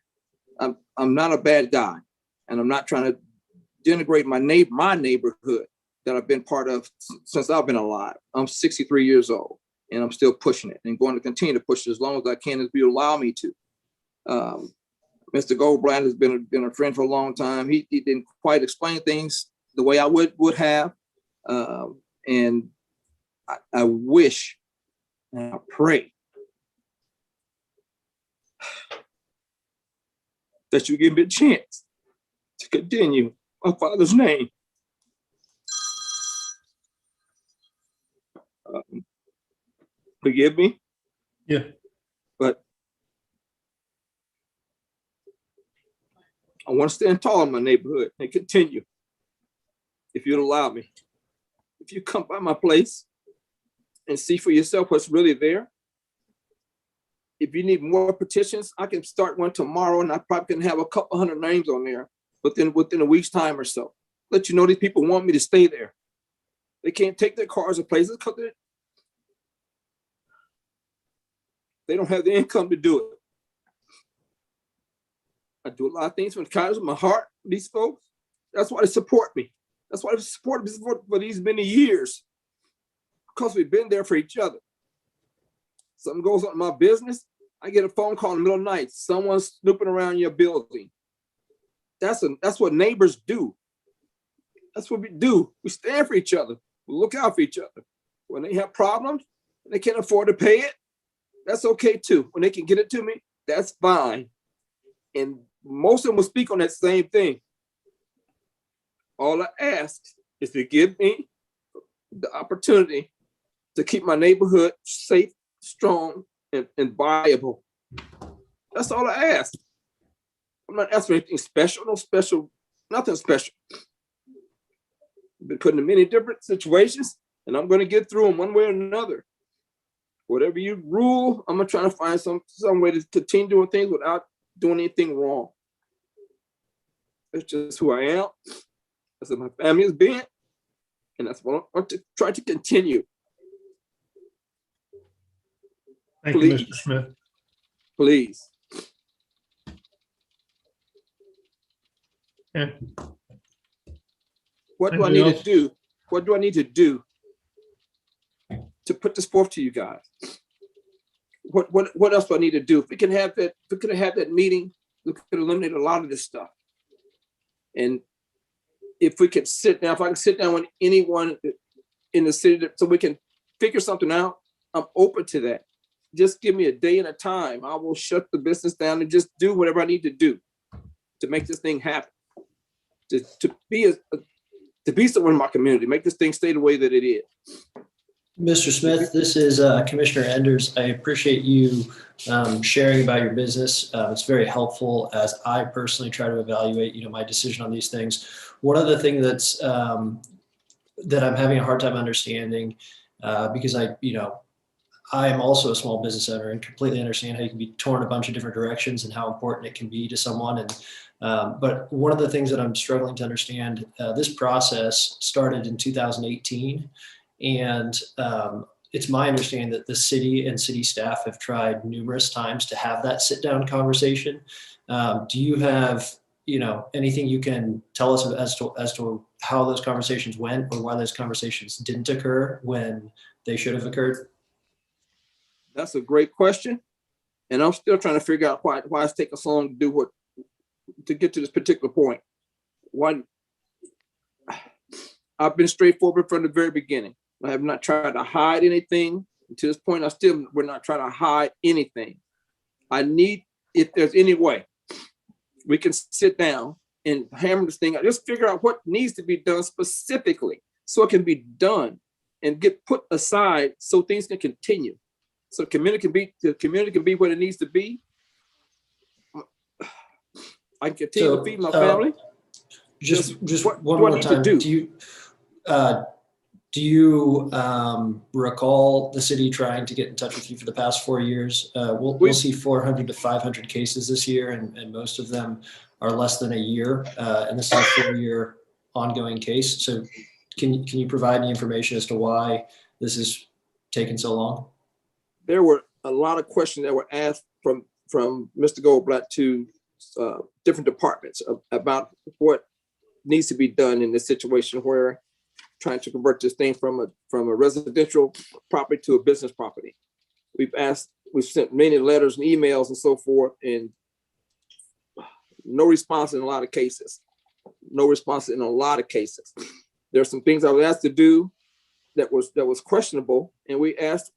I'm not a bad guy, and I'm not trying to denigrate my neighborhood that I've been part of since I've been alive. I'm 63 years old, and I'm still pushing it and going to continue to push it as long as I can, as you allow me to. Mr. Goldblatt has been a friend for a long time. He didn't quite explain things the way I would have, and I wish and I pray that you give me a chance to continue my father's name. Forgive me. Yeah. But I want to stand tall in my neighborhood and continue. If you'd allow me. If you come by my place and see for yourself what's really there. If you need more petitions, I can start one tomorrow, and I probably can have a couple hundred names on there within a week's time or so. Let you know these people want me to stay there. They can't take their cars to places because they don't have the income to do it. I do a lot of things from the kindness of my heart, these folks. That's why they support me. That's why they support me for these many years. Because we've been there for each other. Something goes on in my business, I get a phone call in the middle of the night. Someone's snooping around your building. That's what neighbors do. That's what we do. We stand for each other. We look out for each other. When they have problems and they can't afford to pay it, that's okay too. When they can get it to me, that's fine. And most of them will speak on that same thing. All I ask is to give me the opportunity to keep my neighborhood safe, strong, and viable. That's all I ask. I'm not asking for anything special, nothing special. Been put in many different situations, and I'm going to get through them one way or another. Whatever you rule, I'm going to try to find some way to continue doing things without doing anything wrong. That's just who I am. That's what my family has been, and that's what I want to try to continue. Thank you, Mr. Smith. Please. Yeah. What do I Anything need else? to do? What do I need to do to put this forth to you guys? What else do I need to do? If we can have that meeting, we could eliminate a lot of this stuff. And if we could sit down, if I can sit down with anyone in the city so we can figure something out, I'm open to that. Just give me a day and a time. I will shut the business down and just do whatever I need to do to make this thing happen. To be someone in my community, make this thing stay the way that it is. Mr. Smith, this is Commissioner Enders. I appreciate you sharing about your business. It's very helpful as I personally try to evaluate, my decision on these things. One of the things that's that I'm having a hard time understanding because I am also a small business owner and completely understand how you can be torn a bunch of different directions and how important it can be to someone. And but one of the things that I'm struggling to understand, this process started in 2018. And it's my understanding that the city and city staff have tried numerous times to have that sit down conversation. Do you have, anything you can tell us as to how those conversations went or why those conversations didn't occur when they should have occurred? That's a great question. And I'm still trying to figure out why it's taking so long to get to this particular point. One, I've been straightforward from the very beginning. I have not tried to hide anything. To this point, we're not trying to hide anything. If there's any way, we can sit down and hammer this thing out. Just figure out what needs to be done specifically so it can be done and get put aside so things can continue. So the community can be what it needs to be. I can continue to feed my family. Just one more time. Do you recall the city trying to get in touch with you for the past 4 years? We'll see 400 to 500 cases this year, and most of them are less than a year. And this is a 4-year ongoing case. So can you provide any information as to why this is taking so long? There were a lot of questions that were asked from Mr. Goldblatt to different departments about what needs to be done in this situation where trying to convert this thing from a residential property to a business property. We've sent many letters and emails and so forth, and no response in a lot of cases. There's some things I was asked to do that was questionable, and we asked,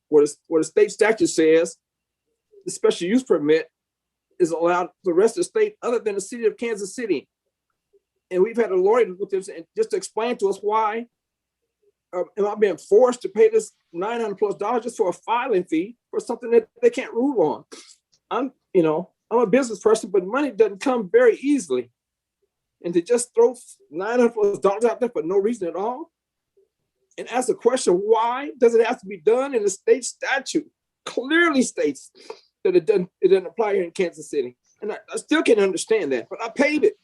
what a state statute says, the special use permit is allowed the rest of the state other than the city of Kansas City. And we've had a lawyer look at this and just to explain to us why am I being forced to pay this $900+ just for a filing fee for something that they can't rule on. I'm a business person, but money doesn't come very easily. And to just throw $900+ out there for no reason at all and ask the question, why does it have to be done? In the state statute clearly states that it doesn't apply here in Kansas City. And I still can't understand that, but I paid it.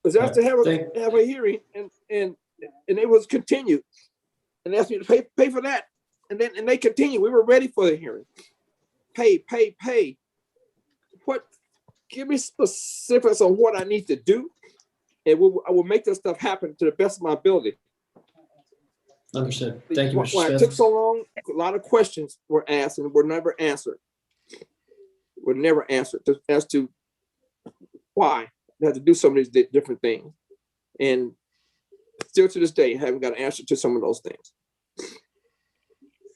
was asked to have Thank- have a hearing and it was continued. And asked me to pay for that. And they continued. We were ready for the hearing. Pay. Give me specifics on what I need to do. And I will make this stuff happen to the best of my ability. Understood. Thank you, Mr. Why it Smith. took so long, a lot of questions were asked and were never answered. As to why they had to do some of these different things. And still to this day, I haven't got an answer to some of those things.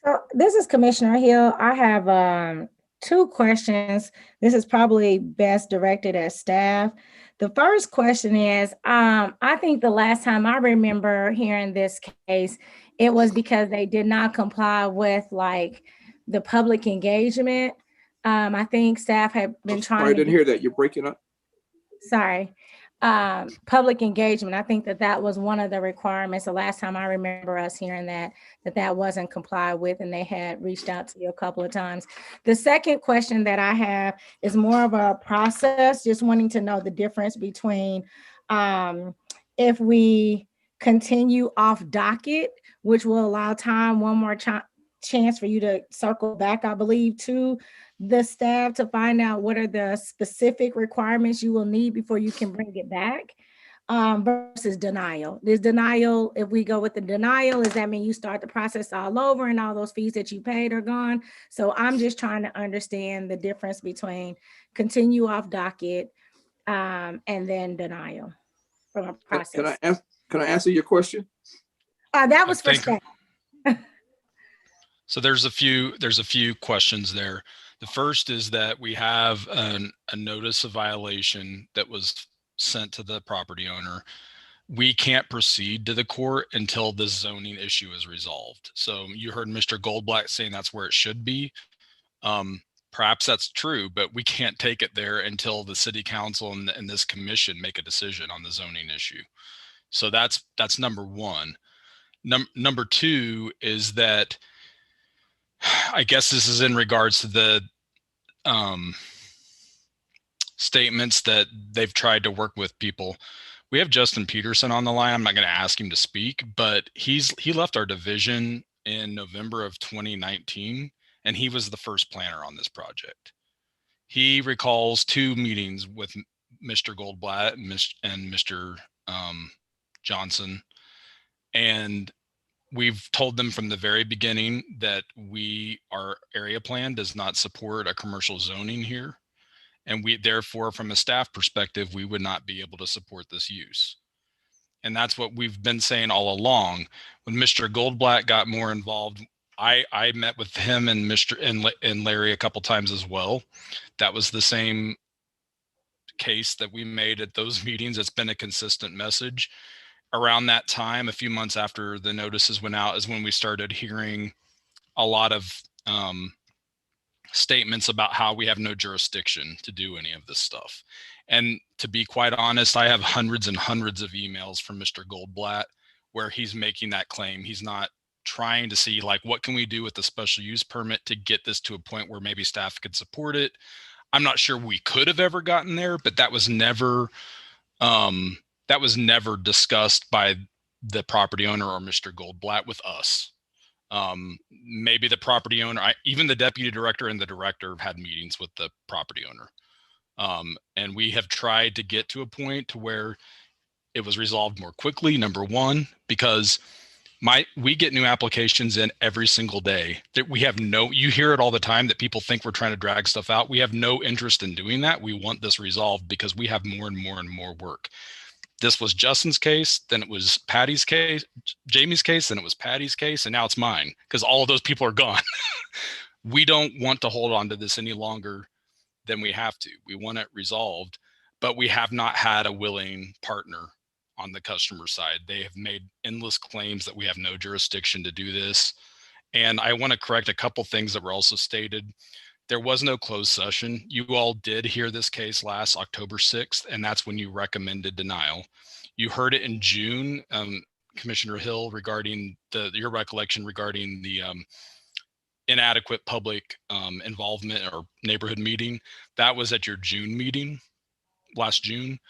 So this is Commissioner Hill. I have two questions. This is probably best directed at staff. The first question is, I think the last time I remember hearing this case, it was because they did not comply with like the public engagement. I think staff had been trying I to didn't hear that. You're breaking up. Sorry. Public engagement. I think that was one of the requirements. The last time I remember us hearing that wasn't complied with, and they had reached out to you a couple of times. The second question that I have is more of a process, just wanting to know the difference between if we continue off docket, which will allow time, one more chance for you to circle back, I believe, to the staff to find out what are the specific requirements you will need before you can bring it back, versus denial. This denial, if we go with the denial, does that mean you start the process all over and all those fees that you paid are gone? So I'm just trying to understand the difference between continue off docket and then denial from a process. Can I answer your question? That was for think- staff. So there's a few questions there. The first is that we have a notice of violation that was sent to the property owner. We can't proceed to the court until the zoning issue is resolved. So you heard Mr. Goldblatt saying that's where it should be. Perhaps that's true, but we can't take it there until the city council and this commission make a decision on the zoning issue. So that's number one. Number two is that I guess this is in regards to the statements that they've tried to work with people. We have Justin Peterson on the line. I'm not going to ask him to speak, but he left our division in November of 2019, and he was the first planner on this project. He recalls 2 meetings with Mr. Goldblatt and Mr. Johnson, and we've told them from the very beginning that our area plan does not support a commercial zoning here. And we, therefore, from a staff perspective, we would not be able to support this use. And that's what we've been saying all along. When Mr. Goldblatt got more involved, I met with him and Larry a couple times as well. That was the same case that we made at those meetings. It's been a consistent message. Around that time, a few months after the notices went out, is when we started hearing a lot of statements about how we have no jurisdiction to do any of this stuff. And to be quite honest, I have hundreds and hundreds of emails from Mr. Goldblatt where he's making that claim. He's not trying to see like, what can we do with the special use permit to get this to a point where maybe staff could support it. I'm not sure we could have ever gotten there, but that was never discussed by the property owner or Mr. Goldblatt with us. Maybe the property owner, even the deputy director and the director had meetings with the property owner. And we have tried to get to a point to where it was resolved more quickly, number one, because we get new applications in every single day. You hear it all the time that people think we're trying to drag stuff out. We have no interest in doing that. We want this resolved because we have more and more and more work. This was Justin's case, then it was Patty's case, Jamie's case, then it was Patty's case, and now it's mine because all of those people are gone. We don't want to hold on to this any longer than we have to. We want it resolved, but we have not had a willing partner on the customer side. They have made endless claims that we have no jurisdiction to do this. And I want to correct a couple things that were also stated. There was no closed session. You all did hear this case last October 6th, and that's when you recommended denial. You heard it in June, Commissioner Hill, regarding your recollection regarding the inadequate public involvement or neighborhood meeting. That was at your June meeting, last June.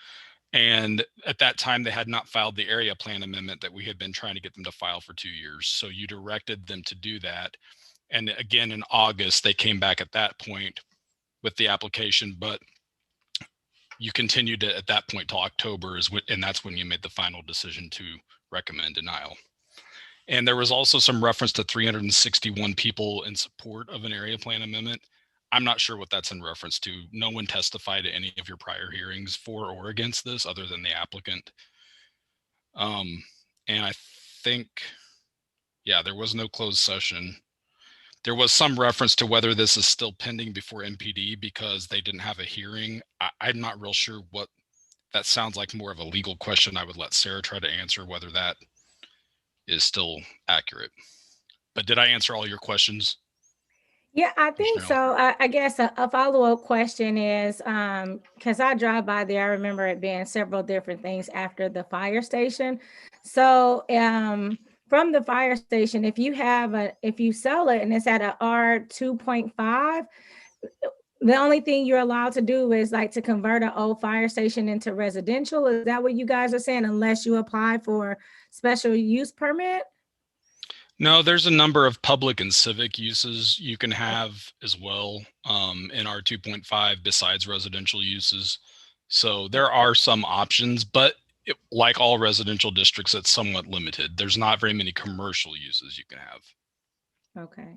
And at that time, they had not filed the area plan amendment that we had been trying to get them to file for 2 years. So you directed them to do that. And again, in August, they came back at that point with the application, but you continued it at that point till October and that's when you made the final decision to recommend denial. And there was also some reference to 361 people in support of an area plan amendment. I'm not sure what that's in reference to. No one testified at any of your prior hearings for or against this other than the applicant. And I think, yeah, there was no closed session. There was some reference to whether this is still pending before MPD because they didn't have a hearing. I'm not real sure what that sounds like. More of a legal question. I would let Sarah try to answer whether that is still accurate. But did I answer all your questions? Yeah, I think so. I guess a follow-up question is, because I drive by there, I remember it being several different things after the fire station. So from the fire station, if you sell it and it's at a R2.5, the only thing you're allowed to do is like to convert an old fire station into residential. Is that what you guys are saying? Unless you apply for special use permit? No, there's a number of public and civic uses you can have as well in R 2.5 besides residential uses. So there are some options, but like all residential districts, it's somewhat limited. There's not very many commercial uses you can have. Okay.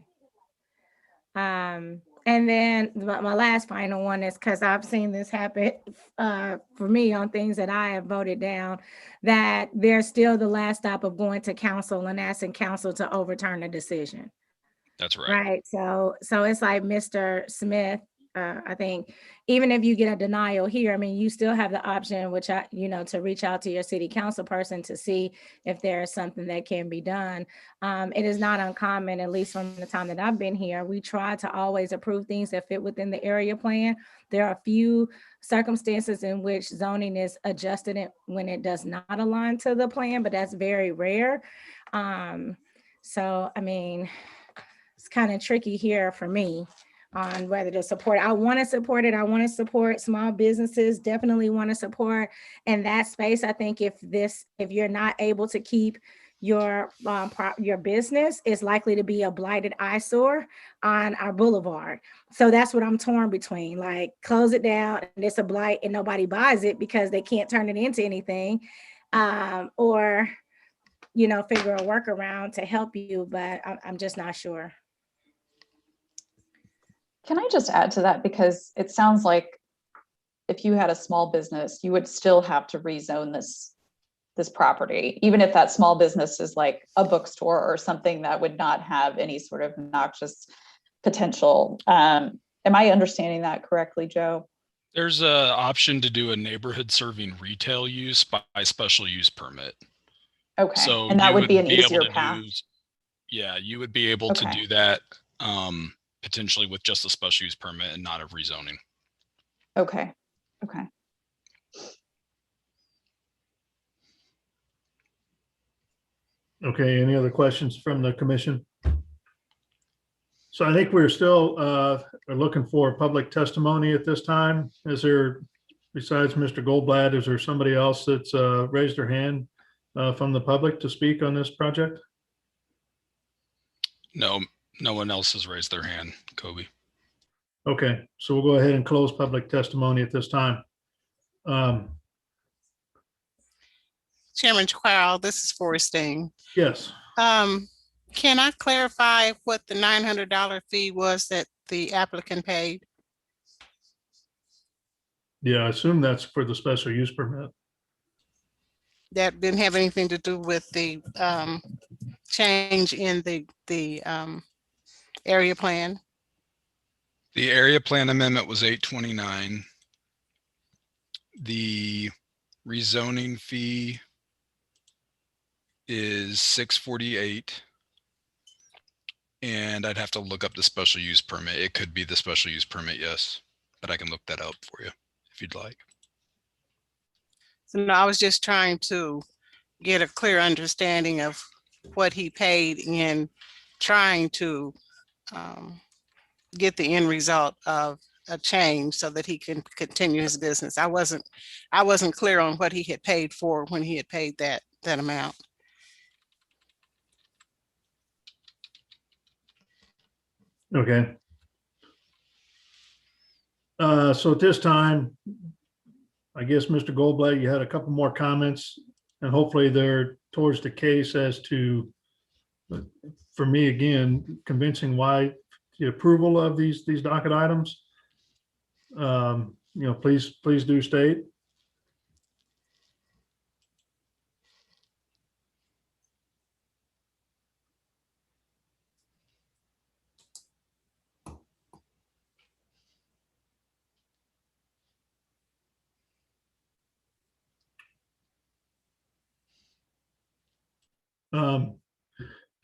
And then my last final one is because I've seen this happen for me on things that I have voted down, that there's still the last stop of going to council and asking council to overturn a decision. That's right. Right. So it's like Mr. Smith, I think, even if you get a denial here, I mean, you still have the option, which to reach out to your city council person to see if there is something that can be done. It is not uncommon, at least from the time that I've been here, we try to always approve things that fit within the area plan. There are a few circumstances in which zoning is adjusted when it does not align to the plan, but that's very rare. So, I mean, it's kind of tricky here for me on whether to support. I want to support it. I want to support small businesses, definitely want to support in that space. I think if you're not able to keep your business, is likely to be a blighted eyesore on our boulevard. So that's what I'm torn between, like close it down and it's a blight and nobody buys it because they can't turn it into anything, or figure a workaround to help you, but I'm just not sure. Can I just add to that? Because it sounds like if you had a small business, you would still have to rezone this property, even if that small business is like a bookstore or something that would not have any sort of noxious potential. Am I understanding that correctly, Joe? There's an option to do a neighborhood serving retail use by special use permit. Okay, so and that would be an easier path. You would be able to do that potentially with just a special use permit and not a rezoning. Okay. Okay, any other questions from the commission? So I think we're still are looking for public testimony at this time. Is there, besides Mr. Goldblatt, is there somebody else that's raised their hand from the public to speak on this project? No one else has raised their hand, Kobe. Okay, so we'll go ahead and close public testimony at this time. Chairman Crowell, this is Forresting. Yes. Can I clarify what the $900 fee was that the applicant paid? Yeah, I assume that's for the special use permit. That didn't have anything to do with the change in the area plan? The area plan amendment was $829. The rezoning fee is $648. And I'd have to look up the special use permit. It could be the special use permit, yes, but I can look that up for you if you'd like. So no, I was just trying to get a clear understanding of what he paid in trying to get the end result of a change so that he can continue his business. I wasn't clear on what he had paid for when he had paid that amount. Okay. So at this time, I guess, Mr. Goldblatt, you had a couple more comments, and hopefully they're towards the case as to, for me, again, convincing why the approval of these docket items. Please do state.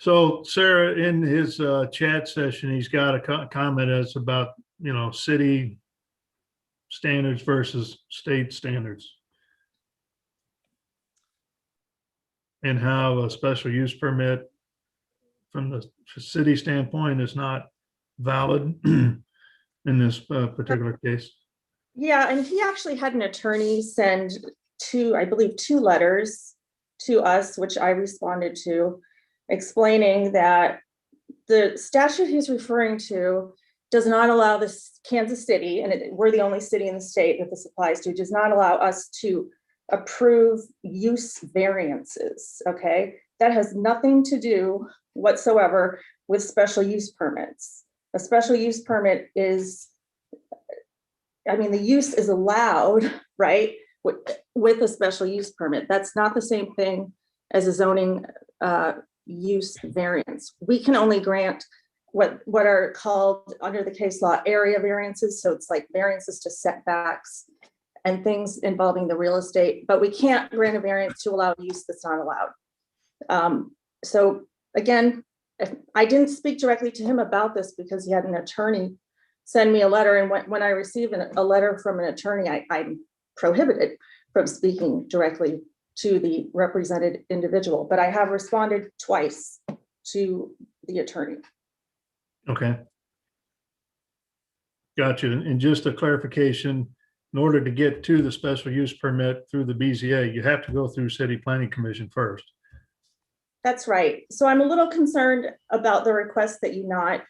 So Sarah, in his chat session, he's got a comment as about, city standards versus state standards. And how a special use permit from the city standpoint is not valid in this particular case. Yeah, and he actually had an attorney send I believe, two letters to us, which I responded to, explaining that the statute he's referring to does not allow this Kansas City, and we're the only city in the state that this applies to, does not allow us to approve use variances, okay? That has nothing to do whatsoever with special use permits. A special use permit is, the use is allowed, right? With a special use permit. That's not the same thing as a zoning use variance. We can only grant what are called under the case law area variances. So it's like variances to setbacks and things involving the real estate, but we can't grant a variance to allow use that's not allowed. So again, I didn't speak directly to him about this because he had an attorney send me a letter, and when I receive a letter from an attorney, I'm prohibited from speaking directly to the represented individual, but I have responded twice to the attorney. Okay. Gotcha. And just a clarification, in order to get to the special use permit through the BZA, you have to go through City Planning Commission first. That's right. So I'm a little concerned about the request that you not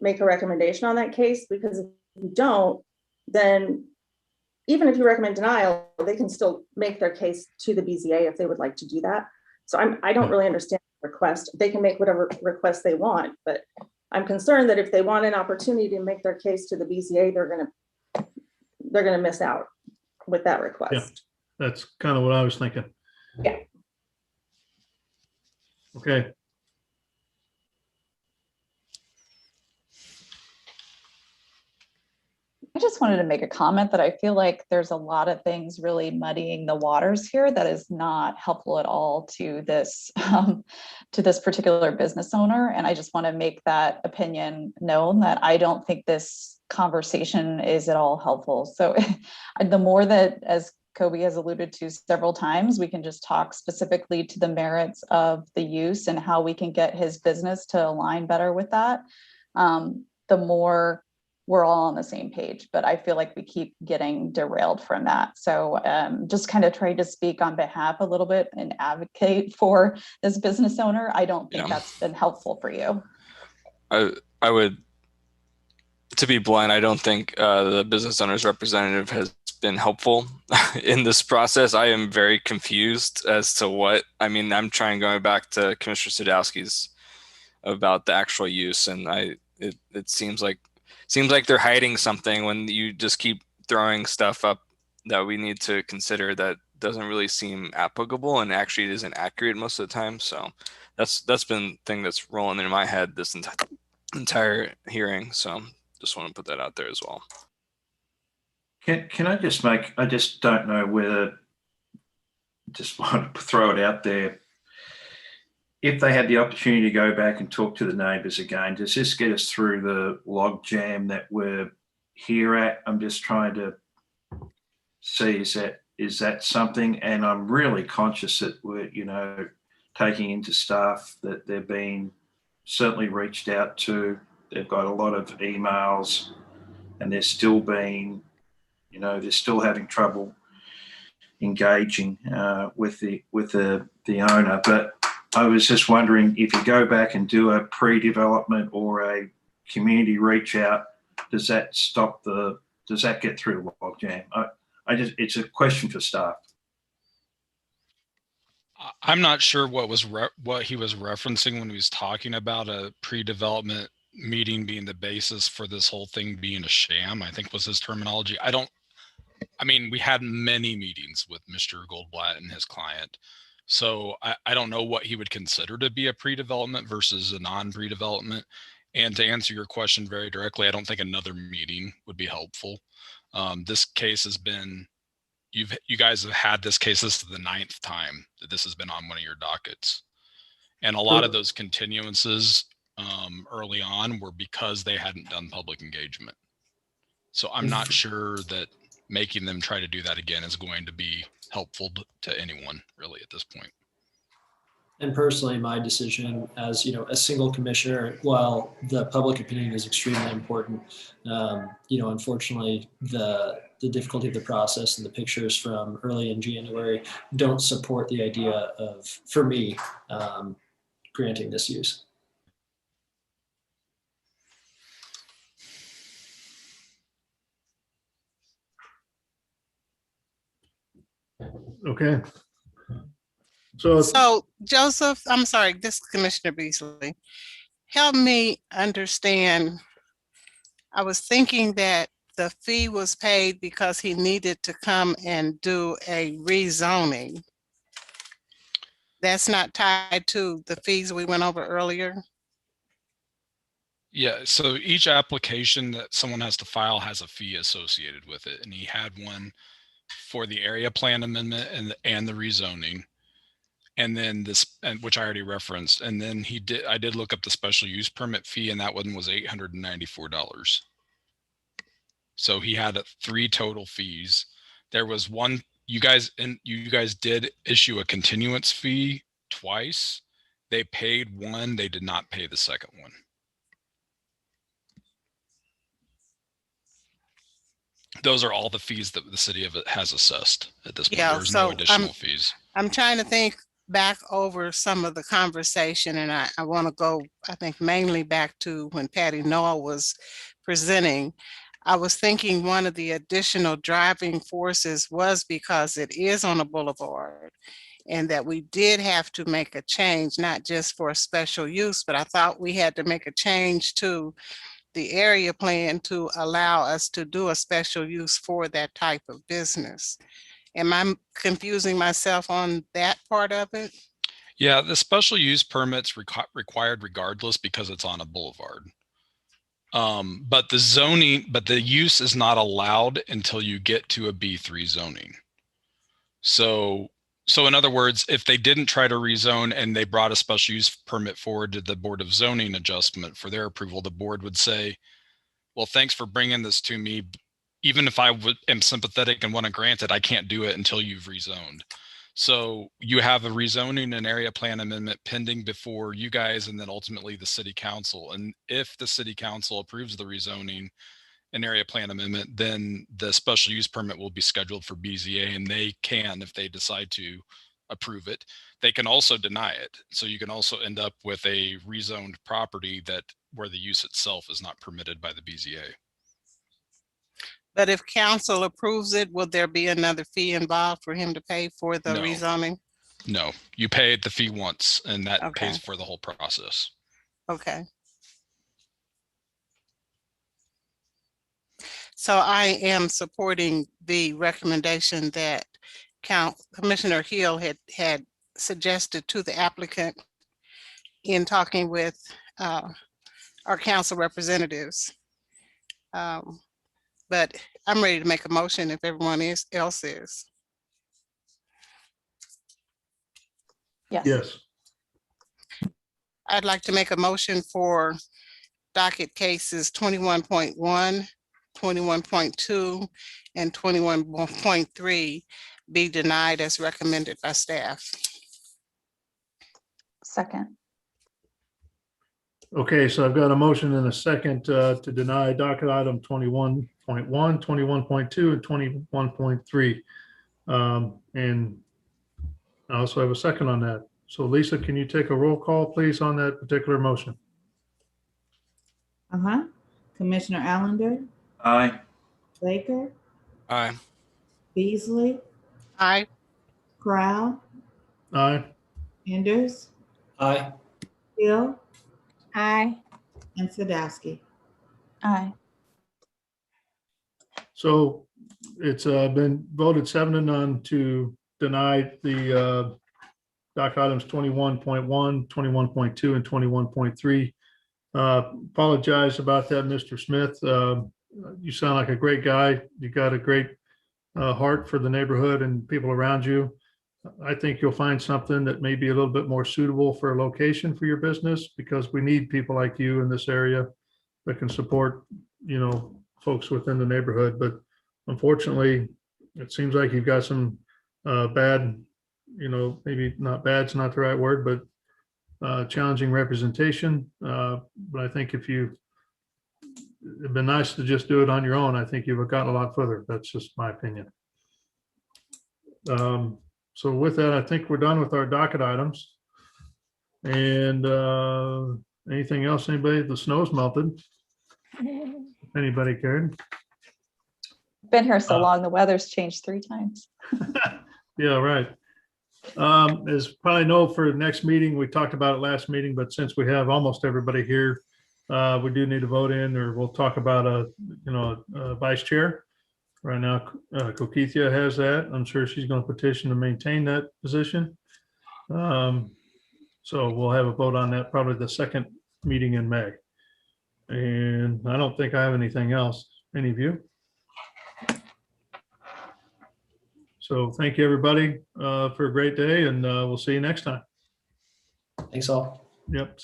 make a recommendation on that case, because if you don't, then even if you recommend denial, they can still make their case to the BZA if they would like to do that. So I don't really understand the request. They can make whatever request they want, but I'm concerned that if they want an opportunity to make their case to the BZA, they're gonna miss out with that request. Yeah, that's kind of what I was thinking. Yeah. Okay. I just wanted to make a comment that I feel like there's a lot of things really muddying the waters here that is not helpful at all to this particular business owner. And I just want to make that opinion known that I don't think this conversation is at all helpful. So the more that, as Kobe has alluded to several times, we can just talk specifically to the merits of the use and how we can get his business to align better with that, the more we're all on the same page. But I feel like we keep getting derailed from that. So just kind of trying to speak on behalf a little bit and advocate for this business owner. I don't think that's been helpful for you. I would, to be blunt, I don't think the business owner's representative has been helpful in this process. I am very confused as to what, I'm trying going back to Commissioner Sadowski's about the actual use. And it seems like they're hiding something when you just keep throwing stuff up that we need to consider that doesn't really seem applicable and actually isn't accurate most of the time. So that's been the thing that's rolling in my head this entire hearing. So just want to put that out there as well. Can I just don't know whether, just want to throw it out there. If they had the opportunity to go back and talk to the neighbours again, does this get us through the log jam that we're here at? I'm just trying to see, is that something? And I'm really conscious that we're, taking into staff that they're being certainly reached out to. They've got a lot of emails and they're still being, they're still having trouble engaging with the owner. But I was just wondering if you go back and do a pre-development or a community reach out, does that get through the logjam? It's a question for staff. I'm not sure what he was referencing when he was talking about a pre-development meeting being the basis for this whole thing being a sham, I think was his terminology. We had many meetings with Mr. Goldblatt and his client. So I don't know what he would consider to be a pre-development versus a non-pre-development. And to answer your question very directly, I don't think another meeting would be helpful. This case has been, you guys have had this case. This is the 9th time that this has been on one of your dockets. And a lot of those continuances early on were because they hadn't done public engagement. So I'm not sure that making them try to do that again is going to be helpful to anyone really at this point. And personally, my decision as, a single commissioner, while the public opinion is extremely important, unfortunately, the difficulty of the process and the pictures from early in January don't support the idea of, for me, granting this use. Okay. So Joseph, I'm sorry, this is Commissioner Beasley. Help me understand. I was thinking that the fee was paid because he needed to come and do a rezoning. That's not tied to the fees we went over earlier? Yeah, so each application that someone has to file has a fee associated with it. And he had one for the area plan amendment and the rezoning. And then which I already referenced. And then I did look up the special use permit fee, and that one was $894. So he had 3 total fees. There was one, you guys did issue a continuance fee twice. They paid one, they did not pay the second one. Those are all the fees that the city of it has assessed at this point. There's no additional fees. I'm trying to think back over some of the conversation, and I want to go, I think, mainly back to when Patty Noah was presenting. I was thinking one of the additional driving forces was because it is on a boulevard, and that we did have to make a change, not just for a special use, but I thought we had to make a change to the area plan to allow us to do a special use for that type of business. Am I confusing myself on that part of it? Yeah, the special use permit's required regardless because it's on a boulevard. But the use is not allowed until you get to a B3 zoning. So in other words, if they didn't try to rezone and they brought a special use permit forward to the Board of Zoning Adjustment for their approval, the board would say, well, thanks for bringing this to me. Even if I am sympathetic and want to grant it, I can't do it until you've rezoned. So you have a rezoning and area plan amendment pending before you guys and then ultimately the city council. And if the city council approves the rezoning and area plan amendment, then the special use permit will be scheduled for BZA, and they can, if they decide to approve it, they can also deny it. So you can also end up with a rezoned property where the use itself is not permitted by the BZA. But if council approves it, will there be another fee involved for him to pay for the rezoning? No, you pay the fee once, and that pays for the whole process. Okay. So I am supporting the recommendation that Commissioner Hill had suggested to the applicant in talking with our council representatives. But I'm ready to make a motion if everyone else is. Yes. I'd like to make a motion for docket cases 21.1, 21.2, and 21.3 be denied as recommended by staff. Second. Okay, so I've got a motion and a second to deny docket item 21.1, 21.2, and 21.3. And I also have a second on that. So Lisa, can you take a roll call, please, on that particular motion? Commissioner Allender, Aye. Baker, Aye. Beasley, Aye. Crowe, Aye. Anders, Aye. Hill, Aye. and Sadowski. Aye. So it's been voted 7-0 to deny the doc items 21.1, 21.2, and 21.3. Apologize about that, Mr. Smith. You sound like a great guy. You got a great heart for the neighborhood and people around you. I think you'll find something that may be a little bit more suitable for a location for your business, because we need people like you in this area that can support, you know, folks within the neighborhood. But unfortunately, it seems like you've got some bad, you know, maybe not bad's not the right word, but challenging representation. But I think if you, it'd been nice to just do it on your own. I think you've gotten a lot further. That's just my opinion. So with that, I think we're done with our docket items. And anything else, anybody? The snow's melted. Anybody cared? Been here so long, the weather's changed 3 times. Yeah, right. As probably know, for the next meeting, we talked about it last meeting, but since we have almost everybody here, we do need to vote in, or we'll talk about a vice chair. Right now, Kokithia has that. I'm sure she's going to petition to maintain that position. So we'll have a vote on that probably the second meeting in May. And I don't think I have anything else. Any of you? So thank you, everybody, for a great day, and we'll see you next time. Thanks all. Yep.